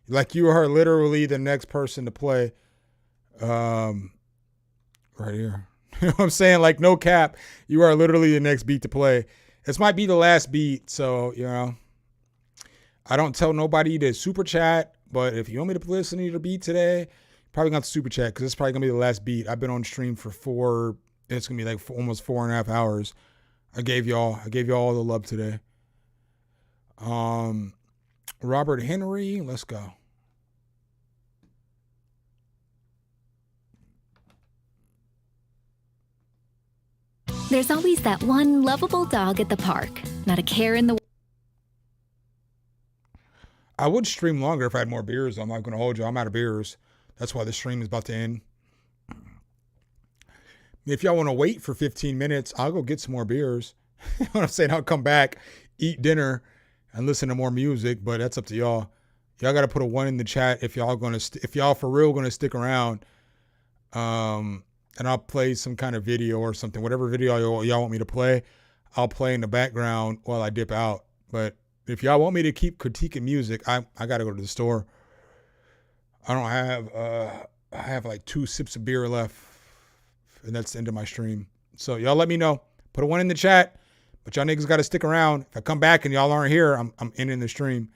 Like, you are literally the next person to play. Right here. You know what I'm saying? Like, no cap. You are literally the next beat to play. This might be the last beat, so, you know. I don't tell nobody to super chat, but if you want me to listen to your beat today, probably gonna have to super chat, because it's probably gonna be the last beat. I've been on stream for it's gonna be like almost 4.5 hours. I gave y'all all the love today. Robert Henry, let's go. There's always that one lovable dog at the park. Not a care in the I would stream longer if I had more beers. I'm not going to hold you. I'm out of beers. That's why the stream is about to end. If y'all want to wait for 15 minutes, I'll go get some more beers. You know what I'm saying? I'll come back, eat dinner, and listen to more music, but that's up to y'all. Y'all got to put a 1 in the chat if y'all if y'all for real going to stick around. And I'll play some kind of video or something. Whatever video y'all want me to play, I'll play in the background while I dip out. But if y'all want me to keep critiquing music, I got to go to the store. I don't have, I have like 2 sips of beer left, and that's the end of my stream. So y'all let me know. Put a 1 in the chat, but y'all niggas got to stick around. If I come back and y'all aren't here, I'm ending the stream.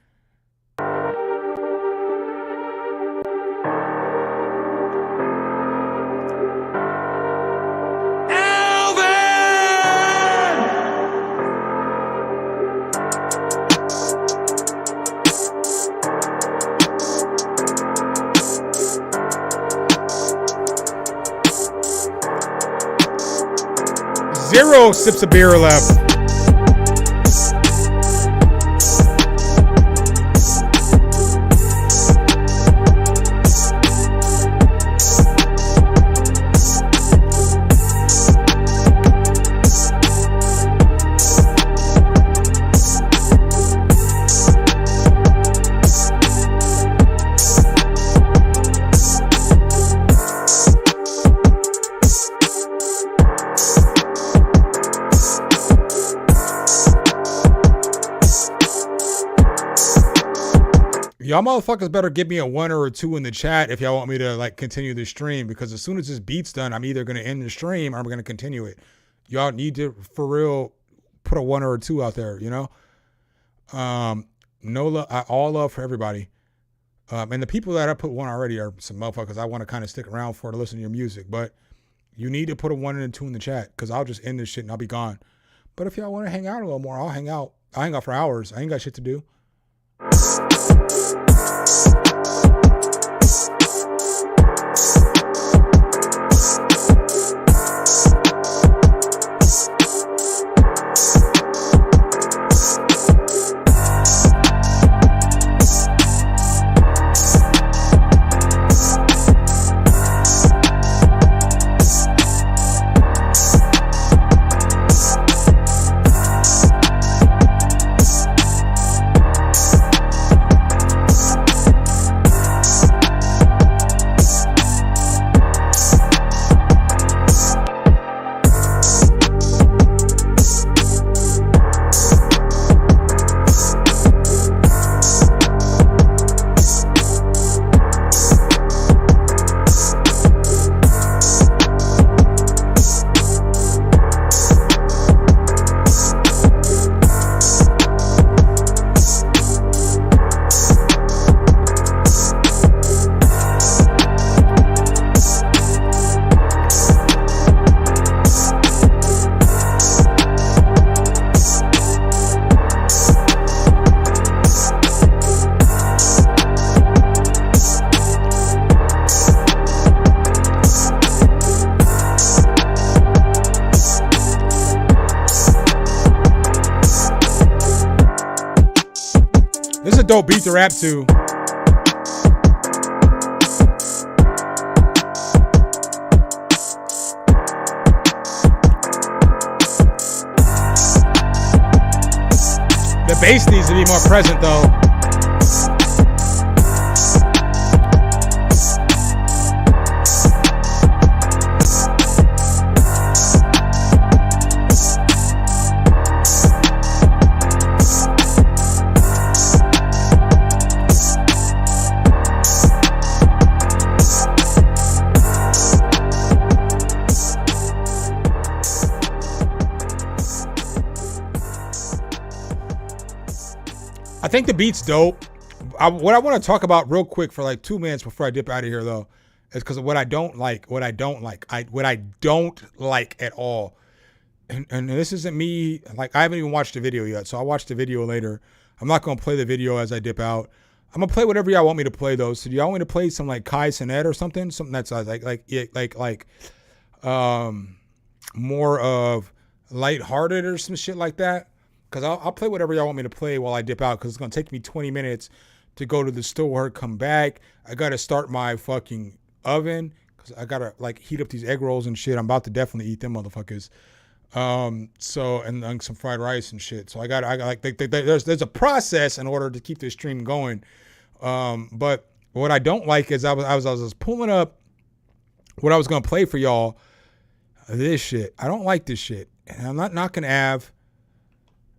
Zero sips of beer left. Y'all motherfuckers better give me a 1 or a 2 in the chat if y'all want me to like continue the stream, because as soon as this beat's done, I'm either going to end the stream or I'm going to continue it. Y'all need to, for real, put a 1 or a 2 out there, you know? No love, all love for everybody. And the people that I put 1 already are some motherfuckers I want to kind of stick around for to listen to your music, but you need to put a 1 and a 2 in the chat, because I'll just end this shit and I'll be gone. But if y'all want to hang out a little more, I'll hang out. I'll hang out for hours. I ain't got shit to do. This is a dope beat to rap to. The bass needs to be more present though. I think the beat's dope. What I want to talk about real quick for like 2 minutes before I dip out of here though, is because of what I don't like at all. And this isn't me, like I haven't even watched the video yet, so I'll watch the video later. I'm not going to play the video as I dip out. I'm going to play whatever y'all want me to play though. So do y'all want me to play some like Kai Cenat or something? Something that's more of lighthearted or some shit like that. Because I'll play whatever y'all want me to play while I dip out, because it's going to take me 20 minutes to go to the store, come back. I got to start my fucking oven because I got to like heat up these egg rolls and shit. I'm about to definitely eat them motherfuckers. So, and some fried rice and shit. So there's a process in order to keep this stream going. But what I don't like is I was pulling up what I was going to play for y'all. This shit. I don't like this shit. And I'm not knocking Av,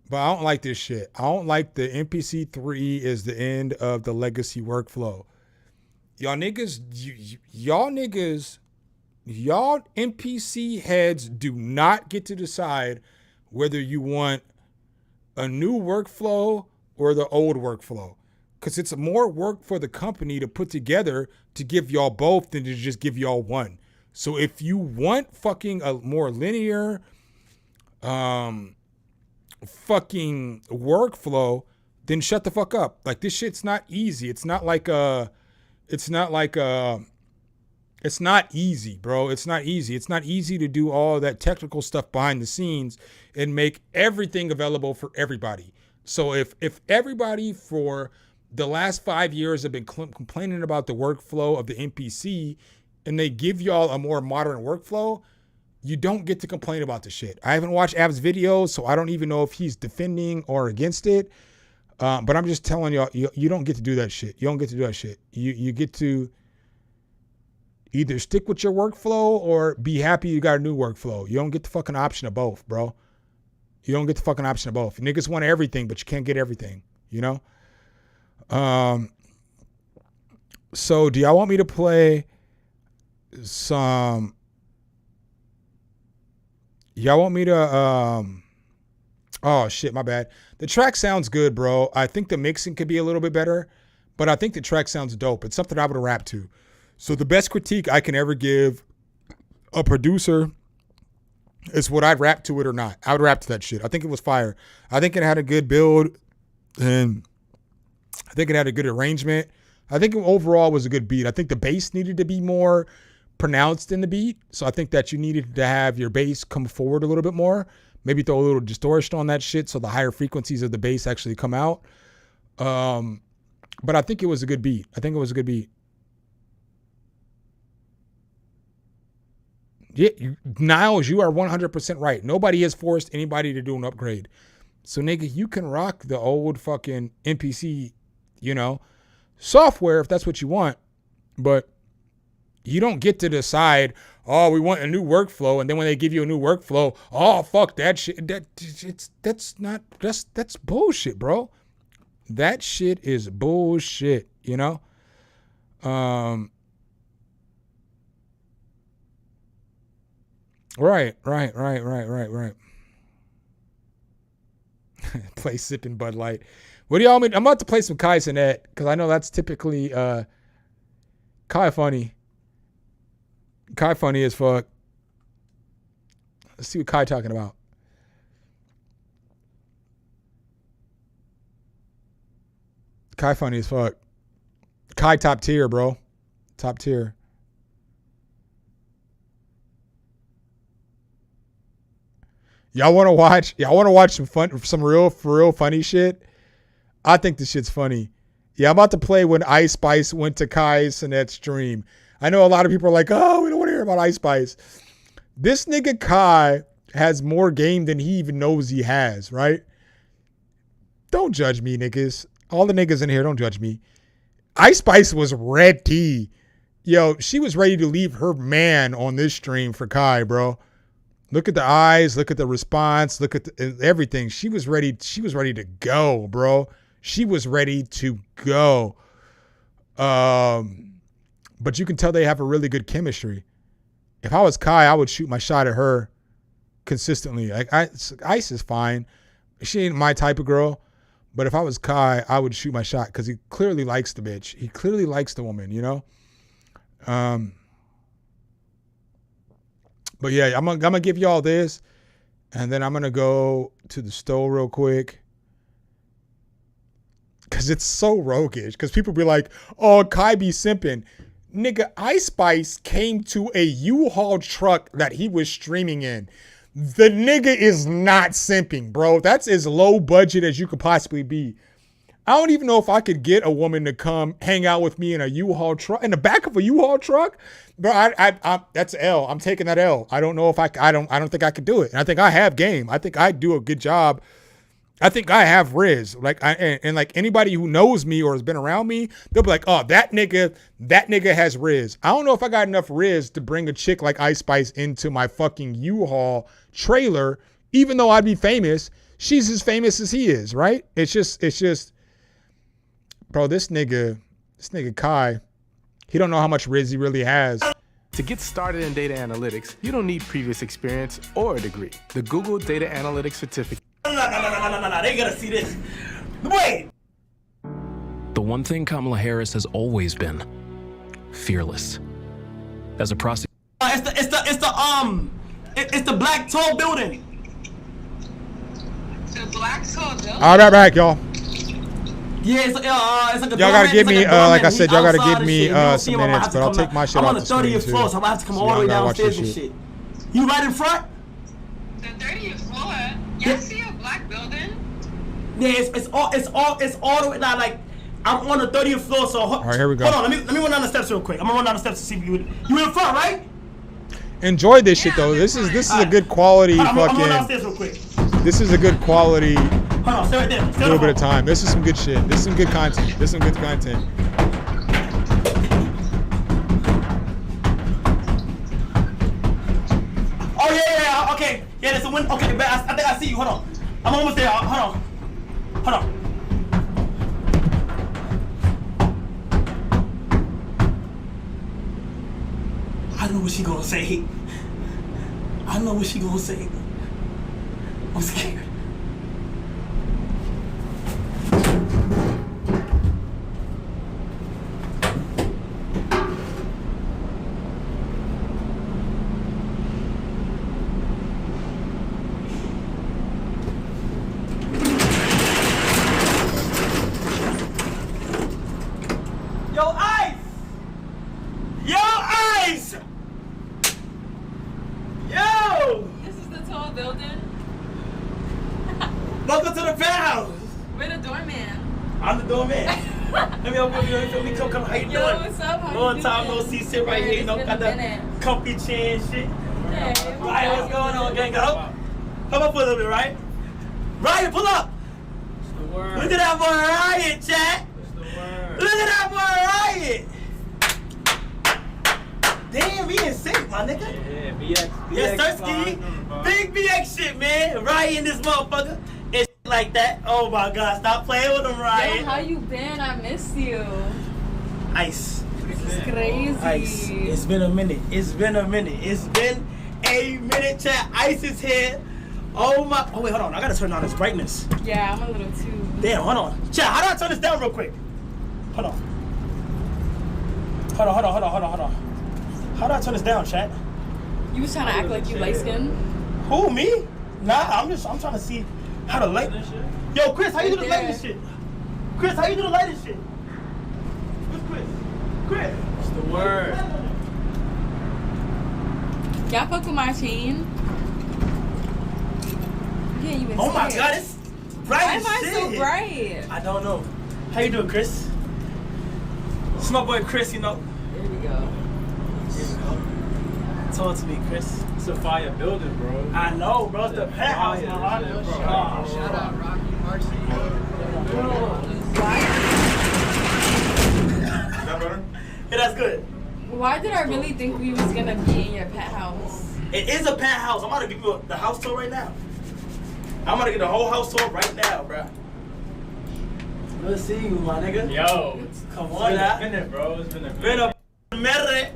but I don't like this shit. I don't like the MPC 3 is the end of the legacy workflow. Y'all niggas, y'all NPC heads do not get to decide whether you want a new workflow or the old workflow. Because it's more work for the company to put together to give y'all both than to just give y'all one. So if you want fucking a more linear fucking workflow, then shut the fuck up. Like, this shit's not easy. It's not easy, bro. It's not easy. It's not easy to do all that technical stuff behind the scenes and make everything available for everybody. So if everybody for the last 5 years have been complaining about the workflow of the NPC and they give y'all a more modern workflow, you don't get to complain about the shit. I haven't watched Av's videos, so I don't even know if he's defending or against it. But I'm just telling y'all, you don't get to do that shit. You don't get to do that shit. You get to either stick with your workflow or be happy you got a new workflow. You don't get the fucking option of both, bro. You don't get the fucking option of both. Niggas want everything, but you can't get everything, you know? So do y'all want me to play some... Y'all want me to... Oh, shit, my bad. The track sounds good, bro. I think the mixing could be a little bit better, but I think the track sounds dope. It's something I would rap to. So the best critique I can ever give a producer is would I rap to it or not. I would rap to that shit. I think it was fire. I think it had a good build, and I think it had a good arrangement. I think overall was a good beat. I think the bass needed to be more pronounced in the beat. So I think that you needed to have your bass come forward a little bit more. Maybe throw a little distortion on that shit so the higher frequencies of the bass actually come out. But I think it was a good beat. Yeah, Niles, you are 100% right. Nobody has forced anybody to do an upgrade. So, nigga, you can rock the old fucking NPC, software if that's what you want. But you don't get to decide, oh, we want a new workflow. And then when they give you a new workflow, oh, fuck that shit. That's bullshit, bro. That shit is bullshit, Right. Play sipping Bud Light. What do y'all mean? I'm about to play some Kai Cenat because I know that's typically Kai funny. Kai funny as fuck. Let's see what Kai talking about. Kai funny as fuck. Kai top tier, bro. Top tier. Y'all want to watch some real funny shit? I think this shit's funny. Yeah, I'm about to play when Ice Spice went to Kai Cenat's stream. I know a lot of people are like, oh, we don't want to hear about Ice Spice. This nigga Kai has more game than he even knows he has, right? Don't judge me, niggas. All the niggas in here, don't judge me. Ice Spice was ready. Yo, she was ready to leave her man on this stream for Kai, bro. Look at the eyes. Look at the response. Look at everything. She was ready. She was ready to go, bro. She was ready to go. But you can tell they have a really good chemistry. If I was Kai, I would shoot my shot at her consistently. Like Ice is fine. She ain't my type of girl. But if I was Kai, I would shoot my shot because he clearly likes the bitch. He clearly likes the woman, But yeah, I'm gonna give y'all this, and then I'm gonna go to the store real quick, cause it's so roguish. Cause people be like, "Oh, Kai be simping." Nigga, Ice Spice came to a U-Haul truck that he was streaming in. the nigga is not simping, bro. That's as low budget as you could possibly be. I don't even know if I could get a woman to come hang out with me in a U-Haul truck, in the back of a U-Haul truck. Bro, I that's L. I'm taking that L. I don't know if I don't think I could do it. And I think I have game. I think I do a good job. I think I have Riz. Like and like anybody who knows me or has been around me, they'll be like, oh, that nigga has Riz. I don't know if I got enough Riz to bring a chick like Ice Spice into my fucking U-Haul trailer, even though I'd be famous. She's as famous as he is, right? It's just, bro, this nigga Kai, he don't know how much Riz he really has. To get started in data analytics, you don't need previous experience or a degree. The Google Data Analytics Certificate. No, they gotta see this. Wait! The one thing Kamala Harris has always been, fearless. As a prosecutor. It's the black tall building. The black tall building? All right, back, y'all. Yeah, it's like a y'all gotta give me, like I said, y'all gotta give me some minutes, but I'll take my shit off the screen too. I'm on the 30th floor, so I'm gonna have to come all the way downstairs and shit. You right in front? The 30th floor? Y'all see a black building? Yeah, it's all the way down. Like I'm on the 30th floor, so all right, here we go. Hold on, let me run down the steps real quick. I'm gonna run down the steps to see if you in front, right? Enjoy this shit though. This is a good quality fucking. I'm going downstairs real quick. This is a good quality. Hold on, stay right there. Little bit of time. This is some good shit. This is some good content. This is some good content. Oh yeah, okay. Yeah, there's a window. Okay, but I think I see you. Hold on. I'm almost there. Hold on. I know what she gonna say. I'm scared. Welcome to the penthouse. We're the doorman. I'm the doorman. Let me come. How you doing? What's up? How Long you time doing? no see. Sit right here. You know, got the comfy chair and shit. Hey, Ryan, what's going on, gang? Come up for a little bit, right? Ryan, pull up. Look at that boy Ryan, chat. Look at that boy Ryan. Damn, we in sync, my nigga. Yeah, BX. Yes, Sirski. Big BX shit, man. Ryan, this motherfucker. And shit like that. Oh my God, stop playing with him, Ryan. Yo, how you been? I missed you. Ice. This is crazy. Ice. It's been a minute, chat. Ice is here. Oh my. Oh wait, hold on. I gotta turn down this brightness. Yeah, I'm a little too. Damn, hold on. Chat, how do I turn this down real quick? Hold on. How do I turn this down, chat? You was trying to act like you light skinned? Who, me? Nah, I'm trying to see how to light. Yo, Chris, how you do the lighting shit? Chris, how you do the lighting shit? Who's Chris? Chris. It's the word. Y'all fuck with my chain? Yeah, you been Oh my God, it's bright Why as am I shit. so bright? I don't know. How you doing, Chris? It's my boy Chris, you know. There we go. Talk to me, Chris. It's a fire building, bro. I know, bro. It's the penthouse, man. Shout out Rocky Marcy. Is that better? Yeah, that's good. Why did I really think we was gonna be in your penthouse? It is a penthouse. I'm about to give you the house tour right now. I'm gonna get the whole house tour right now, bro. Good to see you, my nigga. Yo, come on now. It's been a minute, bro. It's been a minute. Been a minute.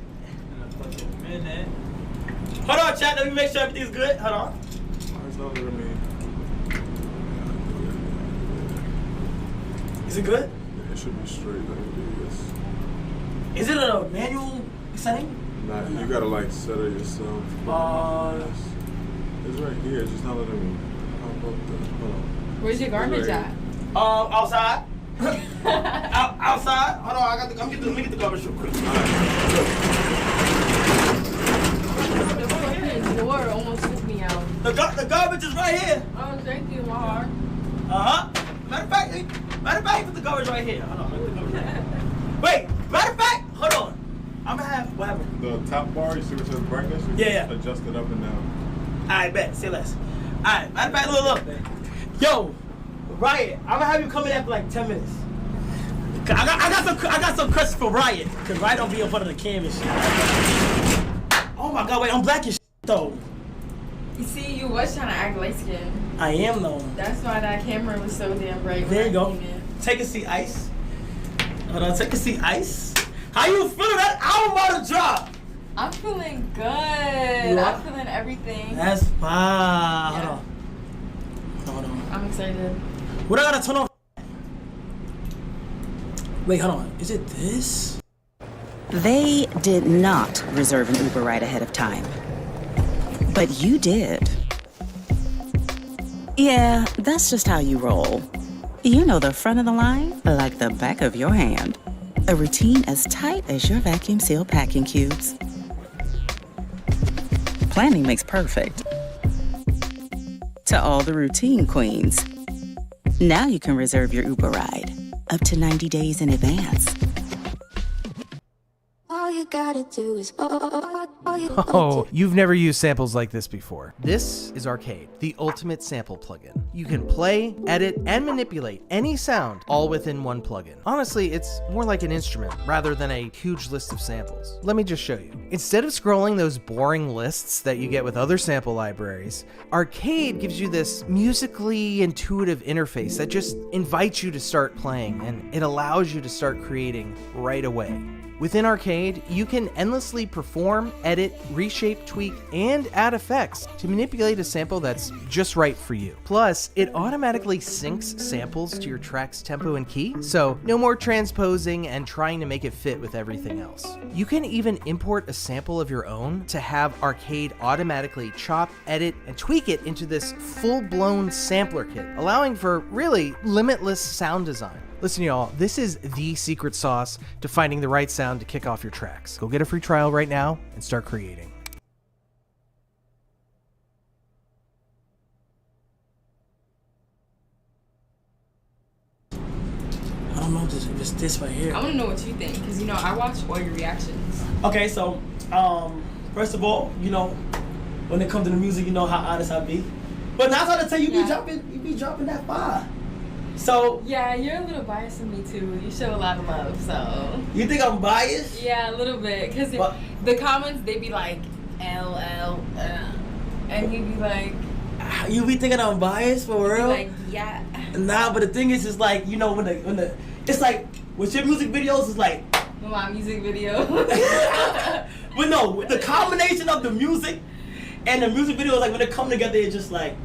Minute. Hold on, chat. Let me make sure everything's good. Hold on. Is it good? Yeah, it should be straight. Let me do this. Is it a manual setting? Nah, you gotta like set it yourself. It's right here. It's just not letting me pop up the. Hold on. Where's your garbage at? Outside. Outside. Hold on. Let me get the garbage real quick. The fucking door almost took me out. The garbage is right here. Oh, thank you, my heart. Matter of fact, put the garbage right here. Hold on. Wait, matter of fact, hold on. I'm gonna have, what happened? The top bar, you see what says brightness? Yeah. Adjust it up and down. Alright, bet. Say less. Alright, matter of fact, look. Yo, Riot, I'm gonna have you come in after like 10 minutes. I got some questions for Riot, cause Riot don't be in front of the cam and shit. Oh my god, wait, I'm black as shit though. You see, you was trying to act light skinned. I am though. That's why that camera was so damn bright. There you go. Take a seat, Ice. Hold on, take a seat, Ice. How you feeling? That album about to drop. I'm feeling good. I'm feeling everything. That's fine. Yeah. Hold on. I'm excited. What I gotta turn off? Wait, hold on. Is it this? They did not reserve an Uber ride ahead of time. But you did. Yeah, that's just how you roll. You know the front of the line like the back of your hand. A routine as tight as your vacuum seal packing cubes. Planning makes perfect. To all the routine queens, now you can reserve your Uber ride up to 90 days in advance. All you gotta do is Oh, you've never used samples like this before. This is Arcade, the ultimate sample plugin. You can play, edit, and manipulate any sound all within one plugin. Honestly, it's more like an instrument rather than a huge list of samples. Let me just show you. Instead of scrolling those boring lists that you get with other sample libraries, Arcade gives you this musically intuitive interface that just invites you to start playing, and it allows you to start creating right away. Within Arcade, you can endlessly perform, edit, reshape, tweak, and add effects to manipulate a sample that's just right for you. Plus, it automatically syncs samples to your track's tempo and key, so no more transposing and trying to make it fit with everything else. You can even import a sample of your own to have Arcade automatically chop, edit, and tweak it into this full-blown sampler kit, allowing for really limitless sound design. Listen, y'all, this is the secret sauce to finding the right sound to kick off your tracks. Go get a free trial right now and start creating. I don't know if it's this right here. I want to know what you think, because, you know, I watch all your reactions. Okay, so, first of all, you know, when it comes to the music, you know how honest I be. But now I tell you, you be dropping that fire. So yeah, you're a little biased to me too. You show a lot of love, so. You think I'm biased? Yeah, a little bit, because the comments, they be like, LL, and you be like. You be thinking I'm biased for real? Like, yeah. Nah, but the thing is like, you know, when the it's like with your music videos, it's like. My music video. But no, the combination of the music and the music video is like when they come together, it's just like.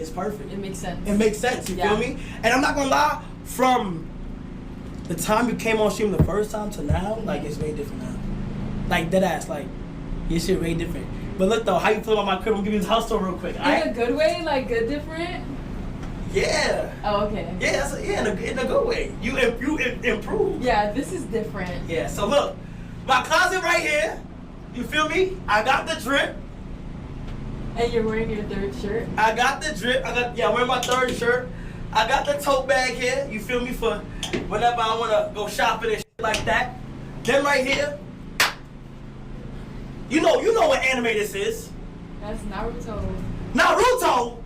It's perfect. It makes sense. It makes sense, you feel me? And I'm not gonna lie, from the time you came on stream the first time to now, like it's way different now. Like dead ass, like your shit way different. But look though, how you feel about my crib? I'm gonna give you this house tour real quick. In a good way, like good different? Yeah. Oh, okay. Yeah, in a good way. You improve. Yeah, this is different. Yeah, so look, my closet right here, you feel me? I got the drip. And you're wearing your third shirt? I got the drip. I'm wearing my third shirt. I got the tote bag here. You feel me? For whenever I want to go shopping and shit like that. Then right here. You know what anime this is. That's Naruto. Naruto?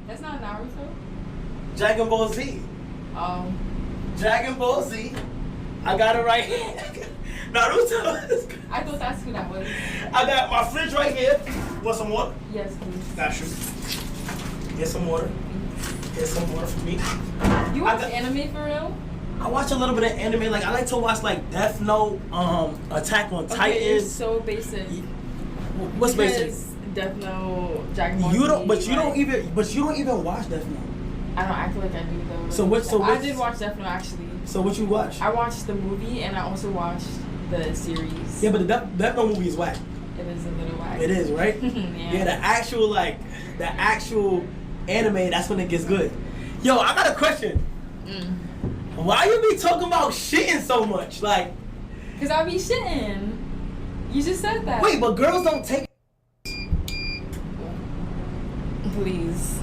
That's not Naruto? Dragon Ball Z. Dragon Ball Z. I got it right here. Naruto. I thought that's who that was. I got my fridge right here. Want some water? Yes, please. Got you. Get some water. Get some water for me. You watch anime for real? I watch a little bit of anime. Like I like to watch like Death Note, Attack on Titan. You're so basic. What's basic? Death Note, Dragon Ball. You don't even watch Death Note. I don't act like I do though. So I did watch Death Note actually. So what you watch? I watched the movie and I also watched the series. Yeah, but the Death Note movie is whack. It is a little whack. It is, right? Yeah, the actual anime, that's when it gets good. Yo, I got a question. Why you be talking about shitting so much? Like, cause I be shitting. You just said that. Wait, but girls don't take. Please.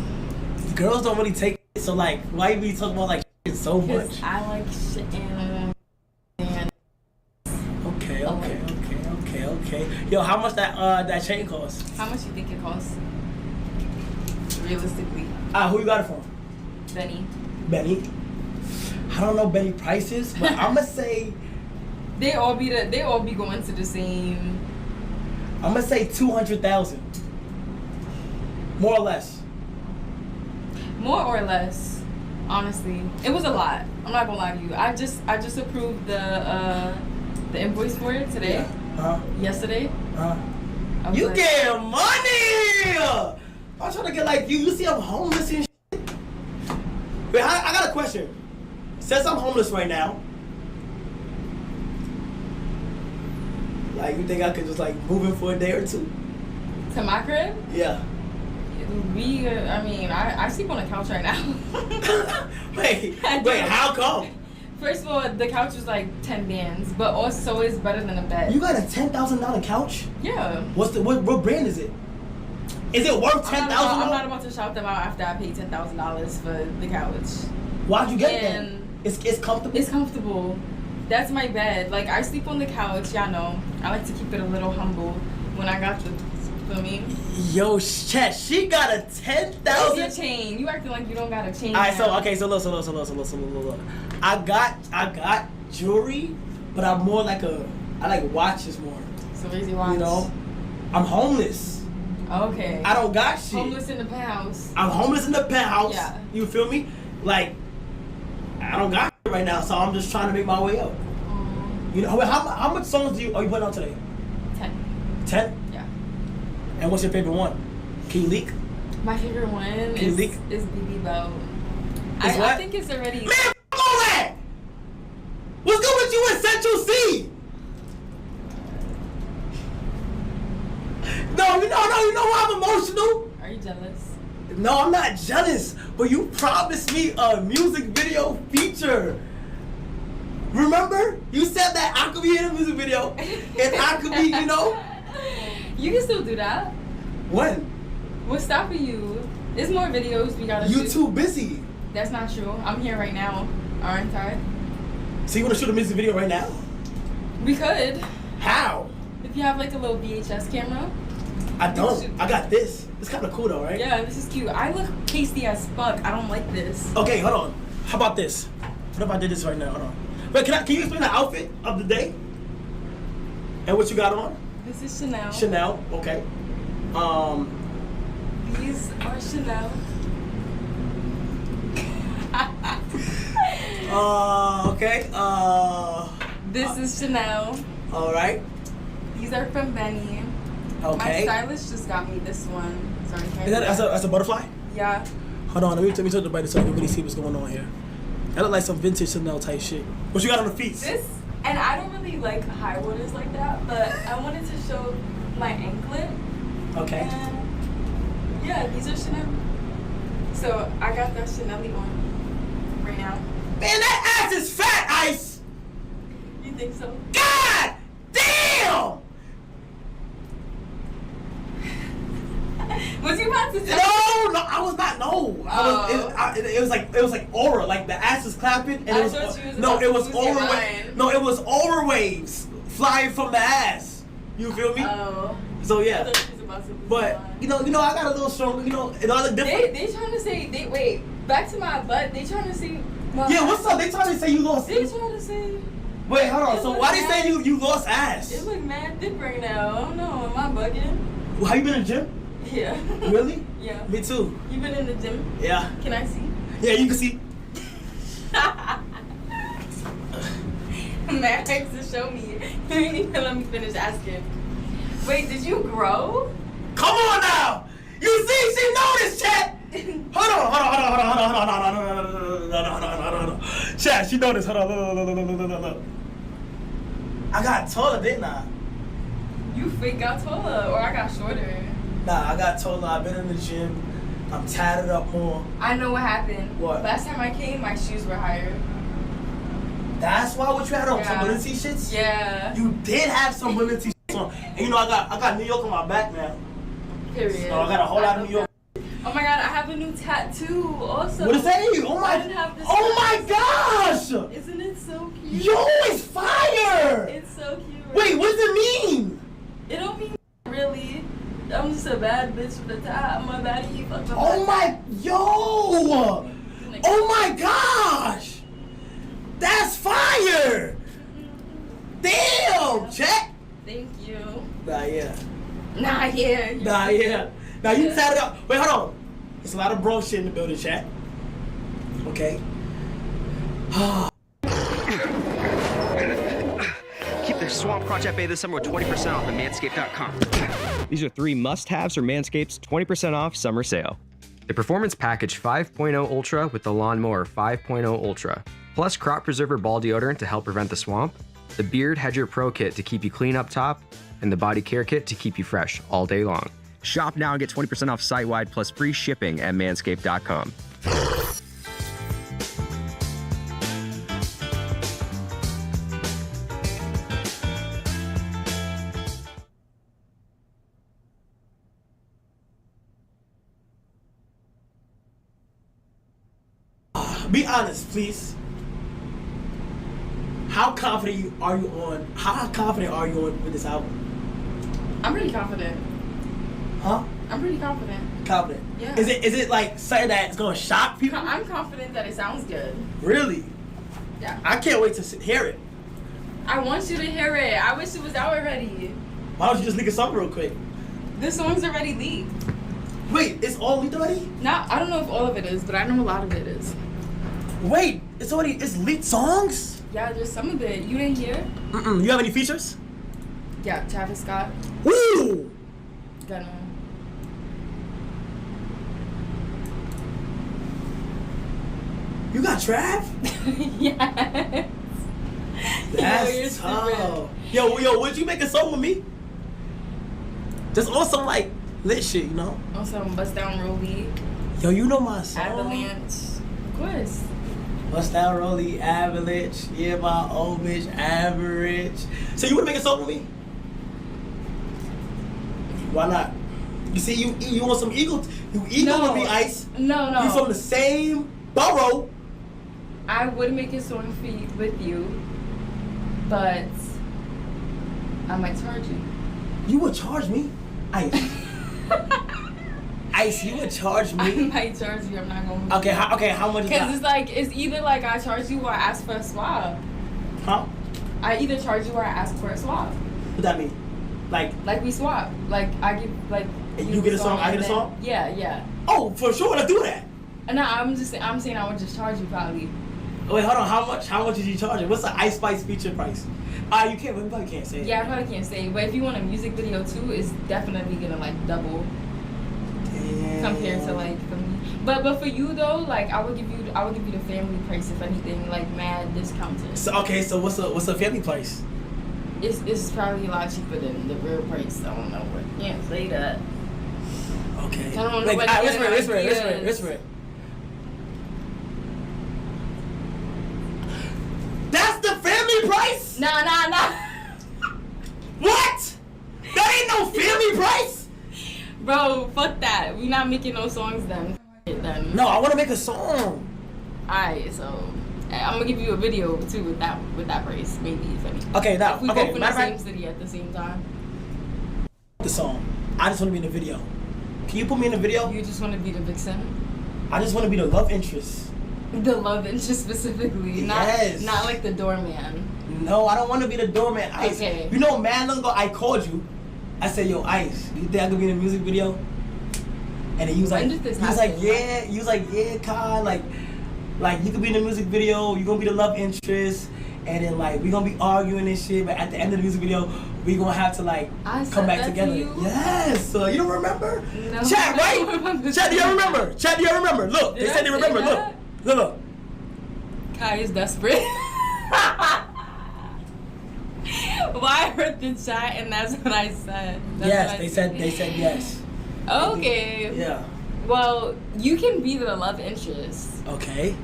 Girls don't really take it, so like, why you be talking about like shit so much? Because I like shit and Okay. Yo, how much that chain costs? how much you think it costs? Realistically. Who you got it from? Benny. Benny. I don't know Benny prices, but I'ma say They all be going to the same. I'ma say 200,000. More or less. More or less, honestly, it was a lot. I'm not gonna lie to you. I just approved the invoice for it today. Yeah. Yesterday. You get money. I'm trying to get like you. You see, I'm homeless and shit. Wait, I got a question. Since I'm homeless right now, like you think I could just like move in for a day or two? To my crib? Yeah. I sleep on a couch right now. Wait, how come? First of all, the couch is like 10 bands, but also it's better than a bed. You got a $10,000 couch? Yeah. What brand is it? Is it worth $10,000? I'm not about to shout them out after I paid $10,000 for the couch. Why'd you get it then? It's comfortable? It's comfortable. That's my bed. Like, I sleep on the couch, y'all know. I like to keep it a little humble when I got the, feel me? Yo, Chet, she got a 10,000. Where's your chain? You acting like you don't got a chain. Alright, so look. I got jewelry, but I'm more like I like watches more. So where's your watch? You know? I'm homeless. Okay. I don't got shit. Homeless in the penthouse. I'm homeless in the penthouse. Yeah. You feel me? Like, I don't got shit right now, so I'm just trying to make my way up. You know, how much songs are you putting out today? 10. 10? Yeah. And what's your favorite one? Can you leak? My favorite one is BB Bell. I think it's already. Man, f*** all that! What's good with you in Central C? No, you know why I'm emotional? Are you jealous? No, I'm not jealous, but you promised me a music video feature. Remember? You said that I could be in a music video, and I could be, you know? You can still do that. When? What's stopping you? There's more videos we gotta You shoot. too busy. That's not true. I'm here right now, aren't I? So you wanna shoot a music video right now? We could. How? If you have like a little VHS camera. I don't. I got this. It's kind of cool though, right? Yeah, this is cute. I look pasty as fuck. I don't like this. Okay, hold on. How about this? What if I did this right now? Hold on. Wait, can you explain the outfit of the day? And what you got on? This is Chanel. Chanel, okay. These are Chanel. Okay. This is Chanel. All right. These are from Benny. Okay. My stylist just got me this one. Sorry, can I Is that that's a butterfly? Yeah. Hold on, let me turn the brighter so I can really see what's going on here. That look like some vintage Chanel type shit. What you got on the feet? This, and I don't really like high waters like that, but I wanted to show my anklet. Okay. And yeah, these are Chanel. So I got that Chanel on right now. Man, that ass is fat, Ice! You think so? God damn! Was you about to say? No, I was not. No, it was like aura, like the ass is clapping, and it was aura. No, it was aura waves flying from the ass. You feel me? Oh. So yeah. But you know, I got a little strong. You know, it all look different. They trying to say wait back to my butt. They trying to say. Yeah, what's up? They trying to say you lost. They trying to say. Wait, hold on. So why they say you lost ass? It look mad thick right now. I don't know. Am I bugging? Well, have you been in the gym? Yeah. Really? Yeah. Me too. You been in the gym? Yeah. Can I see? Yeah, you can see. Max to show me. You didn't even let me finish asking. Wait, did you grow? Come on now! You see, she noticed, chat! Hold on. Chat, she noticed. Hold on. Look. I got taller, didn't I? You fake got taller, or I got shorter. Nah, I got taller. I've been in the gym. I'm tatted up more. I know what happened. What? Last time I came, my shoes were higher. That's why what you had on some Lindsay shits? Yeah. You did have some Lindsay shits on. And you know, I got New York on my back now. Period. So I got a whole lot of New York. Oh my god, I have a new tattoo also. What is that? Oh my. I didn't have this Oh my gosh! Isn't it so cute? Yo, it's fire! It's so cute. Wait, what does it mean? It don't mean really. I'm just a bad bitch with a top. My body fucked up. Oh my, yo! Oh my gosh! That's fire! Damn, check. Thank you. Nah, yeah. Nah, yeah. Nah, yeah. Now you set it up. Wait, hold on. There's a lot of bro shit in the building, chat. Okay. Keep the Swamp Crotch FA this summer with 20% off at manscaped.com. These are 3 must-haves for Manscaped's 20% off summer sale. The Performance Package 5.0 Ultra with the Lawnmower 5.0 Ultra, plus Crop Preserver Ball Deodorant to help prevent the swamp, the Beard Hedger Pro Kit to keep you clean up top, and the Body Care Kit to keep you fresh all day long. Shop now and get 20% off site-wide plus free shipping at manscaped.com. Be honest, please. How confident are you on with this album? I'm pretty confident. Huh? I'm pretty confident. Confident. Yeah. Is it like something that's gonna shock people? I'm confident that it sounds good. Really? Yeah. I can't wait to hear it. I want you to hear it. I wish it was out already. Why don't you just leak us up real quick? The song's already leaked. Wait, it's all leaked already? I don't know if all of it is, but I know a lot of it is. Wait, it's leaked songs? Yeah, there's some of it. You didn't hear? You have any features? Yeah, Travis Scott. Woo! Gunna. You got Trav? Yes. That's tough. Yo, would you make a song with me? Just on some like lit shit, you know? On some Bust Down Rollie. Yo, you know my song. Avalanche. Of course. Bust Down Rollie, Avalanche. Yeah, my old bitch, Average. So you wanna make a song with me? Why not? You see, you want some eagle? You eagle with me, Ice. No. You from the same borough. I would make a song with you, but I might charge you. You would charge me? Ice. Ice, you would charge me? I might charge you. I'm not going to. Okay, how much is that? Because it's either like I charge you or I ask for a swap. Huh? I either charge you or I ask for a swap. What that mean? Like we swap. Like I give like. You get a song, I get a song? Yeah. Oh, for sure, let's do that. No, I'm saying I would just charge you probably. Wait, hold on. How much is you charging? What's the Ice Spice feature price? You probably can't say it. Yeah, I probably can't say it. But if you want a music video too, it's definitely gonna like double. Damn. Compared to like for me. But for you though, like I would give you the family price if anything, like mad discounted. So what's the family price? It's probably a lot cheaper than the real price. I don't know. I can't say that. Okay. I don't know. Like, whisper it. That's the family price? Nah. What? That ain't no family price? Bro, fuck that. We not making no songs then. No, I want to make a song. Alright, so I'm gonna give you a video too with that price, maybe if anything. Okay, now if we both in the same city at the same time. The song. I just want to be in the video. Can you put me in the video? You just want to be the vixen? I just want to be the love interest. The love interest specifically, yes. Not like the doorman. No, I don't want to be the doorman. Ice. Okay. You know, man, long ago I called you. I said, yo, Ice, you think I could be in a music video? And then he was like, yeah, Kai, like you could be in the music video. You gonna be the love interest, and then like we gonna be arguing and shit. But at the end of the music video, we gonna have to like come back together. Yes. You don't remember? No. Chat, right? Chat, do you remember? Chat, do you remember? Look, they said they remember. Look. Kai is desperate. Well, I heard the chat and that's what I said. They said yes. Okay. Yeah. Well, you can be the love interest. Okay.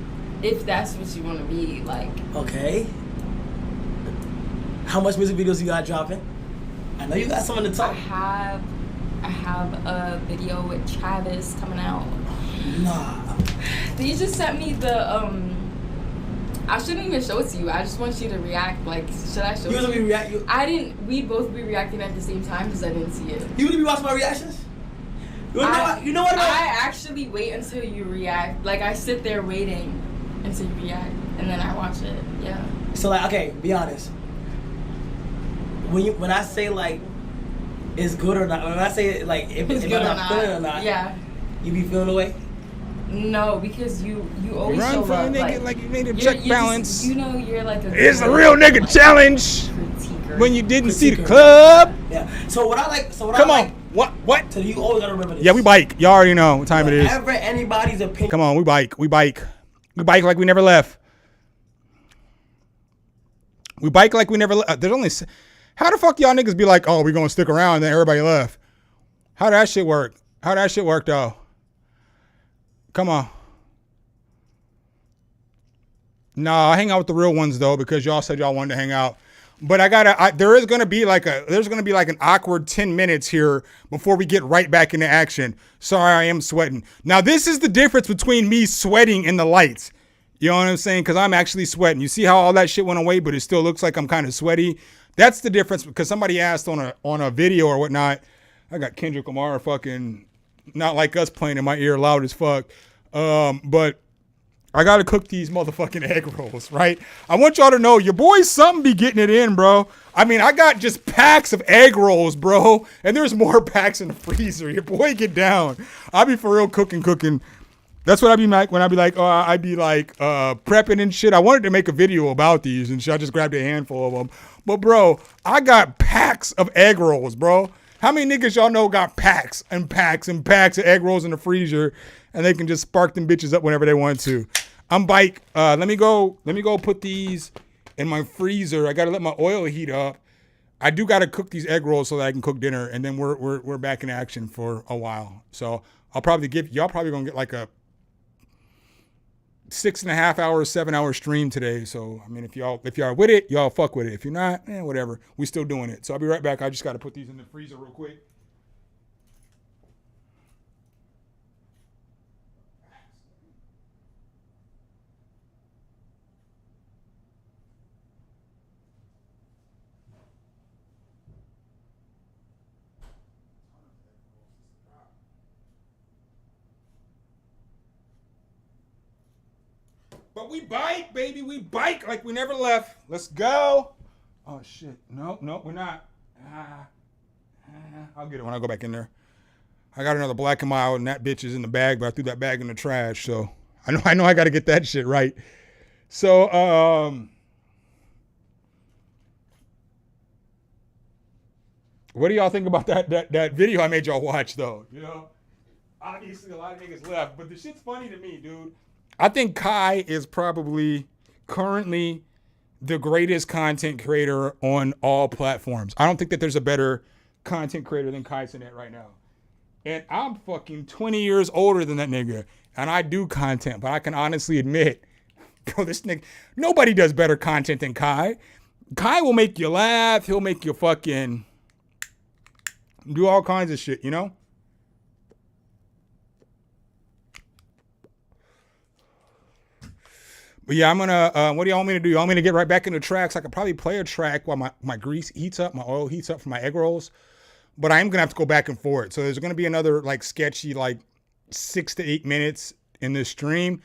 If that's what you want to be, like. Okay. How much music videos you got dropping? I know you got some in the top. I I have a video with Travis coming out. Nah. They just sent me the I shouldn't even show it to you. I just want you to react. Like, should I show it to you? I didn't. We'd both be reacting at the same time because I didn't see it. You would be watching my reactions? You know what? I actually wait until you react. Like, I sit there waiting until you react, and then I watch it. Yeah. So, like, okay, be honest. When I say, like, it's good or not, when I say, like, if I'm not feeling it or not, yeah, you be feeling away? No, because you always Run show for a up nigga like you need to check balance. You know you're like a. It's a real nigga challenge. When you didn't see the Critiquer. club. Yeah. So what I like. So what Come I on. like. What? So you always gotta remember this. Yeah, we bike. Y'all already know what time it is. Whatever anybody's opinion. Come on, we bike. We bike. We bike like we never left. We bike like we never left. There's only. How the fuck y'all niggas be like, oh, we gonna stick around and then everybody left? How that shit work? How that shit work though? Come on. Nah, I hang out with the real ones though because y'all said y'all wanted to hang out. But there's gonna be like an awkward 10 minutes here before we get right back into action. Sorry, I am sweating. Now this is the difference between me sweating and the lights. You know what I'm saying? Because I'm actually sweating. You see how all that shit went away, but it still looks like I'm kind of sweaty. That's the difference because somebody asked on a video or whatnot. I got Kendrick Lamar fucking not like us playing in my ear loud as fuck. But I gotta cook these motherfucking egg rolls, right? I want y'all to know your boy something be getting it in, bro. I mean, I got just packs of egg rolls, bro. And there's more packs in the freezer. Your boy get down. I be for real cooking. That's what I be like when I be like, I be like prepping and shit. I wanted to make a video about these and shit. I just grabbed a handful of them. But bro, I got packs of egg rolls, bro. How many niggas y'all know got packs and packs and packs of egg rolls in the freezer and they can just spark them bitches up whenever they want to? I'm bike. Let me go put these in my freezer. I gotta let my oil heat up. I do gotta cook these egg rolls so that I can cook dinner, and then we're back in action for a while. So I'll probably y'all probably gonna get like a 6.5 hour, 7 hour stream today. So I mean, if y'all with it, y'all fuck with it. If you're not, whatever. We still doing it. So I'll be right back. I just gotta put these in the freezer real quick. But we bike, baby. We bike like we never left. Let's go. Oh, shit. No, we're not. I'll get it when I go back in there. I got another Black and Mild, and that bitch is in the bag, but I threw that bag in the trash. So I know I got to get that shit right. So, what do y'all think about that video I made y'all watch, though? You know, obviously a lot of niggas left, but the shit's funny to me, dude. I think Kai is probably currently the greatest content creator on all platforms. I don't think that there's a better content creator than Kai Cenat right now. And I'm fucking 20 years older than that nigga. And I do content, but I can honestly admit, bro, this nigga, nobody does better content than Kai. Kai will make you laugh. He'll make you fucking do all kinds of shit, you know? But yeah, I'm gonna, what do y'all want me to do? Y'all want me to get right back into tracks? I could probably play a track while my grease heats up, my oil heats up for my egg rolls. But I am gonna have to go back and forth. So there's gonna be another like sketchy, like 6 to 8 minutes in this stream.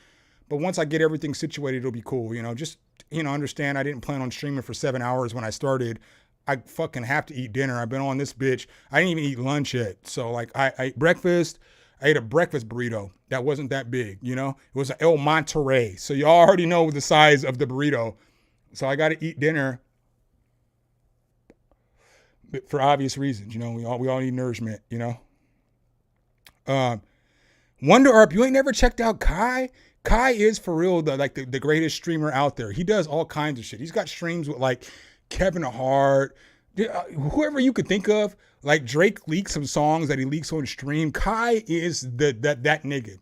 But once I get everything situated, it'll be cool. You know, just, you know, understand I didn't plan on streaming for 7 hours when I started. I fucking have to eat dinner. I've been on this bitch. I didn't even eat lunch yet. So like I ate breakfast. I ate a breakfast burrito that wasn't that big, you know? It was an El Monterey. So y'all already know the size of the burrito. So I got to eat dinner for obvious reasons, you know? We all need nourishment, you know? Wonder Arp, you ain't never checked out Kai? Kai is for real the greatest streamer out there. He does all kinds of shit. He's got streams with like Kevin Hart, whoever you could think of. Like Drake leaks some songs that he leaks on stream. Kai is that nigga.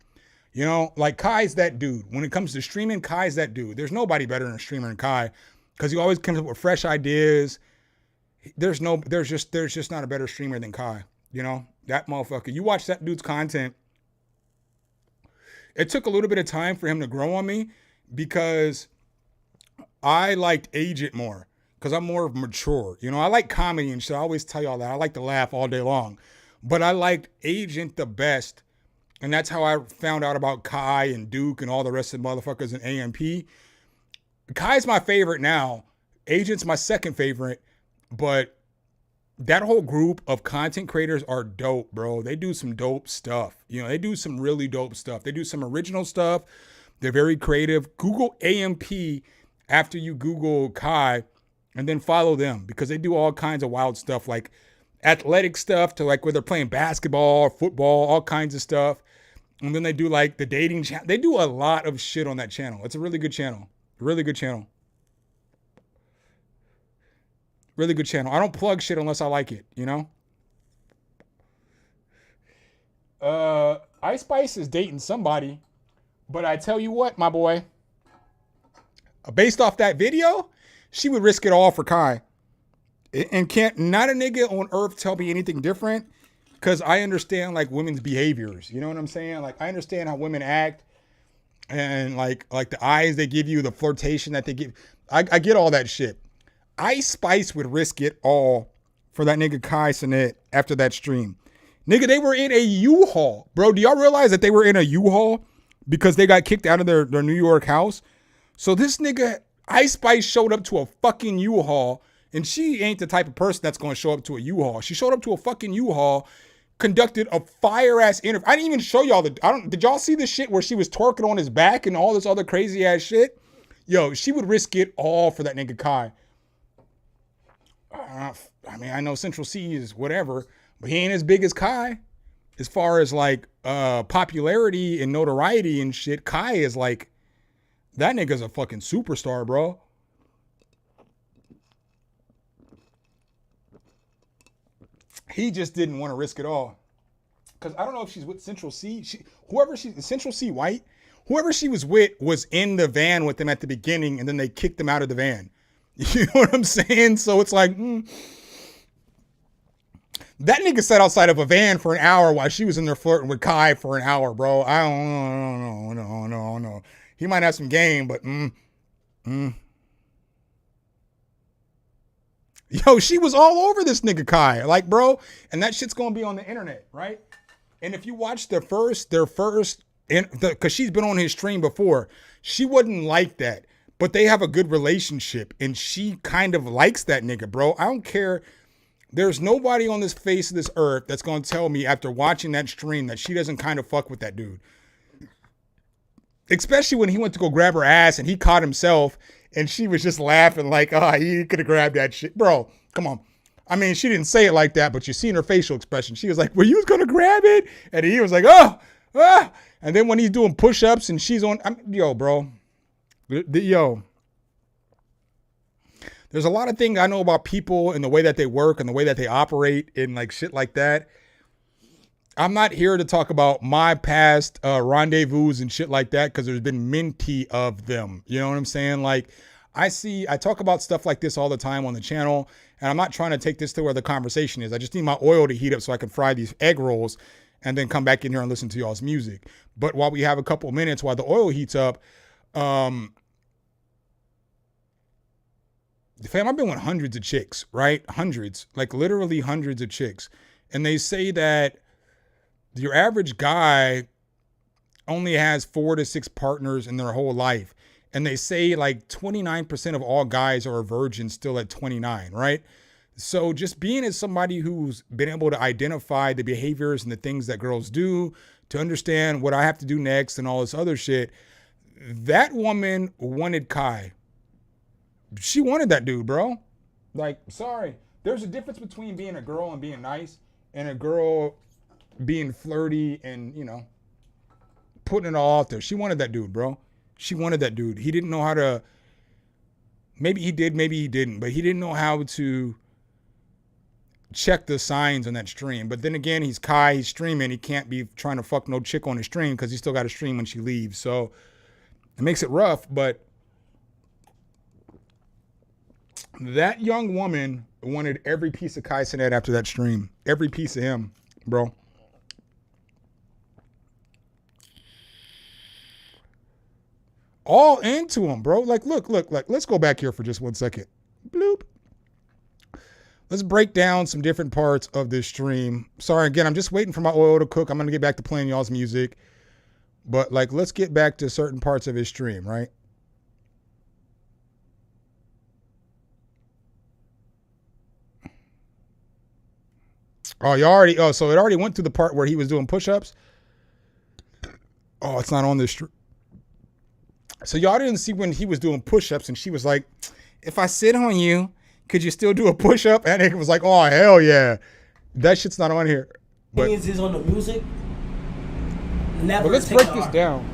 You know, like Kai's that dude. When it comes to streaming, Kai's that dude. There's nobody better than a streamer than Kai because he always comes up with fresh ideas. There's just not a better streamer than Kai. You know, that motherfucker. You watch that dude's content. It took a little bit of time for him to grow on me because I liked Agent more because I'm more mature. You know, I like comedy and shit. I always tell y'all that. I like to laugh all day long. But I liked Agent the best. And that's how I found out about Kai and Duke and all the rest of the motherfuckers in AMP. Kai's my favorite now. Agent's my second favorite. But that whole group of content creators are dope, bro. They do some dope stuff. You know, they do some really dope stuff. They do some original stuff. They're very creative. Google AMP after you Google Kai and then follow them because they do all kinds of wild stuff like athletic stuff to like where they're playing basketball or football, all kinds of stuff. And then they do like the dating channel. They do a lot of shit on that channel. It's a really good channel. Really good channel. Really good channel. I don't plug shit unless I like it, you know? Ice Spice is dating somebody, but I tell you what, my boy, based off that video, she would risk it all for Kai. And can't not a nigga on earth tell me anything different because I understand like women's behaviors. You know what I'm saying? Like I understand how women act and like the eyes they give you, the flirtation that they give. I get all that shit. Ice Spice would risk it all for that nigga Kai Cenat after that stream. Nigga, they were in a U-Haul. Bro, do y'all realize that they were in a U-Haul because they got kicked out of their New York house? So this nigga, Ice Spice, showed up to a fucking U-Haul, and she ain't the type of person that's going to show up to a U-Haul. She showed up to a fucking U-Haul, conducted a fire-ass interview. I didn't even show y'all did y'all see the shit where she was twerking on his back and all this other crazy-ass shit? Yo, she would risk it all for that nigga Kai. I mean, I know Central C is whatever, but he ain't as big as Kai. As far as like popularity and notoriety and shit, Kai is like, that nigga's a fucking superstar, bro. He just didn't want to risk it all. Because I don't know if she's with Central C. Central C white, whoever she was with was in the van with them at the beginning and then they kicked them out of the van. You know what I'm saying? So it's like, that nigga sat outside of a van for an hour while she was in there flirting with Kai for an hour, bro. I don't know. He might have some game, but Yo, she was all over this nigga Kai. Like, bro, and that shit's gonna be on the internet, right? And if you watch their first, because she's been on his stream before, she wasn't like that. But they have a good relationship, and she kind of likes that nigga, bro. I don't care. There's nobody on this face of this earth that's going to tell me after watching that stream that she doesn't kind of fuck with that dude. Especially when he went to go grab her ass, and he caught himself, and she was just laughing like, he could have grabbed that shit. Bro, come on. I mean, she didn't say it like that, but you seen her facial expression. She was like, well, you was going to grab it? And he was like, And then when he's doing push-ups, and she's on, yo, bro. Yo, there's a lot of things I know about people and the way that they work and the way that they operate and like shit like that. I'm not here to talk about my past rendezvous and shit like that because there's been minty of them. You know what I'm saying? Like I talk about stuff like this all the time on the channel, and I'm not trying to take this to where the conversation is. I just need my oil to heat up so I can fry these egg rolls and then come back in here and listen to y'all's music. But while we have a couple of minutes while the oil heats up, fam, I've been with hundreds of chicks, right? Hundreds, like literally hundreds of chicks. And they say that your average guy only has 4 to 6 partners in their whole life. And they say like 29% of all guys are a virgin still at 29, right? So just being as somebody who's been able to identify the behaviors and the things that girls do, to understand what I have to do next and all this other shit, that woman wanted Kai. She wanted that dude, bro. Like, sorry. There's a difference between being a girl and being nice and a girl being flirty and, you know, putting it all out there. She wanted that dude, bro. She wanted that dude. He didn't know how to, maybe he did, maybe he didn't, but he didn't know how to check the signs on that stream. But then again, he's Kai, he's streaming. He can't be trying to fuck no chick on his stream because he still got to stream when she leaves. So it makes it rough, but that young woman wanted every piece of Kai Cenat after that stream. Every piece of him, bro. All into him, bro. Like, look. Let's go back here for just 1 second. Bloop. Let's break down some different parts of this stream. Sorry, again, I'm just waiting for my oil to cook. I'm going to get back to playing y'all's music. But, like, let's get back to certain parts of his stream, right? Oh, so it already went through the part where he was doing push-ups? Oh, it's not on this stream. So y'all didn't see when he was doing push-ups and she was like, if I sit on you, could you still do a push-up? And it was like, oh, hell yeah. That shit's not on here. But is on the music. Never but let's take break it this hard. down.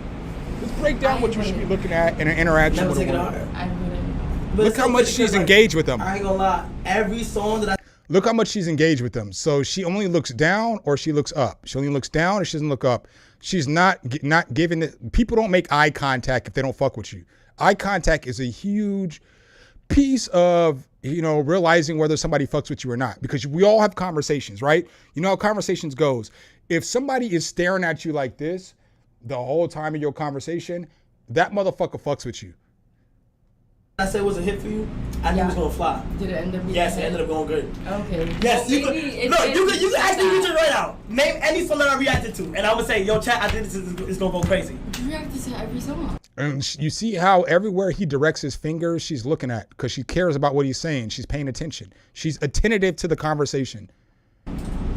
Let's break down what you should be looking at in an interaction Never with a take it woman. hard. I wouldn't. But Look how much she's engaged with them. I ain't gonna lie. Every song that I Look how much she's engaged with them. So she only looks down or she looks up. She only looks down or she doesn't look up. She's not giving it. People don't make eye contact if they don't fuck with you. Eye contact is a huge piece of, realizing whether somebody fucks with you or not, because we all have conversations, right? You know how conversations goes. If somebody is staring at you like this the whole time of your conversation, that motherfucker fucks with you. I said it was a hit for you, I knew it was gonna fly. Did it end up being Yes, a it hit? ended up going good. Okay. Yes, Well, you maybe could. it Look, didn't you can actually stop. use it right now. Name any song that I reacted to, and I would say, yo, chat, I think this is gonna go crazy. You reacted to every song. And you see how everywhere he directs his fingers, she's looking at, because she cares about what he's saying. She's paying attention. She's attentive to the conversation.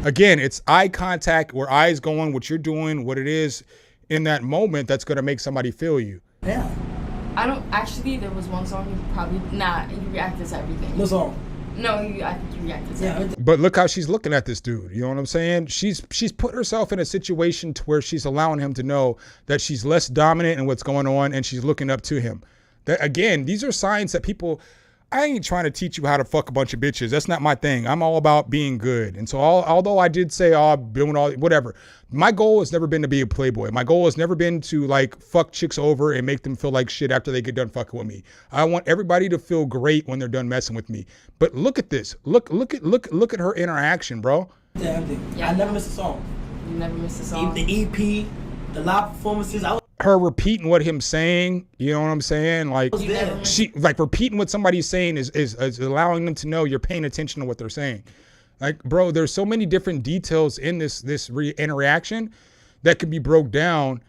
Again, it's eye contact, where eyes going, what you're doing, what it is in that moment that's going to make somebody feel you. Yeah. I don't actually. There was one song you probably You reacted to everything. No song. No, I think you reacted to everything. But look how she's looking at this dude. You know what I'm saying? She's put herself in a situation to where she's allowing him to know that she's less dominant in what's going on, and she's looking up to him. That, again, these are signs that people. I ain't trying to teach you how to fuck a bunch of bitches. That's not my thing. I'm all about being good. And so although I did say, doing all, whatever, my goal has never been to be a playboy. My goal has never been to like fuck chicks over and make them feel like shit after they get done fucking with me. I want everybody to feel great when they're done messing with me. But look at this. Look at her interaction, bro. Yeah, I never missed a song. You never missed a song. The EP, the live performances, her repeating what him saying, you know what I'm saying? Like she like repeating what somebody's saying is allowing them to know you're paying attention to what they're saying. Like, bro, there's so many different details in this interaction that could be broke down.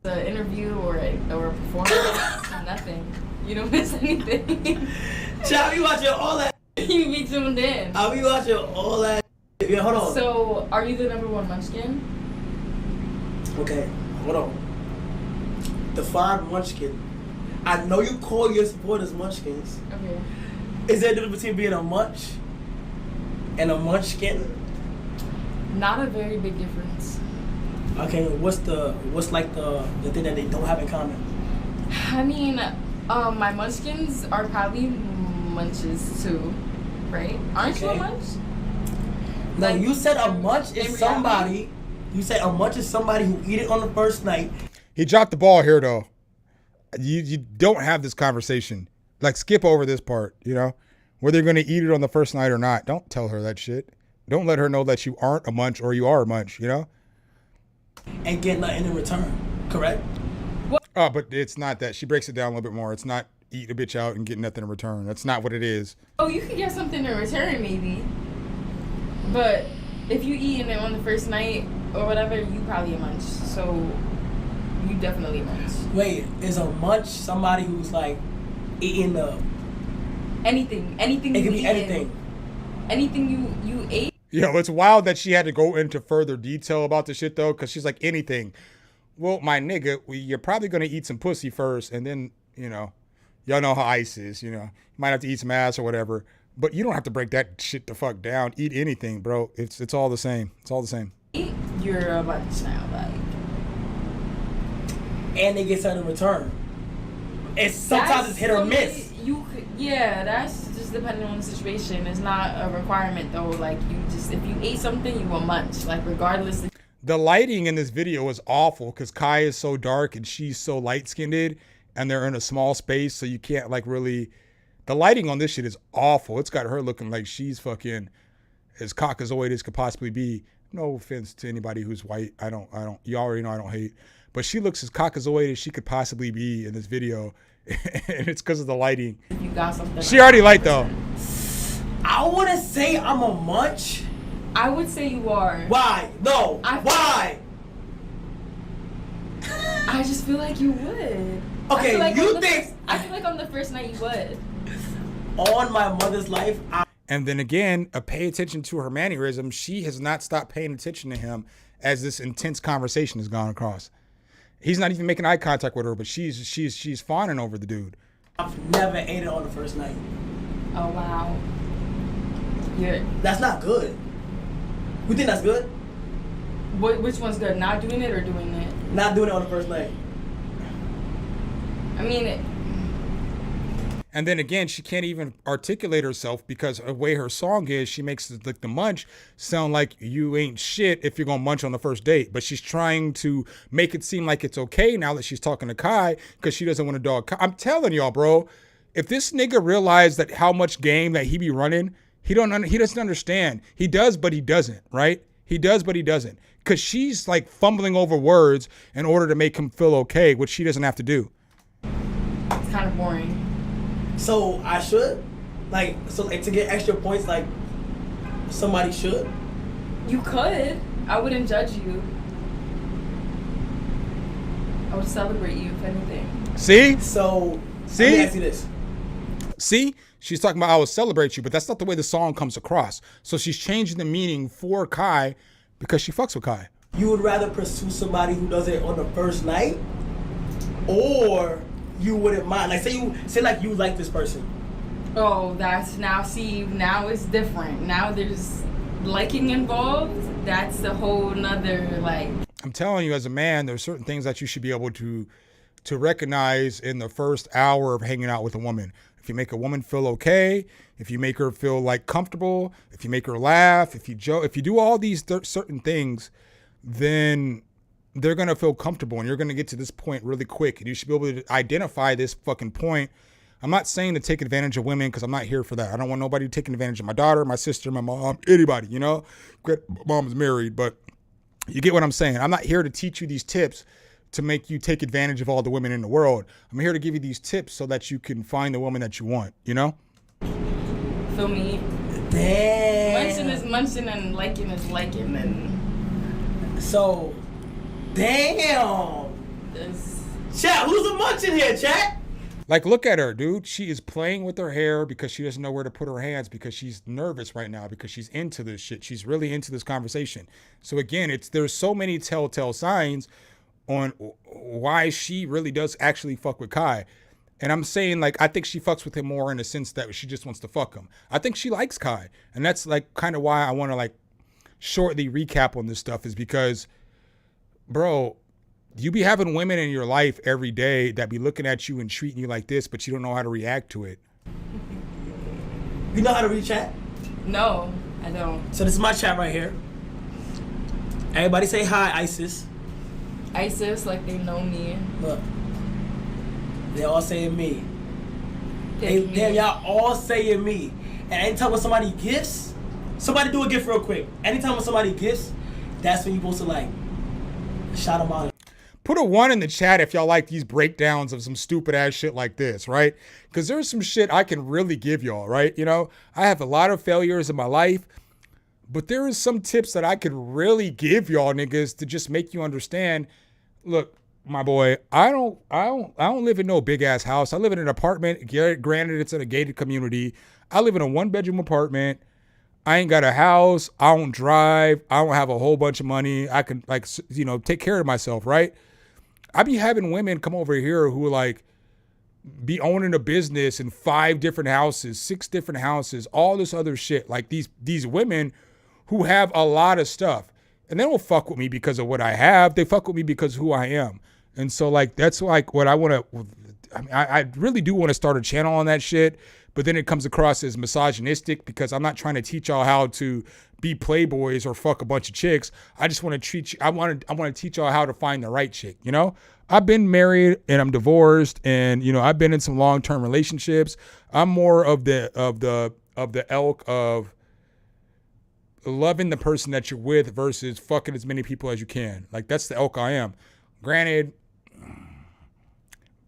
The interview or a performance, nothing. You don't miss anything. I'll be watching all that. You be tuned in. I'll be watching all that. Yeah, hold on. So, are you the #1 munchkin? Okay, hold on. Define munchkin. I know you call your supporters munchkins. Okay. Is there a difference between being a munch and a munchkin? Not a very big difference. Okay, what's like the thing that they don't have in common? I mean, my munchkins are probably munches too, right? Aren't you a munch? No, Like, you said a munch is in somebody. You said a munch is somebody who eat it on the first night. He dropped the ball here though. You don't have this conversation. Like, skip over this part, whether you're going to eat it on the first night or not. Don't tell her that shit. Don't let her know that you aren't a munch or you are a munch, And get nothing in return, correct? Oh, but it's not that. She breaks it down a little bit more. It's not eat a bitch out and get nothing in return. That's not what it is. Oh, you could get something in return maybe. But if you eating it on the first night or whatever, you probably a munch. So you definitely a munch. Wait, is a munch somebody who's like eating the anything? Anything. It could you be eating, anything. Anything you ate. Yo, it's wild that she had to go into further detail about the shit though, because she's like, anything. Well, my nigga, you're probably gonna eat some pussy first, and then y'all know how ice is. You might have to eat some ass or whatever, but you don't have to break that shit the fuck down. Eat anything, bro. It's all the same. It's all the same. You're a bunch now, like. And they get something in return. It's sometimes it's hit or miss. That's just depending on the situation. It's not a requirement though. Like if you ate something, you will munch. Like regardless. The lighting in this video is awful because Kai is so dark and she's so light skinned, and they're in a small space, so you can't like really The lighting on this shit is awful. It's got her looking like she's fucking as caucasoid as could possibly be. No offense to anybody who's white. I don't, you already know I don't hate. But she looks as caucasoid as she could possibly be in this video. And it's because of the lighting. You got something. She already light though. I wouldn't say I'm a munch. I would say you are. Why? No. Why? I just feel like you would. Okay, I you think... I feel like on the first night you would. On my mother's life, And then again, pay attention to her mannerism. She has not stopped paying attention to him as this intense conversation has gone across. He's not even making eye contact with her, but she's fawning over the dude. I've never ate it on the first night. Oh wow. Yeah. That's not good. You think that's good? Which one's good? Not doing it or doing it? Not doing it on the first night. I mean, and then again, she can't even articulate herself because the way her song is, she makes the munch sound like you ain't shit if you're gonna munch on the first date. But she's trying to make it seem like it's okay now that she's talking to Kai because she doesn't want to dog Kai. I'm telling y'all, bro, if this nigga realized that how much game that he be running, he doesn't understand. He does, but he doesn't, right? He does, but he doesn't. Because she's like fumbling over words in order to make him feel okay, which she doesn't have to do. it's kind of boring. So I should? Like to get extra points, like somebody should? You could. I wouldn't judge you. I would celebrate you, if anything. See? So, see? Let me ask you this. See? She's talking about I will celebrate you, but that's not the way the song comes across. So she's changing the meaning for Kai because she fucks with Kai. You would rather pursue somebody who does it on the first night, or you wouldn't mind? Like say like you like this person. Oh, that's now it's different. Now there's liking involved. That's a whole nother like. I'm telling you, as a man, there's certain things that you should be able to recognize in the first hour of hanging out with a woman. If you make a woman feel okay, if you make her feel like comfortable, if you make her laugh, if you joke, if you do all these certain things, then they're going to feel comfortable and you're going to get to this point really quick. And you should be able to identify this fucking point. I'm not saying to take advantage of women because I'm not here for that. I don't want nobody taking advantage of my daughter, my sister, my mom, anybody, you know? Mom's married, but you get what I'm saying. I'm not here to teach you these tips to make you take advantage of all the women in the world. I'm here to give you these tips so that you can find the woman that you want, you know? Feel me? Damn. Munching is munching and liking is liking and... So, damn. Chat, who's a munching here, chat? Like, look at her, dude. She is playing with her hair because she doesn't know where to put her hands because she's nervous right now because she's into this shit. She's really into this conversation. So again, there's so many telltale signs on why she really does actually fuck with Kai. And I'm saying, like, I think she fucks with him more in the sense that she just wants to fuck him. I think she likes Kai. And that's, like, kind of why I want to, like, shortly recap on this stuff is because, bro, you be having women in your life every day that be looking at you and treating you like this, but you don't know how to react to it. You know how to read chat? No, I don't. So this is my chat right here. Everybody say hi, Isis. Isis, like they know me. Look. They all saying me. Damn, y'all all saying me. And anytime when somebody gifts, somebody do a gift real quick. Anytime when somebody gifts, that's when you're supposed to like shout them out. Put a 1 in the chat if y'all like these breakdowns of some stupid ass shit like this, right? Because there's some shit I can really give y'all, right? You know, I have a lot of failures in my life, but there is some tips that I could really give y'all niggas to just make you understand. Look, my boy, I don't live in no big ass house. I live in an apartment. Granted, it's in a gated community. I live in a 1-bedroom apartment. I ain't got a house. I don't drive. I don't have a whole bunch of money. I can, like, you know, take care of myself, right? I be having women come over here who like be owning a business in 5 different houses, 6 different houses, all this other shit. Like these women who have a lot of stuff. And they don't fuck with me because of what I have. They fuck with me because of who I am. And so like that's like what I want to, I really do want to start a channel on that shit. but then it comes across as misogynistic because I'm not trying to teach y'all how to be playboys or fuck a bunch of chicks. I just want to treat you. I want to teach y'all how to find the right chick. You know, I've been married and I'm divorced, and you know, I've been in some long-term relationships. I'm more of the elk of loving the person that you're with versus fucking as many people as you can. Like, that's the elk I am. Granted,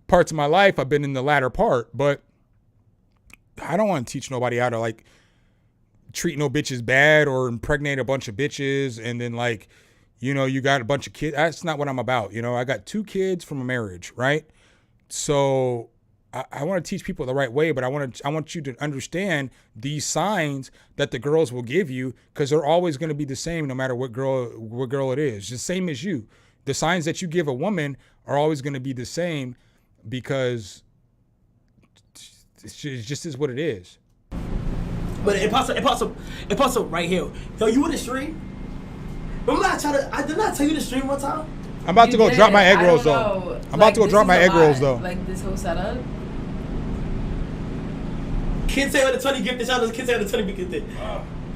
parts of my life I've been in the latter part, but I don't want to teach nobody how to like treat no bitches bad or impregnate a bunch of bitches and then like, you know, you got a bunch of kids. That's not what I'm about. You know, I got 2 kids from a marriage, right? So I want to teach people the right way, but I want you to understand these signs that the girls will give you, because they're always going to be the same no matter what girl it is. The same as you. The signs that you give a woman are always going to be the same because it just is what it is. But it pops up right here. Yo, you in the stream? Remember I did not tell you to stream one time? I'm about to go drop my egg rolls though. I'm about to go drop my egg rolls though. Like this whole setup. Kids say with the 20 gift, the kids say with the 20 gifted.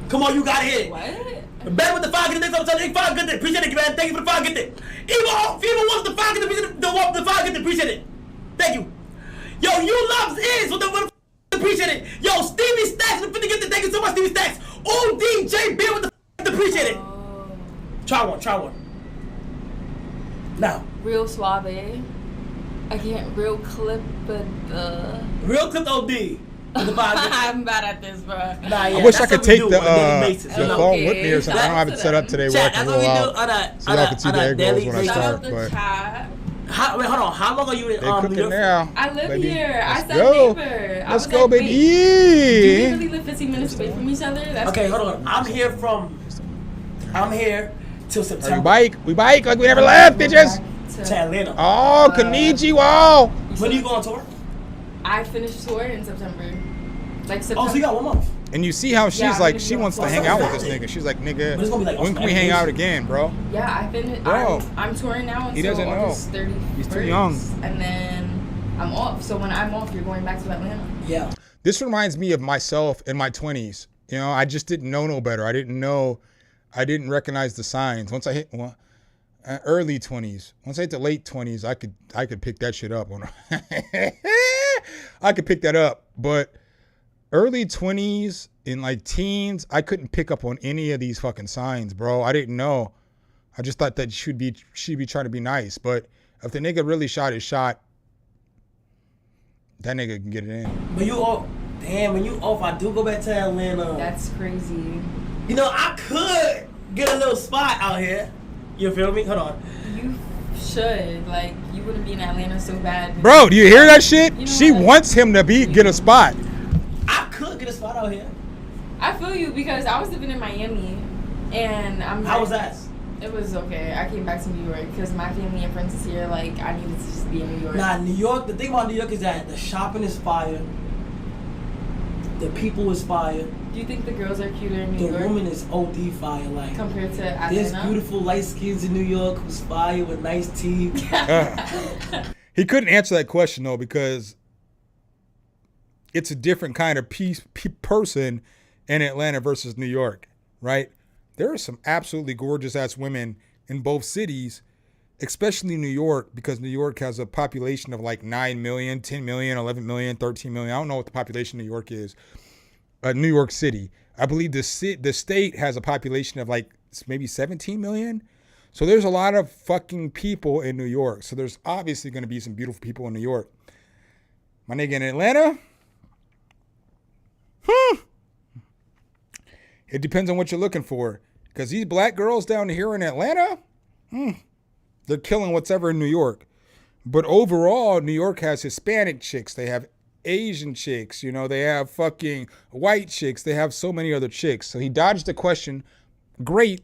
Come on, you got it. What? Ben with the 5 gifted, I'm telling you, 5 gifted. Appreciate it, man. Thank you for the 5 gifted. Even wants the 5 gifted, the 5 gifted. Appreciate it. Thank you. Yo, you loves is with the appreciate it. Yo, Stevie Stacks with the 50 gifted. Thank you so much, Stevie Stacks. ODJ Ben with the appreciate it. Try one. Now. Real suave. I can't real clip, but real clip OD. I'm bad at this, bro. I wish I could take the phone with me or something. I don't have it set up today where I can roll out so y'all can see the egg rolls when I start. But wait, hold on. How long are you in New York? Now, I live baby. here. I said neighbor. Let's go, baby. Do we really live 15 minutes away from each other? That's okay, crazy. hold on. I'm here till September. We bike like we never left, bitches. To Atlanta. Oh, konnichiwa. When are you going on tour? I finished tour in September. Like September. Oh, so you got 1 month. And you see how she's like, she wants to hang out with this nigga. She's like, nigga, when can we hang out again, bro? Yeah, I finished. Bro, I'm touring now he until doesn't know. August 31st. He's too young. And then I'm off. So when I'm off, you're going back to Atlanta. Yeah. This reminds me of myself in my 20s. You know, I just didn't know no better. I didn't recognize the signs. Once I hit early 20s, once I hit the late 20s, I could pick that shit up. I could pick that up, but early 20s and like teens, I couldn't pick up on any of these fucking signs, bro. I didn't know. I just thought that she'd be trying to be nice, but if the nigga really shot his shot, that nigga can get it in. But you off, damn. When you off, I do go back to Atlanta. That's crazy. You know, I could get a little spot out here. You feel me? Hold on. You should. Like, you wouldn't be in Atlanta so bad. Bro, do you hear that shit? You know she wants him to get a spot. I could get a spot out here. I feel you because I was living in Miami, and How was that? It was okay. I came back to New York because my family and friends is here. Like, I needed to just be in New York. Nah, New York. The thing about New York is that the shopping is fire. The people is fire. Do you think the girls are cuter in New York? The woman is OD fire, like compared to Atlanta. There's beautiful light skins in New York who's fire with nice teeth. He couldn't answer that question though because it's a different kind of person in Atlanta versus New York, right? There are some absolutely gorgeous ass women in both cities, especially New York, because New York has a population of like 9 million, 10 million, 11 million, 13 million. I don't know what the population of New York is. New York City. I believe the state has a population of like maybe 17 million. So there's a lot of fucking people in New York. So there's obviously going to be some beautiful people in New York. My nigga in Atlanta, it depends on what you're looking for. Because these black girls down here in Atlanta, they're killing what's ever in New York. But overall, New York has Hispanic chicks. They have Asian chicks. You know, they have fucking white chicks. They have so many other chicks. So he dodged the question. Great.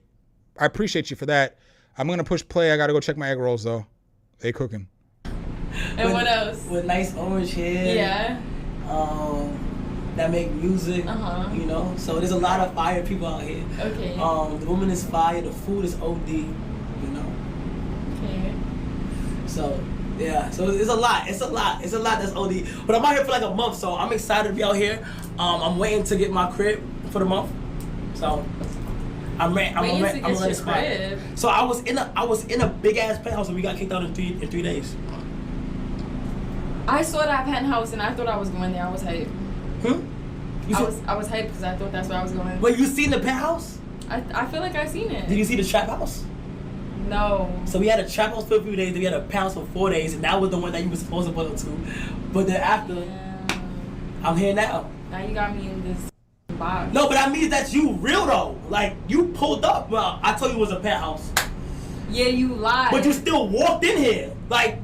I appreciate you for that. I'm going to push play. I got to go check my egg rolls, though. They cooking. And what else? With nice orange hair. Yeah. That make music, you know. So there's a lot of fire people out here. Okay. The woman is fire. The food is OD, you know. Okay. So Yeah, so it's a lot. It's a lot that's OD. But I'm out here for like a month, so I'm excited to be out here. I'm waiting to get my crib for the month. So I'm ready to crib. So I was in a big ass penthouse and we got kicked out in 3 days. I saw that penthouse and I thought I was going there. I was hyped. I was hyped because I thought that's where I was going. Wait, you seen the penthouse? I feel like I seen it. Did you see the trap house? No. So we had a trap house for a few days, then we had a penthouse for 4 days, and that was the one that you were supposed to go to. But then after, I'm here now. Now you got me in this box. No, but that means that you real though. Like, you pulled up. Well, I told you it was a penthouse. Yeah, you lied. But you still walked in here. Like,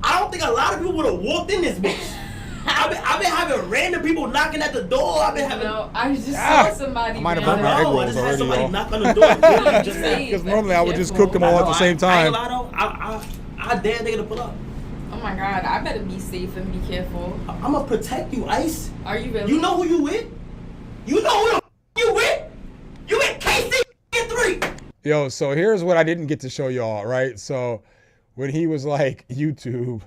I don't think a lot of people would have walked in this bitch. I've been having random people knocking at the door. I've been having. No, I just saw somebody. I might have burnt my egg rolls already, somebody knock on the door. Because normally I would just cook them all at the same time. I dare nigga to pull up. Oh my god, I better be safe and be careful. I'm gonna protect you, Ice. Are you really? You know who you with? You know who you with? You with KC3. Yo, so here's what I didn't get to show y'all, right? So when he was like, YouTube.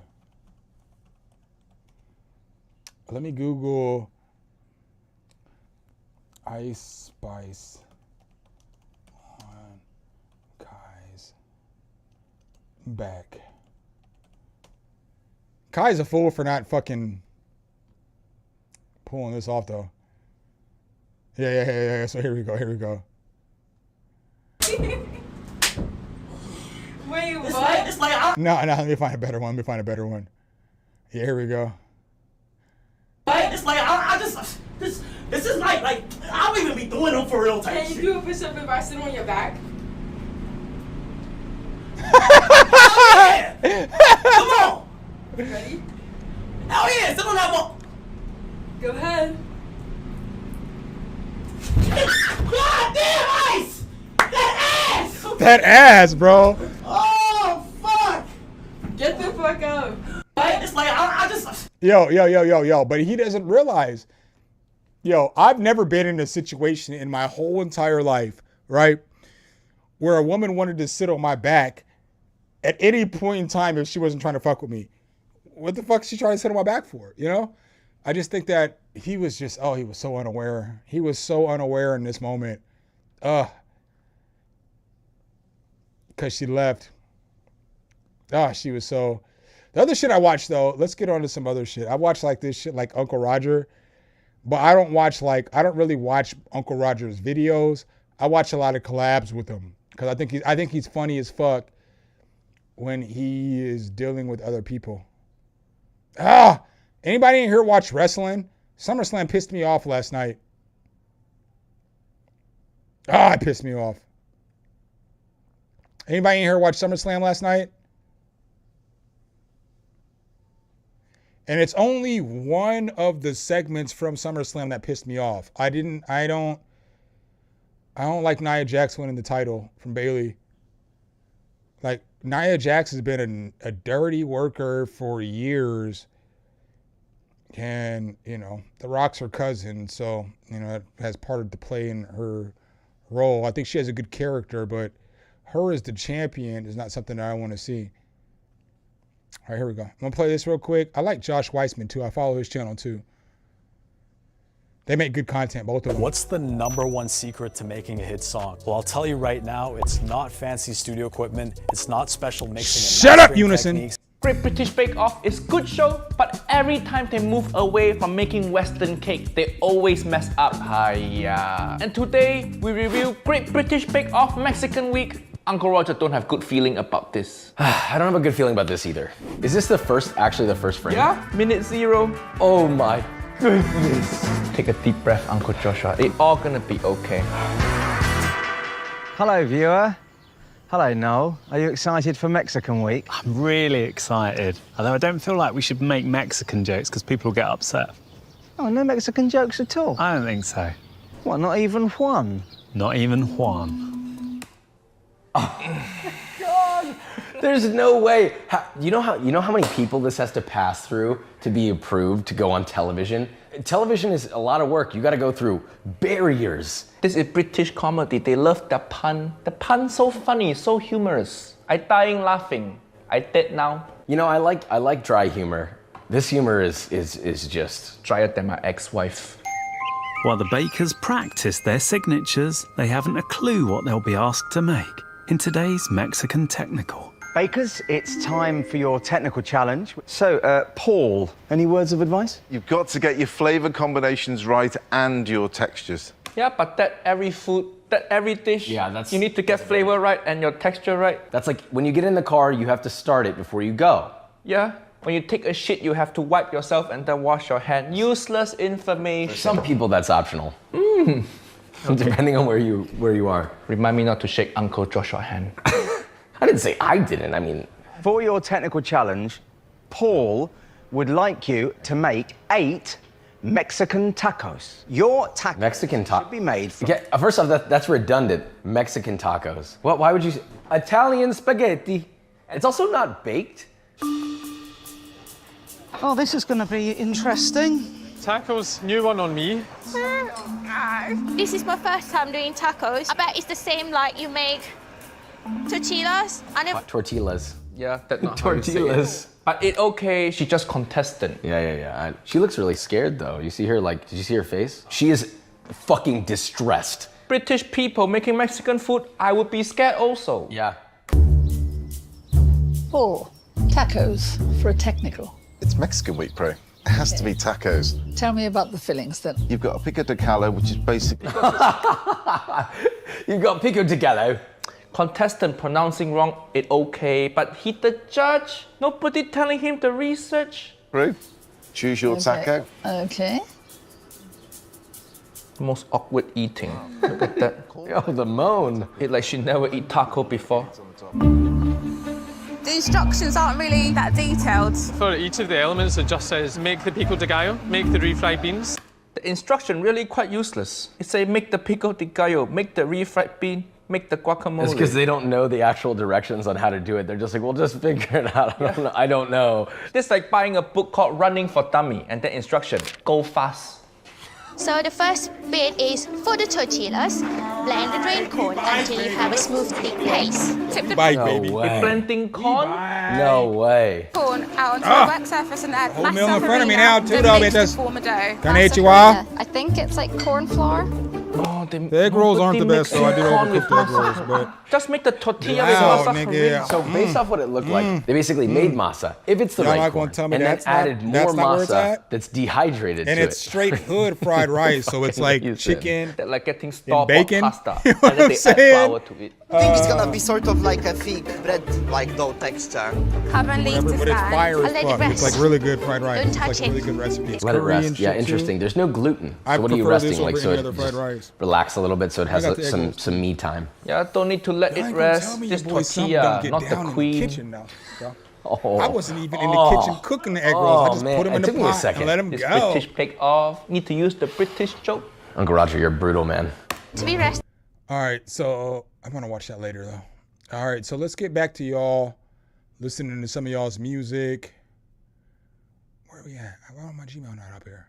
Let me Google Ice Spice on Kai's back. Kai's a fool for not fucking pulling this off though. Yeah. So here we go. Wait, what? It's like No, let me find a better one. Yeah, here we go. It's like this is like I don't even be doing them for real type Can you shit. do a push-up if I sit on your back? Come on. Ready? Hell yeah, sit on that one. Go ahead. God damn, Ice! That ass! That ass, bro. Oh fuck! Get the fuck up. It's like I just. Yo, but he doesn't realize. Yo, I've never been in a situation in my whole entire life, right, where a woman wanted to sit on my back at any point in time if she wasn't trying to fuck with me. What the fuck is she trying to sit on my back for, you know? I just think that he was so unaware. He was so unaware in this moment. Because she left. She was so... The other shit I watched, though, let's get on to some other shit. I watch like this shit like Uncle Roger, but I don't really watch Uncle Roger's videos. I watch a lot of collabs with him because I think he's funny as fuck when he is dealing with other people. Anybody in here watch wrestling? SummerSlam pissed me off last night. It pissed me off. Anybody in here watch SummerSlam last night? And it's only one of the segments from SummerSlam that pissed me off. I don't like Nia Jax winning the title from Bayley. Like, Nia Jax has been a dirty worker for years. And, The Rock's her cousin, so, it has part of the play in her role. I think she has a good character, but her as the champion is not something that I want to see. All right, here we go. I'm going to play this real quick. I like Josh Weissman, too. I follow his channel, too. They make good content, both of them. What's the #1 secret to making a hit song? Well, I'll tell you right now, it's not fancy studio equipment. It's not special mixing and Shut up, mastering Unison. techniques. Great British Bake Off is good show, but every time they move away from making Western cake, they always mess up. Hiya. And today, we review Great British Bake Off Mexican Week. Uncle Roger don't have good feeling about this. I don't have a good feeling about this either. Is this actually the first frame? Yeah, minute 0. Oh my goodness. Take a deep breath, Uncle Joshua. It's all gonna be okay. Hello, viewer. Hello, Noel. Are you excited for Mexican Week? I'm really excited. Although I don't feel like we should make Mexican jokes because people will get upset. Oh, no Mexican jokes at all? I don't think so. What, not even one? Not even one. God, there's no way. You know how many people this has to pass through to be approved to go on television? Television is a lot of work. You got to go through barriers. This is British comedy. They love the pun. The pun so funny, so humorous. I dying laughing. I dead now. You know, I like dry humor. This humor is just drier than my ex-wife. While the bakers practice their signatures, they haven't a clue what they'll be asked to make in today's Mexican technical. Bakers, it's time for your technical challenge. So, Paul, any words of advice? You've got to get your flavour combinations right and your textures. Yeah, but that every food, that every dish, you need to get flavor right and your texture right. That's like when you get in the car, you have to start it before you go. Yeah. When you take a shit, you have to wipe yourself and then wash your hand. Useless information. For some people, that's optional. Okay. Depending on where you are. Remind me not to shake Uncle Joshua's hand. I didn't say I didn't. I mean, for your technical challenge, Paul would like you to make 8 Mexican tacos. Your tacos Mexican should be made from... Okay, first off, that's redundant. Mexican tacos. What? Why would you say Italian spaghetti? It's also not baked. Oh, this is going to be interesting. Tacos, new one on me. This is my first time doing tacos. I bet it's the same like you make tortillas. Tortillas. Yeah, that's not tortillas. How you say it. But it's okay, she's just contestant. Yeah. She looks really scared though. You see her did you see her face? She is fucking distressed. British people making Mexican food, I would be scared also. Yeah. 4 tacos for a technical. It's Mexican week, Pro. It has to be tacos. Tell me about the fillings then. You've got a pico de gallo, which is basically... You've got pico de gallo. Contestant pronouncing wrong, it's okay, but he the judge. Nobody telling him the research. Pro, choose your taco. Okay. Most awkward eating. Look at that. Oh, the moan. It's like she never eat taco before. The instructions aren't really that detailed. For each of the elements, it just says make the pico de gallo, make the refried beans. The instruction really quite useless. It say make the pico de gallo, make the refried bean, make the guacamole. It's because they don't know the actual directions on how to do it. They're just like, we'll just figure it out. I don't know. It's like buying a book called Running for Dummy and the instruction, go fast. So the first bit is for the tortillas, blend the drained corn until you have a smooth thick paste. Tip the You're blending corn? No way. corn out onto the wet surface and add Whole meal in front of me now, too, then though. mix It to form a dough. Konnichiwa. I think it's like corn flour. Oh, The egg rolls aren't the best, so I did overcook egg rolls, but... Just make the tortilla Wow, with masa nigga. for So based off what it looked like, they basically made masa. If it's the Y'all right not corn, gonna tell me and then that's not- added more that's not where it's masa at? that's dehydrated And to it's it. straight hood fried rice, so it's like chicken They're like getting and store-bought bacon. pasta. You know what And then I'm they add saying? flour to it. I think it's gonna be sort of like a thick bread-like dough texture. Cover and leave Whatever, to but it's stand. fire I'll as let it fuck. It's like rest. really good fried rice. Don't It's like touch a really it. good recipe. It's Let it curry and rest. Yeah, shit, too. interesting. There's no gluten. I So what are you prefer this resting like? over So any it other fried just rice. relax a little bit so it has I got the egg some rolls. me time. Yeah, don't need to let Y'all it ain't gonna rest. tell me This your boy Sump tortilla, don't get not the down in queen. the kitchen now. Y'all. Oh. I wasn't even in the kitchen cooking the egg rolls. I just man. put them in It the took me a pot second. and let them This go. British bake off. Need to use the British joke. Uncle Roger, you're brutal, man. To be rested. All right, so I'm gonna watch that later though. All right, so let's get back to y'all listening to some of y'all's music. Where are we at? Why am my Gmail not up here?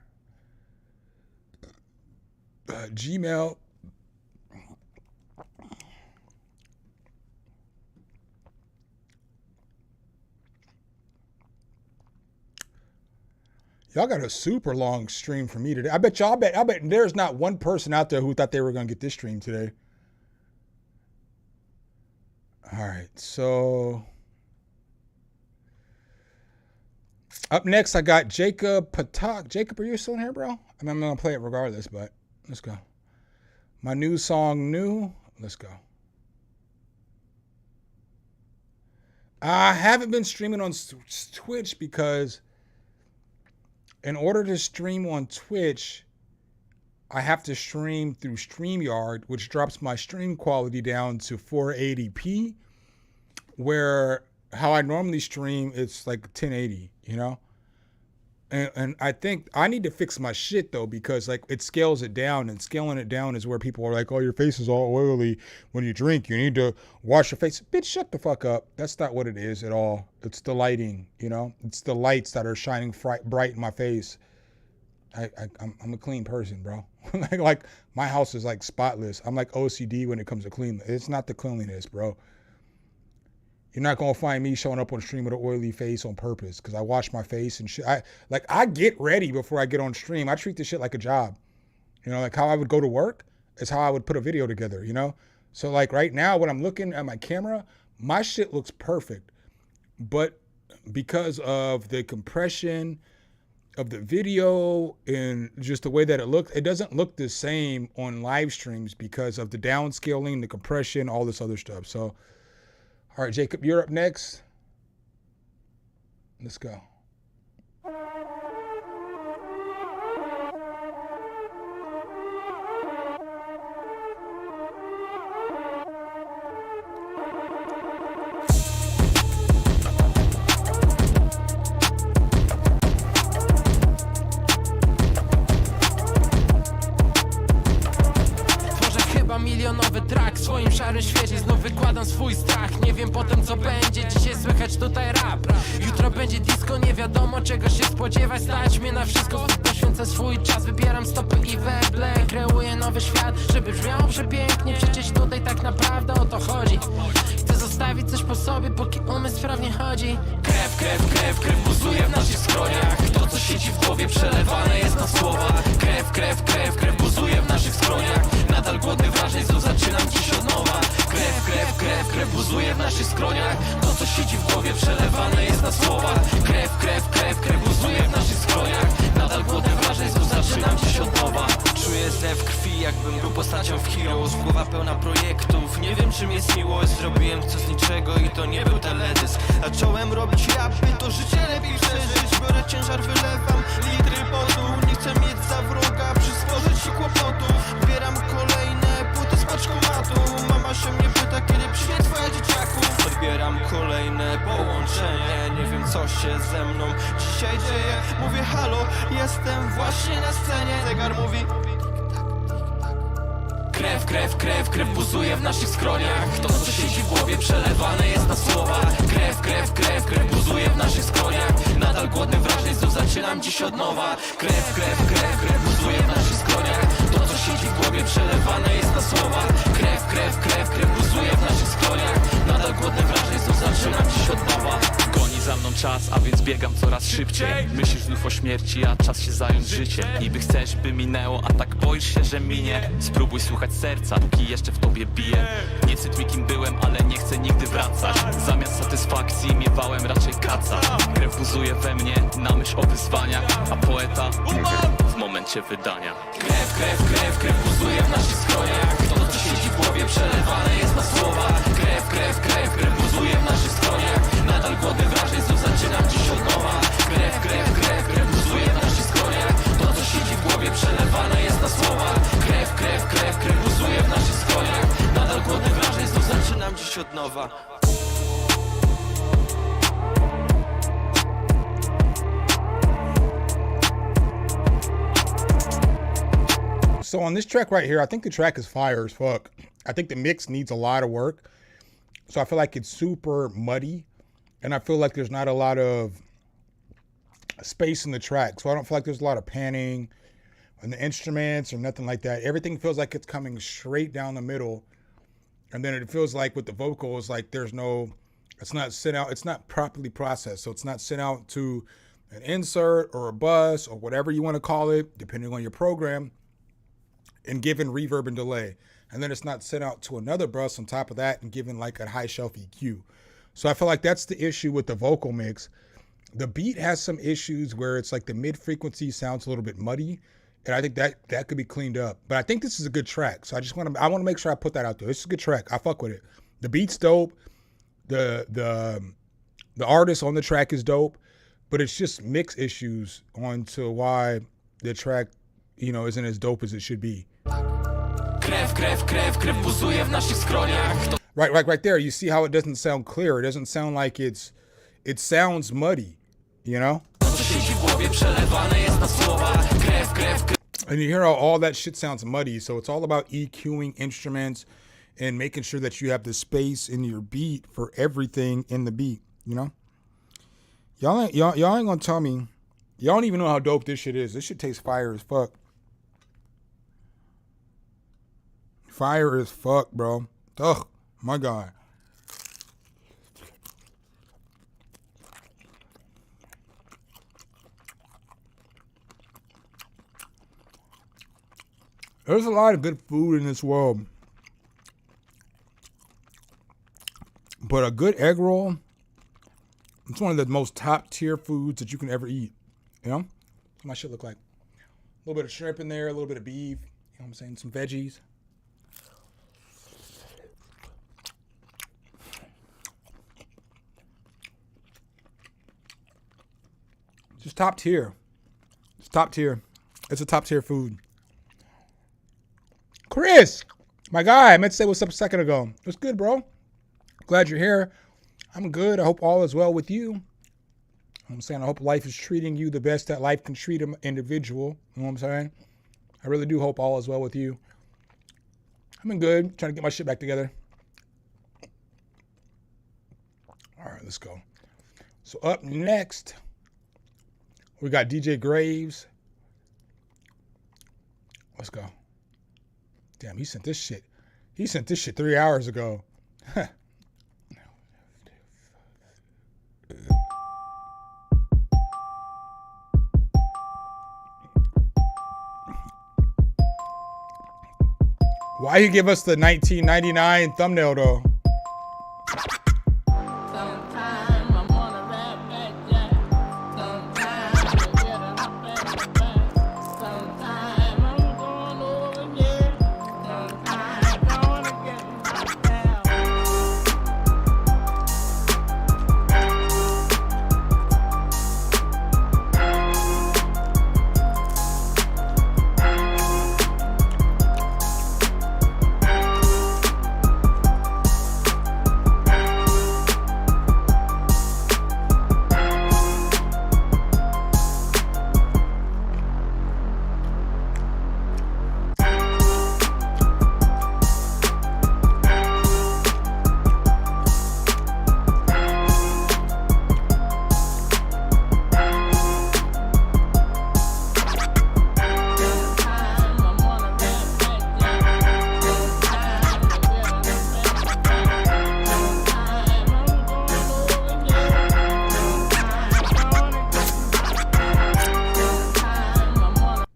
Gmail. Y'all got a super long stream for me today. I bet there's not one person out there who thought they were gonna get this stream today. All right, so up next I got Jacob Patak. Jacob, are you still in here, bro? I mean, I'm gonna play it regardless, but let's go. My new song, New. Let's go. I haven't been streaming on Twitch because in order to stream on Twitch, I have to stream through StreamYard, which drops my stream quality down to 480p, where how I normally stream, it's like 1080, you know? And I think I need to fix my shit though, because like it scales it down, and scaling it down is where people are like, oh, your face is all oily when you drink. You need to wash your face. Bitch, shut the fuck up. That's not what it is at all. It's the lighting, you know? It's the lights that are shining bright in my face. I'm a clean person, bro. like my house is like spotless. I'm like OCD when it comes to clean. It's not the cleanliness, bro. You're not gonna find me showing up on stream with an oily face on purpose because I wash my face and shit. I get ready before I get on stream. I treat this shit like a job. You know, like how I would go to work is how I would put a video together, you know? So like right now when I'm looking at my camera, my shit looks perfect. But because of the compression of the video and just the way that it looks, it doesn't look the same on live streams because of the downscaling, the compression, all this other stuff. So, all right, Jacob, you're up next. Let's go. Milionowy track w swoim szarym świecie. Znów wykładam swój strach. Nie wiem potem co będzie. Dzisiaj słychać tutaj rap. Jutro będzie disco. Nie wiadomo czego się spodziewać. Stać mnie na wszystko. Poświęcę swój czas. Wybieram stopy i weble. Kreuję nowy świat, żeby brzmiało przepięknie. Przecież tutaj tak naprawdę o to chodzi. Chcę zostawić coś po sobie, póki umysł sprawnie chodzi. Krew, krew, krew, krew buzuje w naszych skroniach. To co siedzi w głowie przelewane jest na słowa. Krew, krew, krew, krew buzuje w naszych skroniach. Nadal głodny wrażeń, znów zaczynam dziś od nowa. Krew, krew, krew, krew buzuje w naszych skroniach. To co siedzi w głowie przelewane jest na słowa. Krew, krew, krew, krew buzuje w naszych skroniach. Nadal głodny wrażeń, znów zaczynam dziś od nowa. Czuję zew krwi, jakbym był postacią w Heroes. Głowa pełna projektów, nie wiem czym jest miłość. Zrobiłem coś z niczego i to nie był teledysk. Zacząłem robić rapy, to życie lepiej przeżyć. Biorę ciężar, wylewam litry potu. Nie chcę mieć za wroga, przysporzyć ci kłopotów. Zbieram kolejne płyty z paczkomatu. Mama się mnie pyta, kiedy przyjdzie twoja dzieciaku. Odbieram kolejne połączenie. Nie wiem co się ze mną dzisiaj dzieje. Mówię halo, jestem właśnie na scenie. Zegar mówi krew, krew, krew, krew buzuje w naszych skroniach. To co siedzi w głowie przelewane jest na słowa. Krew, krew, krew, krew buzuje w naszych skroniach. Nadal głodny wrażeń, znów zaczynam dziś od nowa. Krew, krew, krew, krew buzuje w naszych skroniach. To co siedzi w głowie przelewane jest na słowa. Krew, krew, krew, krew buzuje w naszych skroniach. Nadal głodny wrażeń, znów zaczynam dziś od nowa. Goni za mną czas, a więc biegam coraz szybciej. Myślisz znów o śmierci, a czas się zająć życiem. Niby chcesz by minęło, a tak boisz się, że minie. Spróbuj słuchać serca, póki jeszcze w tobie bije. Nie cytuj kim byłem, ale nie chcę nigdy wracać. Zamiast satysfakcji miewałem raczej kaca. Krew buzuje we mnie na myśl o wyzwaniach, a poeta w momencie wydania. Krew, krew, krew, krew buzuje w naszych skroniach. To co siedzi w głowie przelewane jest na słowa. Krew, krew, krew, krew buzuje w naszych skroniach. Nadal głodny wrażeń, znów zaczynam dziś od nowa. Krew, krew, krew, krew buzuje w naszych skroniach. To co siedzi w głowie przelewane jest na słowa. Krew, krew, krew, krew buzuje w naszych skroniach. Nadal głodny wrażeń, znów zaczynam dziś od nowa. So on this track right here, I think the track is fire as fuck. I think the mix needs a lot of work. So I feel like it's super muddy. And I feel like there's not a lot of space in the track. So I don't feel like there's a lot of panning on the instruments or nothing like that. Everything feels like it's coming straight down the middle. And then it feels like with the vocals, like there's no, it's not sent out, it's not properly processed. So it's not sent out to an insert or a bus or whatever you want to call it, depending on your program, and given reverb and delay. And then it's not sent out to another bus on top of that and given like a high shelf EQ. So I feel like that's the issue with the vocal mix. The beat has some issues where it's like the mid frequency sounds a little bit muddy. And I think that could be cleaned up. But I think this is a good track. So I want to make sure I put that out there. This is a good track. I fuck with it. The beat's dope. The artist on the track is dope. But it's just mix issues onto why the track, you know, isn't as dope as it should be. Krew, krew, krew, krew buzuje w naszych skroniach. Right there. You see how it doesn't sound clear. It doesn't sound like it sounds muddy, you know? And you hear how all that shit sounds muddy. So it's all about EQing instruments and making sure that you have the space in your beat for everything in the beat, you know? Y'all ain't gonna tell me. Y'all don't even know how dope this shit is. This shit tastes fire as fuck. Fire as fuck, bro. Ugh, my God. There's a lot of good food in this world. But a good egg roll, it's one of the most top tier foods that you can ever eat. You know? What my shit look like? A little bit of shrimp in there, a little bit of beef. You know what I'm saying? Some veggies. Just top tier. It's top tier. It's a top tier food. Chris, my guy, I meant to say what's up a second ago. What's good, bro? Glad you're here. I'm good. I hope all is well with you. I'm saying I hope life is treating you the best that life can treat an individual. You know what I'm saying? I really do hope all is well with you. I've been good. Trying to get my shit back together. All right, let's go. So up next, we got DJ Graves. Let's go. Damn, he sent this shit. He sent this shit 3 hours ago. Why you give us the 1999 thumbnail though?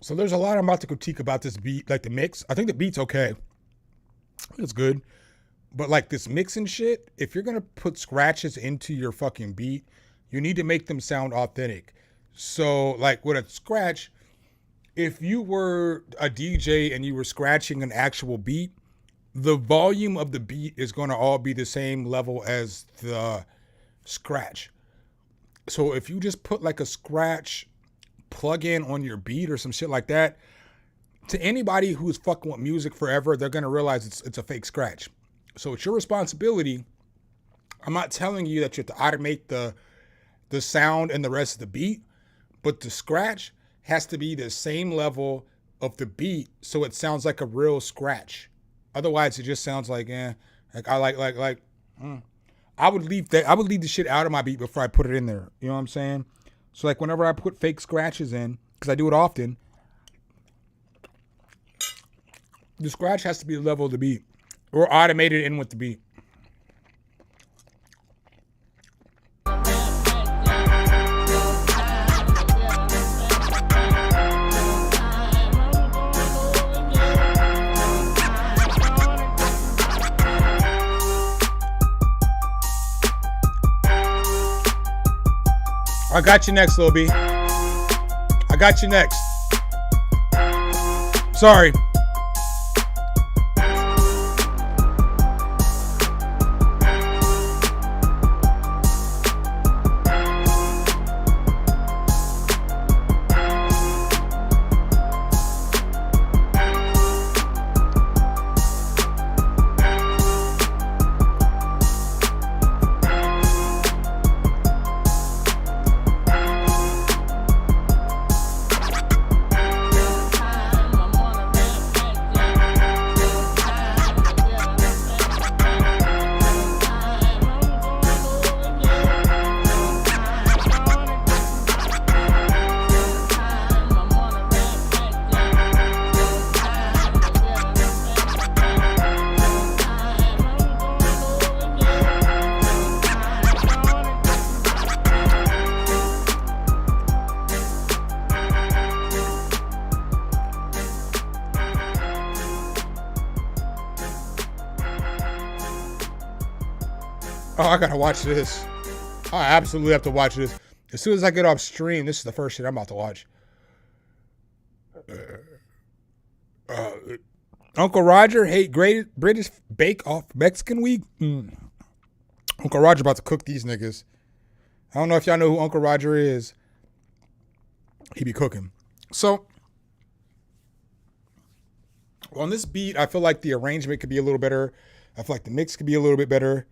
So there's a lot I'm about to critique about this beat, like the mix. I think the beat's okay. I think it's good. But like this mixing shit, if you're going to put scratches into your fucking beat, you need to make them sound authentic. So like with a scratch, if you were a DJ and you were scratching an actual beat, the volume of the beat is going to all be the same level as the scratch. So if you just put like a scratch plug-in on your beat or some shit like that, to anybody who's fucking with music forever, they're going to realize it's a fake scratch. So it's your responsibility. I'm not telling you that you have to automate the sound and the rest of the beat, but the scratch has to be the same level of the beat so it sounds like a real scratch. Otherwise it just sounds like I would leave the shit out of my beat before I put it in there. You know what I'm saying? So like whenever I put fake scratches in, because I do it often, the scratch has to be the level of the beat or automated in with the beat. I got you next, Lil B. I got you next. Sorry. Oh, I gotta watch this. I absolutely have to watch this. As soon as I get off stream, this is the first shit I'm about to watch. Uncle Roger hate Great British Bake Off Mexican Week. Uncle Roger about to cook these niggas. I don't know if y'all know who Uncle Roger is. He be cooking. So, on this beat, I feel like the arrangement could be a little better. I feel like the mix could be a little bit better.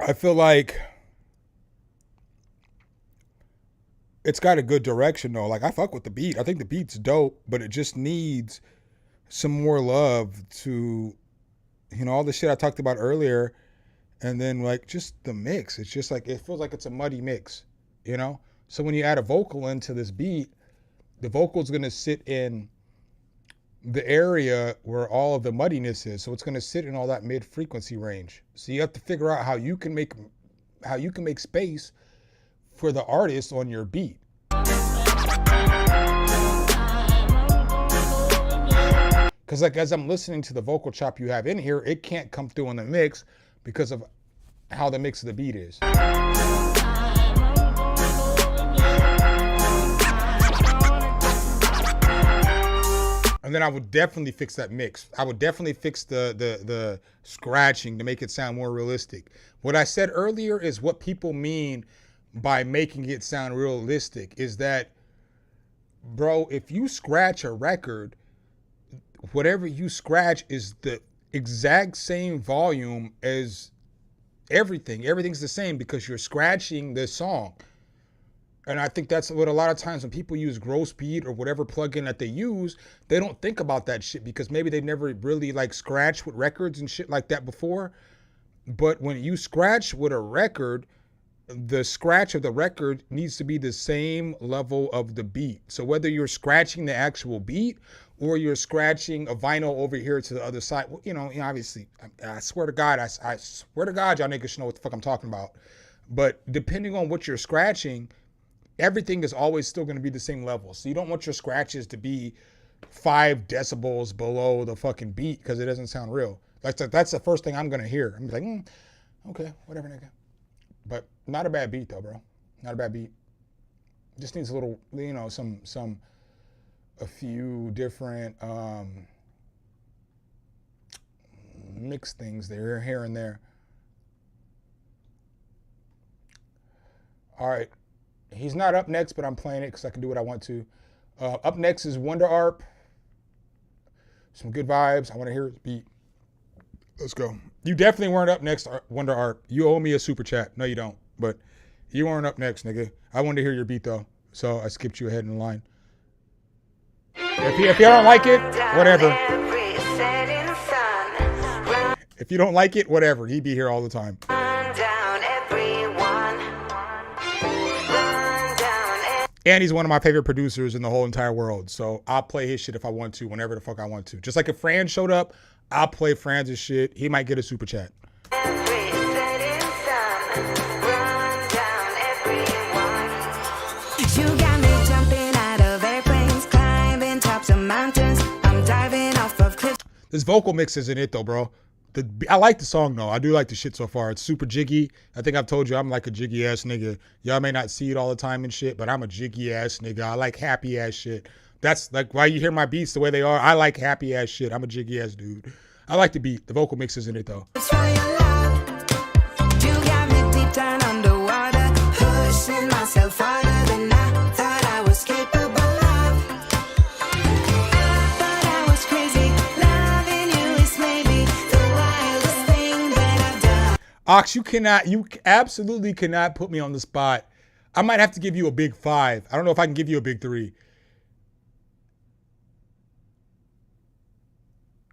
I feel like it's got a good direction though. Like I fuck with the beat. I think the beat's dope, but it just needs some more love to, you know, all the shit I talked about earlier. And then like just the mix. It's just like, it feels like it's a muddy mix, you know? So when you add a vocal into this beat, the vocal's gonna sit in the area where all of the muddiness is. So it's gonna sit in all that mid frequency range. So you have to figure out how you can make space for the artist on your beat. Because like as I'm listening to the vocal chop you have in here, it can't come through on the mix because of how the mix of the beat is. And then I would definitely fix that mix. I would definitely fix the scratching to make it sound more realistic. What I said earlier is what people mean by making it sound realistic is that, bro, if you scratch a record, whatever you scratch is the exact same volume as everything. Everything's the same because you're scratching the song. And I think that's what a lot of times when people use Gross Beat or whatever plugin that they use, they don't think about that shit because maybe they've never really like scratched with records and shit like that before. But when you scratch with a record, the scratch of the record needs to be the same level of the beat. So whether you're scratching the actual beat or you're scratching a vinyl over here to the other side, well, you know, obviously, I swear to God, I swear to God, y'all niggas should know what the fuck I'm talking about. But depending on what you're scratching, everything is always still going to be the same level. So you don't want your scratches to be 5 decibels below the fucking beat because it doesn't sound real. That's the first thing I'm going to hear. I'm like, okay, whatever, nigga. But not a bad beat though, bro. Not a bad beat. Just needs a little, you know, a few different mix things there, here and there. All right. He's not up next, but I'm playing it because I can do what I want to. Up next is Wonder Arp. Some good vibes. I want to hear his beat. Let's go. You definitely weren't up next, Wonder Arp. You owe me a super chat. No, you don't. But you weren't up next, nigga. I wanted to hear your beat, though. So I skipped you ahead in the line. If you don't like it, whatever. If you don't like it, whatever. He'd be here all the time. And he's one of my favorite producers in the whole entire world. So I'll play his shit if I want to, whenever the fuck I want to. Just like if Fran showed up, I'll play Fran's shit. He might get a super chat. You got me jumping out of airplanes, climbing tops of mountains. I'm diving off of cliffs. This vocal mix isn't it though, bro. I like the song though. I do like the shit so far. It's super jiggy. I think I've told you I'm like a jiggy ass nigga. Y'all may not see it all the time and shit, but I'm a jiggy ass nigga. I like happy ass shit. That's like why you hear my beats the way they are. I like happy ass shit. I'm a jiggy ass dude. I like the beat. The vocal mix isn't it though. You got me deep down underwater, pushing myself harder than I thought I was capable of. I thought I was crazy. Loving you is maybe the wildest thing that I've done. Ox, you absolutely cannot put me on the spot. I might have to give you a big 5. I don't know if I can give you a big 3.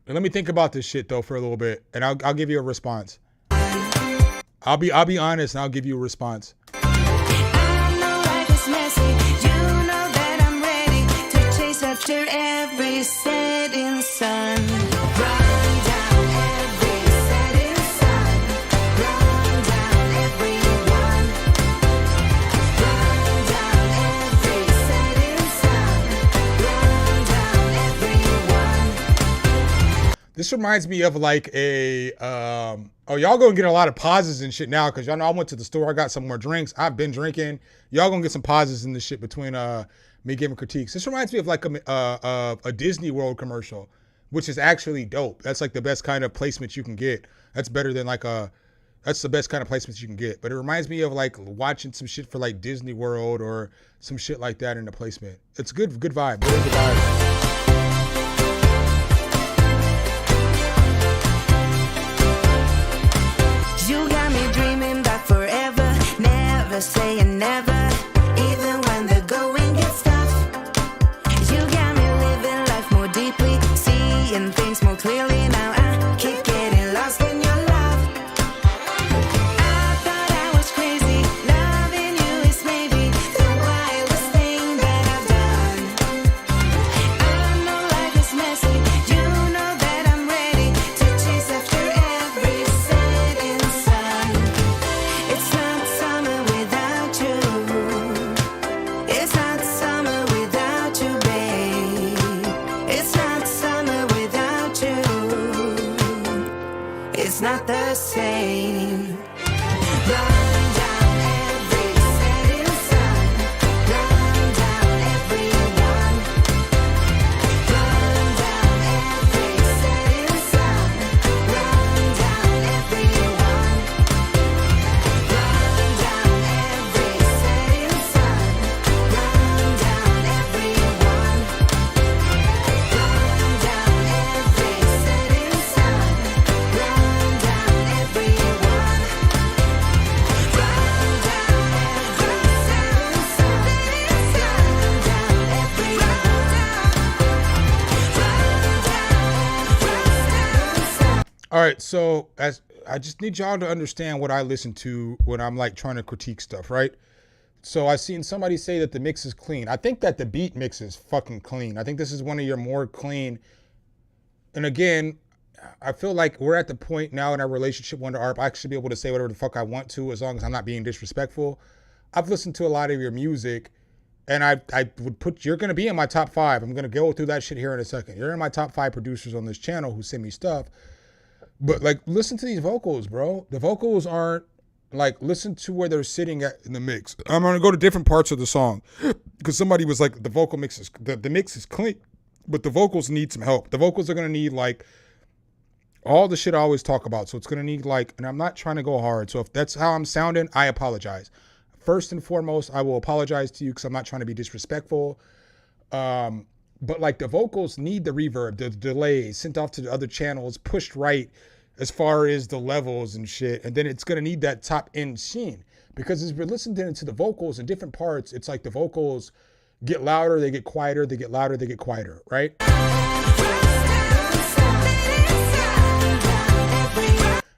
And let me think about this shit though for a little bit, and I'll give you a response. I'll be honest, and I'll give you a response. I know life is messy. You know that I'm ready to chase after every setting sun. Run down every setting sun. Run down everyone. Run down every setting sun. Run down everyone. This reminds me of like a, oh, y'all gonna get a lot of pauses and shit now, because y'all know I went to the store, I got some more drinks, I've been drinking. Y'all gonna get some pauses in this shit between me giving critiques. This reminds me of like a Disney World commercial, which is actually dope. That's like the best kind of placement you can get. That's better than like that's the best kind of placements you can get. But it reminds me of like watching some shit for like Disney World or some shit like that in the placement. It's good vibe. Very good vibe. You got me dreaming about forever, never saying never, even when the going gets tough. You got me living life more deeply, seeing things more clearly. Now I keep getting lost in your love. I thought I was crazy, loving you is maybe the wildest thing that I've done. I know life is messy, you know that I'm ready to chase after every setting sun. It's not summer without you. It's not summer without you, babe. It's not summer without you. It's not the same. Run down every setting sun. Run down everyone. Run down every setting sun. Run down everyone. Run down every setting sun. Run down everyone. Run down every setting sun. Run down everyone. Run down every setting sun. Run down everyone. All right, so as I just need y'all to understand what I listen to when I'm like trying to critique stuff, right? So I seen somebody say that the mix is clean. I think that the beat mix is fucking clean. I think this is one of your more clean. And again, I feel like we're at the point now in our relationship, Wonder Arp, I should be able to say whatever the fuck I want to, as long as I'm not being disrespectful. I've listened to a lot of your music, and I would put, you're gonna be in my top 5. I'm gonna go through that shit here in a second. You're in my top 5 producers on this channel who send me stuff. But like, listen to these vocals, bro. The vocals aren't like, listen to where they're sitting at in the mix. I'm gonna go to different parts of the song because somebody was like, the vocal mix is, the mix is clean, but the vocals need some help. The vocals are gonna need like all the shit I always talk about. So it's gonna need like, and I'm not trying to go hard. So if that's how I'm sounding, I apologize. First and foremost, I will apologize to you because I'm not trying to be disrespectful. But like the vocals need the reverb, the delay sent off to the other channels, pushed right as far as the levels and shit. And then it's gonna need that top end sheen, because as we're listening to the vocals in different parts, it's like the vocals get louder, they get quieter, they get louder, they get quieter, right?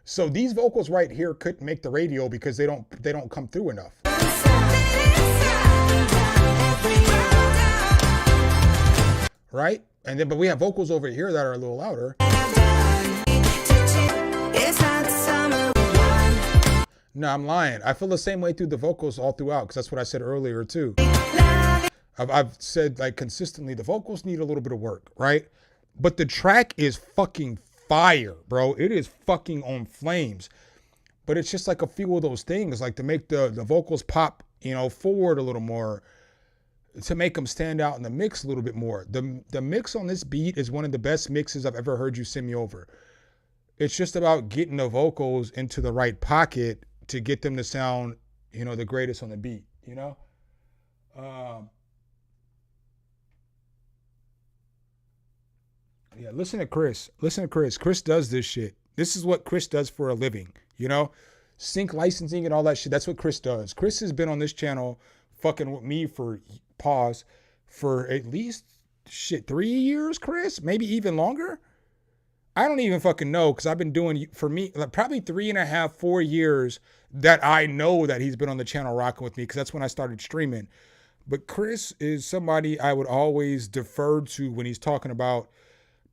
So these vocals right here couldn't make the radio because they don't come through enough. Right? And then, but we have vocals over here that are a little louder. No, I'm lying. I feel the same way through the vocals all throughout, because that's what I said earlier too. I've said like consistently the vocals need a little bit of work, right? But the track is fucking fire, bro. It is fucking on flames. But it's just like a few of those things, like to make the vocals pop, you know, forward a little more, to make them stand out in the mix a little bit more. The mix on this beat is one of the best mixes I've ever heard you send me over. It's just about getting the vocals into the right pocket to get them to sound, you know, the greatest on the beat, you know? Yeah, listen to Chris. Listen to Chris. Chris does this shit. This is what Chris does for a living, you know? Sync licensing and all that shit. That's what Chris does. Chris has been on this channel fucking with me for at least 3 years, Chris, maybe even longer. I don't even fucking know, because I've been doing, for me, like probably 3.5, 4 years that I know that he's been on the channel rocking with me, because that's when I started streaming. But Chris is somebody I would always defer to when he's talking about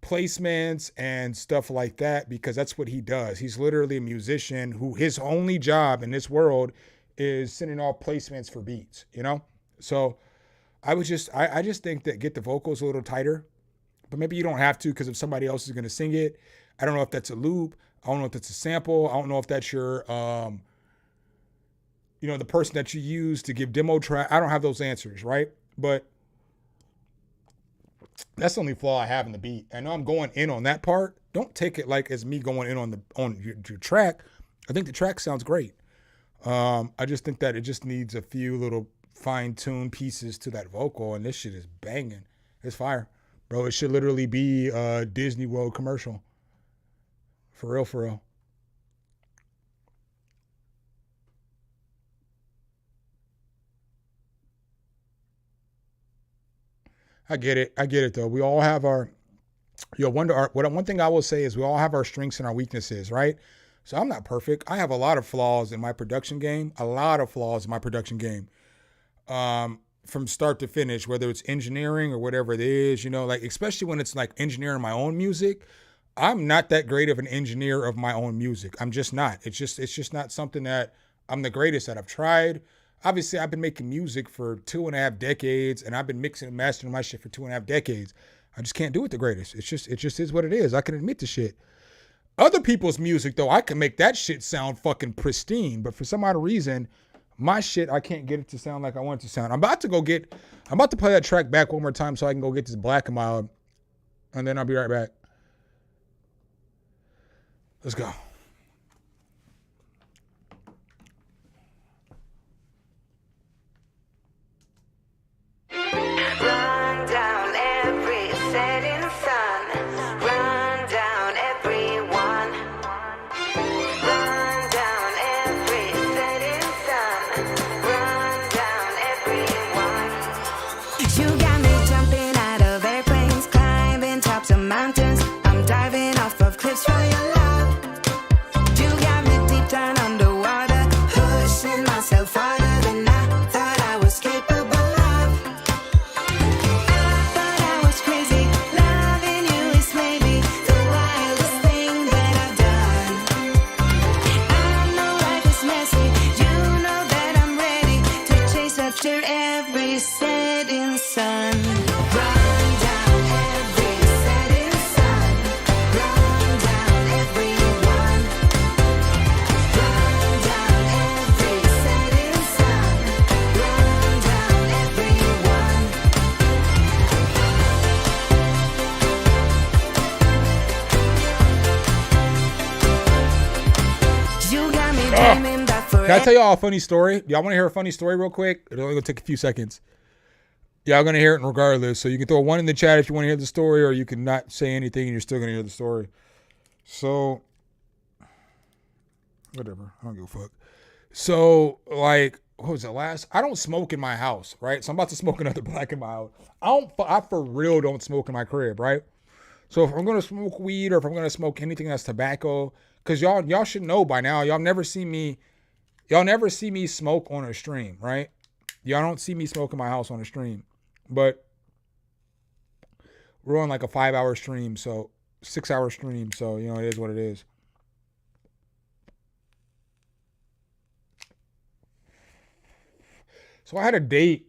placements and stuff like that, because that's what he does. He's literally a musician who his only job in this world is sending off placements for beats, you know? So I just think that get the vocals a little tighter, But maybe you don't have to because if somebody else is going to sing it. I don't know if that's a loop. I don't know if that's a sample. I don't know if that's your, the person that you use to give demo track. I don't have those answers, right? But that's the only flaw I have in the beat. I know I'm going in on that part. Don't take it like as me going in on your track. I think the track sounds great. I just think that it just needs a few little fine-tuned pieces to that vocal, and this shit is banging. It's fire. Bro, it should literally be a Disney World commercial. For real, for real. I get it though. We all have our, one thing I will say is we all have our strengths and our weaknesses, right? So I'm not perfect. I have a lot of flaws in my production game, from start to finish, whether it's engineering or whatever it is, like, especially when it's like engineering my own music. I'm not that great of an engineer of my own music. I'm just not. It's just not something that I'm the greatest at. I've tried. Obviously, I've been making music for 2.5 decades, and I've been mixing and mastering my shit for 2.5 decades. I just can't do it the greatest. It just is what it is. I can admit the shit. Other people's music, though, I can make that shit sound fucking pristine. But for some odd reason, my shit, I can't get it to sound like I want it to sound. I'm about to play that track back one more time so I can go get this black in my eye, and then I'll be right back. Let's go. Run down every setting sun. Run down everyone. Run down every setting sun. Run down everyone. You got me jumping out of airplanes, climbing tops of mountains. I'm diving off of cliffs for your love. You got me deep down underwater, pushing myself harder than I thought I was capable of. I thought I was crazy, loving you is maybe the wildest thing that I've done. I know life is messy, you know that I'm ready to chase after every setting sun. Run down every setting sun. Run down everyone. Run down every setting sun. Run down everyone. You got me dreaming about forever. Can I tell y'all a funny story? Y'all want to hear a funny story real quick? It's only going to take a few seconds. Y'all going to hear it regardless. So you can throw one in the chat if you want to hear the story, or you can not say anything and you're still going to hear the story. So, whatever. I don't give a fuck. So, like, what was it I don't smoke in my house, right? So I'm about to smoke another black in my house. I for real don't smoke in my crib, right? So if I'm going to smoke weed or if I'm going to smoke anything that's tobacco, because y'all should know by now, y'all never see me smoke on a stream, right? Y'all don't see me smoke in my house on a stream. But we're on like a 5-hour stream, so 6-hour stream, so it is what it is. So I had a date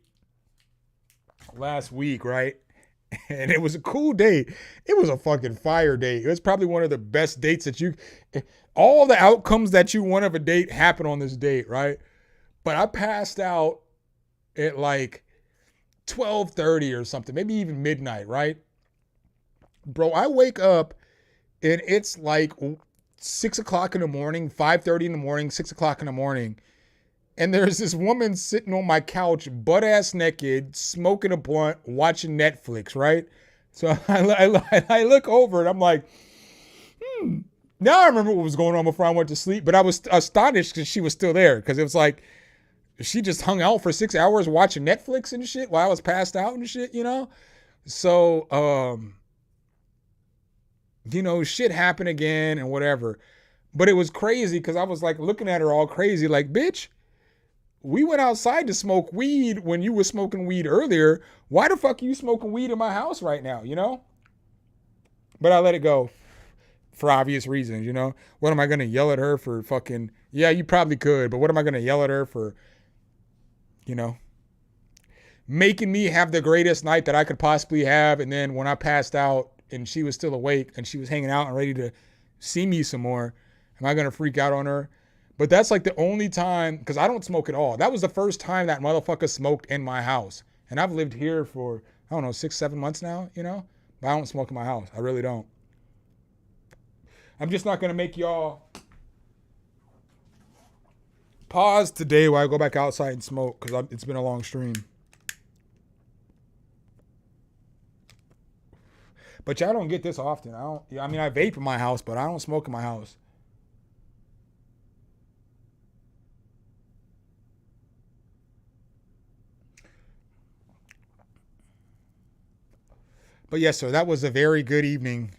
last week, right? And it was a cool date. It was a fucking fire date. It was probably one of the best dates all the outcomes that you want of a date happen on this date, right? But I passed out at like 12:30 or something, maybe even midnight, right? Bro, I wake up and it's like 6 o'clock in the morning, 5:30 in the morning, 6 o'clock in the morning. And there's this woman sitting on my couch, butt-ass naked, smoking a blunt, watching Netflix, right? So I look over and I'm like, Now I remember what was going on before I went to sleep, but I was astonished because she was still there, because it was like, she just hung out for 6 hours watching Netflix and shit while I was passed out and shit, So, shit happened again and whatever. But it was crazy because I was like looking at her all crazy, like, bitch, we went outside to smoke weed when you were smoking weed earlier. Why the fuck are you smoking weed in my house right now, But I let it go for obvious reasons, What am I going to yell at her for fucking... Yeah, you probably could, but what am I going to yell at her for, making me have the greatest night that I could possibly have. And then when I passed out and she was still awake and she was hanging out and ready to see me some more, am I going to freak out on her? But that's like the only time, because I don't smoke at all. That was the first time that motherfucker smoked in my house. And I've lived here for, I don't know, 6-7 months now, you know? But I don't smoke in my house. I really don't. I'm just not going to make y'all pause today while I go back outside and smoke, because it's been a long stream. But y'all don't get this often. I mean, I vape in my house, but I don't smoke in my house. But yes, sir, that was a very good evening.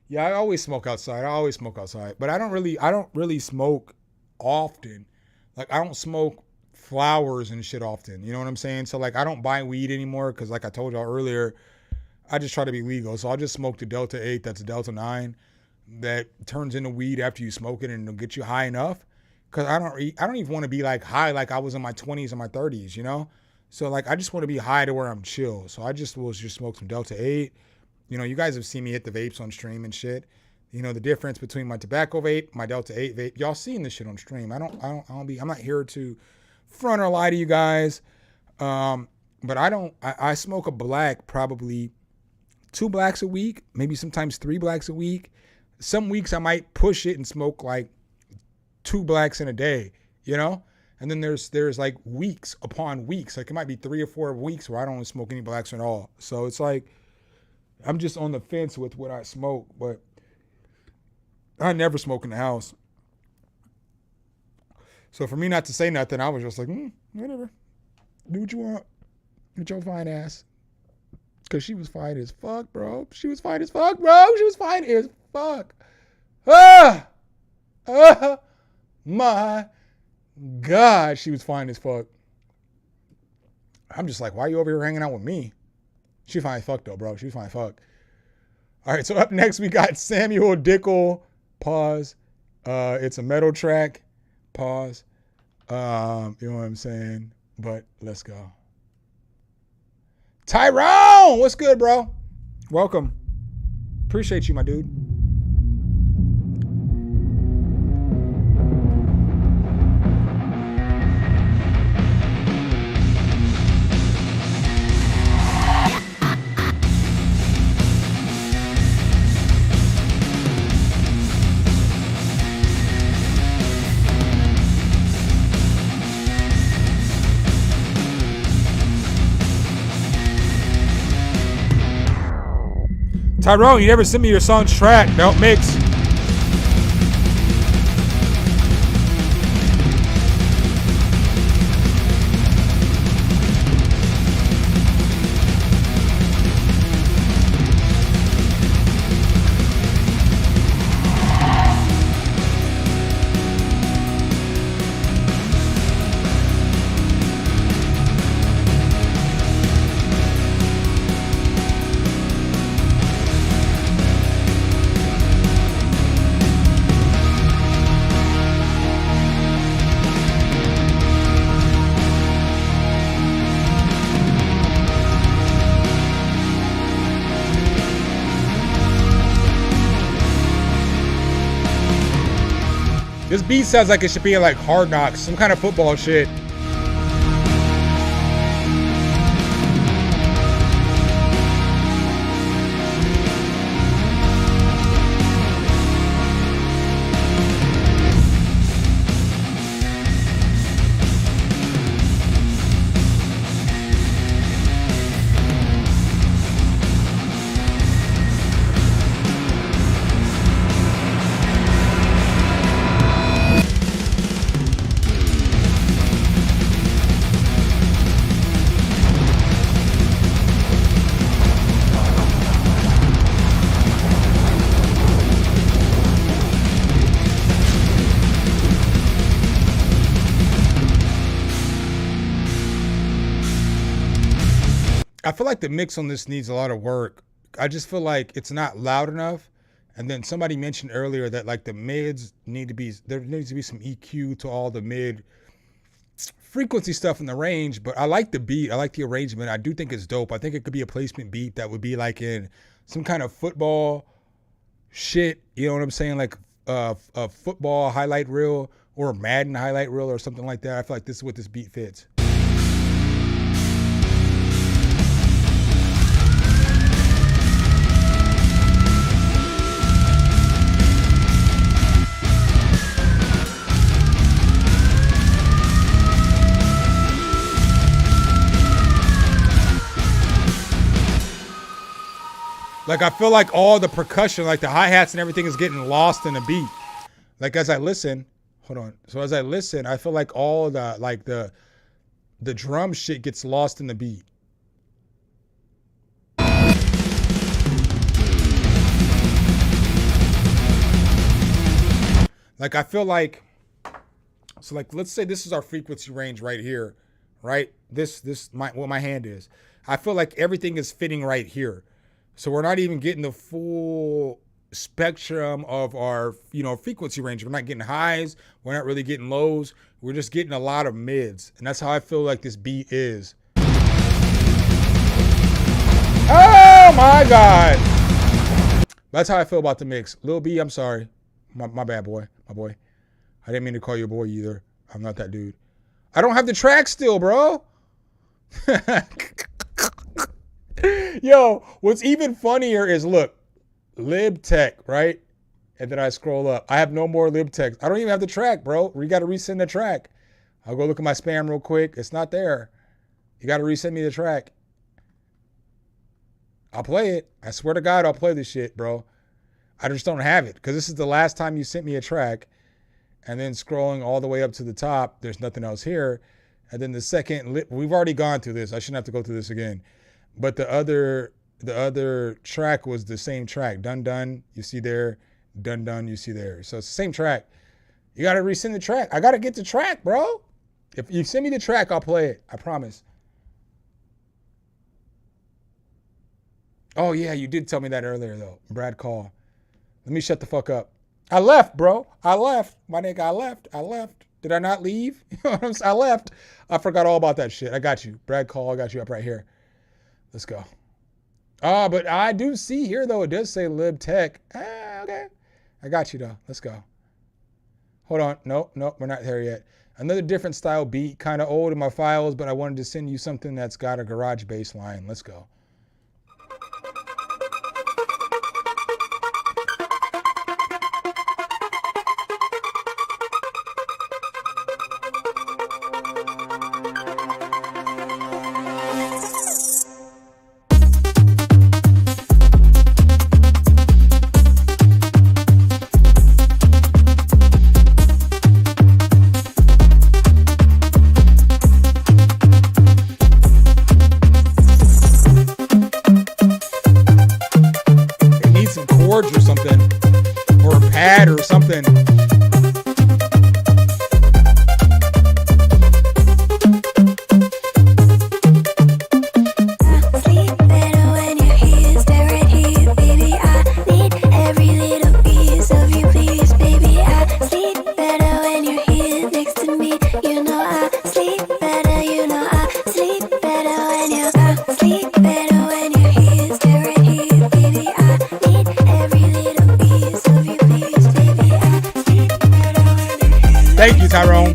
Yeah, I always smoke outside. But I don't really smoke often. Like, I don't smoke flowers and shit often. You know what I'm saying? So, like, I don't buy weed anymore because, like I told y'all earlier, I just try to be legal. So I'll just smoke the Delta 8, that's a Delta 9, that turns into weed after you smoke it and it'll get you high enough. Because I don't even want to be, like, high like I was in my 20s and my 30s, you know? So, like, I just want to be high to where I'm chill. So I just will just smoke some Delta 8. You know, you guys have seen me hit the vapes on stream and shit. You know, the difference between my tobacco vape, my Delta 8 vape. Y'all seen this shit on stream. I'm not here to front or lie to you guys. But I smoke a black probably 2 blacks a week, maybe sometimes 3 blacks a week. Some weeks I might push it and smoke like 2 blacks in a day, you know? And then there's like weeks upon weeks. Like it might be 3 or 4 weeks where I don't smoke any blacks at all. So it's like, I'm just on the fence with what I smoke, but I never smoke in the house. So for me not to say nothing, I was just like, whatever. Do what you want. Get your fine ass. Because she was fine as fuck, bro. She was fine as fuck. My God, she was fine as fuck. I'm just like, why are you over here hanging out with me? She fine as fuck though, bro. She fine as fuck. All right, so up next we got Samuel Dickel. Pause. It's a metal track. Pause. You know what I'm saying? But let's go. Tyrone, what's good, bro? Welcome. Appreciate you, my dude. Tyrone, you never sent me your song's track. Don't mix. This beat sounds like it should be in like Hard Knocks, some kind of football shit. I feel like the mix on this needs a lot of work. I just feel like it's not loud enough. And then somebody mentioned earlier that like the mids need to be, there needs to be some EQ to all the mid frequency stuff in the range, but I like the beat. I like the arrangement. I do think it's dope. I think it could be a placement beat that would be like in some kind of football shit. You know what I'm saying? Like a football highlight reel or a Madden highlight reel or something like that. I feel like this is what this beat fits. Like, I feel like all the percussion, like the hi-hats and everything is getting lost in the beat. Like, as I listen, hold on. So as I listen, I feel like all the, like the drum shit gets lost in the beat. Like, I feel like, so like, let's say this is our frequency range right here, right? What my hand is. I feel like everything is fitting right here. So we're not even getting the full spectrum of our, frequency range. We're not getting highs. We're not really getting lows. We're just getting a lot of mids. And that's how I feel like this beat is. Oh my God. That's how I feel about the mix. Lil B, I'm sorry. My bad, boy. My boy. I didn't mean to call you a boy either. I'm not that dude. I don't have the track still, bro. Yo, what's even funnier is, look, LibTech, right? And then I scroll up. I have no more LibTech. I don't even have the track, bro. You got to resend the track. I'll go look at my spam real quick. It's not there. You got to resend me the track. I'll play it. I swear to God, I'll play this shit, bro. I just don't have it because this is the last time you sent me a track. And then scrolling all the way up to the top, there's nothing else here. And then the second, we've already gone through this. I shouldn't have to go through this again. But the other track was the same track. Dun dun, you see there. Dun dun, you see there. So it's the same track. You gotta resend the track. I gotta get the track, bro. If you send me the track, I'll play it. I promise. Oh yeah, you did tell me that earlier though. Brad Call. Let me shut the fuck up. I left, bro. I left. My nigga, I left. Did I not leave? You know what I'm saying? I left. I forgot all about that shit. I got you. Brad Call, I got you up right here. Let's go. But I do see here, though, it does say LibTech. Okay. I got you, though. Let's go. Hold on. Nope, we're not there yet. Another different style beat, kind of old in my files, but I wanted to send you something that's got a garage bass line. Let's go. Or something, or a pad or something. Thank you, Tyrone.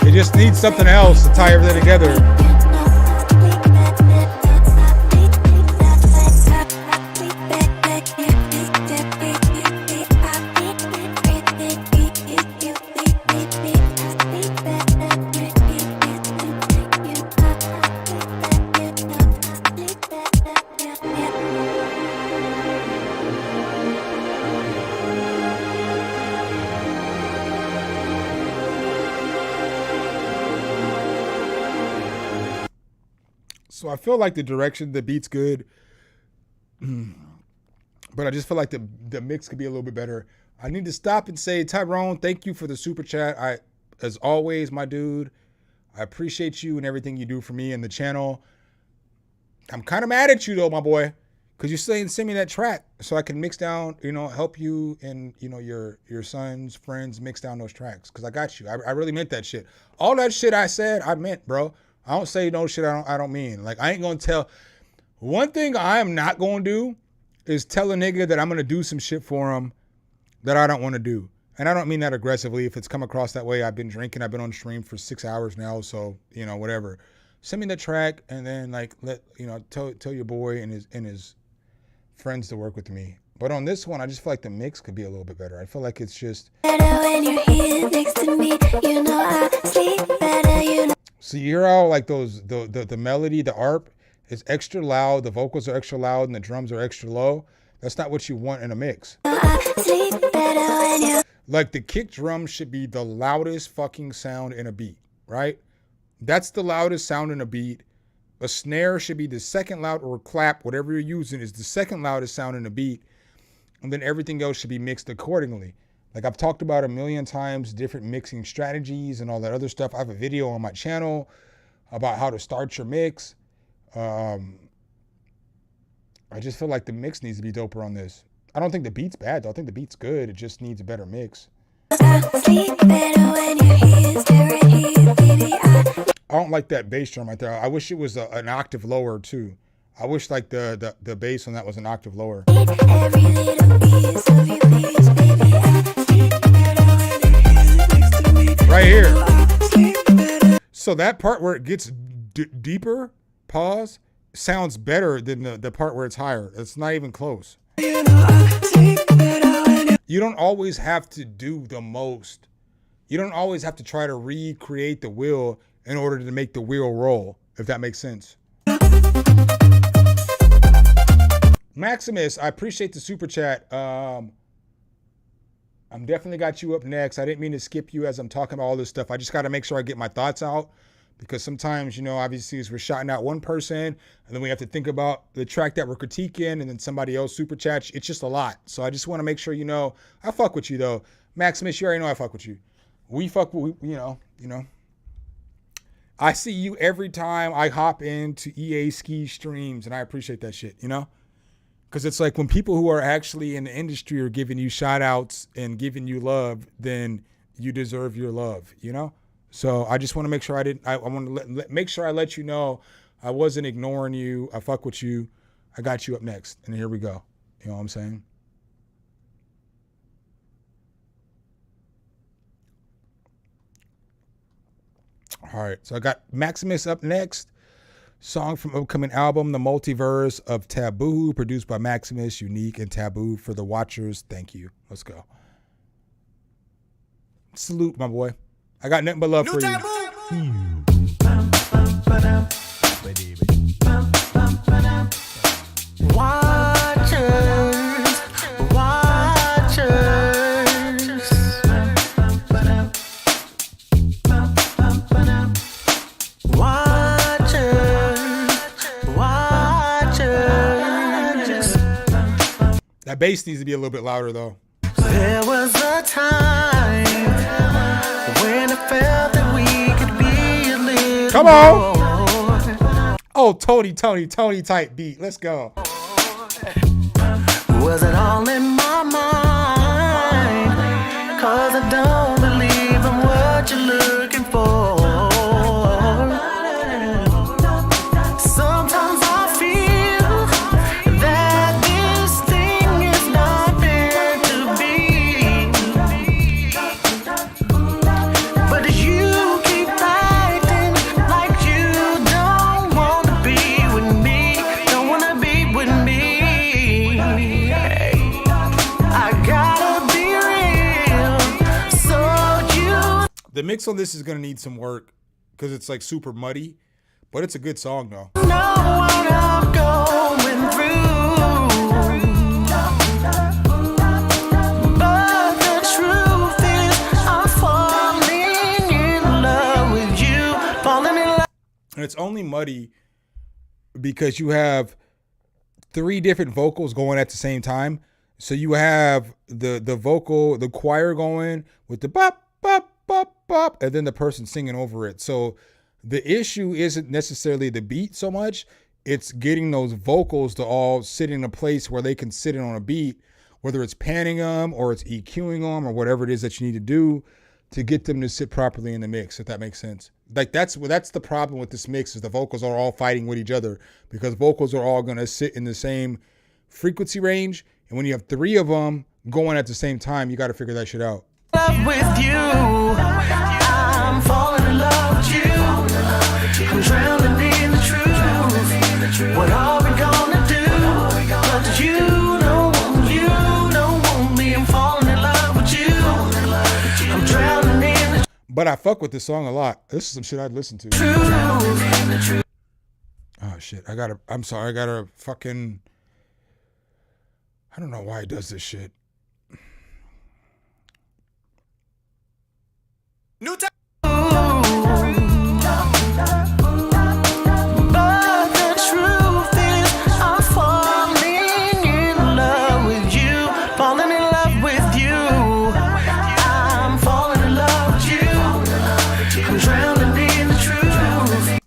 It just needs something else to tie everything together. So I feel like the direction, the beat's good, but I just feel like the mix could be a little bit better. I need to stop and say, Tyrone, thank you for the super chat. As always, my dude, I appreciate you and everything you do for me and the channel. I'm kind of mad at you though, my boy, because you saying send me that track so I can mix down, help you and your son's friends mix down those tracks, because I got you. I really meant that shit. All that shit I said, I meant, bro. I don't say no shit I don't mean. Like, I ain't gonna tell. One thing I am not gonna do is tell a nigga that I'm gonna do some shit for him that I don't want to do. And I don't mean that aggressively. If it's come across that way, I've been drinking. I've been on stream for 6 hours now, so whatever. Send me the track, and then tell your boy and his friends to work with me. But on this one, I just feel like the mix could be a little bit better. I feel like it's just. When you're here next to me, I sleep better, So you hear how like the melody, the ARP is extra loud, the vocals are extra loud, and the drums are extra low. That's not what you want in a mix. Like the kick drum should be the loudest fucking sound in a beat, right? That's the loudest sound in a beat. A snare should be the second loud, or a clap, whatever you're using is the second loudest sound in a beat. And then everything else should be mixed accordingly. Like I've talked about a million times, different mixing strategies and all that other stuff. I have a video on my channel about how to start your mix. I just feel like the mix needs to be doper on this. I don't think the beat's bad though. I think the beat's good. It just needs a better mix. I don't like that bass drum right there. I wish it was an octave lower too. I wish like the bass on that was an octave lower. Right here. So that part where it gets deeper, pause, sounds better than the part where it's higher. It's not even close. You don't always have to do the most. You don't always have to try to recreate the wheel in order to make the wheel roll, if that makes sense. Maximus, I appreciate the super chat. I'm definitely got you up next. I didn't mean to skip you as I'm talking about all this stuff. I just got to make sure I get my thoughts out, because sometimes, obviously as we're shouting out one person and then we have to think about the track that we're critiquing and then somebody else super chats. It's just a lot. So I just want to make sure, I fuck with you though. Maximus, you already know I fuck with you. We fuck with, I see you every time I hop into EA Ski streams, and I appreciate that shit, Because it's like when people who are actually in the industry are giving you shout outs and giving you love, then you deserve your love, So I just want to make sure I want to make sure I let you know I wasn't ignoring you. I fuck with you. I got you up next. And here we go. You know what I'm saying? All right. So I got Maximus up next. Song from upcoming album, The Multiverse of Taboo, produced by Maximus, unique and taboo for the watchers. Thank you. Let's go. Salute, my boy. I got nothing but love for you. That bass needs to be a little bit louder though. There was a time when I felt that we could be a little. Come on. Oh, Tony type beat. Let's go. Was it all in my mind? Cause I don't believe I'm what you're looking for. Sometimes I feel that this thing is not meant to be. But you keep acting like you don't want to be with me. Don't want to be with me. I gotta be real. So you. The mix on this is gonna need some work because it's like super muddy, but it's a good song though. Know what I'm going through, but the truth is I'm falling in love with you, falling in love. And it's only muddy because you have 3 different vocals going at the same time. So you have the vocal, the choir going with the bop, bop, bop, bop, and then the person singing over it. So the issue isn't necessarily the beat so much. It's getting those vocals to all sit in a place where they can sit in on a beat, whether it's panning them or it's EQing them or whatever it is that you need to do to get them to sit properly in the mix, if that makes sense. Like that's the problem with this mix, is the vocals are all fighting with each other, because vocals are all going to sit in the same frequency range. And when you have 3 of them going at the same time, you got to figure that shit out. With you, I'm falling in love with you. I'm drowning in the truth. What are we gonna do? But you don't want me. I'm falling in love with you. I'm drowning in the. But I fuck with this song a lot. This is some shit I'd listen to. Oh shit! I'm sorry. I gotta fucking. I don't know why he does this shit. New time.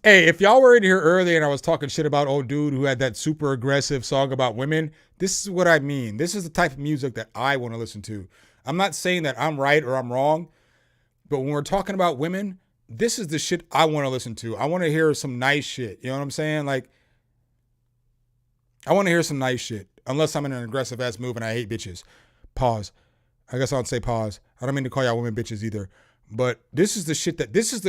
Hey, if y'all were in here earlier and I was talking shit about old dude who had that super aggressive song about women, this is what I mean. This is the type of music that I want to listen to. I'm not saying that I'm right or I'm wrong, but when we're talking about women, this is the shit I want to listen to. I want to hear some nice shit. You know what I'm saying? Like, I want to hear some nice shit, unless I'm in an aggressive ass move and I hate bitches. Pause. I guess I'll say pause. I don't mean to call y'all women bitches either. But this is the shit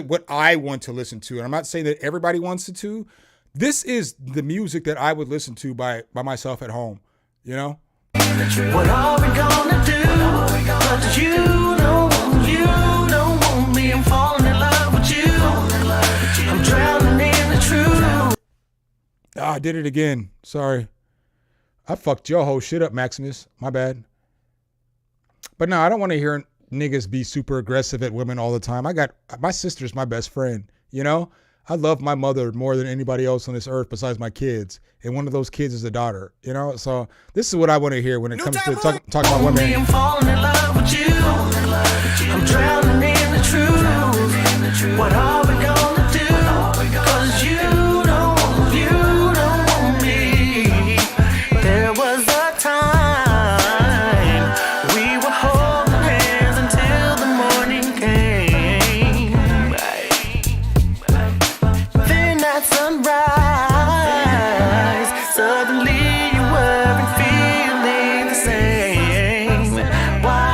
what I want to listen to. And I'm not saying that everybody wants it to. This is the music that I would listen to by myself at home, you know? What are we gonna do? But you don't want me. I'm falling in love with you. I'm drowning in the truth. I did it again. Sorry. I fucked your whole shit up, Maximus. My bad. But no, I don't want to hear niggas be super aggressive at women all the time. My sister's my best friend, you know? I love my mother more than anybody else on this earth besides my kids. And one of those kids is a daughter, you know? So this is what I want to hear when it comes to talking about women. I'm falling in love with you. I'm drowning in the truth. What are we gonna do? 'Cause you don't want me. There was a time we were holding hands until the morning came. Then at sunrise, suddenly you weren't feeling the same. Why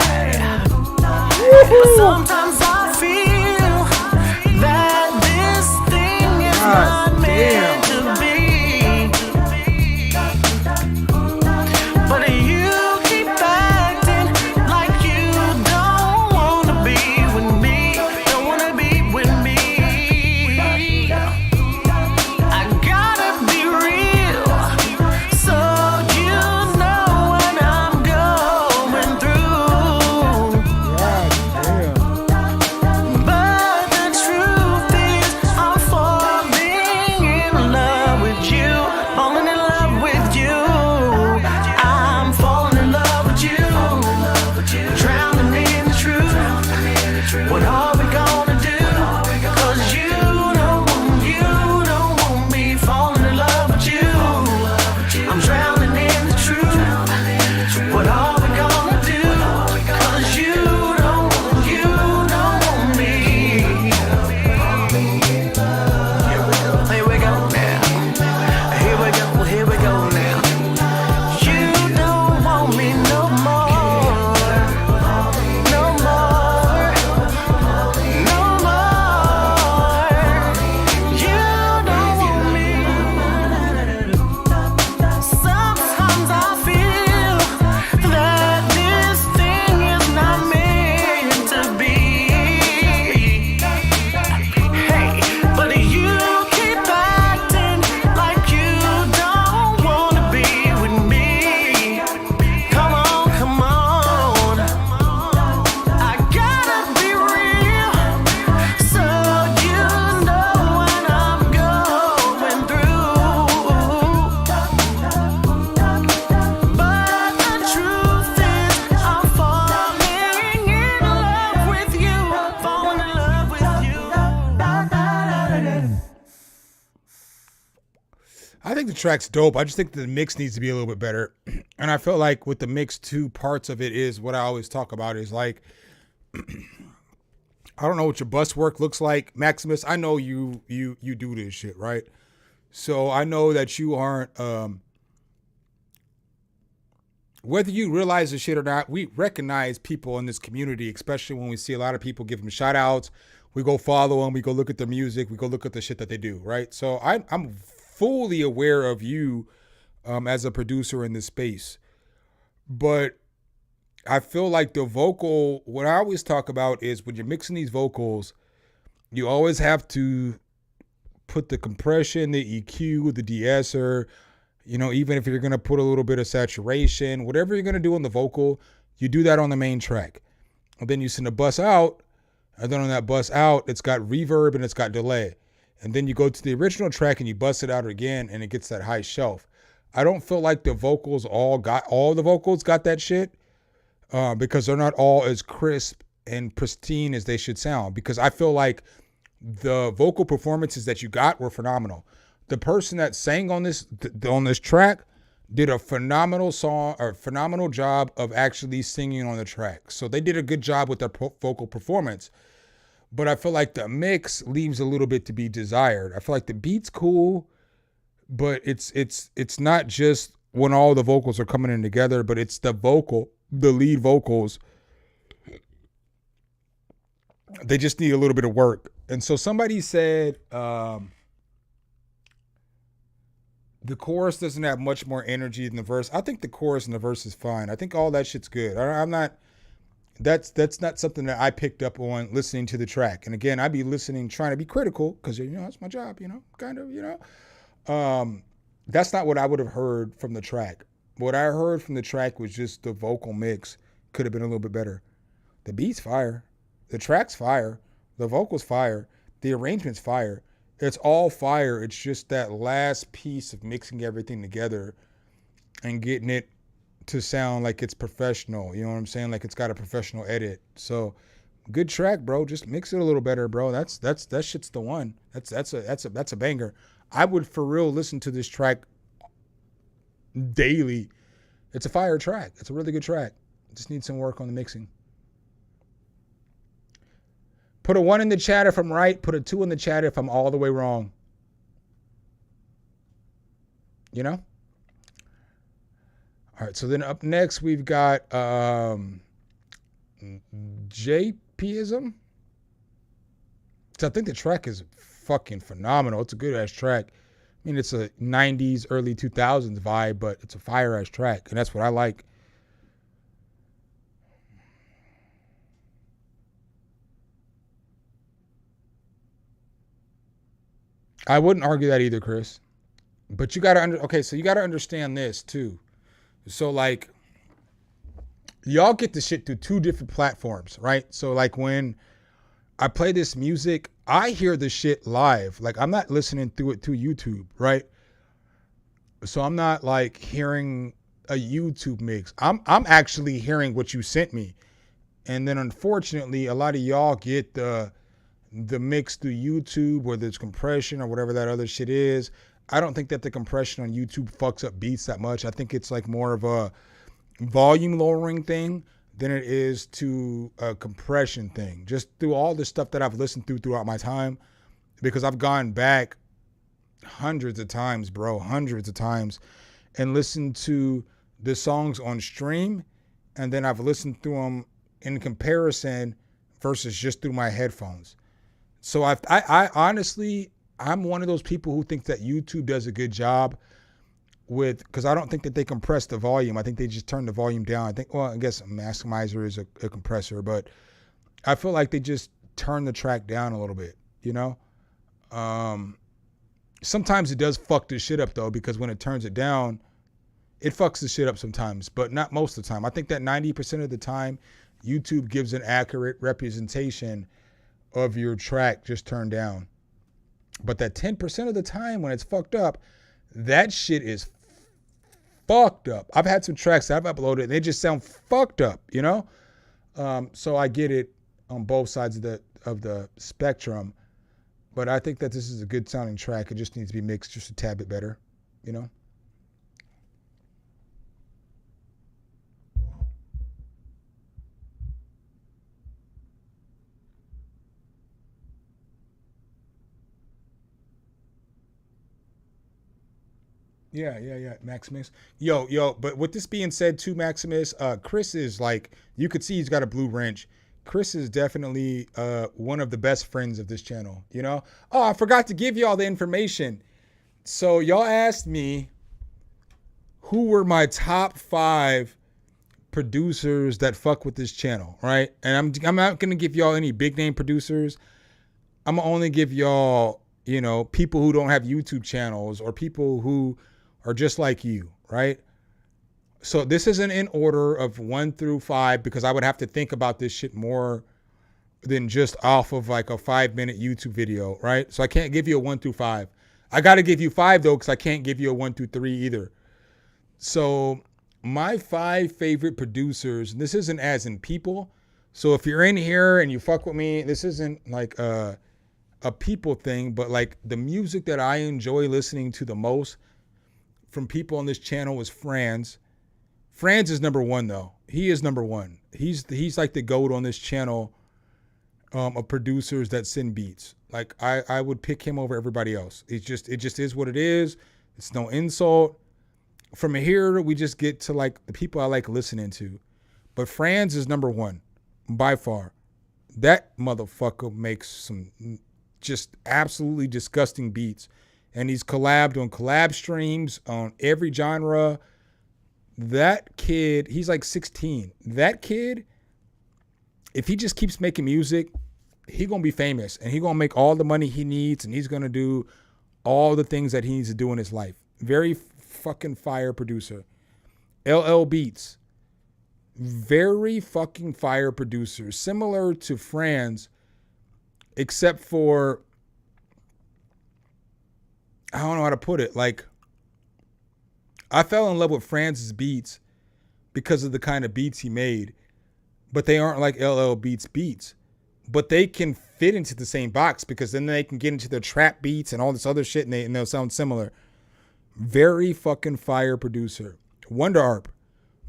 think the track's dope. I just think the mix needs to be a little bit better. And I feel like with the mix, two parts of it is what I always talk about is like, I don't know what your bus work looks like. Maximus, I know you do this shit, right? So I know that you aren't, whether you realize the shit or not, we recognize people in this community, especially when we see a lot of people give them shout outs. We go follow them. We go look at their music. We go look at the shit that they do, right? So I'm fully aware of you as a producer in this space. But I feel like the vocal, what I always talk about is when you're mixing these vocals, you always have to put the compression, the EQ, the de-esser, you know, even if you're going to put a little bit of saturation, whatever you're going to do on the vocal, you do that on the main track. And then you send a bus out, and then on that bus out, it's got reverb and it's got delay. And then you go to the original track and you bust it out again and it gets that high shelf. I don't feel like the vocals all the vocals got that shit because they're not all as crisp and pristine as they should sound, because I feel like the vocal performances that you got were phenomenal. The person that sang on this track did a phenomenal job of actually singing on the track. So they did a good job with their vocal performance. But I feel like the mix leaves a little bit to be desired. I feel like the beat's cool, but it's not just when all the vocals are coming in together, but it's the lead vocals. They just need a little bit of work. And so somebody said the chorus doesn't have much more energy than the verse. I think the chorus and the verse is fine. I think all that shit's good. I'm not, that's not something that I picked up on listening to the track. And again, I'd be listening, trying to be critical because, you know, that's my job, you know, kind of, you know. That's not what I would have heard from the track. What I heard from the track was just the vocal mix could have been a little bit better. The beat's fire. The track's fire. The vocal's fire. The arrangement's fire. It's all fire. It's just that last piece of mixing everything together and getting it to sound like it's professional. You know what I'm saying? Like it's got a professional edit. So good track, bro. Just mix it a little better, bro. That shit's the one. That's a banger. I would for real listen to this track daily. It's a fire track. It's a really good track. Just need some work on the mixing. Put a 1 in the chat if I'm right. Put a 2 in the chat if I'm all the way wrong. You know? All right, so then up next we've got JPism. So I think the track is fucking phenomenal. It's a good ass track. I mean, it's a 90s, early 2000s vibe, but it's a fire ass track, and that's what I like. I wouldn't argue that either, Chris. But you gotta you gotta understand this too. So like, y'all get the shit through 2 different platforms, right? So like when I play this music, I hear the shit live. Like I'm not listening through it through YouTube, right? So I'm not like hearing a YouTube mix. I'm actually hearing what you sent me. And then unfortunately, a lot of y'all get the mix through YouTube, whether it's compression or whatever that other shit is. I don't think that the compression on YouTube fucks up beats that much. I think it's like more of a volume lowering thing than it is to a compression thing. Just through all the stuff that I've listened through throughout my time, because I've gone back hundreds of times, bro, hundreds of times, and listened to the songs on stream, and then I've listened through them in comparison versus just through my headphones. So I honestly, I'm one of those people who think that YouTube does a good job with, because I don't think that they compress the volume. I think they just turn the volume down. I think, well, I guess a maximizer is a compressor, but I feel like they just turn the track down a little bit, you know? Sometimes it does fuck this shit up though, because when it turns it down, it fucks the shit up sometimes, but not most of the time. I think that 90% of the time, YouTube gives an accurate representation of your track just turned down. But that 10% of the time when it's fucked up, that shit is fucked up. I've had some tracks that I've uploaded and they just sound fucked up, you know? So I get it on both sides of the spectrum, but I think that this is a good sounding track. It just needs to be mixed just a tad bit better, you know? Yeah, Maximus. Yo, but with this being said too, Maximus, Chris is like, you could see he's got a blue wrench. Chris is definitely one of the best friends of this channel, you know? Oh, I forgot to give y'all the information. So y'all asked me who were my top 5 producers that fuck with this channel, right? And I'm not gonna give y'all any big name producers. I'm gonna only give y'all, you know, people who don't have YouTube channels or people who are just like you, right? So this isn't in order of 1 through 5 because I would have to think about this shit more than just off of like a 5-minute YouTube video, right? So I can't give you a 1 through 5. I got to give you 5 though, because I can't give you a 1 through 3 either. So my 5 favorite producers, and this isn't as in people. So if you're in here and you fuck with me, this isn't like a people thing, but like the music that I enjoy listening to the most from people on this channel is Franz. Franz is number 1 though. He is number 1. He's like the GOAT on this channel of producers that send beats. Like I would pick him over everybody else. It just is what it is. It's no insult. From here, we just get to like the people I like listening to. But Franz is number 1 by far. That motherfucker makes some just absolutely disgusting beats. And he's collabed on collab streams on every genre. That kid, he's like 16. That kid, if he just keeps making music, he gonna be famous. And he gonna make all the money he needs. And he's gonna do all the things that he needs to do in his life. Very fucking fire producer. LL Beats. Very fucking fire producer. Similar to Franz, except for, I don't know how to put it. Like, I fell in love with Franz's beats because of the kind of beats he made, but they aren't like LL Beats beats. But they can fit into the same box because then they can get into their trap beats and all this other shit, and they'll sound similar. Very fucking fire producer. Wonder Arp.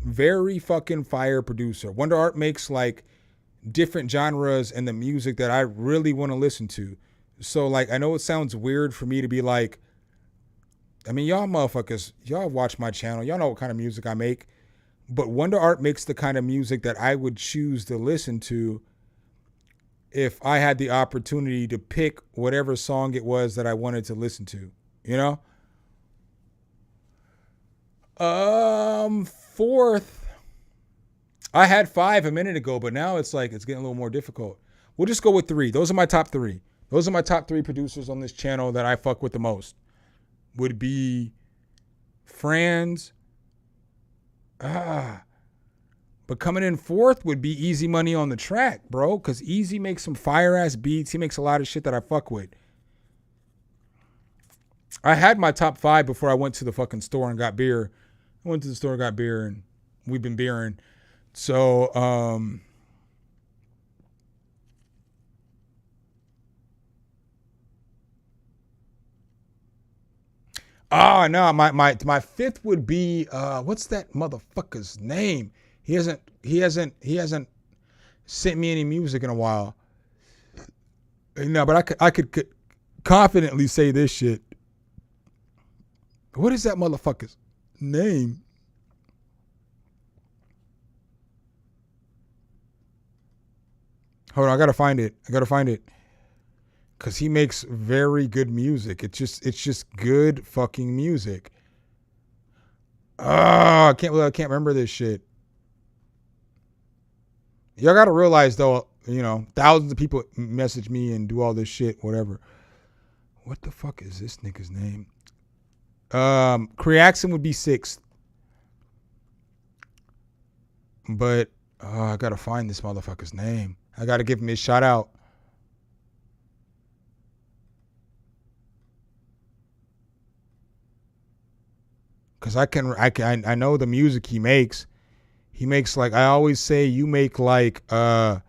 Very fucking fire producer. Wonder Arp makes like different genres and the music that I really want to listen to. So like, I know it sounds weird for me to be like, I mean, y'all motherfuckers, y'all watch my channel. Y'all know what kind of music I make. But Wonder Art makes the kind of music that I would choose to listen to if I had the opportunity to pick whatever song it was that I wanted to listen to, you know? 4th, I had 5 a minute ago, but now it's like, it's getting a little more difficult. We'll just go with 3. Those are my top 3. Those are my top 3 producers on this channel that I fuck with the most. Would be Franz. But coming in 4th would be Easy Money on the track, bro. Because Easy makes some fire-ass beats. He makes a lot of shit that I fuck with. I had my top 5 before I went to the fucking store and got beer. I went to the store and got beer, and we've been beering. So, oh no, my 5th would be what's that motherfucker's name? He hasn't sent me any music in a while. No, but I could confidently say this shit. What is that motherfucker's name? Hold on, I gotta find it. Cause he makes very good music. It's just good fucking music. I can't remember this shit. Y'all gotta realize though, you know, thousands of people message me and do all this shit, whatever. What the fuck is this nigga's name? Creaxon would be 6th. But I gotta find this motherfucker's name. I gotta give him his shout out. Cause I know the music he makes. He makes like, I always say, you make like Kia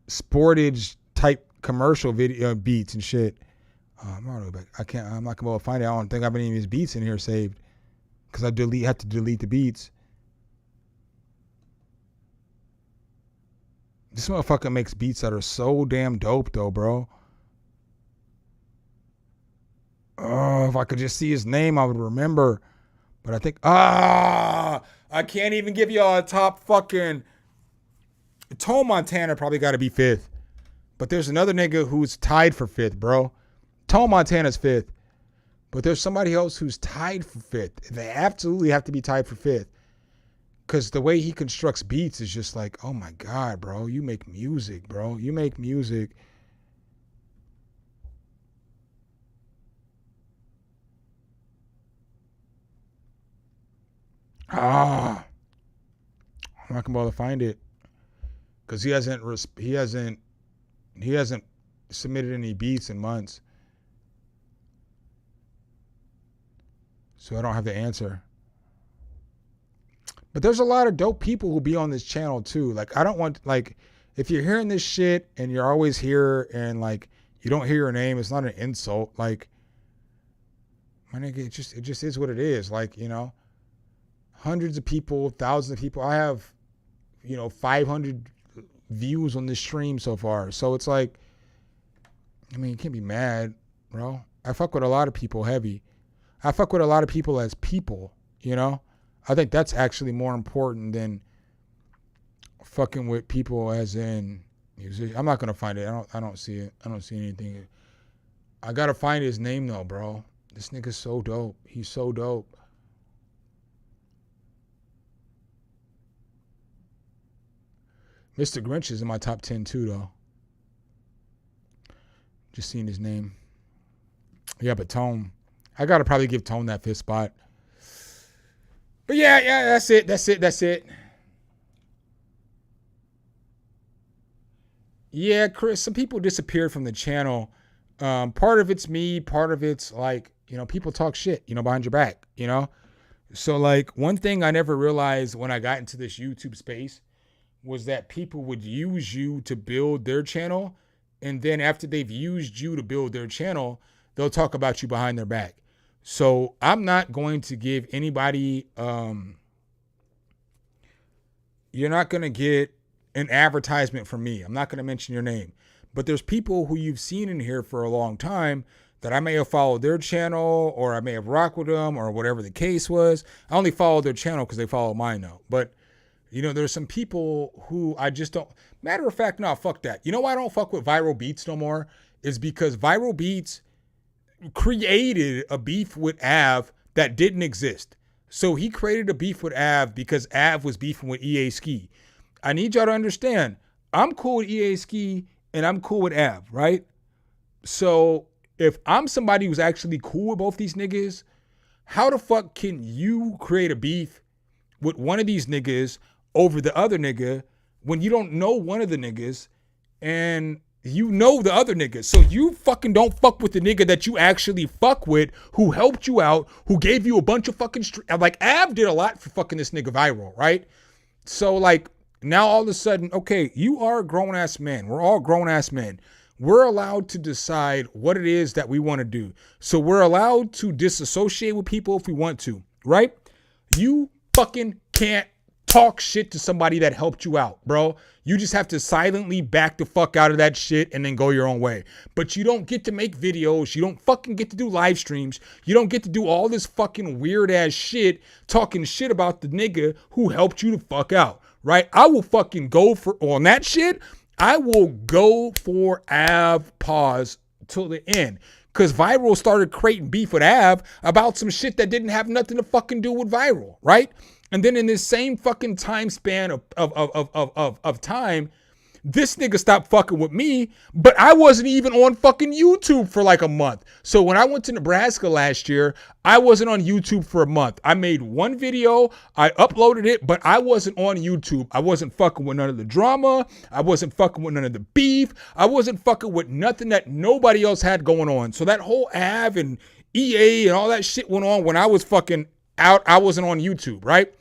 Sportage type commercial video beats and shit. I'm all the way back. I'm not gonna be able to find it. I don't think I have any of his beats in here saved because I have to delete the beats. This motherfucker makes beats that are so damn dope though, bro. Oh, if I could just see his name, I would remember. But I think, I can't even give y'all a top fucking. Tone Montana probably got to be 5th. But there's another nigga who's tied for 5th, bro. Tone Montana's 5th. But there's somebody else who's tied for 5th. They absolutely have to be tied for 5th. Because the way he constructs beats is just like, oh my God, bro. You make music, bro. You make music. I'm not gonna bother to find it. Because he hasn't submitted any beats in months. So I don't have the answer. But there's a lot of dope people who be on this channel too. Like, I don't want, like, if you're hearing this shit and you're always here and like you don't hear your name, it's not an insult. Like, my nigga, it just is what it is. Like, you know, hundreds of people, thousands of people. I have, 500 views on this stream so far. So it's like, I mean, you can't be mad, bro. I fuck with a lot of people heavy. I fuck with a lot of people as people, I think that's actually more important than fucking with people as in music. I'm not gonna find it. I don't see it. I don't see anything. I gotta find his name though, bro. This nigga's so dope. He's so dope. Mr. Grinch is in my top 10 too, though. Just seeing his name. Yeah, but Tone. I gotta probably give Tone that 5th spot. But yeah, that's it. Yeah, Chris, some people disappeared from the channel. Part of it's me, part of it's like, people talk shit, behind your back, So like one thing I never realized when I got into this YouTube space was that people would use you to build their channel. And then after they've used you to build their channel, they'll talk about you behind their back. So I'm not going to give anybody, you're not going to get an advertisement from me. I'm not going to mention your name. But there's people who you've seen in here for a long time that I may have followed their channel or I may have rocked with them or whatever the case was. I only followed their channel because they follow mine though. But, there's some people who I just don't. Matter of fact, no, fuck that. You know why I don't fuck with Viral Beats no more? Is because Viral Beats created a beef with Av that didn't exist. So he created a beef with Av because Av was beefing with EA Ski. I need y'all to understand, I'm cool with EA Ski and I'm cool with Av, right? So if I'm somebody who's actually cool with both these niggas, how the fuck can you create a beef with one of these niggas over the other nigga when you don't know one of the niggas and you know the other niggas? So you fucking don't fuck with the nigga that you actually fuck with, who helped you out, who gave you a bunch of fucking like Av did a lot for fucking this nigga Viral, right? So like now all of a sudden, okay, you are a grown ass man. We're all grown ass men. We're allowed to decide what it is that we want to do. So we're allowed to disassociate with people if we want to, right? You fucking can't talk shit to somebody that helped you out, bro. You just have to silently back the fuck out of that shit and then go your own way. But you don't get to make videos. You don't fucking get to do live streams. You don't get to do all this fucking weird ass shit talking shit about the nigga who helped you the fuck out, right? I will fucking go for, on that shit, I will go for Av pause till the end. Because Viral started creating beef with Av about some shit that didn't have nothing to fucking do with Viral, right? And then in this same fucking time span of time, this nigga stopped fucking with me, but I wasn't even on fucking YouTube for like a month. So when I went to Nebraska last year, I wasn't on YouTube for a month. I made one video, I uploaded it, but I wasn't on YouTube. I wasn't fucking with none of the drama. I wasn't fucking with none of the beef. I wasn't fucking with nothing that nobody else had going on. So that whole Av and EA and all that shit went on when I was fucking out. I wasn't on YouTube, right?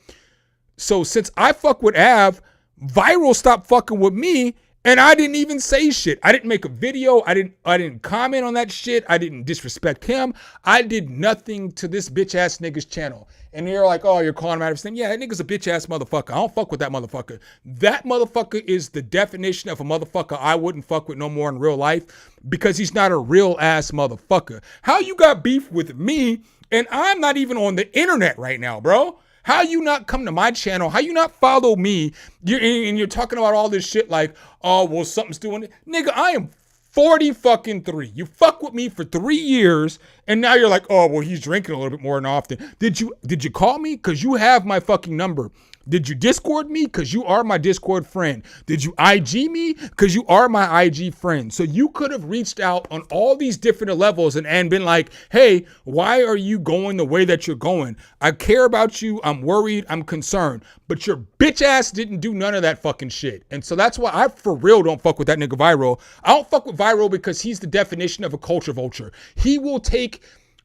So since I fuck with Av, Viral stopped fucking with me, And I didn't even say shit. I didn't make a video. I didn't comment on that shit. I didn't disrespect him. I did nothing to this bitch ass nigga's channel. And you're like, oh, you're calling him out of his name. Yeah, that nigga's a bitch ass motherfucker. I don't fuck with that motherfucker. That motherfucker is the definition of a motherfucker I wouldn't fuck with no more in real life because he's not a real ass motherfucker. How you got beef with me and I'm not even on the internet right now, bro? How you not come to my channel? How you not follow me? You're talking about all this shit like, oh, well, something's doing it. Nigga, I am 43. You fuck with me for 3 years, and now you're like, oh, well, he's drinking a little bit more than often. Did you call me? Because you have my fucking number. Did you Discord me? Because you are my Discord friend. Did you IG me? Because you are my IG friend. So you could have reached out on all these different levels and been like, hey, why are you going the way that you're going? I care about you. I'm worried. I'm concerned. But your bitch ass didn't do none of that fucking shit. And so that's why I for real don't fuck with that nigga Viral. I don't fuck with Viral because he's the definition of a culture vulture.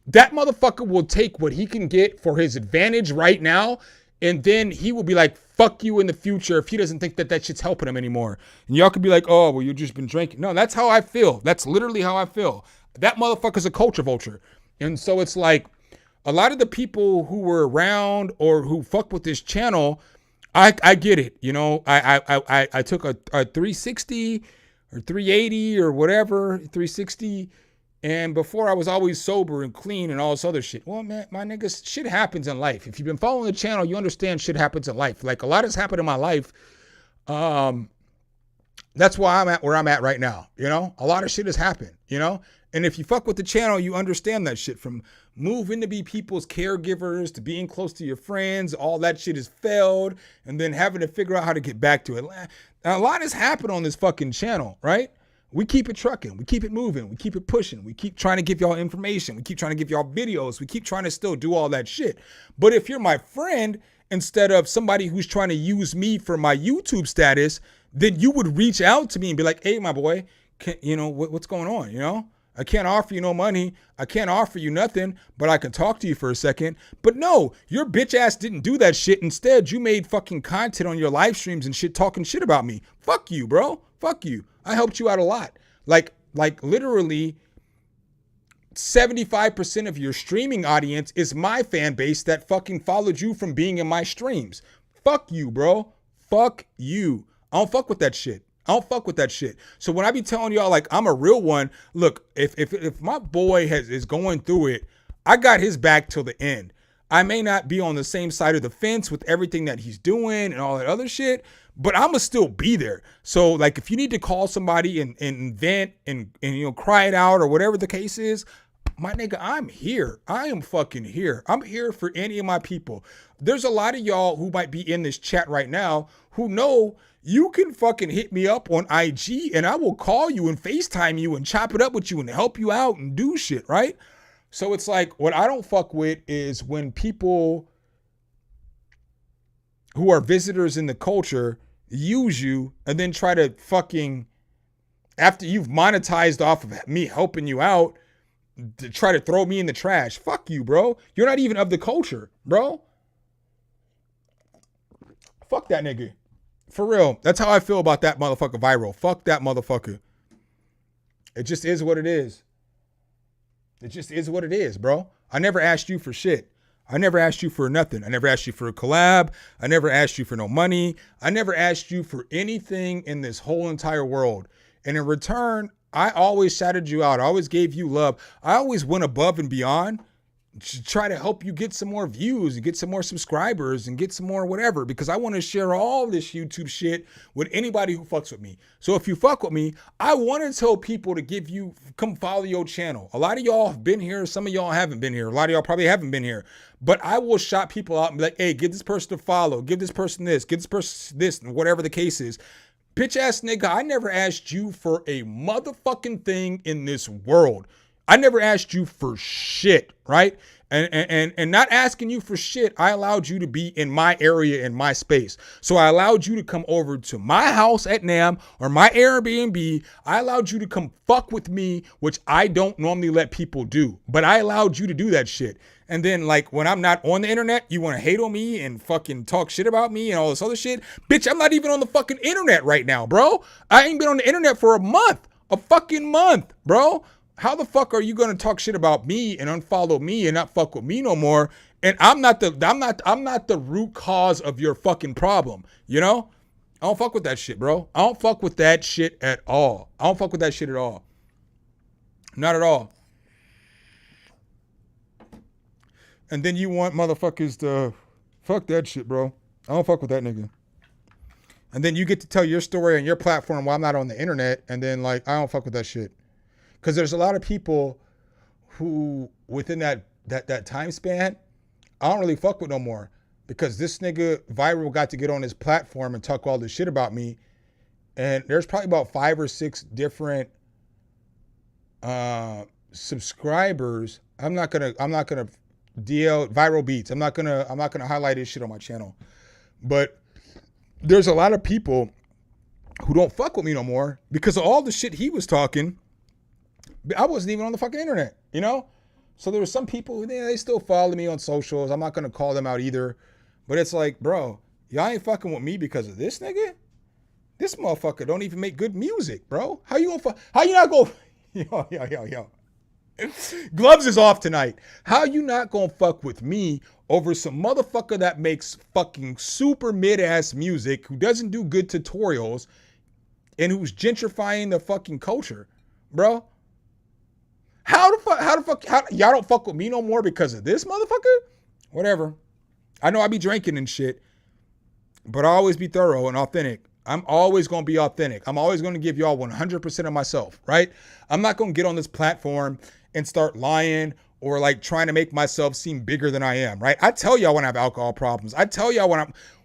That motherfucker will take what he can get for his advantage right now. And then he will be like, fuck you in the future if he doesn't think that shit's helping him anymore. And y'all could be like, oh, well, you've just been drinking. No, that's how I feel. That's literally how I feel. That motherfucker's a culture vulture. And so it's like a lot of the people who were around or who fuck with this channel, I get it. You know, I took a 360 or 380 or whatever, 360. And before I was always sober and clean and all this other shit. Well, man, my niggas, shit happens in life. If you've been following the channel, you understand shit happens in life. Like a lot has happened in my life. That's why I'm at where I'm at right now. You know, a lot of shit has happened, you know? And if you fuck with the channel, you understand that shit from moving to be people's caregivers to being close to your friends. All that shit has failed and then having to figure out how to get back to it. A lot has happened on this fucking channel, right? We keep it trucking. We keep it moving. We keep it pushing. We keep trying to give y'all information. We keep trying to give y'all videos. We keep trying to still do all that shit. But if you're my friend, instead of somebody who's trying to use me for my YouTube status, then you would reach out to me and be like, hey, my boy, what's going on? You know, I can't offer you no money. I can't offer you nothing, but I can talk to you for a second. But no, your bitch ass didn't do that shit. Instead, you made fucking content on your live streams and shit talking shit about me. Fuck you, bro. Fuck you. I helped you out a lot. Like literally 75% of your streaming audience is my fan base that fucking followed you from being in my streams. Fuck you, bro. Fuck you. I don't fuck with that shit. I don't fuck with that shit. So when I be telling y'all like I'm a real one, look, if my boy is going through it, I got his back till the end. I may not be on the same side of the fence with everything that he's doing and all that other shit, but I'ma still be there. So like if you need to call somebody and vent and cry it out or whatever the case is, my nigga, I'm here. I am fucking here. I'm here for any of my people. There's a lot of y'all who might be in this chat right now who know you can fucking hit me up on IG and I will call you and FaceTime you and chop it up with you and help you out and do shit, right? So it's like what I don't fuck with is when people who are visitors in the culture use you and then try to fucking, after you've monetized off of me helping you out, to try to throw me in the trash. Fuck you, bro. You're not even of the culture, bro. Fuck that nigga. For real. That's how I feel about that motherfucker Viral. Fuck that motherfucker. It just is what it is. It just is what it is, bro. I never asked you for shit. I never asked you for nothing. I never asked you for a collab. I never asked you for no money. I never asked you for anything in this whole entire world. And in return, I always shouted you out. I always gave you love. I always went above and beyond to try to help you get some more views and get some more subscribers and get some more whatever, because I want to share all this YouTube shit with anybody who fucks with me. So if you fuck with me, I want to tell people to come follow your channel. A lot of y'all have been here. Some of y'all haven't been here. A lot of y'all probably haven't been here, but I will shout people out and be like, hey, give this person a follow, give this person this, give this person this, and whatever the case is. Bitch ass nigga, I never asked you for a motherfucking thing in this world. I never asked you for shit, right? And not asking you for shit, I allowed you to be in my area, in my space. So I allowed you to come over to my house at NAM or my Airbnb. I allowed you to come fuck with me, which I don't normally let people do. But I allowed you to do that shit. And then, like, when I'm not on the internet, you want to hate on me and fucking talk shit about me and all this other shit. Bitch, I'm not even on the fucking internet right now, bro. I ain't been on the internet for a fucking month, bro. How the fuck are you gonna talk shit about me and unfollow me and not fuck with me no more? And I'm not the root cause of your fucking problem, you know? I don't fuck with that shit, bro. I don't fuck with that shit at all. I don't fuck with that shit at all. Not at all. And then you want motherfuckers to fuck that shit, bro. I don't fuck with that nigga. And then you get to tell your story on your platform while I'm not on the internet, and then like I don't fuck with that shit. Because there's a lot of people who, within that time span, I don't really fuck with no more. Because this nigga Viral got to get on his platform and talk all this shit about me. And there's probably about 5 or 6 different subscribers. I'm not gonna DL Viral Beats. I'm not gonna highlight his shit on my channel. But there's a lot of people who don't fuck with me no more because of all the shit he was talking. I wasn't even on the fucking internet, you know? So there were some people, they still follow me on socials. I'm not going to call them out either. But it's like, bro, y'all ain't fucking with me because of this nigga? This motherfucker don't even make good music, bro. How you not going yo. Gloves is off tonight. How you not going to fuck with me over some motherfucker that makes fucking super mid-ass music, who doesn't do good tutorials, and who's gentrifying the fucking culture, bro? How the fuck, y'all don't fuck with me no more because of this motherfucker? Whatever. I know I be drinking and shit, but I always be thorough and authentic. I'm always going to be authentic. I'm always going to give y'all 100% of myself, right? I'm not going to get on this platform and start lying or like trying to make myself seem bigger than I am, right? I tell y'all when I have alcohol problems. I tell y'all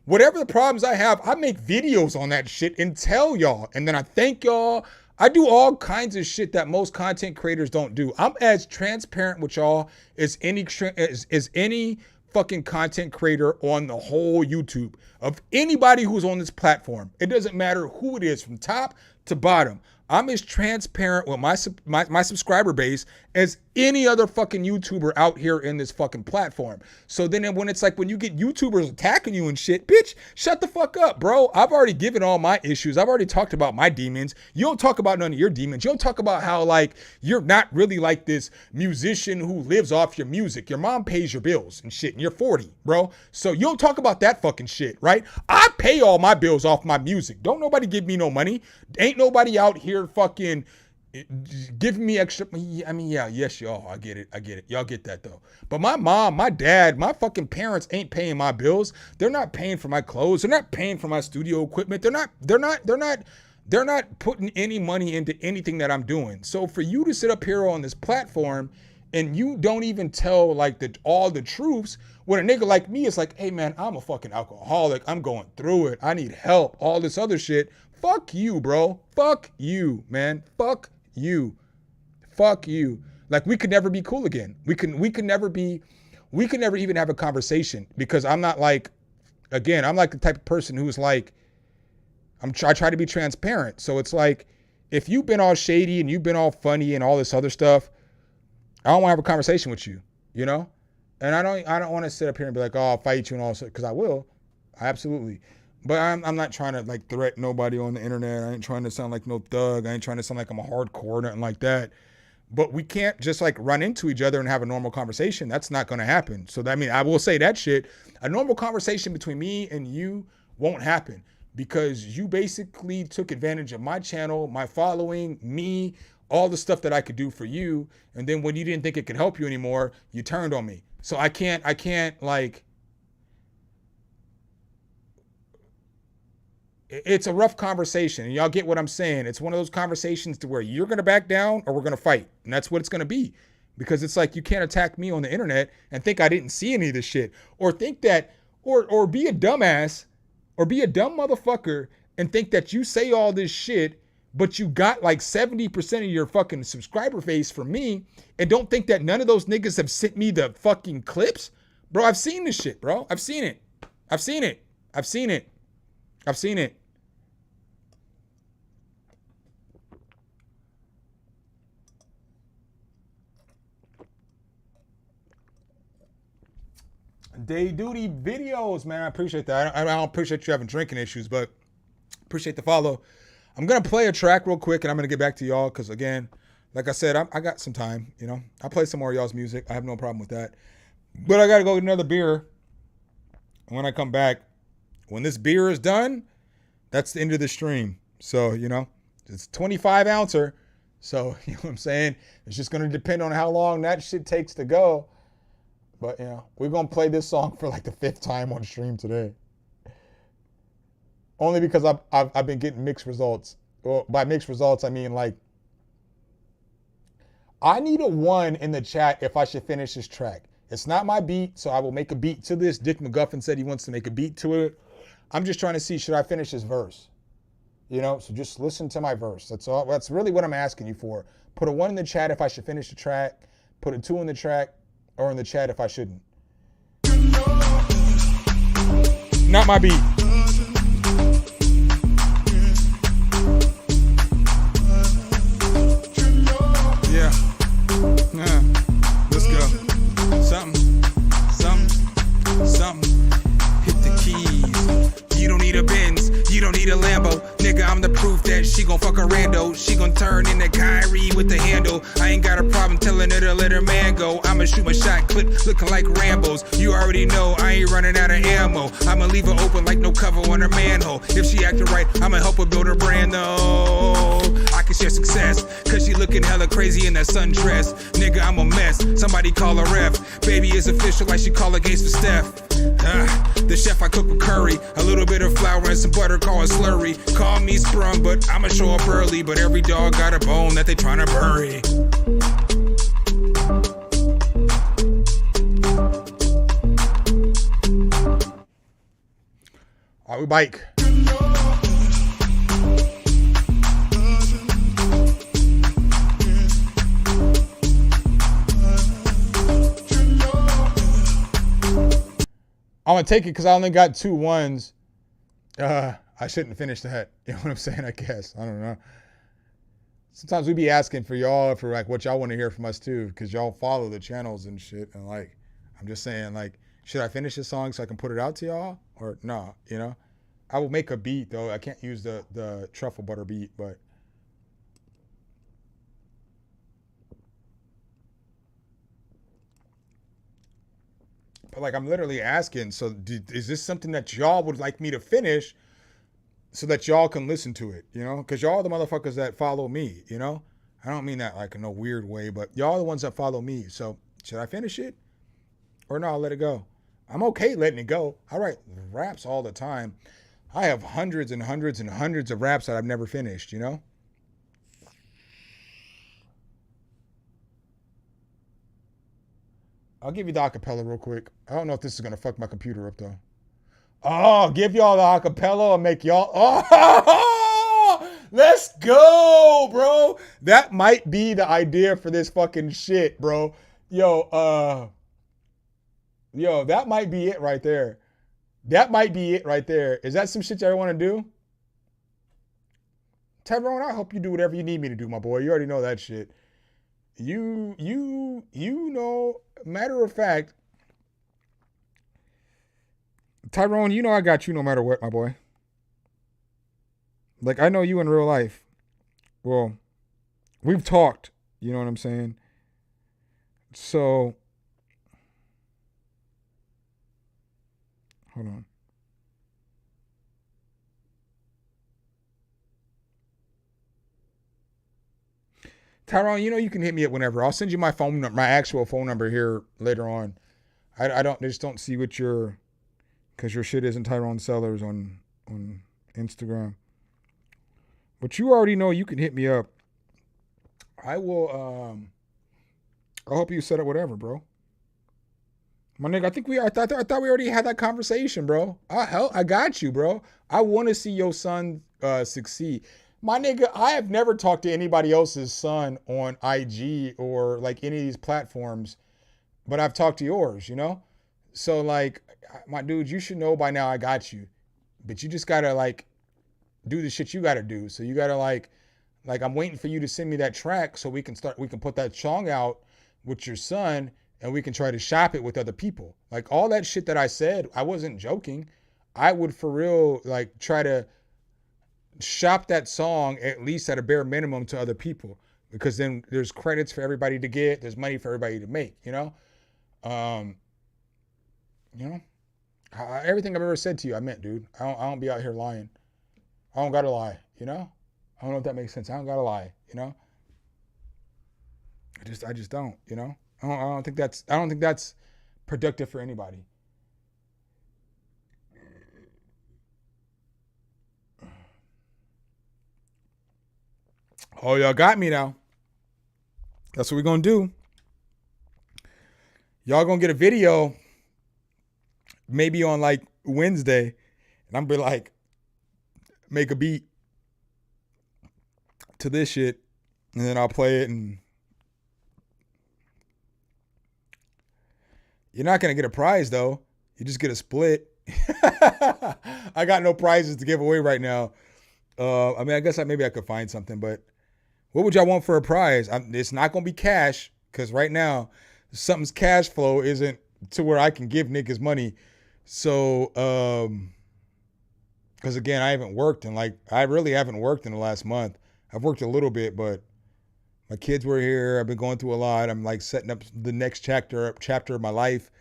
whatever the problems I have, I make videos on that shit and tell y'all. And then I thank y'all. I do all kinds of shit that most content creators don't do. I'm as transparent with y'all as any fucking content creator on the whole YouTube. Of anybody who's on this platform. It doesn't matter who it is from top to bottom. I'm as transparent with my subscriber base as any other fucking YouTuber out here in this fucking platform. So then when it's like when you get YouTubers attacking you and shit, bitch, shut the fuck up, bro. I've already given all my issues. I've already talked about my demons. You don't talk about none of your demons. You don't talk about how like you're not really like this musician who lives off your music. Your mom pays your bills and shit and you're 40, bro. So you don't talk about that fucking shit, right? I pay all my bills off my music. Don't nobody give me no money. Ain't nobody out here fucking giving me extra. I mean, yeah, yes, y'all. I get it. Y'all get that though. But my mom, my dad, my fucking parents ain't paying my bills. They're not paying for my clothes. They're not paying for my studio equipment. They're not putting any money into anything that I'm doing. So for you to sit up here on this platform and you don't even tell like all the truths, when a nigga like me is like, hey man, I'm a fucking alcoholic. I'm going through it. I need help. All this other shit. Fuck you, bro. Fuck you, man. Fuck you. Fuck you. Like we could never be cool again. We could never even have a conversation because I'm not like, again, I'm like the type of person who's like, I try to be transparent. So it's like, if you've been all shady and you've been all funny and all this other stuff, I don't want to have a conversation with you, you know? And I don't want to sit up here and be like, oh, I'll fight you and all this, because I will. Absolutely. But I'm not trying to like threaten nobody on the internet. I ain't trying to sound like no thug. I ain't trying to sound like I'm a hardcore or nothing like that. But we can't just like run into each other and have a normal conversation. That's not going to happen. So I mean, I will say that shit. A normal conversation between me and you won't happen because you basically took advantage of my channel, my following, me, all the stuff that I could do for you. And then when you didn't think it could help you anymore, you turned on me. So I can't like, it's a rough conversation, and y'all get what I'm saying. It's one of those conversations to where you're going to back down or we're going to fight. And that's what it's going to be. Because it's like you can't attack me on the internet and think I didn't see any of this shit. Or think that, or be a dumbass, or be a dumb motherfucker and think that you say all this shit but you got like 70% of your fucking subscriber base from me, and don't think that none of those niggas have sent me the fucking clips. Bro, I've seen this shit, bro. I've seen it. I've seen it. I've seen it. I've seen it. Day duty videos, man. I appreciate that. I don't appreciate you having drinking issues, but appreciate the follow. I'm going to play a track real quick, and I'm going to get back to y'all because, again, like I said, I got some time, you know. I'll play some more of y'all's music. I have no problem with that. But I got to go get another beer. And when I come back, when this beer is done, that's the end of the stream. So, you know, it's 25 ouncer. So, you know what I'm saying? It's just going to depend on how long that shit takes to go. But, you know, we're going to play this song for like the 5th time on stream today. Only because I've been getting mixed results. Well, by mixed results, I mean like, I need a 1 in the chat if I should finish this track. It's not my beat, so I will make a beat to this. Dick McGuffin said he wants to make a beat to it. I'm just trying to see, should I finish this verse? You know, so just listen to my verse. That's all. That's really what I'm asking you for. Put a 1 in the chat if I should finish the track. Put a 2 in the track or in the chat if I shouldn't. Not my beat. Yeah. Let's go. Something. Hit the keys. You don't need a Benz. You don't need a Lambo. Nigga, I'm the proof that she gon' fuck a rando. She gon' turn into Kyrie with the handle. I ain't got a problem telling her to let her man go. I'ma shoot my shot clip looking like Rambo's. You already know I ain't running out of ammo. I'ma leave her open like no cover on her manhole. If she acting right, I'ma help her build her brand though. I can share success, cause she looking hella crazy in that sundress. Nigga, I'm a mess. Somebody call her ref. Baby is official like she call her gates for Steph. The chef I cook with curry. A little bit of flour and some butter, call it slurry. Call me sprung, but I'ma show up early. But every dog got a bone that they tryna bury. Alright, we bike. I'm gonna take it because I only got 2 1s. I shouldn't finish that. You know what I'm saying? I guess. I don't know. Sometimes we be asking for y'all for like what y'all want to hear from us too, because y'all follow the channels and shit. And like, I'm just saying, like, should I finish this song so I can put it out to y'all or no? You know, I will make a beat though. I can't use the truffle butter beat, but. But like, I'm literally asking, so is this something that y'all would like me to finish so that y'all can listen to it, you know? Because y'all are the motherfuckers that follow me, you know? I don't mean that like in a weird way, but y'all are the ones that follow me. So should I finish it? Or no, I'll let it go. I'm okay letting it go. I write raps all the time. I have hundreds and hundreds and hundreds of raps that I've never finished, you know? I'll give you the acapella real quick. I don't know if this is going to fuck my computer up, though. Oh, give y'all the acapella and make y'all... Oh, let's go, bro. That might be the idea for this fucking shit, bro. Yo, that might be it right there. That might be it right there. Is that some shit y'all want to do? Tyrone, I hope you do whatever you need me to do, my boy. You already know that shit. You know, matter of fact, Tyrone, you know I got you no matter what, my boy. Like, I know you in real life. Well, we've talked, you know what I'm saying? So, hold on. Tyrone, you know you can hit me up whenever. I'll send you my phone number, my actual phone number here later on. I just don't see what your, because your shit isn't Tyrone Sellers on Instagram. But you already know you can hit me up. I will, I'll help you set up whatever, bro. My nigga, I thought we already had that conversation, bro. I got you, bro. I want to see your son succeed. My nigga, I have never talked to anybody else's son on IG or like any of these platforms, but I've talked to yours, you know? So like, my dude, you should know by now I got you. But you just gotta like do the shit you gotta do. So you gotta like I'm waiting for you to send me that track so we can put that song out with your son and we can try to shop it with other people. Like all that shit that I said, I wasn't joking. I would for real like try to shop that song at least at a bare minimum to other people, because then there's credits for everybody to get, there's money for everybody to make, you know? Everything I've ever said to you, I meant, dude. I don't be out here lying. I don't gotta lie, you know? I don't know if that makes sense. I don't gotta lie, you know? I just don't, you know? I don't think that's productive for anybody. Oh, y'all got me now. That's what we're gonna do. Y'all gonna get a video maybe on like Wednesday, and I'm gonna be like, make a beat to this shit, and then I'll play it, and you're not gonna get a prize though. You just get a split. I got no prizes to give away right now. I mean, I guess maybe I could find something, but what would y'all want for a prize? It's not gonna be cash, because right now something's cash flow isn't to where I can give niggas money. So, because again, I really haven't worked in the last month. I've worked a little bit, but my kids were here. I've been going through a lot. I'm like setting up the next chapter of my life.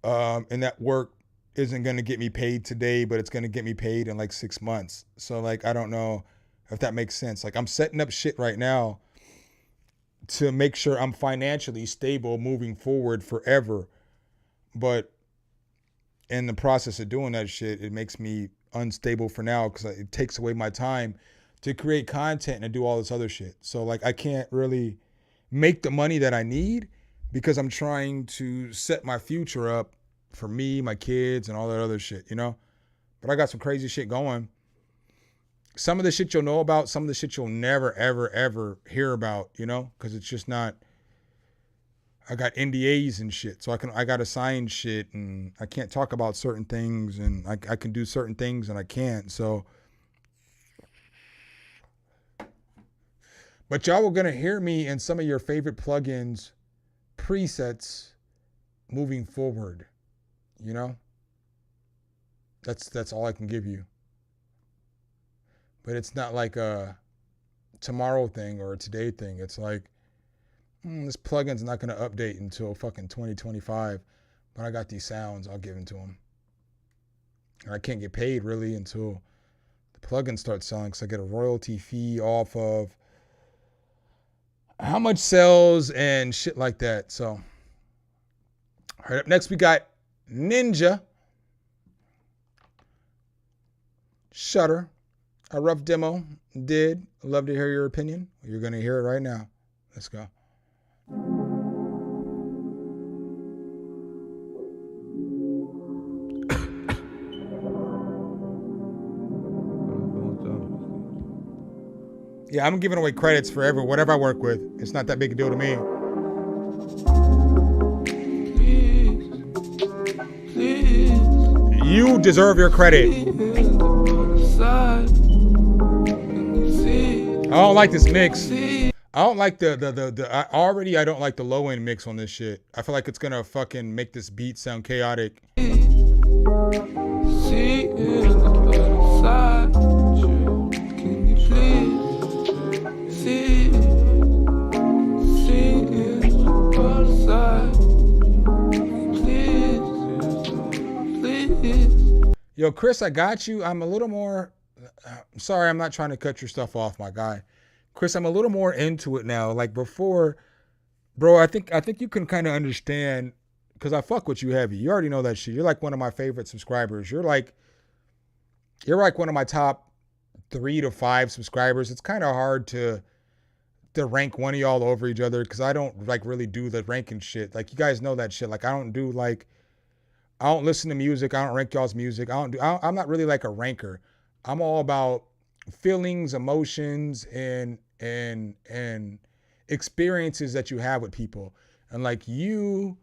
And that work isn't going to get me paid today, but it's going to get me paid in like 6 months. So like, I don't know if that makes sense. Like I'm setting up shit right now to make sure I'm financially stable moving forward forever. But in the process of doing that shit, it makes me unstable for now, because it takes away my time to create content and do all this other shit. So like I can't really make the money that I need because I'm trying to set my future up for me, my kids, and all that other shit, you know? But I got some crazy shit going. Some of the shit you'll know about, some of the shit you'll never, ever, ever hear about, you know? Because it's just not, I got NDAs and shit. So I got to sign shit, and I can't talk about certain things, and I can do certain things and I can't. So, but y'all were going to hear me in some of your favorite plugins, presets moving forward, you know? That's all I can give you. But it's not like a tomorrow thing or a today thing. It's like, this plugin's not going to update until fucking 2025. But I got these sounds, I'll give them to them. And I can't get paid really until the plugin starts selling, because I get a royalty fee off of how much sells and shit like that. So, all right, up next we got Ninja. Shutter. A rough demo did. I'd love to hear your opinion. You're going to hear it right now. Let's go. Yeah, I'm giving away credits for whatever I work with. It's not that big a deal to me. You deserve your credit. I don't like this mix. I don't like I don't like the low end mix on this shit. I feel like it's gonna fucking make this beat sound chaotic. Yo, Chris, I got you. I'm a little more, sorry, I'm not trying to cut your stuff off, my guy. Chris, I'm a little more into it now. Like before, bro, I think you can kind of understand, because I fuck with you heavy. You already know that shit. You're like one of my favorite subscribers. You're like one of my top 3 to 5 subscribers. It's kind of hard to rank one of y'all over each other, because I don't like really do the ranking shit. Like you guys know that shit. Like I don't listen to music. I don't rank y'all's music. I'm not really like a ranker. I'm all about feelings, emotions, and experiences that you have with people. And like you,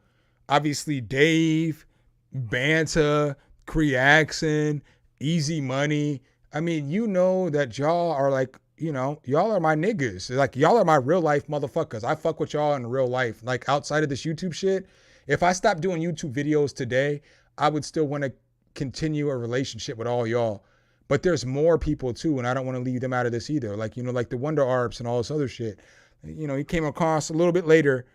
obviously Dave, Banta, Creaxon, Easy Money. I mean, you know that y'all are like, you know, y'all are my niggas. Like, y'all are my real life motherfuckers. I fuck with y'all in real life. Like, outside of this YouTube shit, if I stopped doing YouTube videos today, I would still want to continue a relationship with all y'all. But there's more people too, and I don't want to leave them out of this either. Like, you know, like the Wonder Arps and all this other shit. You know, he came across a little bit later,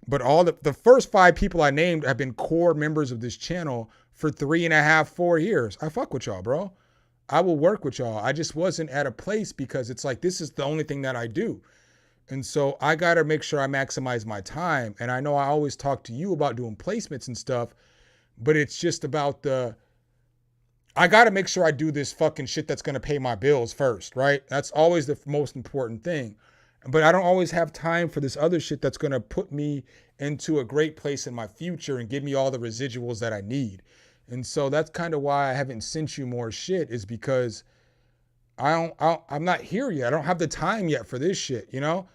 but all the first 5 people I named have been core members of this channel for 3.5, 4 years. I fuck with y'all, bro. I will work with y'all. I just wasn't at a place because it's like, this is the only thing that I do. And so I got to make sure I maximize my time. And I know I always talk to you about doing placements and stuff, but it's just about I got to make sure I do this fucking shit that's going to pay my bills first, right? That's always the most important thing. But I don't always have time for this other shit that's going to put me into a great place in my future and give me all the residuals that I need. And so that's kind of why I haven't sent you more shit, is because I'm not here yet. I don't have the time yet for this shit, you know?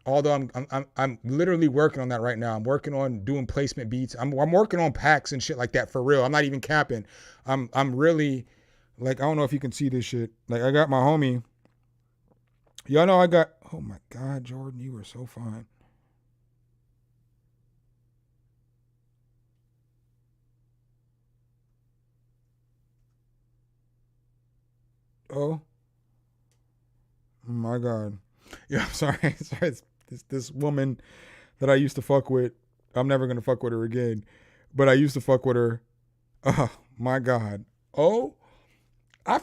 Although I'm literally working on that right now. I'm working on doing placement beats. I'm working on packs and shit like that for real. I'm not even capping. I'm really, like, I don't know if you can see this shit. Like, I got my homie. Y'all know I got, oh my God, Jordan, you were so fine. Oh my God. Yeah, I'm sorry. Sorry. This woman that I used to fuck with, I'm never going to fuck with her again. But I used to fuck with her. Oh my God. Oh, I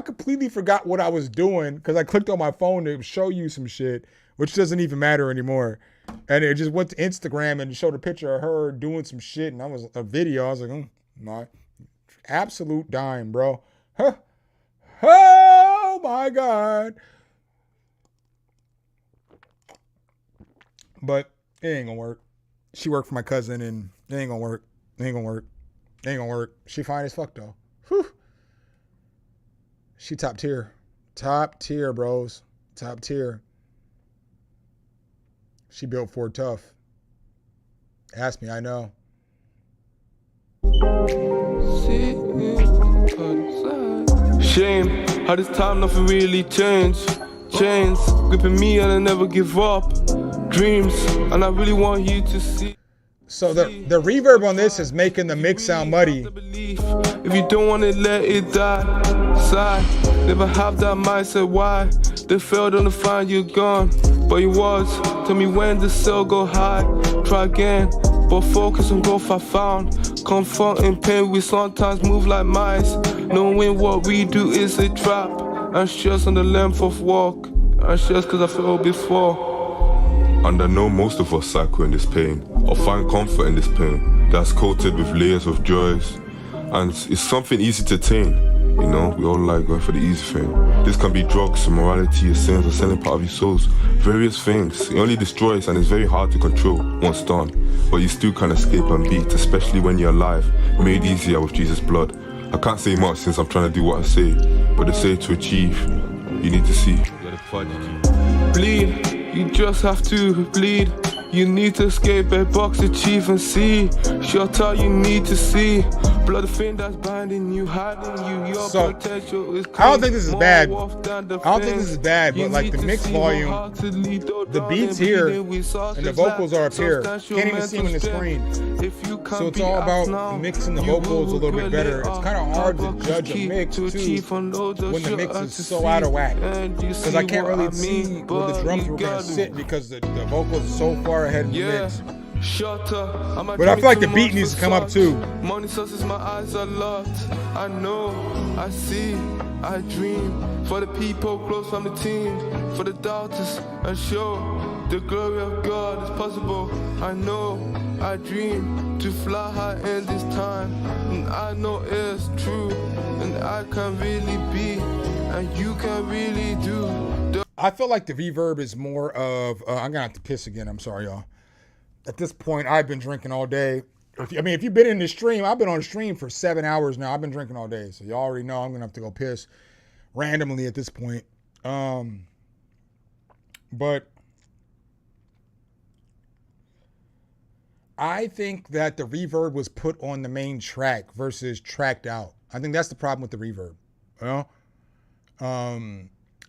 completely forgot what I was doing because I clicked on my phone to show you some shit, which doesn't even matter anymore. And it just went to Instagram and showed a picture of her doing some shit. And I was a video. I was like, my absolute dime, bro. Huh. Oh my God. But it ain't gonna work. She worked for my cousin and it ain't gonna work. It ain't gonna work. It ain't gonna work. She fine as fuck though. Whew. She top tier. Top tier, bros. Top tier. She built Ford tough. Ask me, I know. Shame, how this time nothing really changed. Chains gripping me and I never give up. Dreams, and I really want you to see. So the reverb on this is making the mix sound muddy. If you don't want it, let it die. Sigh, never have that mindset. Why? They failed on the find you're gone, but you was. Tell me when the cell go high. Try again, but focus on growth I found. Confronting pain, we sometimes move like mice. Knowing what we do is a trap. Anxious on the length of walk. Anxious cause I fell before. And I know most of us cycle in this pain, or find comfort in this pain that's coated with layers of joys. And it's something easy to attain, you know, we all like going for the easy thing. This can be drugs, immorality, sins, or selling part of your souls, various things. It only destroys and it's very hard to control once done. But you still can't escape and beat, especially when you're alive, made easier with Jesus' blood. I can't say much since I'm trying to do what I say, but they say to achieve, you need to see. Bleed. You just have to bleed. You need to escape a box, achieve and see. Shut out, you need to see. Blood the thing that's binding you, hiding you. Your potential is I don't think this is bad. I don't think this is bad, but like the mix volume, the beats here, and the vocals are up here. Can't even see them in the screen. So it's all about mixing the vocals a little bit better. It's kind of hard to judge a mix too when the mix is so out of whack. Because I can't really see where the drums were going to sit because the vocals are so far ahead of the mix. But I feel like the beat needs to come up too. Money sources, my eyes are locked. I know, I see, I dream. For the people close from the team, for the doubters, and show the glory of God is possible. I know, I dream to fly high in this time, and I know it's true, and I can really be, and you can really do. I feel like the reverb is more of I'm gonna have to piss again. I'm sorry, y'all. At this point, I've been drinking all day. If you've been in the stream, I've been on the stream for 7 hours now. I've been drinking all day. So you already know I'm going to have to go piss randomly at this point. But I think that the reverb was put on the main track versus tracked out. I think that's the problem with the reverb. You know?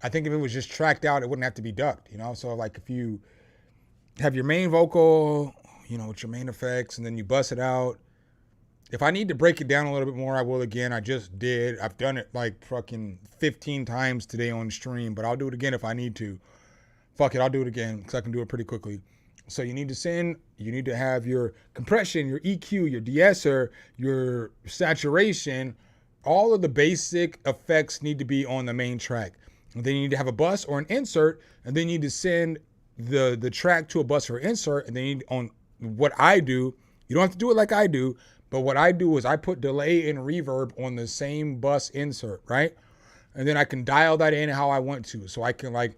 I think if it was just tracked out, it wouldn't have to be ducked, you know? So like if you have your main vocal, you know, with your main effects, and then you bust it out. If I need to break it down a little bit more, I will again. I just did. I've done it like fucking 15 times today on stream, but I'll do it again if I need to. Fuck it, I'll do it again because I can do it pretty quickly. So you need to send, you need to have your compression, your EQ, your de-esser, your saturation. All of the basic effects need to be on the main track. And then you need to have a bus or an insert, and then you need to send the track to a bus or insert, and then you need on what I do. You don't have to do it like I do, but what I do is I put delay and reverb on the same bus insert, right? And then I can dial that in how I want to. So I can like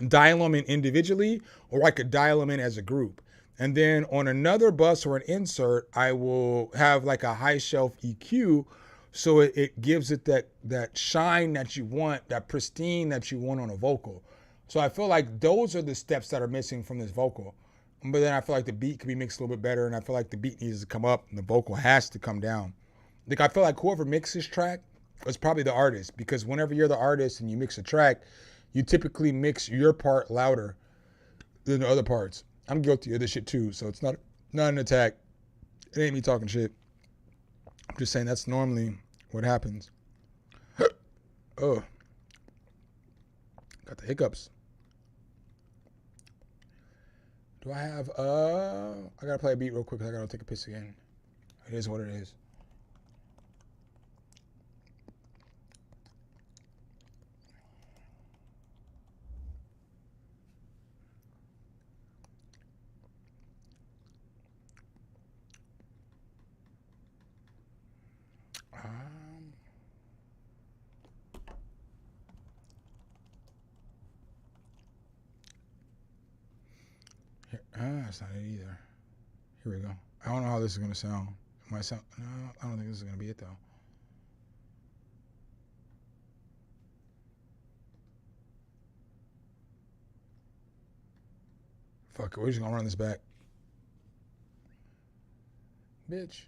dial them in individually, or I could dial them in as a group. And then on another bus or an insert, I will have like a high shelf EQ, so it gives it that shine that you want, that pristine that you want on a vocal. So I feel like those are the steps that are missing from this vocal. But then I feel like the beat could be mixed a little bit better, and I feel like the beat needs to come up and the vocal has to come down. Like I feel like whoever mixes track is probably the artist, because whenever you're the artist and you mix a track, you typically mix your part louder than the other parts. I'm guilty of this shit too, so it's not an attack. It ain't me talking shit. I'm just saying that's normally what happens. Oh, got the hiccups. Do I have, I gotta play a beat real quick because I gotta take a piss again. It is what it is. That's not it either. Here we go. I don't know how this is gonna sound. It might sound, no, I don't think this is gonna be it though. Fuck it, we're just gonna run this back. Bitch.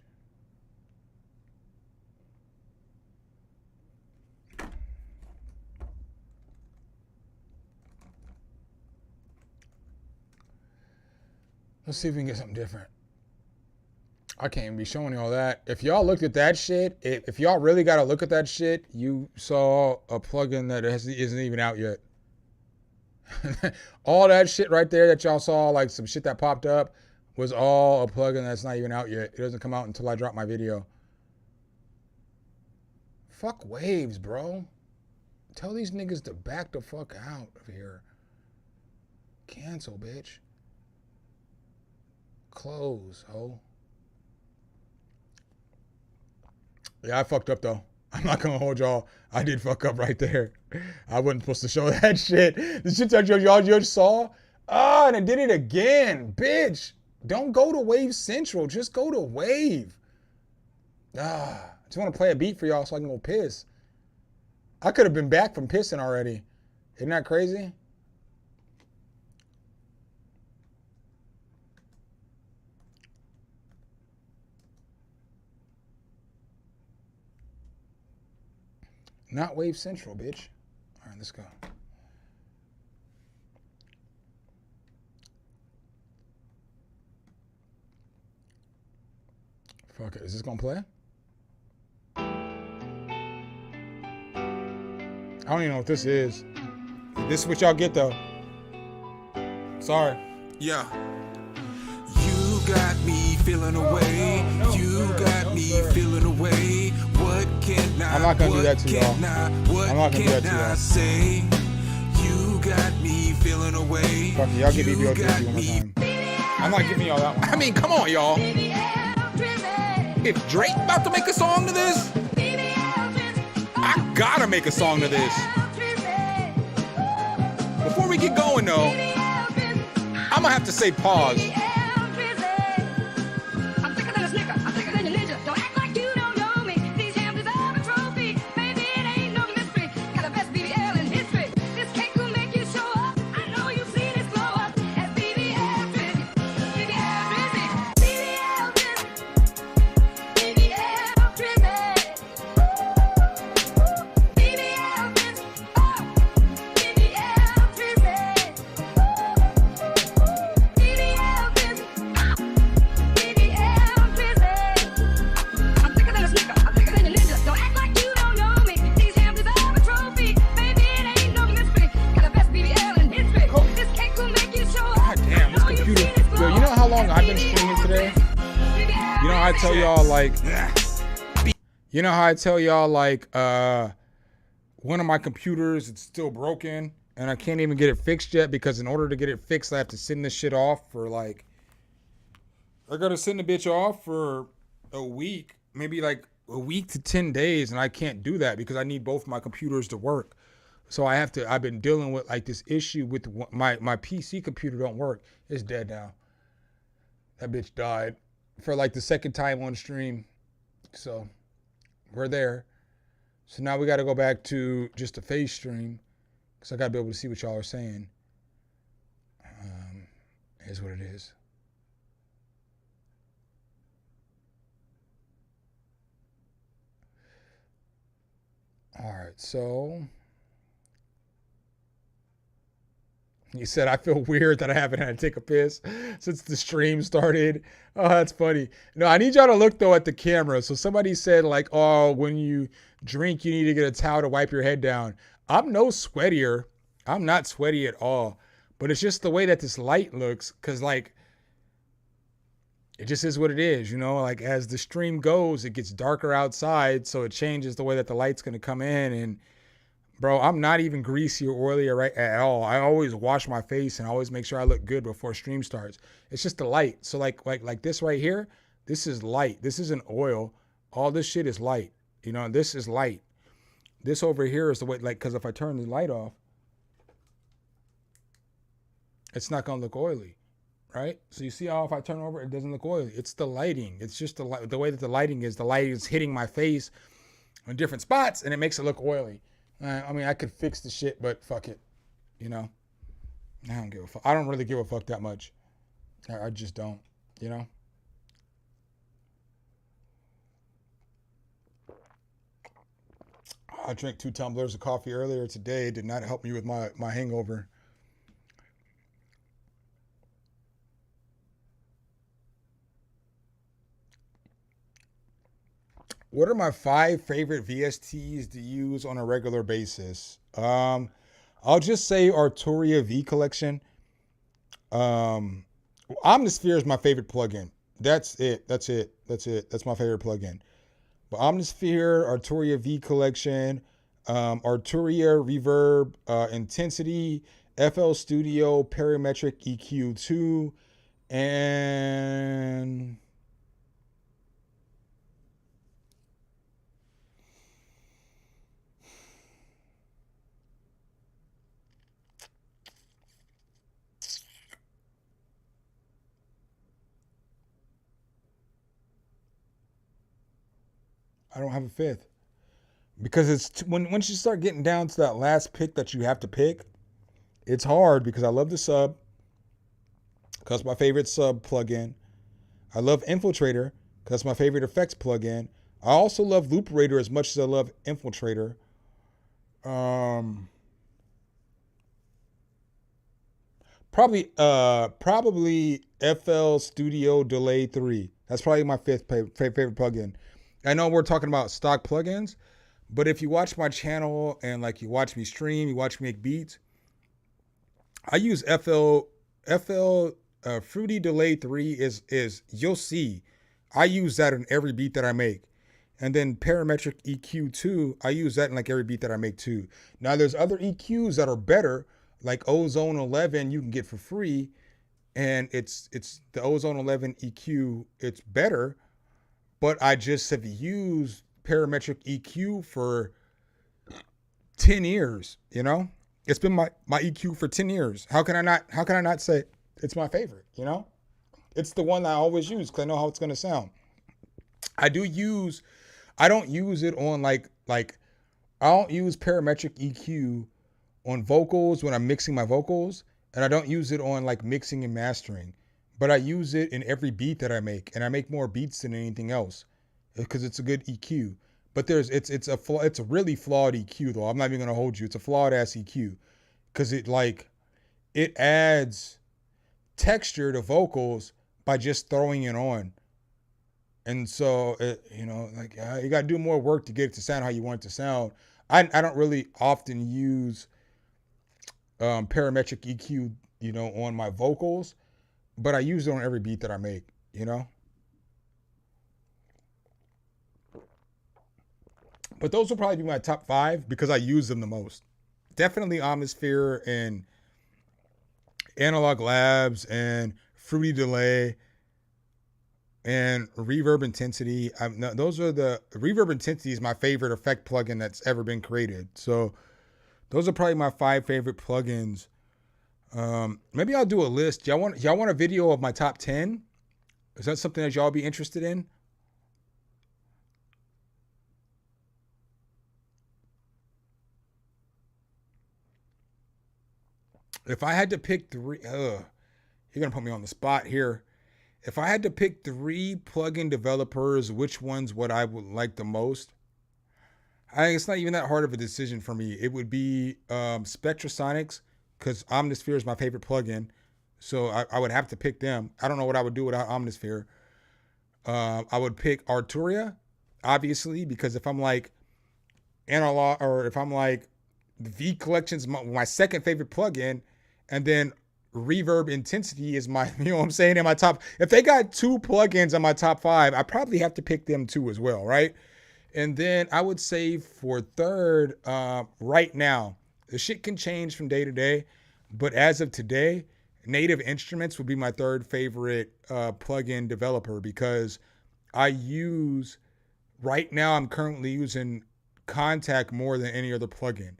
Let's see if we can get something different. I can't even be showing you all that. If y'all looked at that shit, if y'all really got to look at that shit, you saw a plugin that isn't even out yet. All that shit right there that y'all saw, like some shit that popped up, was all a plugin that's not even out yet. It doesn't come out until I drop my video. Fuck waves, bro. Tell these niggas to back the fuck out of here. Cancel, bitch. Close, ho. Yeah, I fucked up though. I'm not gonna hold y'all. I did fuck up right there. I wasn't supposed to show that shit. The shit that y'all just saw. Ah, and I did it again, bitch. Don't go to Wave Central. Just go to Wave. I just want to play a beat for y'all so I can go piss. I could have been back from pissing already. Isn't that crazy? Not Wave Central, bitch. All right, let's go. Fuck it. Is this gonna play? I don't even know what this is. This is what y'all get though. Sorry. Yeah. You got me feeling away. You got me feeling away. What can I? I'm not gonna do that to y'all. I'm not gonna do that to y'all. Say you got me feeling away. Fuck it, y'all give me BOTC one more time. I'm not giving y'all that one. I mean, come on, y'all. If Drake about to make a song to this, I gotta make a song to this. Before we get going though, I'm gonna have to say pause. I tell y'all like, you know how I tell y'all like, one of my computers, it's still broken and I can't even get it fixed yet because in order to get it fixed, I have to send this shit off for like, I gotta send the bitch off for a week, maybe like a week to 10 days. And I can't do that because I need both my computers to work. So I've been dealing with like this issue with my PC computer don't work. It's dead now. That bitch died for like the second time on stream. So we're there. So now we got to go back to just a face stream because I got to be able to see what y'all are saying. Here's what it is. All right, so you said, I feel weird that I haven't had to take a piss since the stream started. Oh, that's funny. No, I need y'all to look, though, at the camera. So somebody said, like, oh, when you drink, you need to get a towel to wipe your head down. I'm no sweatier. I'm not sweaty at all. But it's just the way that this light looks because, like, it just is what it is, you know? Like, as the stream goes, it gets darker outside, so it changes the way that the light's going to come in. And bro, I'm not even greasy or oily at all. I always wash my face and I always make sure I look good before stream starts. It's just the light. So like this right here, this is light. This isn't oil. All this shit is light. You know, this is light. This over here is the way, like, because if I turn the light off, it's not going to look oily, right? So you see how if I turn over, it doesn't look oily. It's the lighting. It's just the way that the lighting is hitting my face on different spots and it makes it look oily. I mean, I could fix the shit, but fuck it. You know? I don't give a fuck. I don't really give a fuck that much. I just don't, you know? I drank 2 tumblers of coffee earlier today. It did not help me with my hangover. What are my 5 favorite VSTs to use on a regular basis? I'll just say Arturia V collection. Omnisphere is my favorite plugin. That's it. That's my favorite plugin. But Omnisphere, Arturia V collection, Arturia Reverb, Intensity, FL Studio, Parametric EQ2, and I don't have a 5th because it's once you start getting down to that last pick that you have to pick, it's hard because I love the sub because my favorite sub plugin. I love Infiltrator because my favorite effects plugin. I also love Looperator as much as I love Infiltrator. Probably FL Studio Delay 3. That's probably my 5th favorite plugin. I know we're talking about stock plugins, but if you watch my channel and like you watch me stream, you watch me make beats, I use FL Fruity Delay 3 is you'll see. I use that in every beat that I make. And then Parametric EQ2, I use that in like every beat that I make too. Now there's other EQs that are better, like Ozone 11 you can get for free, and it's the Ozone 11 EQ, it's better. But I just have used Parametric EQ for 10 years, you know? It's been my EQ for 10 years. How can I not say it's my favorite, you know? It's the one I always use because I know how it's going to sound. I don't use it on like I don't use Parametric EQ on vocals when I'm mixing my vocals, and I don't use it on like mixing and mastering. But I use it in every beat that I make, and I make more beats than anything else because it's a good EQ. But it's a really flawed EQ though. I'm not even gonna hold you. It's a flawed ass EQ because it adds texture to vocals by just throwing it on. And so you gotta do more work to get it to sound how you want it to sound. I don't really often use parametric EQ, on my vocals. But I use it on every beat that I make, But those will probably be my top 5 because I use them the most. Definitely Omnisphere and Analog Labs and Fruity Delay and Reverb Intensity. Those are the Reverb Intensity is my favorite effect plugin that's ever been created. So those are probably my 5 favorite plugins. Maybe I'll do a list. Y'all want a video of my top 10? Is that something that y'all be interested in? If I had to pick 3, you're gonna put me on the spot here. If I had to pick 3 plugin developers, which ones would I would like the most? It's not even that hard of a decision for me. It would be Spectrasonics, because Omnisphere is my favorite plugin. So I would have to pick them. I don't know what I would do without Omnisphere. I would pick Arturia, obviously, because if I'm like Analog, or if I'm like the V Collection's my second favorite plugin, and then Reverb Intensity is my, you know what I'm saying, in my top. If they got 2 plugins on my top 5, I probably have to pick them too as well, right? And then I would say for third, right now, the shit can change from day to day, but as of today, Native Instruments would be my third favorite plugin developer, because right now I'm currently using Contact more than any other plugin.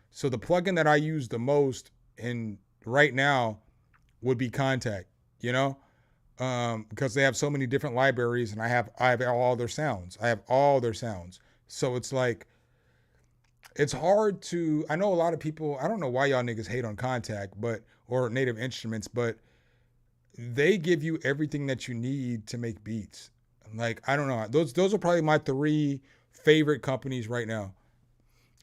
So the plugin that I use the most right now would be Contact, you know, because they have so many different libraries, and I have all their sounds. So it's like, it's hard to, I know a lot of people, I don't know why y'all niggas hate on Contact, or Native Instruments, but they give you everything that you need to make beats. Like, I don't know. Those are probably my 3 favorite companies right now.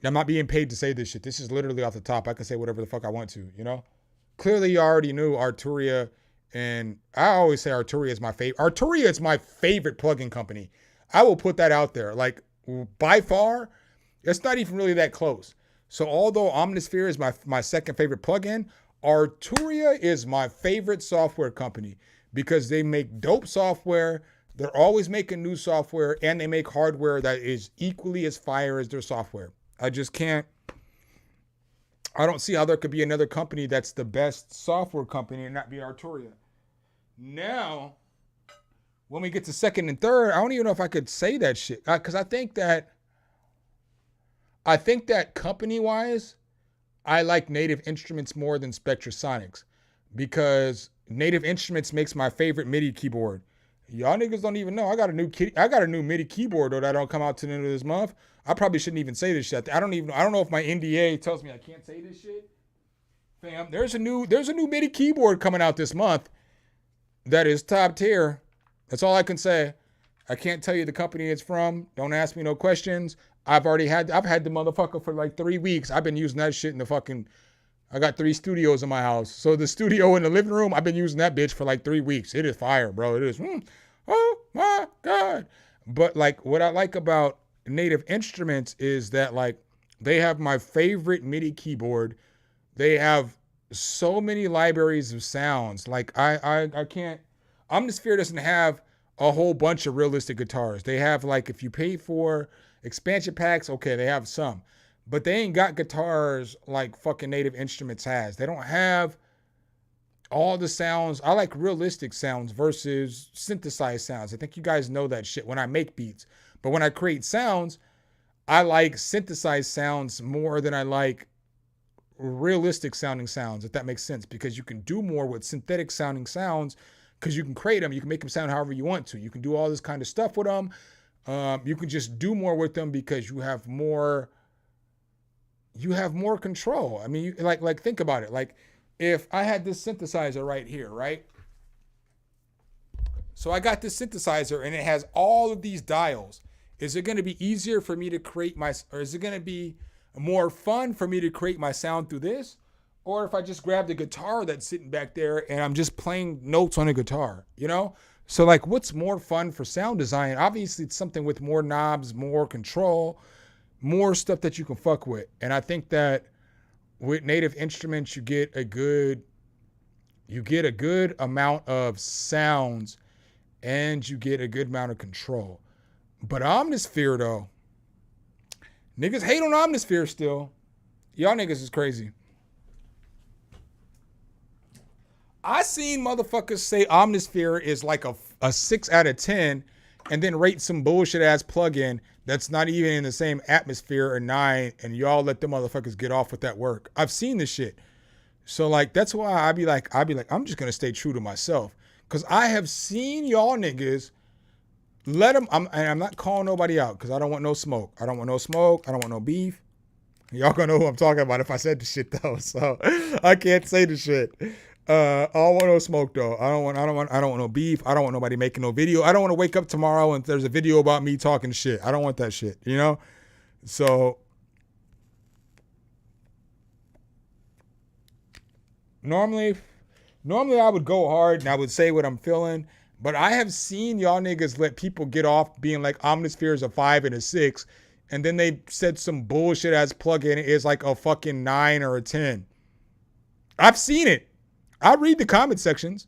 I'm not being paid to say this shit. This is literally off the top. I can say whatever the fuck I want to, you know? Clearly, you already knew Arturia, and I always say Arturia is my favorite. Arturia is my favorite plugin company. I will put that out there. Like, by far, it's not even really that close. So although Omnisphere is my second favorite plugin, Arturia is my favorite software company, because they make dope software. They're always making new software, and they make hardware that is equally as fire as their software. I don't see how there could be another company that's the best software company and not be Arturia. Now, when we get to second and third, I don't even know if I could say that shit, because I think that company-wise, I like Native Instruments more than Spectrasonics, because Native Instruments makes my favorite MIDI keyboard. Y'all niggas don't even know. I got a new MIDI keyboard though that don't come out to the end of this month. I probably shouldn't even say this shit. I don't know if my NDA tells me I can't say this shit. Fam, there's a new MIDI keyboard coming out this month that is top tier. That's all I can say. I can't tell you the company it's from. Don't ask me no questions. I've had the motherfucker for like 3 weeks. I've been using that shit in the fucking, I got 3 studios in my house. So the studio in the living room, I've been using that bitch for like 3 weeks. It is fire, bro. It is. Oh my God. But like, what I like about Native Instruments is that like, they have my favorite MIDI keyboard. They have so many libraries of sounds. Like I can't, Omnisphere doesn't have a whole bunch of realistic guitars. They have like, if you pay for expansion packs, okay, they have some, but they ain't got guitars like fucking Native Instruments has. They don't have all the sounds. I like realistic sounds versus synthesized sounds. I think you guys know that shit when I make beats. But when I create sounds, I like synthesized sounds more than I like realistic sounding sounds, if that makes sense, because you can do more with synthetic sounding sounds, because you can create them. You can make them sound however you want to. You can do all this kind of stuff with them. You can just do more with them because you have more control. I mean, like think about it. Like, if I had this synthesizer right here, right? So I got this synthesizer and it has all of these dials. Is it going to be easier for me to create or is it going to be more fun for me to create my sound through this? Or if I just grab the guitar that's sitting back there and I'm just playing notes on a guitar, you know? So like, what's more fun for sound design? Obviously it's something with more knobs, more control, more stuff that you can fuck with. And I think that with Native Instruments, you get a good amount of sounds and you get a good amount of control. But Omnisphere though, Niggas hate on Omnisphere still. Y'all niggas is crazy. I seen motherfuckers say Omnisphere is like a 6 out of 10 and then rate some bullshit ass plugin that's not even in the same atmosphere or 9, and y'all let them motherfuckers get off with that work. I've seen this shit. So like that's why I'd be like, I'm just gonna stay true to myself. Cause I have seen y'all niggas let them, I'm not calling nobody out because I don't want no smoke. I don't want no smoke. I don't want no beef. Y'all gonna know who I'm talking about if I said the shit though. So I can't say the shit. I don't want no smoke though. I don't want no beef. I don't want nobody making no video. I don't want to wake up tomorrow and there's a video about me talking shit. I don't want that shit, you know? So normally I would go hard and I would say what I'm feeling, but I have seen y'all niggas let people get off being like Omnisphere is a 5 and a 6, and then they said some bullshit ass plugin is like a fucking 9 or a 10. I've seen it. I read the comment sections.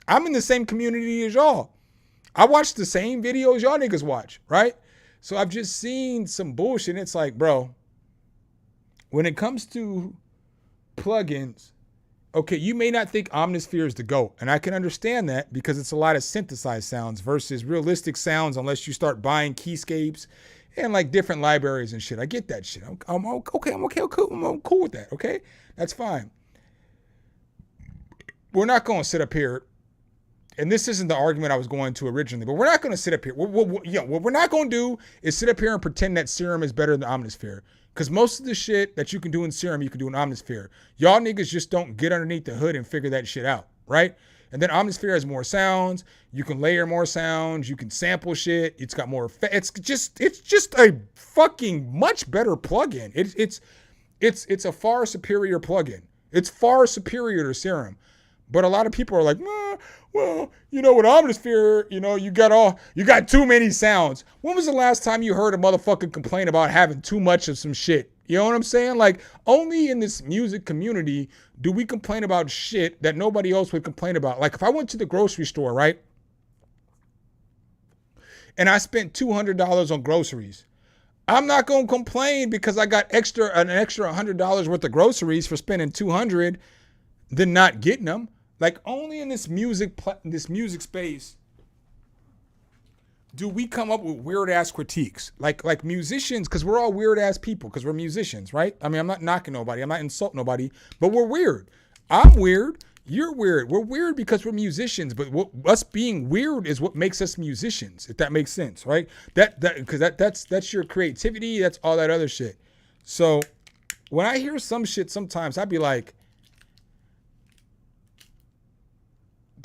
I'm in the same community as y'all. I watch the same videos y'all niggas watch, right? So I've just seen some bullshit. It's like, bro, when it comes to plugins, okay, you may not think Omnisphere is the GOAT, and I can understand that because it's a lot of synthesized sounds versus realistic sounds unless you start buying keyscapes and like different libraries and shit. I get that shit. I'm okay. I'm cool with that, okay? That's fine. We're not going to sit up here, and this isn't the argument I was going to originally, but we're not going to sit up here. What we're not going to do is sit up here and pretend that Serum is better than Omnisphere, because most of the shit that you can do in Serum, you can do in Omnisphere. Y'all niggas just don't get underneath the hood and figure that shit out, right? And then Omnisphere has more sounds. You can layer more sounds. You can sample shit. It's got more effects. It's just a fucking much better plugin. It's a far superior plugin. It's far superior to Serum. But a lot of people are like, well, you know, with Omnisphere, you know, you got too many sounds. When was the last time you heard a motherfucker complain about having too much of some shit? You know what I'm saying? Like, only in this music community do we complain about shit that nobody else would complain about. Like, if I went to the grocery store, right, and I spent $200 on groceries, I'm not going to complain because I got an extra $100 worth of groceries for spending $200 than not getting them. Like, only in this music space do we come up with weird ass critiques. Like musicians, because we're all weird ass people because we're musicians, right? I mean, I'm not knocking nobody, I'm not insulting nobody, but we're weird. I'm weird, you're weird. We're weird because we're musicians, but us being weird is what makes us musicians, if that makes sense, right? That's your creativity, that's all that other shit. So when I hear some shit sometimes, I'd be like,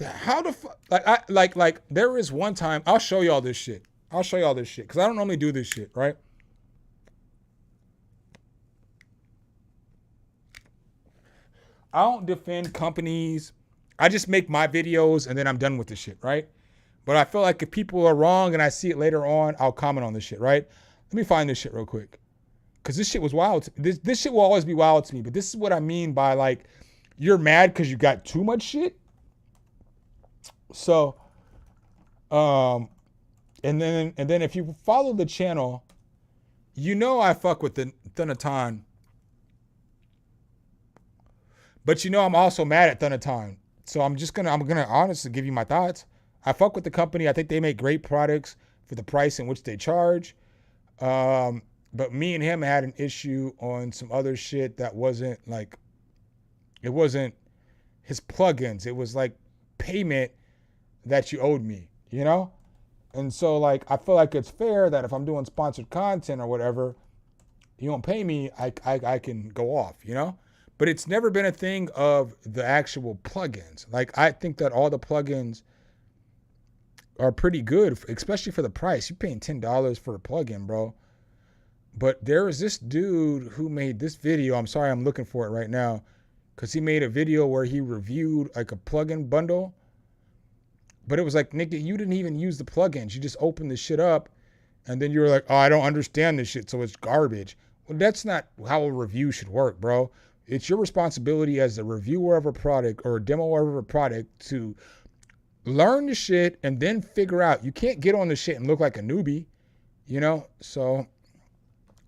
how the fuck, like there is one time, I'll show y'all this shit because I don't normally do this shit, right? I don't defend companies. I just make my videos and then I'm done with the shit, right? But I feel like if people are wrong and I see it later on, I'll comment on this shit, right? Let me find this shit real quick, because this shit was wild. This shit will always be wild to me, but this is what I mean by, like, you're mad because you got too much shit. So, and then if you follow the channel, you know I fuck with the Thunatan. But you know I'm also mad at Thunatan. So I'm gonna honestly give you my thoughts. I fuck with the company. I think they make great products for the price in which they charge. But me and him had an issue on some other shit that wasn't like, it wasn't his plugins. It was like payment that you owed me, you know? And so, like, I feel like it's fair that if I'm doing sponsored content or whatever, you don't pay me, I can go off, you know? But it's never been a thing of the actual plugins. Like, I think that all the plugins are pretty good, especially for the price. You're paying $10 for a plugin, bro. But there was this dude who made this video. I'm sorry, I'm looking for it right now, because he made a video where he reviewed like a plugin bundle. But it was like, nigga, you didn't even use the plugins. You just opened the shit up and then you were like, oh, I don't understand this shit, so it's garbage. Well, that's not how a review should work, bro. It's your responsibility as a reviewer of a product or a demo of a product to learn the shit and then figure out. You can't get on the shit and look like a newbie, you know? So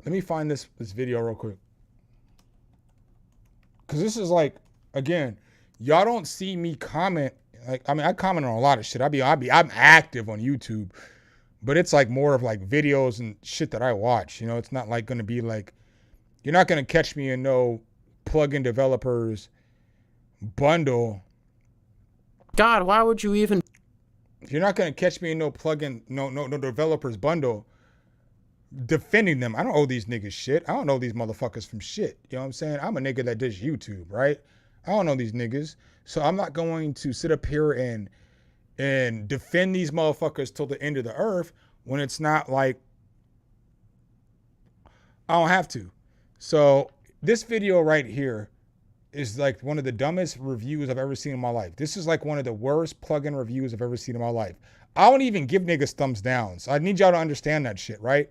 Let me find this video real quick. Because this is like, again, y'all don't see me comment. Like, I mean, I comment on a lot of shit. I'm active on YouTube, but it's like more of like videos and shit that I watch. You know, it's not like going to be like, you're not going to catch me in no plugin developers bundle. God, why would you even? You're not going to catch me in no plugin, no developers bundle defending them. I don't owe these niggas shit. I don't know these motherfuckers from shit. You know what I'm saying? I'm a nigga that does YouTube, right? I don't know these niggas. So I'm not going to sit up here and defend these motherfuckers till the end of the earth when it's not like I don't have to. So this video right here is like one of the dumbest reviews I've ever seen in my life. This is like one of the worst plugin reviews I've ever seen in my life. I don't even give niggas thumbs downs. I need y'all to understand that shit, right?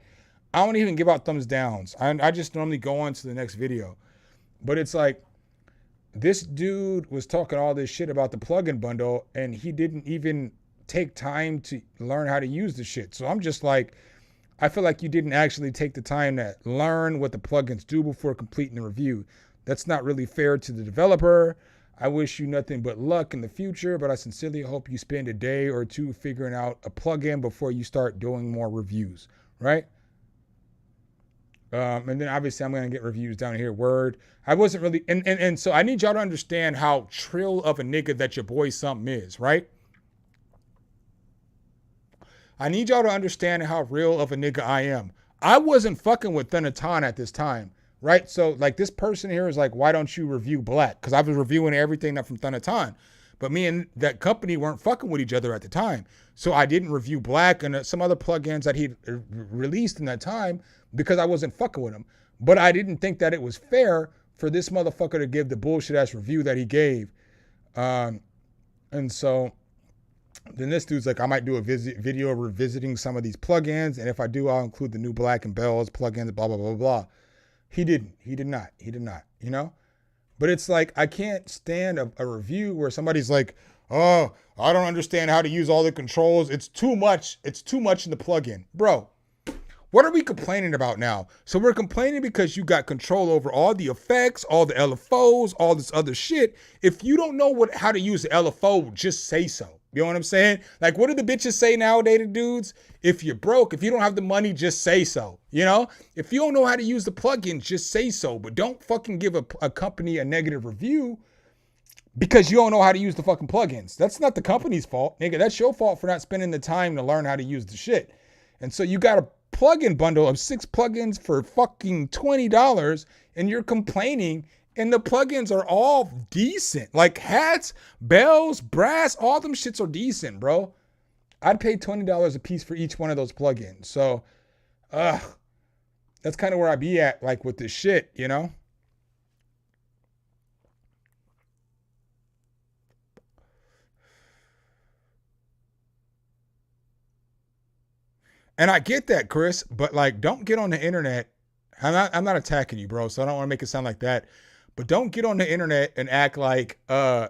I don't even give out thumbs downs. I just normally go on to the next video. But it's like, this dude was talking all this shit about the plugin bundle and he didn't even take time to learn how to use the shit. So I'm just like, I feel like you didn't actually take the time to learn what the plugins do before completing the review. That's not really fair to the developer. I wish you nothing but luck in the future, but I sincerely hope you spend a day or two figuring out a plugin before you start doing more reviews, right? And then obviously I'm going to get reviews down here. Word. I wasn't really, and so I need y'all to understand how trill of a nigga that your boy something is, right? I need y'all to understand how real of a nigga I am. I wasn't fucking with Thunatan at this time, right? So like this person here is like, why don't you review Black? Because I was reviewing everything that from Thunatan. But me and that company weren't fucking with each other at the time. So I didn't review Black and some other plugins that he released in that time because I wasn't fucking with him. But I didn't think that it was fair for this motherfucker to give the bullshit ass review that he gave. And so then this dude's like, I might do a video revisiting some of these plugins. And if I do, I'll include the new Black and Bells plugins, blah, blah, blah, blah. He didn't. He did not, you know? But it's like, I can't stand a review where somebody's like, oh, I don't understand how to use all the controls. It's too much. It's too much in the plugin. Bro, what are we complaining about now? So we're complaining because you got control over all the effects, all the LFOs, all this other shit. If you don't know how to use the LFO, just say so. You know what I'm saying? Like, what do the bitches say nowadays to dudes? If you're broke, if you don't have the money, just say so. You know? If you don't know how to use the plugins, just say so. But don't fucking give a company a negative review because you don't know how to use the fucking plugins. That's not the company's fault. Nigga, that's your fault for not spending the time to learn how to use the shit. And so you got a plugin bundle of 6 plugins for fucking $20 and you're complaining. And the plugins are all decent. Like hats, bells, brass, all them shits are decent, bro. I'd pay $20 a piece for each one of those plugins. So, that's kind of where I be at, like with this shit, you know? And I get that, Chris, but like, don't get on the internet. I'm not attacking you, bro. So I don't want to make it sound like that. But don't get on the internet and act like the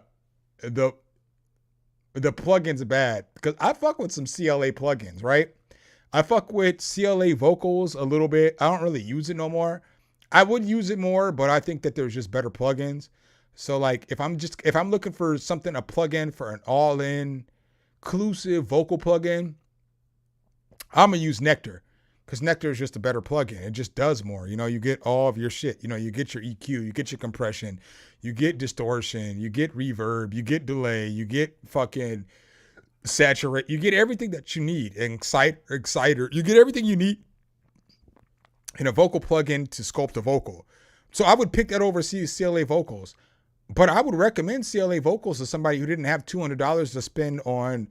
plugins are bad. Because I fuck with some CLA plugins, right? I fuck with CLA vocals a little bit. I don't really use it no more. I would use it more, but I think that there's just better plugins. So like if I'm looking for something, a plugin for an all-in inclusive vocal plugin, I'm gonna use Nectar. Because Nectar is just a better plugin. It just does more. You know, you get all of your shit. You know, you get your EQ, you get your compression, you get distortion, you get reverb, you get delay, you get fucking saturate, you get everything that you need. Exciter, you get everything you need in a vocal plugin to sculpt a vocal. So I would pick that over CLA vocals. But I would recommend CLA vocals to somebody who didn't have $200 to spend on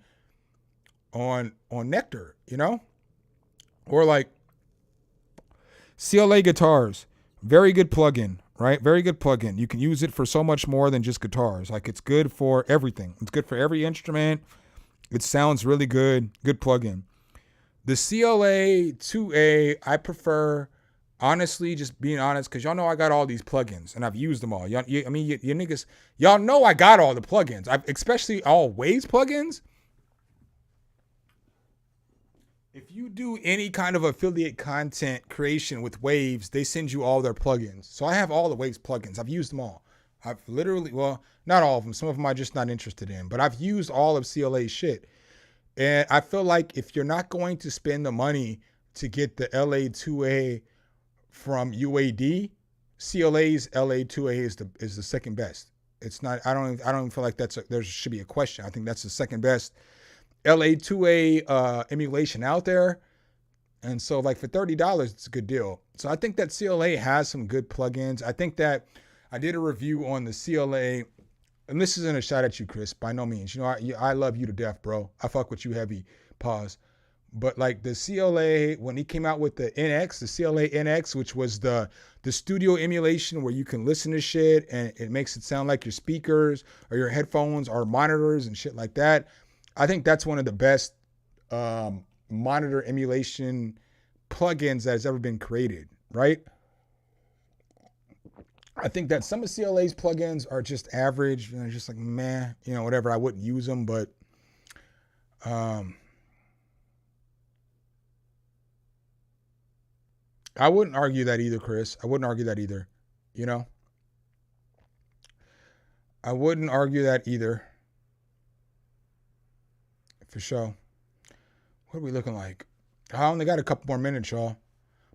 Nectar, you know? Or like CLA guitars, very good plugin, right? Very good plugin. You can use it for so much more than just guitars. Like it's good for everything. It's good for every instrument. It sounds really good. Good plugin. The CLA 2A, I prefer, honestly, just being honest, because y'all know I got all these plugins and I've used them all. You niggas, y'all know I got all the plugins. Especially all Waves plugins. If you do any kind of affiliate content creation with Waves, they send you all their plugins. So I have all the Waves plugins. I've used them all. I've literally, well, not all of them. Some of them I'm just not interested in. But I've used all of CLA's shit. And I feel like if you're not going to spend the money to get the LA2A from UAD, CLA's LA2A is the second best. It's not. I don't even feel like there should be a question. I think that's the second best LA2A emulation out there. And so like for $30, it's a good deal. So I think that CLA has some good plugins. I think that I did a review on the CLA, and this isn't a shot at you, Chris, by no means. You know, I love you to death, bro. I fuck with you heavy. Pause. But like the CLA, when he came out with the NX, the CLA NX, which was the studio emulation where you can listen to shit and it makes it sound like your speakers or your headphones or monitors and shit like that. I think that's one of the best monitor emulation plugins that has ever been created, right? I think that some of CLA's plugins are just average, you know, just like meh, you know, whatever. I wouldn't use them, but I wouldn't argue that either, Chris. I wouldn't argue that either, you know? I wouldn't argue that either. For sure. What are we looking like? I only got a couple more minutes, y'all.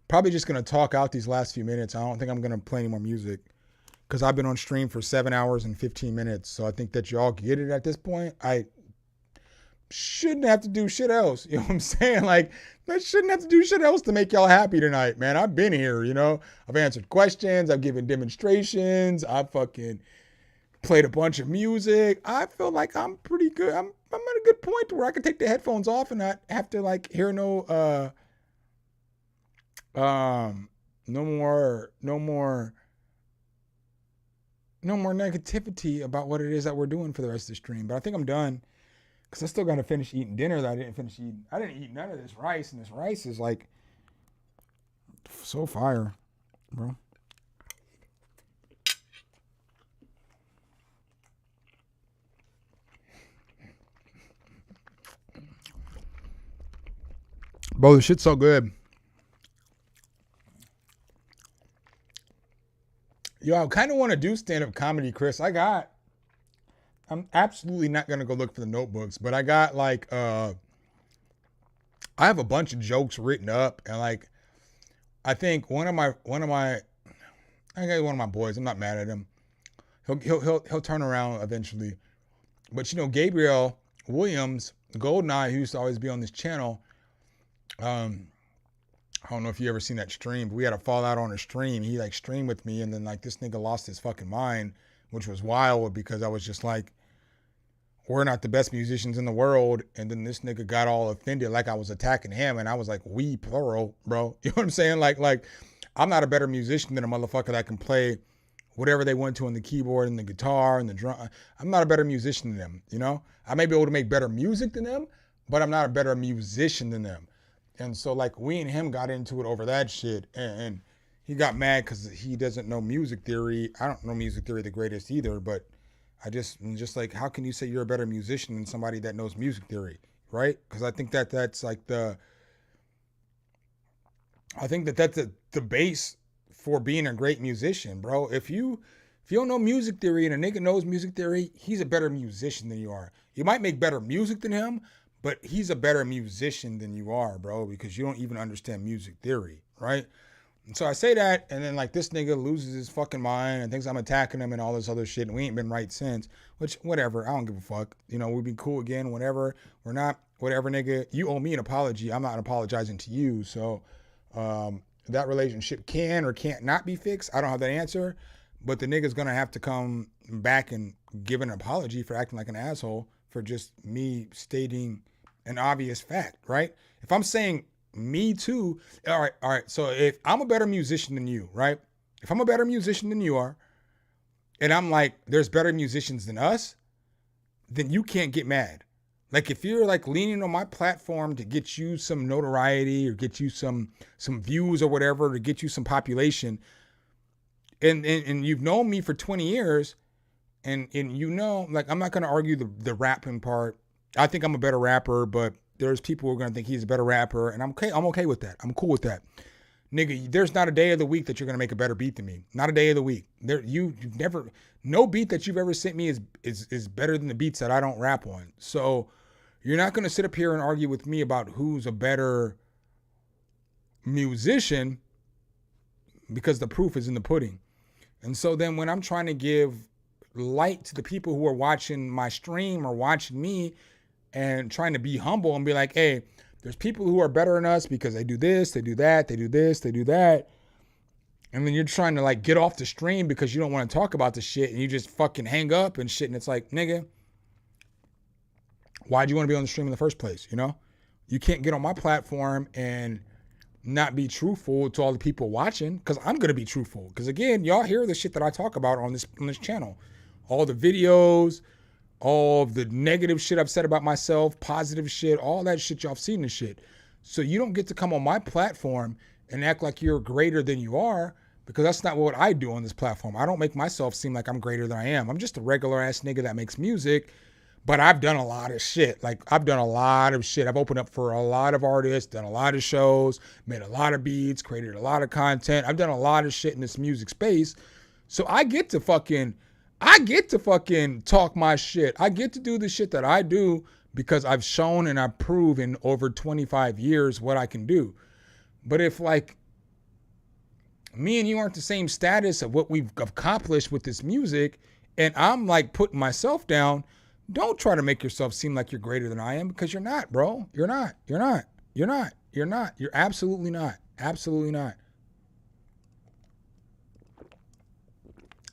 Probably just going to talk out these last few minutes. I don't think I'm going to play any more music because I've been on stream for 7 hours and 15 minutes. So I think that y'all get it at this point. I shouldn't have to do shit else. You know what I'm saying? Like, I shouldn't have to do shit else to make y'all happy tonight, man. I've been here, you know. I've answered questions. I've given demonstrations. I've fucking played a bunch of music. I feel like I'm pretty good. I'm at a good point where I can take the headphones off and not have to like hear no more negativity about what it is that we're doing for the rest of the stream. But I think I'm done because I still got to finish eating dinner that I didn't finish eating. I didn't eat none of this rice, and this rice is like so fire, bro. Bro, the shit's so good. Yo, I kind of want to do stand-up comedy, Chris. I'm absolutely not going to go look for the notebooks, but I got like, I have a bunch of jokes written up, and like, I think one of my boys, I'm not mad at him. He'll turn around eventually. But you know, Gabriel Williams, Goldeneye, who used to always be on this channel, I don't know if you ever seen that stream, but we had a fallout on a stream. He like streamed with me, and then like this nigga lost his fucking mind, which was wild because I was just like, we're not the best musicians in the world. And then this nigga got all offended like I was attacking him, and I was like, we plural, bro. You know what I'm saying? Like I'm not a better musician than a motherfucker that can play whatever they want to on the keyboard and the guitar and the drum. I'm not a better musician than them, you know? I may be able to make better music than them, but I'm not a better musician than them. And so like we and him got into it over that shit, and he got mad because he doesn't know music theory. I don't know music theory the greatest either, but I'm just like, how can you say you're a better musician than somebody that knows music theory, right? Because I think that's like the base for being a great musician, bro. If you don't know music theory and a nigga knows music theory, he's a better musician than you are. You might make better music than him, but he's a better musician than you are, bro, because you don't even understand music theory, right? And so I say that, and then like this nigga loses his fucking mind and thinks I'm attacking him and all this other shit, and we ain't been right since, which, whatever, I don't give a fuck. You know, we've been cool again, whatever. We're not, whatever, nigga. You owe me an apology. I'm not apologizing to you, so that relationship can or can't not be fixed. I don't have that answer, but the nigga's gonna have to come back and give an apology for acting like an asshole for just me stating an obvious fact, right? If I'm saying me too, all right. So if I'm a better musician than you, right? If I'm a better musician than you are, and I'm like, there's better musicians than us, then you can't get mad. Like if you're like leaning on my platform to get you some notoriety or get you some views or whatever, to get you some population, and you've known me for 20 years, and you know, like I'm not gonna argue the rapping part. I think I'm a better rapper, but there's people who are gonna think he's a better rapper, and I'm okay with that. I'm cool with that. Nigga, there's not a day of the week that you're gonna make a better beat than me. Not a day of the week. You've never, no beat that you've ever sent me is better than the beats that I don't rap on. So you're not gonna sit up here and argue with me about who's a better musician, because the proof is in the pudding. And so then when I'm trying to give light to the people who are watching my stream or watching me and trying to be humble and be like, hey, there's people who are better than us because they do this, they do that, they do this, they do that. And then you're trying to like get off the stream because you don't want to talk about the shit and you just fucking hang up and shit. And it's like, nigga, why'd you want to be on the stream in the first place? You know, you can't get on my platform and not be truthful to all the people watching, because I'm going to be truthful. Because again, y'all hear the shit that I talk about on this channel. All the videos, all of the negative shit I've said about myself, positive shit, all that shit, y'all have seen this shit. So you don't get to come on my platform and act like you're greater than you are, because that's not what I do on this platform. I don't make myself seem like I'm greater than I am. I'm just a regular ass nigga that makes music, but I've done a lot of shit. Like, I've done a lot of shit. I've opened up for a lot of artists, done a lot of shows, made a lot of beats, created a lot of content. I've done a lot of shit in this music space. So I get to fucking talk my shit. I get to do the shit that I do because I've shown and I've proven over 25 years what I can do. But if like me and you aren't the same status of what we've accomplished with this music, and I'm like putting myself down, don't try to make yourself seem like you're greater than I am, because you're not, bro. You're not. You're not. You're not. You're not. You're absolutely not. Absolutely not.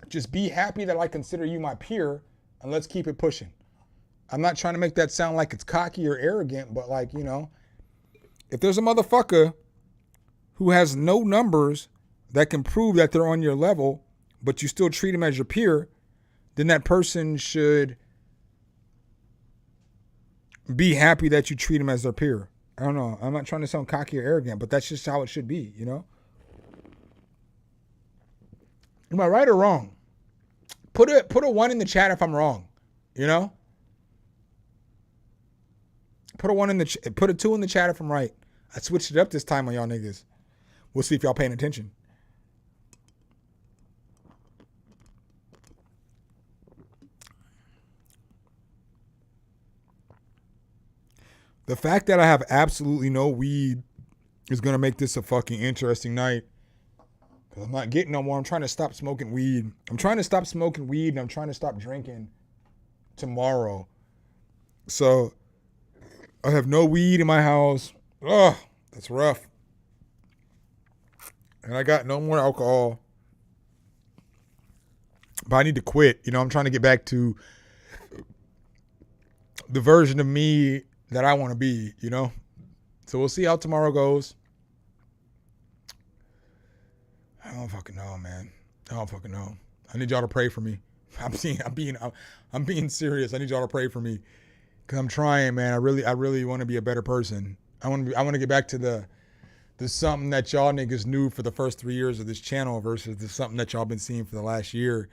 Just be happy that I consider you my peer, and let's keep it pushing. I'm not trying to make that sound like it's cocky or arrogant, but like, you know, if there's a motherfucker who has no numbers that can prove that they're on your level, but you still treat him as your peer, then that person should be happy that you treat him as their peer. I don't know. I'm not trying to sound cocky or arrogant, but that's just how it should be, you know? Am I right or wrong? Put a 1 in the chat if I'm wrong, you know? Put a 2 in the chat if I'm right. I switched it up this time on y'all niggas. We'll see if y'all paying attention. The fact that I have absolutely no weed is going to make this a fucking interesting night. Because I'm not getting no more. I'm trying to stop smoking weed. I'm trying to stop smoking weed, and I'm trying to stop drinking tomorrow. So I have no weed in my house. Ugh, that's rough. And I got no more alcohol. But I need to quit. You know, I'm trying to get back to the version of me that I want to be, you know? So we'll see how tomorrow goes. I don't fucking know, man. I don't fucking know. I need y'all to pray for me. I'm being serious. I need y'all to pray for me, because I'm trying, man. I really want to be a better person. I want to get back to the something that y'all niggas knew for the first 3 years of this channel versus the something that y'all been seeing for the last year.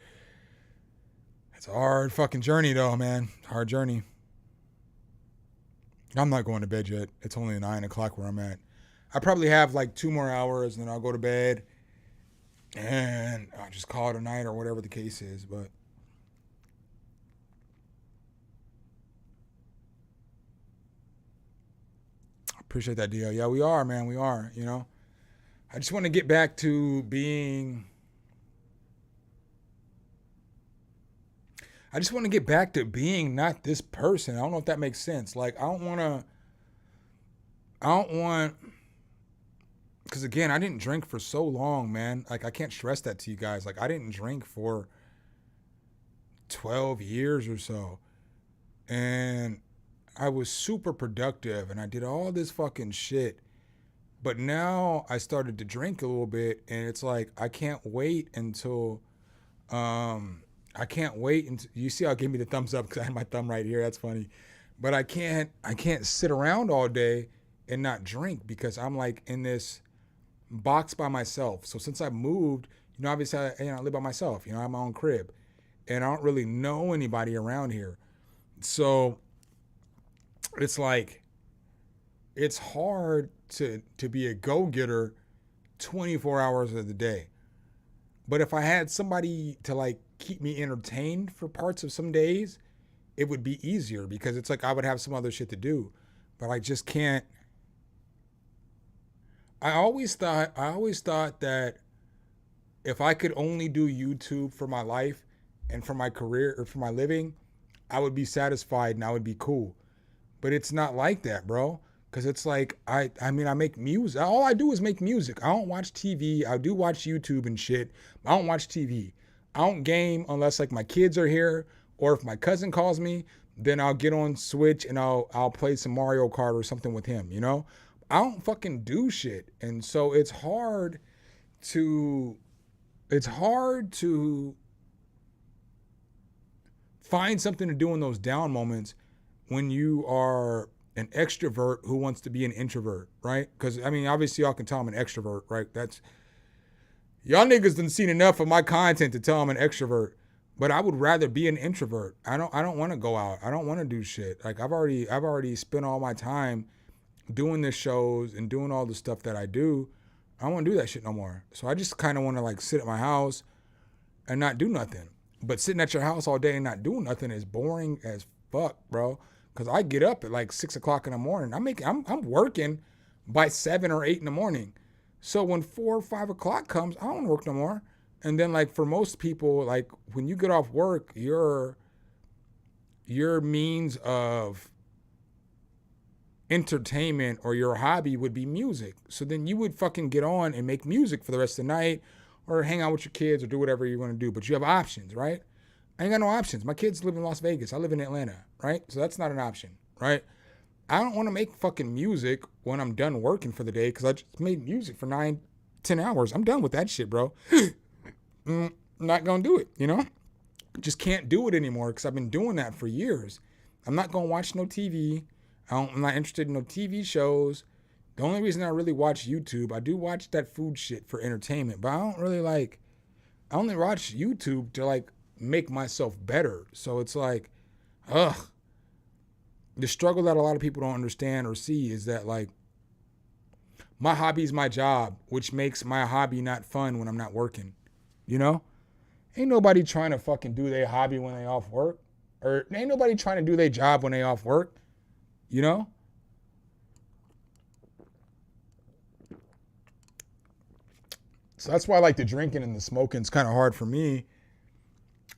It's a hard fucking journey though, man. Hard journey. I'm not going to bed yet. It's only 9 o'clock where I'm at. I probably have like 2 more hours and then I'll go to bed and I'll just call it a night or whatever the case is. But I appreciate that deal. Yeah, we are, man. We are, you know. I just want to get back to being... not this person. I don't know if that makes sense. Like, I don't want, because again, I didn't drink for so long, man. Like, I can't stress that to you guys. Like, I didn't drink for 12 years or so. And I was super productive and I did all this fucking shit. But now I started to drink a little bit and it's like, I can't wait until, you see how I gave me the thumbs up because I had my thumb right here. That's funny. But I can't sit around all day and not drink because I'm like in this box by myself. So since I moved, you know, obviously I live by myself. You know, I have my own crib and I don't really know anybody around here. So it's like it's hard to be a go-getter 24 hours of the day. But if I had somebody to like keep me entertained for parts of some days, it would be easier because it's like I would have some other shit to do. But I just can't. I always thought that if I could only do YouTube for my life and for my career or for my living, I would be satisfied and I would be cool. But it's not like that, bro. Because it's like, I mean, I make music. All I do is make music. I don't watch TV. I do watch YouTube and shit. I don't watch TV. I don't game unless like my kids are here or if my cousin calls me, then I'll get on Switch and I'll play some Mario Kart or something with him, you know? I don't fucking do shit. And so it's hard to find something to do in those down moments when you are an extrovert who wants to be an introvert, right? Because, I mean, obviously y'all can tell I'm an extrovert, right? Y'all niggas done seen enough of my content to tell I'm an extrovert, but I would rather be an introvert. I don't want to go out. I don't want to do shit. Like I've already spent all my time doing the shows and doing all the stuff that I do. I don't want to do that shit no more. So I just kind of want to like sit at my house and not do nothing. But sitting at your house all day and not doing nothing is boring as fuck, bro. Because I get up at like 6 o'clock in the morning. I'm working by 7 or 8 in the morning. So when 4 or 5 o'clock comes, I don't work no more. And then like for most people, like when you get off work, your means of entertainment or your hobby would be music. So then you would fucking get on and make music for the rest of the night or hang out with your kids or do whatever you want to do. But you have options, right? I ain't got no options. My kids live in Las Vegas. I live in Atlanta, right? So that's not an option, right? I don't want to make fucking music when I'm done working for the day because I just made music for 9, 10 hours. I'm done with that shit, bro. I'm not going to do it, you know? Just can't do it anymore because I've been doing that for years. I'm not going to watch no TV. I'm not interested in no TV shows. The only reason I really watch YouTube, I do watch that food shit for entertainment, but I only watch YouTube to like make myself better. So it's like, the struggle that a lot of people don't understand or see is that like my hobby is my job, which makes my hobby not fun when I'm not working, you know? Ain't nobody trying to fucking do their hobby when they off work, or ain't nobody trying to do their job when they off work, you know? So that's why like the drinking and the smoking is kind of hard for me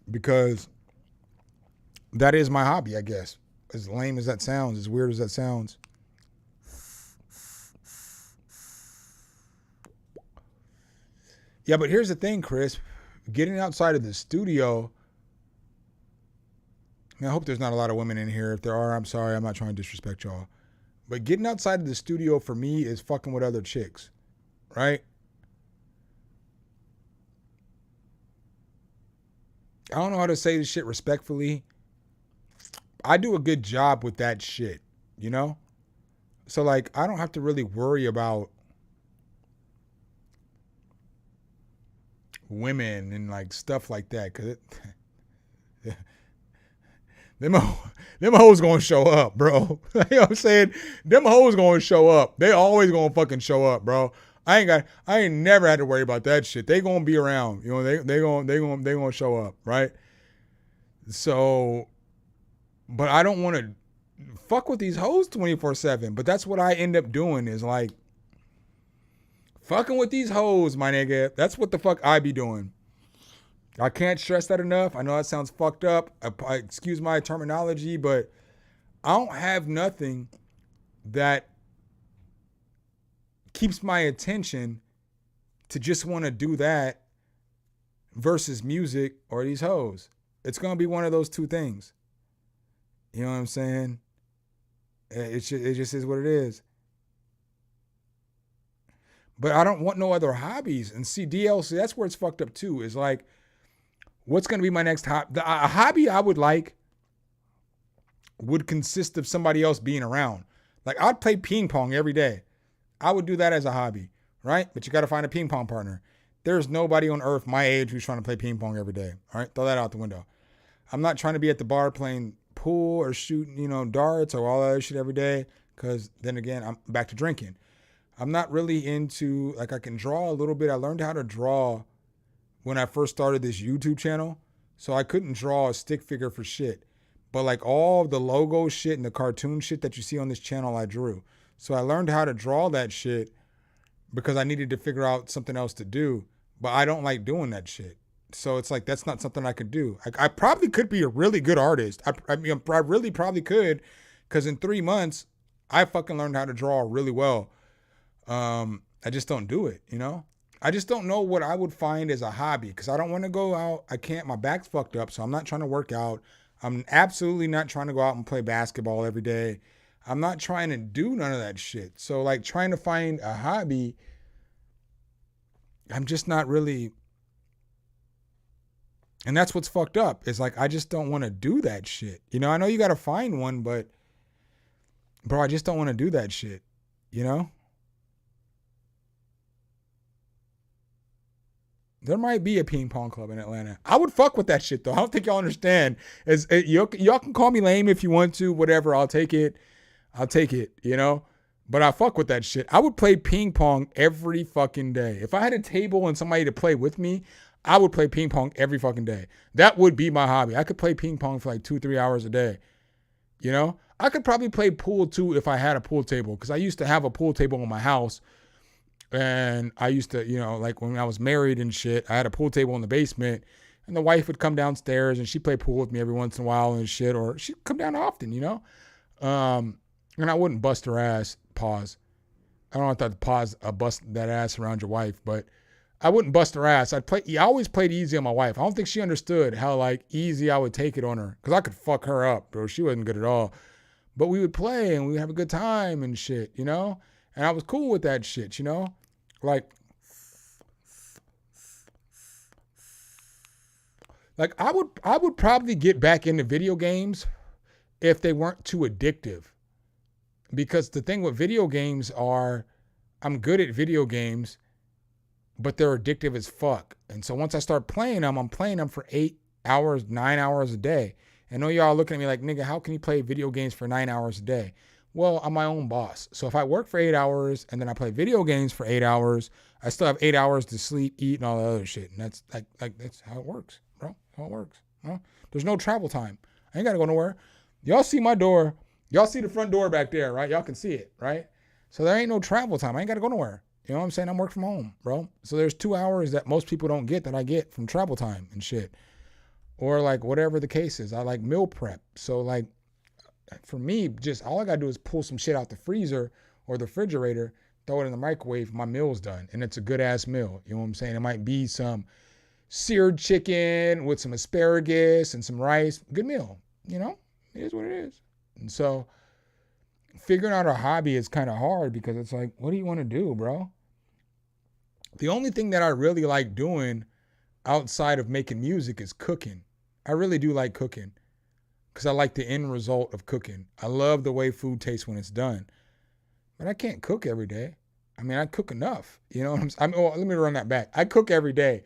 because that is my hobby, I guess. As lame as that sounds, as weird as that sounds. Yeah, but here's the thing, Chris. Getting outside of the studio, I hope there's not a lot of women in here. If there are, I'm sorry. I'm not trying to disrespect y'all. But getting outside of the studio for me is fucking with other chicks, right? I don't know how to say this shit respectfully. I do a good job with that shit, you know? So, like, I don't have to really worry about women and, like, stuff like that. Because them hoes gonna show up, bro. You know what I'm saying? Them hoes gonna show up. They always gonna fucking show up, bro. I ain't never had to worry about that shit. They gonna be around. You know, they gonna show up, right? So, but I don't want to fuck with these hoes 24/7. But that's what I end up doing is like fucking with these hoes, my nigga. That's what the fuck I be doing. I can't stress that enough. I know that sounds fucked up. I excuse my terminology, but I don't have nothing that keeps my attention to just want to do that versus music or these hoes. It's going to be one of those two things. You know what I'm saying? It just is what it is. But I don't want no other hobbies. And see, DLC, that's where it's fucked up too, is like, what's going to be my next hobby? A hobby I would like would consist of somebody else being around. Like, I'd play ping pong every day. I would do that as a hobby, right? But you got to find a ping pong partner. There's nobody on earth my age who's trying to play ping pong every day. All right, throw that out the window. I'm not trying to be at the bar playing pool or shooting, darts or all that other shit every day because then again, I'm back to drinking. I'm not really into, like, I can draw a little bit. I learned how to draw when I first started this YouTube channel. So I couldn't draw a stick figure for shit. But like all the logo shit and the cartoon shit that you see on this channel, I drew. So I learned how to draw that shit because I needed to figure out something else to do. But I don't like doing that shit. So it's like, that's not something I could do. I probably could be a really good artist. I mean, I really probably could, because in 3 months, I fucking learned how to draw really well. I just don't do it, you know? I just don't know what I would find as a hobby, because I don't want to go out. I can't. My back's fucked up, so I'm not trying to work out. I'm absolutely not trying to go out and play basketball every day. I'm not trying to do none of that shit. So like trying to find a hobby, I'm just not really. And that's what's fucked up. Is like, I just don't want to do that shit. You know, I know you got to find one, but bro, I just don't want to do that shit. You know? There might be a ping pong club in Atlanta. I would fuck with that shit though. I don't think y'all understand. Y'all can call me lame if you want to, whatever. I'll take it. You know? But I fuck with that shit. I would play ping pong every fucking day. If I had a table and somebody to play with me, I would play ping pong every fucking day. That would be my hobby. I could play ping pong for like 2-3 hours a day. You know? I could probably play pool too if I had a pool table, because I used to have a pool table in my house. And I used to, you know, like when I was married and shit, I had a pool table in the basement, and the wife would come downstairs and she'd play pool with me every once in a while and shit, or she'd come down often, you know? And I wouldn't bust her ass, pause. I don't have to pause, bust that ass around your wife, but I wouldn't bust her ass. I always played easy on my wife. I don't think she understood how like easy I would take it on her, because I could fuck her up, bro. She wasn't good at all. But we would play and we would have a good time and shit, you know? And I was cool with that shit, you know? Like I would probably get back into video games if they weren't too addictive. Because the thing with video games are, I'm good at video games, but they're addictive as fuck. And so once I start playing them, I'm playing them for 8 hours, 9 hours a day. I know y'all looking at me like, nigga, how can you play video games for 9 hours a day? Well, I'm my own boss. So if I work for 8 hours and then I play video games for 8 hours, I still have 8 hours to sleep, eat, and all that other shit. And that's like that's how it works, bro. How it works. You know? There's no travel time. I ain't gotta go nowhere. Y'all see my door. Y'all see the front door back there, right? Y'all can see it, right? So there ain't no travel time. I ain't gotta go nowhere. You know what I'm saying? I'm working from home, bro. So there's 2 hours that most people don't get that I get from travel time and shit. Or like whatever the case is. I like meal prep. So like, for me, just all I gotta do is pull some shit out the freezer or the refrigerator, throw it in the microwave, my meal's done. And it's a good ass meal. You know what I'm saying? It might be some seared chicken with some asparagus and some rice. Good meal. You know? It is what it is. And so figuring out a hobby is kind of hard, because it's like, what do you want to do, bro? The only thing that I really like doing outside of making music is cooking. I really do like cooking, because I like the end result of cooking. I love the way food tastes when it's done. But I can't cook every day. I mean, I cook enough. You know what I'm saying? Let me run that back. I cook every day,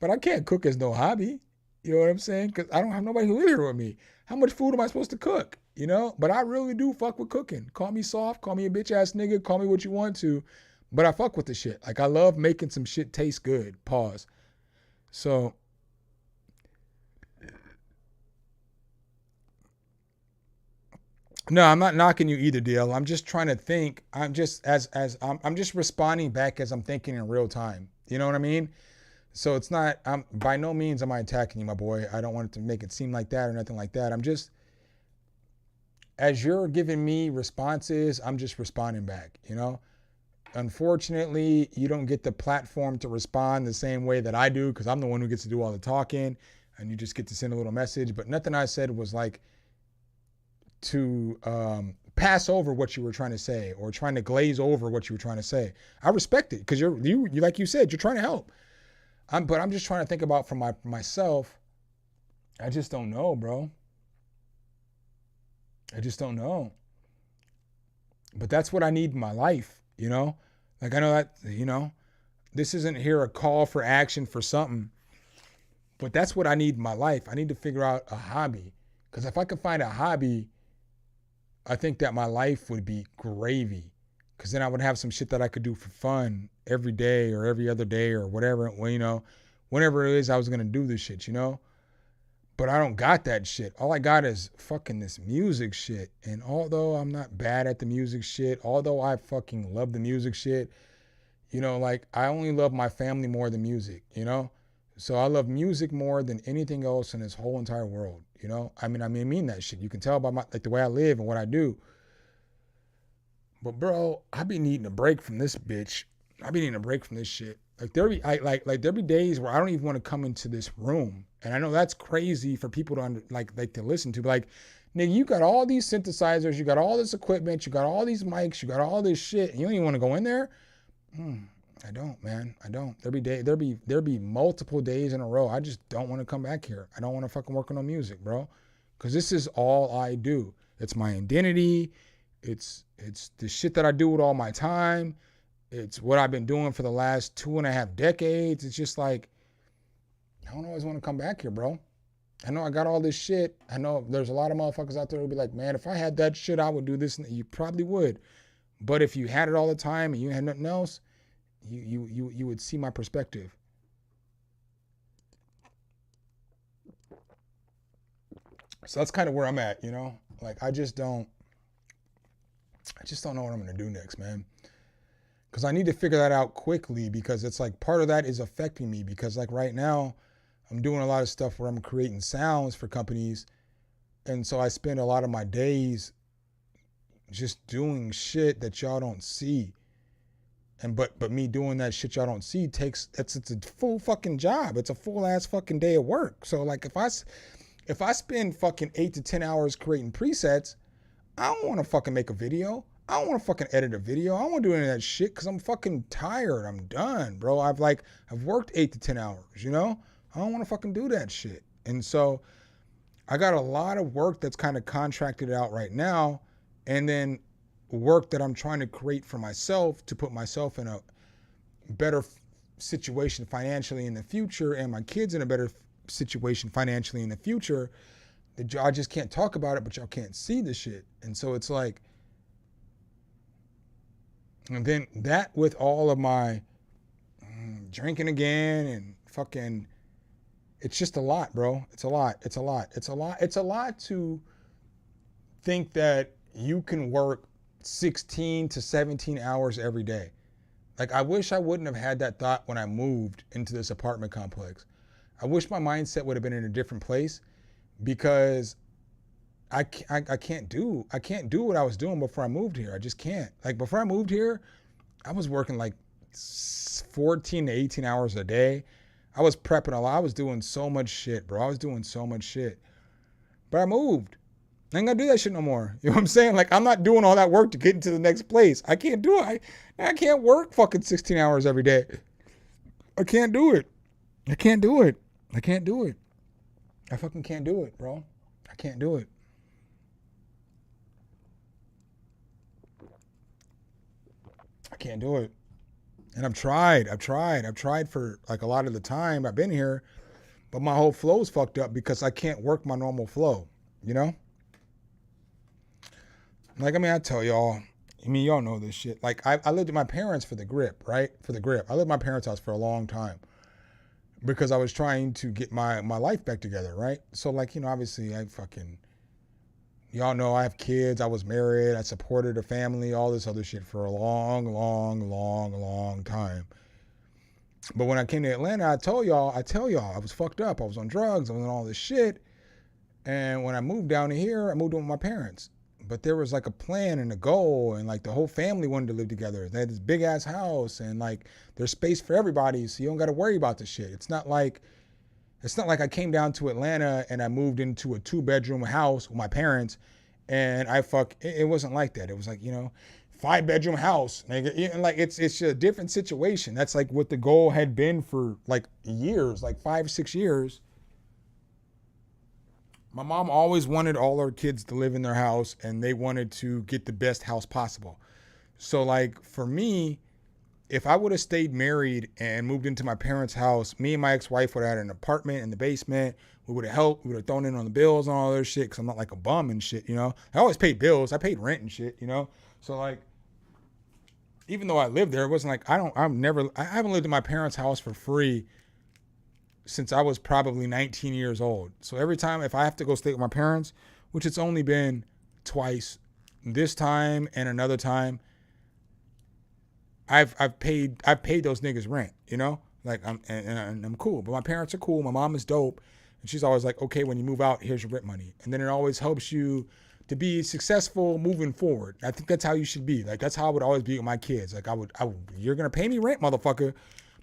but I can't cook as no hobby. You know what I'm saying? Because I don't have nobody who lives here with me. How much food am I supposed to cook? You know? But I really do fuck with cooking. Call me soft, call me a bitch ass nigga, call me what you want to. But I fuck with the shit. Like, I love making some shit taste good. Pause. So no, I'm not knocking you either, DL. I'm just trying to think. I'm just I'm just responding back as I'm thinking in real time. You know what I mean? So it's not, by no means am I attacking you, my boy. I don't want it to make it seem like that or nothing like that. I'm just, as you're giving me responses, I'm just responding back, you know? Unfortunately, you don't get the platform to respond the same way that I do, because I'm the one who gets to do all the talking, and you just get to send a little message. But nothing I said was like to pass over what you were trying to say, or trying to glaze over what you were trying to say. I respect it, because you like you said, you're trying to help. But I'm just trying to think about for myself. I just don't know, bro. I just don't know. But that's what I need in my life, you know? Like, I know that, you know, this isn't here a call for action for something, but that's what I need in my life. I need to figure out a hobby, because if I can find a hobby I think that my life would be gravy, because then I would have some shit that I could do for fun every day or every other day or whatever, well, you know, whenever it is I was gonna do this shit, you know? But I don't got that shit. All I got is fucking this music shit. And although I'm not bad at the music shit, although I fucking love the music shit, you know, like I only love my family more than music, you know? So I love music more than anything else in this whole entire world, you know? I mean that shit. You can tell by my, like the way I live and what I do. But bro, I be needing a break from this bitch. I be needing a break from this shit. Like there be days where I don't even want to come into this room. And I know that's crazy for people to like to listen to. But like, nigga, you got all these synthesizers, you got all this equipment, you got all these mics, you got all this shit, and you don't even want to go in there? I don't, man. I don't. There be multiple days in a row. I just don't want to come back here. I don't want to fucking work on no music, bro. Cause this is all I do. It's my identity. It's the shit that I do with all my time. It's what I've been doing for the last 2.5 decades. It's just like, I don't always want to come back here, bro. I know I got all this shit. I know there's a lot of motherfuckers out there who'll be like, man, if I had that shit, I would do this. And you probably would. But if you had it all the time and you had nothing else, you would see my perspective. So that's kind of where I'm at, you know? Like, I just don't know what I'm going to do next, man. Because I need to figure that out quickly, because it's like part of that is affecting me, because like right now I'm doing a lot of stuff where I'm creating sounds for companies. And so I spend a lot of my days just doing shit that y'all don't see. And but me doing that shit y'all don't see it's a full fucking job. It's a full ass fucking day of work. So like if I spend fucking 8 to 10 hours creating presets, I don't want to fucking make a video. I don't want to fucking edit a video. I don't want to do any of that shit because I'm fucking tired. I'm done, bro. I've worked 8 to 10 hours, you know? I don't want to fucking do that shit. And so I got a lot of work that's kind of contracted out right now, and then work that I'm trying to create for myself to put myself in a better situation financially in the future, and my kids in a better situation financially in the future. I just can't talk about it, but y'all can't see the shit. And so it's like, and then that with all of my drinking again and fucking, it's just a lot, bro. It's a lot. It's a lot. It's a lot. It's a lot to think that you can work 16 to 17 hours every day. Like, I wish I wouldn't have had that thought when I moved into this apartment complex. I wish my mindset would have been in a different place, because I can't do what I was doing before I moved here. I just can't. Like, before I moved here, I was working like 14 to 18 hours a day. I was prepping a lot. I was doing so much shit, bro. I was doing so much shit. But I moved. I ain't gonna do that shit no more. You know what I'm saying? Like, I'm not doing all that work to get into the next place. I can't do it. I can't work fucking 16 hours every day. I can't do it. I can't do it. I can't do it. I fucking can't do it, bro. I can't do it. I can't do it. And I've tried for like a lot of the time I've been here, but my whole flow's fucked up because I can't work my normal flow, you know? Like, I mean, I tell y'all, I mean, y'all know this shit. Like, I lived with my parents for the grip, right? For the grip. I lived at my parents' house for a long time because I was trying to get my life back together, right? So, like, you know, obviously y'all know I have kids, I was married, I supported a family, all this other shit for a long time. But when I came to Atlanta, I tell y'all, I was fucked up. I was on drugs, I was on all this shit. And when I moved down to here, I moved in with my parents. But there was like a plan and a goal, and like the whole family wanted to live together. They had this big ass house, and like there's space for everybody, so you don't got to worry about the shit. It's not like I came down to Atlanta and I moved into a 2-bedroom house with my parents, and it wasn't like that. It was like, you know, 5-bedroom house, nigga. And like it's a different situation. That's like what the goal had been for like years, like 5-6 years. My mom always wanted all her kids to live in their house, and they wanted to get the best house possible. So like for me, if I would have stayed married and moved into my parents' house, me and my ex-wife would have had an apartment in the basement. We would have helped. We would have thrown in on the bills and all their shit because I'm not like a bum and shit, you know. I always paid bills. I paid rent and shit, you know. So like, even though I lived there, it wasn't like I haven't lived in my parents' house for free since I was probably 19 years old. So every time if I have to go stay with my parents, which it's only been twice, this time and another time, I've paid those niggas rent, you know, like I'm cool, but my parents are cool. My mom is dope, and she's always like, okay, when you move out, here's your rent money, and then it always helps you to be successful moving forward. I think that's how you should be. Like that's how I would always be with my kids. Like I would, you're gonna pay me rent, motherfucker,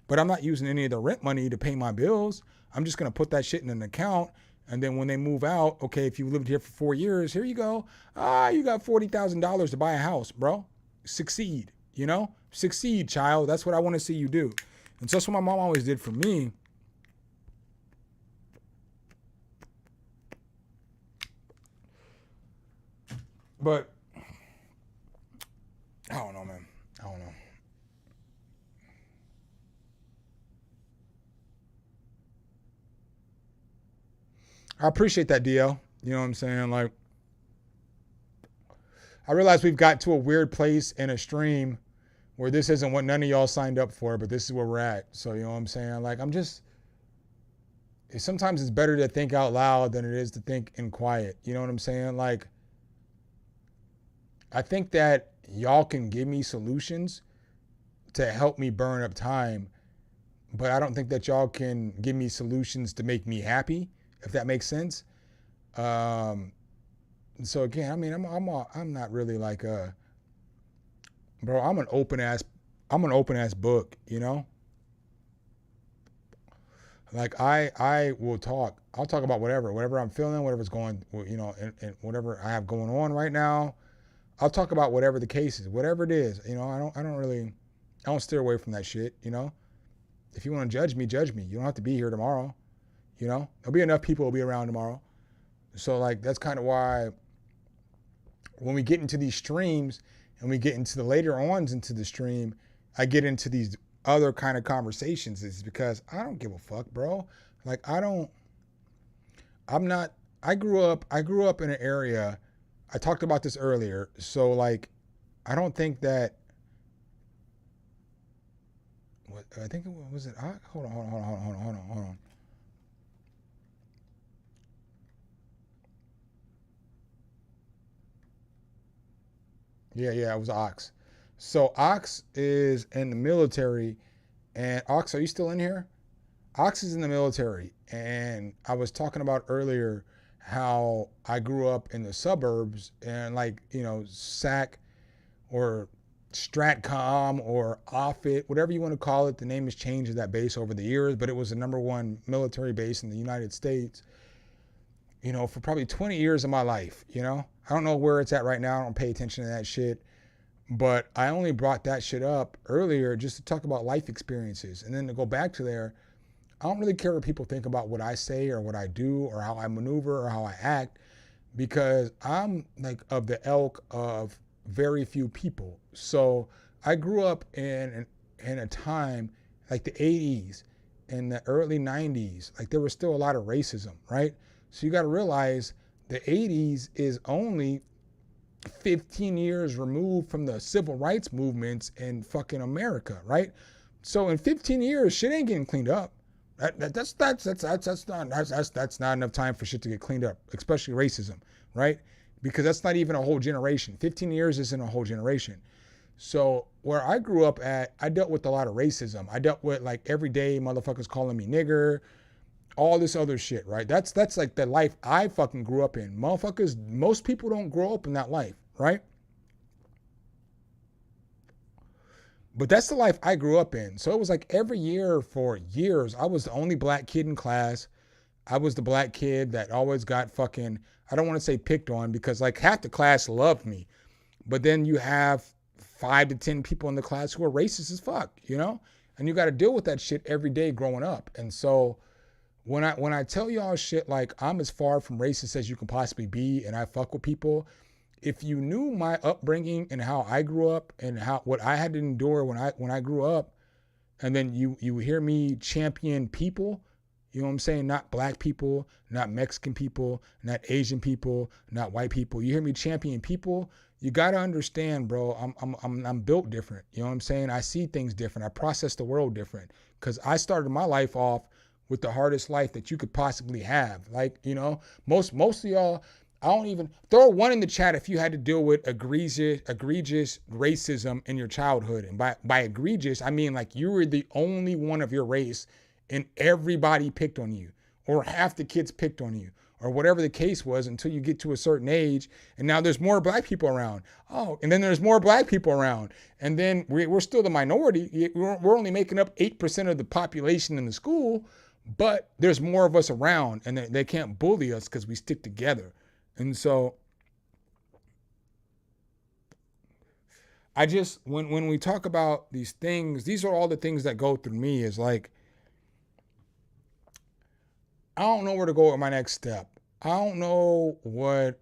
but I'm not using any of the rent money to pay my bills. I'm just gonna put that shit in an account, and then when they move out, okay, if you lived here for 4 years, here you go. You got $40,000 to buy a house, bro. Succeed, you know. Succeed, child. That's what I want to see you do. And so that's what my mom always did for me. But I don't know, man. I don't know. I appreciate that, DL. You know what I'm saying? Like, I realize we've got to a weird place in a stream where this isn't what none of y'all signed up for, but this is where we're at. So, you know what I'm saying? Like, sometimes it's better to think out loud than it is to think in quiet. You know what I'm saying? Like, I think that y'all can give me solutions to help me burn up time, but I don't think that y'all can give me solutions to make me happy, if that makes sense. So again, I mean, I'm not really like bro, I'm an open ass book, you know? Like I will talk. I'll talk about whatever I'm feeling, whatever's going, you know, and whatever I have going on right now. I'll talk about whatever the case is, whatever it is. You know, I don't steer away from that shit, you know? If you want to judge me, judge me. You don't have to be here tomorrow, you know? There'll be enough people who'll be around tomorrow. So like, that's kind of why when we get into these streams and we get into the later ons into the stream, I get into these other kind of conversations is because I don't give a fuck, bro. Like I grew up in an area, I talked about this earlier. So like, I don't think that, I think it was it, hold on. Yeah, it was Ox. So Ox is in the military, and Ox, are you still in here? Ox is in the military, and I was talking about earlier how I grew up in the suburbs and like, you know, SAC or Stratcom or Offutt, whatever you want to call it. The name has changed of that base over the years, but it was the #1 military base in the United States, you know, for probably 20 years of my life, you know? I don't know where it's at right now. I don't pay attention to that shit. But I only brought that shit up earlier just to talk about life experiences. And then to go back to there, I don't really care what people think about what I say or what I do or how I maneuver or how I act, because I'm like of the ilk of very few people. So I grew up in a time like the 80s and the early 90s. Like there was still a lot of racism, right? So you got to realize the 80s is only 15 years removed from the civil rights movements in fucking America, right? So in 15 years, shit ain't getting cleaned up. That's not enough time for shit to get cleaned up, especially racism, right? Because that's not even a whole generation. 15 years isn't a whole generation. So where I grew up at, I dealt with a lot of racism. I dealt with like everyday motherfuckers calling me nigger, all this other shit, right? That's like the life I fucking grew up in. Motherfuckers, most people don't grow up in that life, right? But that's the life I grew up in. So it was like every year for years, I was the only black kid in class. I was the black kid that always got fucking, I don't want to say picked on, because like half the class loved me. But then you have 5 to 10 people in the class who are racist as fuck, you know? And you got to deal with that shit every day growing up. And so when I tell y'all shit like I'm as far from racist as you can possibly be and I fuck with people, if you knew my upbringing and how I grew up and what I had to endure when I grew up, and then you hear me champion people, you know what I'm saying? Not black people, not Mexican people, not Asian people, not white people. You hear me champion people, you gotta understand, bro, I'm built different. You know what I'm saying? I see things different. I process the world different. Cause I started my life off with the hardest life that you could possibly have. Like, you know, most of y'all, I don't even throw one in the chat if you had to deal with egregious racism in your childhood. And by egregious, I mean like you were the only one of your race and everybody picked on you, or half the kids picked on you, or whatever the case was, until you get to a certain age. And now there's more black people around. Oh, and then there's more black people around. And then we're still the minority. We're only making up 8% of the population in the school, but there's more of us around, and they can't bully us because we stick together. And so I just, when we talk about these things, these are all the things that go through me, is like, I don't know where to go with my next step. I don't know what,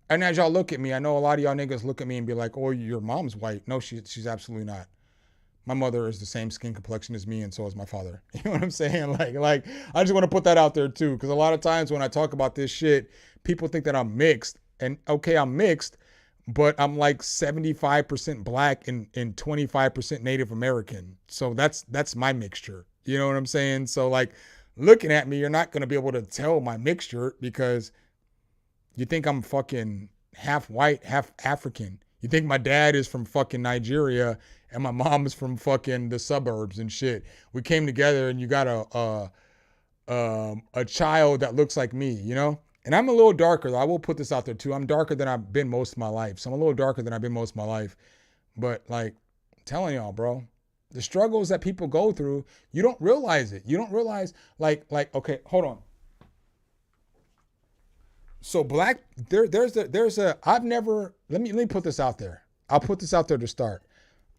and as y'all look at me, I know a lot of y'all niggas look at me and be like, oh, your mom's white. No, she's absolutely not. My mother is the same skin complexion as me, and so is my father. You know what I'm saying? Like I just want to put that out there too, because a lot of times when I talk about this shit, people think that I'm mixed. And okay, I'm mixed, but I'm like 75% black and 25% Native American. So that's my mixture. You know what I'm saying? So like, looking at me, you're not gonna be able to tell my mixture, because you think I'm fucking half white, half African. You think my dad is from fucking Nigeria and my mom is from fucking the suburbs and shit. We came together and you got a child that looks like me, you know? And I'm a little darker, though. I will put this out there too. I'm darker than I've been most of my life. So I'm a little darker than I've been most of my life. But like, I'm telling y'all, bro, the struggles that people go through, you don't realize it. You don't realize, like, okay, hold on. So black, I've never, let me put this out there. I'll put this out there to start.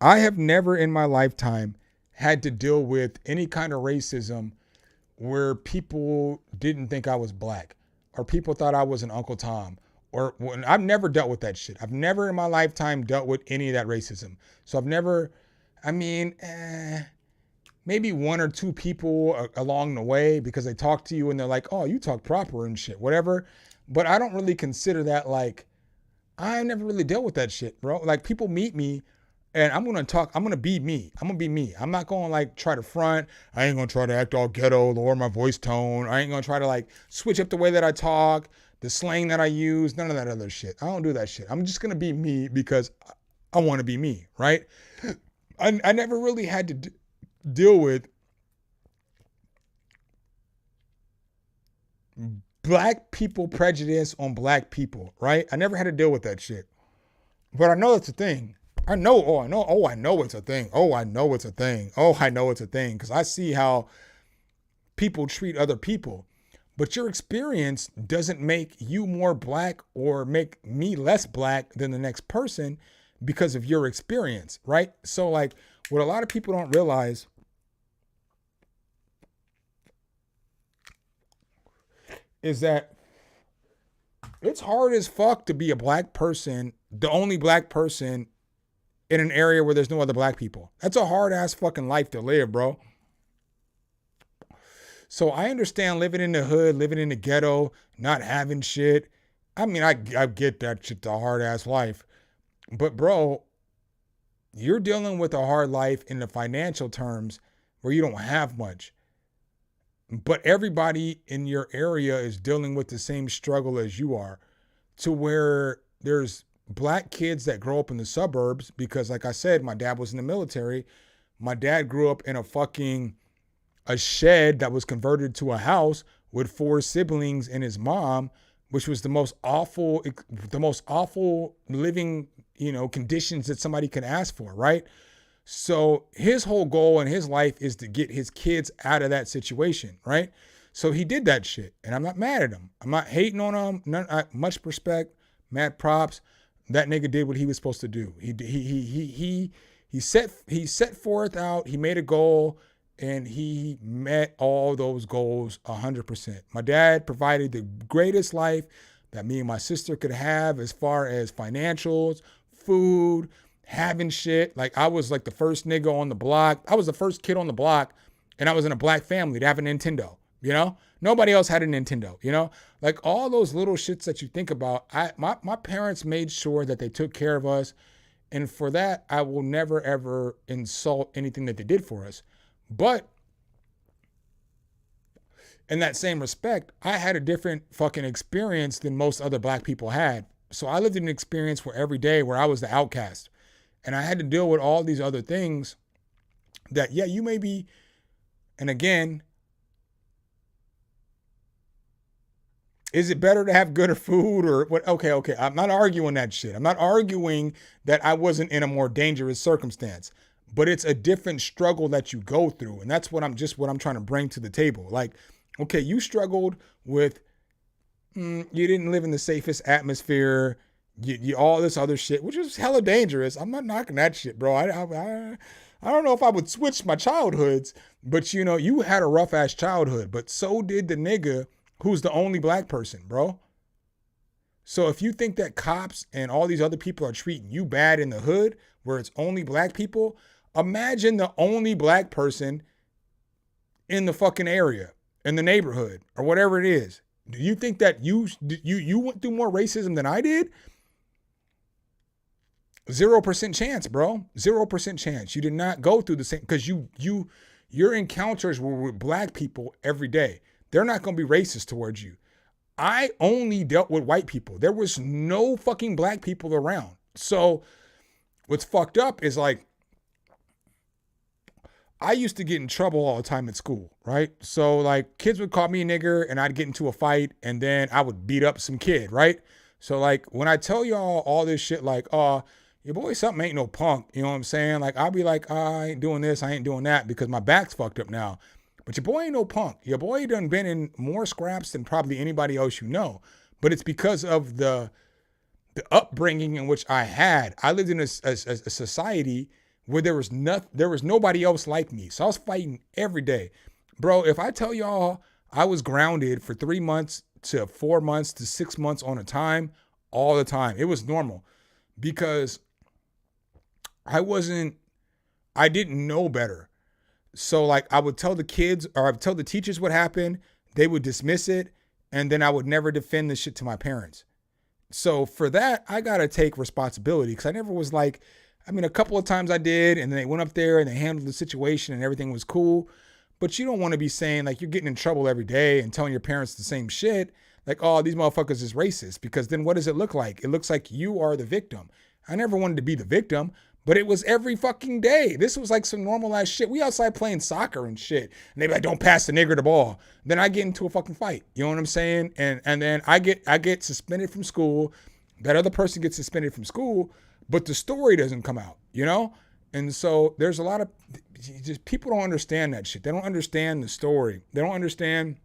I have never in my lifetime had to deal with any kind of racism where people didn't think I was black, or people thought I was an Uncle Tom, or when I've never dealt with that shit. I've never in my lifetime dealt with any of that racism. So I've never, I mean, maybe one or two people along the way, because they talk to you and they're like, oh, you talk proper and shit, whatever. But I don't really consider that, like, I never really dealt with that shit, bro. Like, people meet me and I'm going to be me. I'm going to be me. I'm not going to like try to front. I ain't going to try to act all ghetto, lower my voice tone. I ain't going to try to like switch up the way that I talk, the slang that I use, none of that other shit. I don't do that shit. I'm just going to be me because I want to be me, right? I never really had to deal with black people prejudice on black people, right? I never had to deal with that shit. But I know it's a thing. I know it's a thing. Because I see how people treat other people. But your experience doesn't make you more black or make me less black than the next person because of your experience, right? So like, what a lot of people don't realize is that it's hard as fuck to be a black person, the only black person in an area where there's no other black people. That's a hard ass fucking life to live, bro. So I understand living in the hood, living in the ghetto, not having shit. I mean, I get that shit, the hard ass life. But bro, you're dealing with a hard life in the financial terms where you don't have much. But everybody in your area is dealing with the same struggle as you are, to where there's black kids that grow up in the suburbs because, like I said, my dad was in the military. My dad grew up in a shed that was converted to a house with 4 siblings and his mom, which was the most awful living, conditions that somebody could ask for, right? So his whole goal in his life is to get his kids out of that situation, right? So he did that shit, and I'm not mad at him. I'm not hating on him. Much respect, mad props. That nigga did what he was supposed to do. He set forth out. He made a goal, and he met all those goals 100%. My dad provided the greatest life, that me and my sister could have as far as financials, food, having shit. Like, I was like the first nigga on the block. I was the first kid on the block, and I was in a black family to have a Nintendo, you know? Nobody else had a Nintendo, you know? Like, all those little shits that you think about, my parents made sure that they took care of us, and for that, I will never, ever insult anything that they did for us. But in that same respect, I had a different fucking experience than most other black people had. So I lived in an experience where every day where I was the outcast. And I had to deal with all these other things that, yeah, you may be, and again, is it better to have gooder food or what? Okay. I'm not arguing that shit. I'm not arguing that I wasn't in a more dangerous circumstance, but it's a different struggle that you go through. And that's what I'm trying to bring to the table. Like, okay, you struggled with, you didn't live in the safest atmosphere, you all this other shit, which is hella dangerous. I'm not knocking that shit, bro. I don't know if I would switch my childhoods, but you know, you had a rough ass childhood, but so did the nigga who's the only black person, bro. So if you think that cops and all these other people are treating you bad in the hood where it's only black people, imagine the only black person in the fucking area, in the neighborhood, or whatever it is. Do you think that you went through more racism than I did? 0% chance, bro. 0% chance. You did not go through the same, because your encounters were with black people every day. They're not going to be racist towards you. I only dealt with white people. There was no fucking black people around. So what's fucked up is, like, I used to get in trouble all the time at school, right? So, like, kids would call me a nigger and I'd get into a fight and then I would beat up some kid, right? So, like, when I tell y'all all this shit, like, your boy something ain't no punk, you know what I'm saying? Like, I'll be like, I ain't doing this, I ain't doing that because my back's fucked up now. But your boy ain't no punk. Your boy done been in more scraps than probably anybody else you know. But it's because of the upbringing in which I had. I lived in a society where there was nobody else like me. So I was fighting every day. Bro, if I tell y'all I was grounded for 3 months to 4 months to 6 months on a time, all the time. It was normal because I didn't know better. So, like, I would tell the kids or I would tell the teachers what happened. They would dismiss it. And then I would never defend this shit to my parents. So for that, I got to take responsibility because I never was like, I mean, a couple of times I did, and then they went up there and they handled the situation and everything was cool. But you don't want to be saying, like, you're getting in trouble every day and telling your parents the same shit. Like, oh, these motherfuckers is racist. Because then what does it look like? It looks like you are the victim. I never wanted to be the victim, but it was every fucking day. This was like some normal ass shit. We outside playing soccer and shit. And they be like, don't pass the nigger the ball. Then I get into a fucking fight. You know what I'm saying? And then I get suspended from school. That other person gets suspended from school, but the story doesn't come out, you know? And so there's a lot of, just people don't understand that shit. They don't understand the story. They don't understand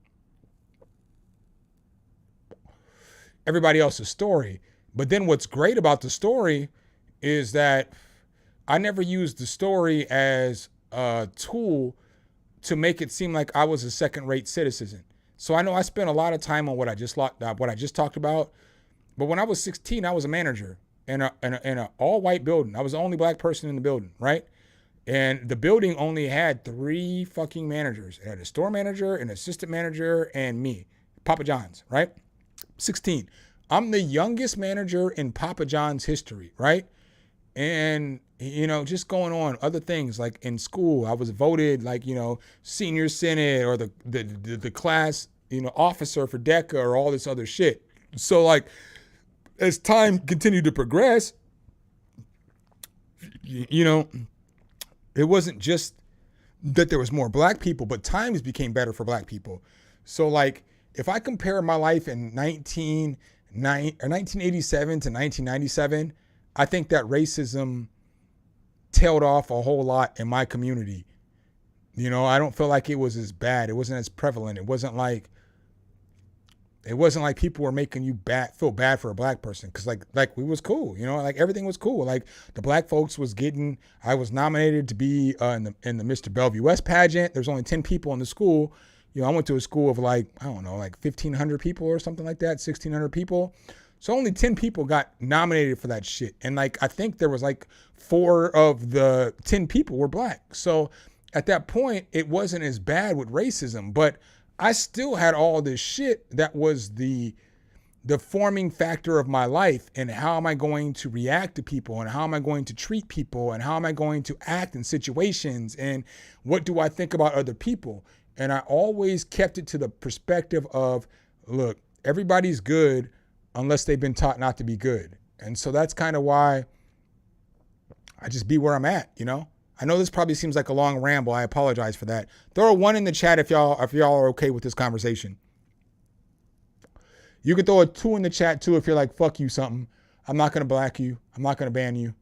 everybody else's story. But then what's great about the story is that I never used the story as a tool to make it seem like I was a second-rate citizen. So I know I spent a lot of time on what I just talked about. But when I was 16, I was a manager in a all-white building. I was the only black person in the building, right? And the building only had 3 fucking managers. It had a store manager, an assistant manager, and me, Papa John's, right? 16. I'm the youngest manager in Papa John's history, right? And, you know, just going on other things, like in school, I was voted, like, you know, senior senate or the class, you know, officer for DECA or all this other shit. So, like, as time continued to progress, you know, it wasn't just that there was more black people, but times became better for black people. So, like, if I compare my life in 1987 to 1997, I think that racism tailed off a whole lot in my community. You know, I don't feel like it was as bad. It wasn't as prevalent. It wasn't like people were making you feel bad for a black person. Cause like we was cool, you know, like everything was cool. Like the black folks I was nominated to be in the Mr. Bellevue West pageant. There's only 10 people in the school. You know, I went to a school of like, I don't know, like 1,500 people or something like that, 1,600 people. So only 10 people got nominated for that shit. And like, I think there was like 4 of the 10 people were black. So at that point, it wasn't as bad with racism, but I still had all this shit that was the forming factor of my life, and how am I going to react to people, and how am I going to treat people, and how am I going to act in situations, and what do I think about other people? And I always kept it to the perspective of, look, everybody's good unless they've been taught not to be good. And so that's kind of why I just be where I'm at, you know? I know this probably seems like a long ramble. I apologize for that. Throw a 1 in the chat if y'all are okay with this conversation. You can throw a 2 in the chat too if you're like, fuck you something. I'm not gonna black you. I'm not gonna ban you.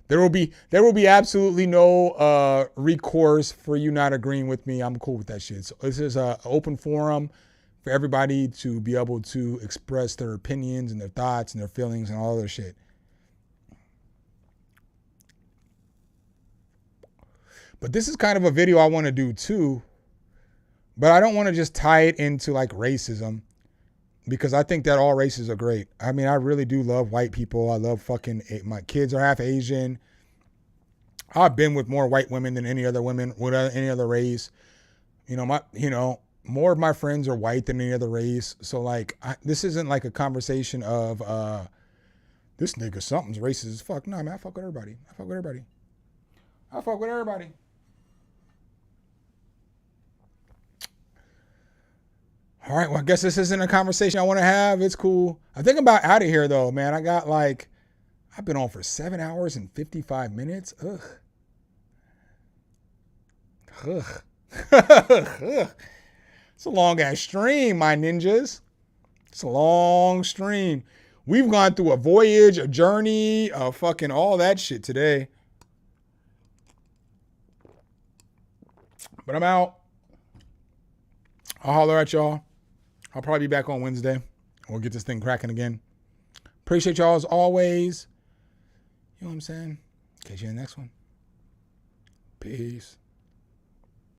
There will be absolutely no recourse for you not agreeing with me. I'm cool with that shit. So this is an open forum for everybody to be able to express their opinions and their thoughts and their feelings and all other shit. But this is kind of a video I want to do too, but I don't want to just tie it into like racism, because I think that all races are great. I mean, I really do love white people. I love my kids are half Asian. I've been with more white women than any other women with any other race. You know, more of my friends are white than any other race. So like, this isn't like a conversation of this nigga something's racist as fuck. No, man, I fuck with everybody. I fuck with everybody. All right, well, I guess this isn't a conversation I want to have. It's cool. I think I'm about out of here, though, man. I've been on for 7 hours and 55 minutes. Ugh. It's a long-ass stream, my ninjas. It's a long stream. We've gone through a voyage, a journey, fucking all that shit today. But I'm out. I'll holler at y'all. I'll probably be back on Wednesday. We'll get this thing cracking again. Appreciate y'all as always. You know what I'm saying? Catch you in the next one. Peace.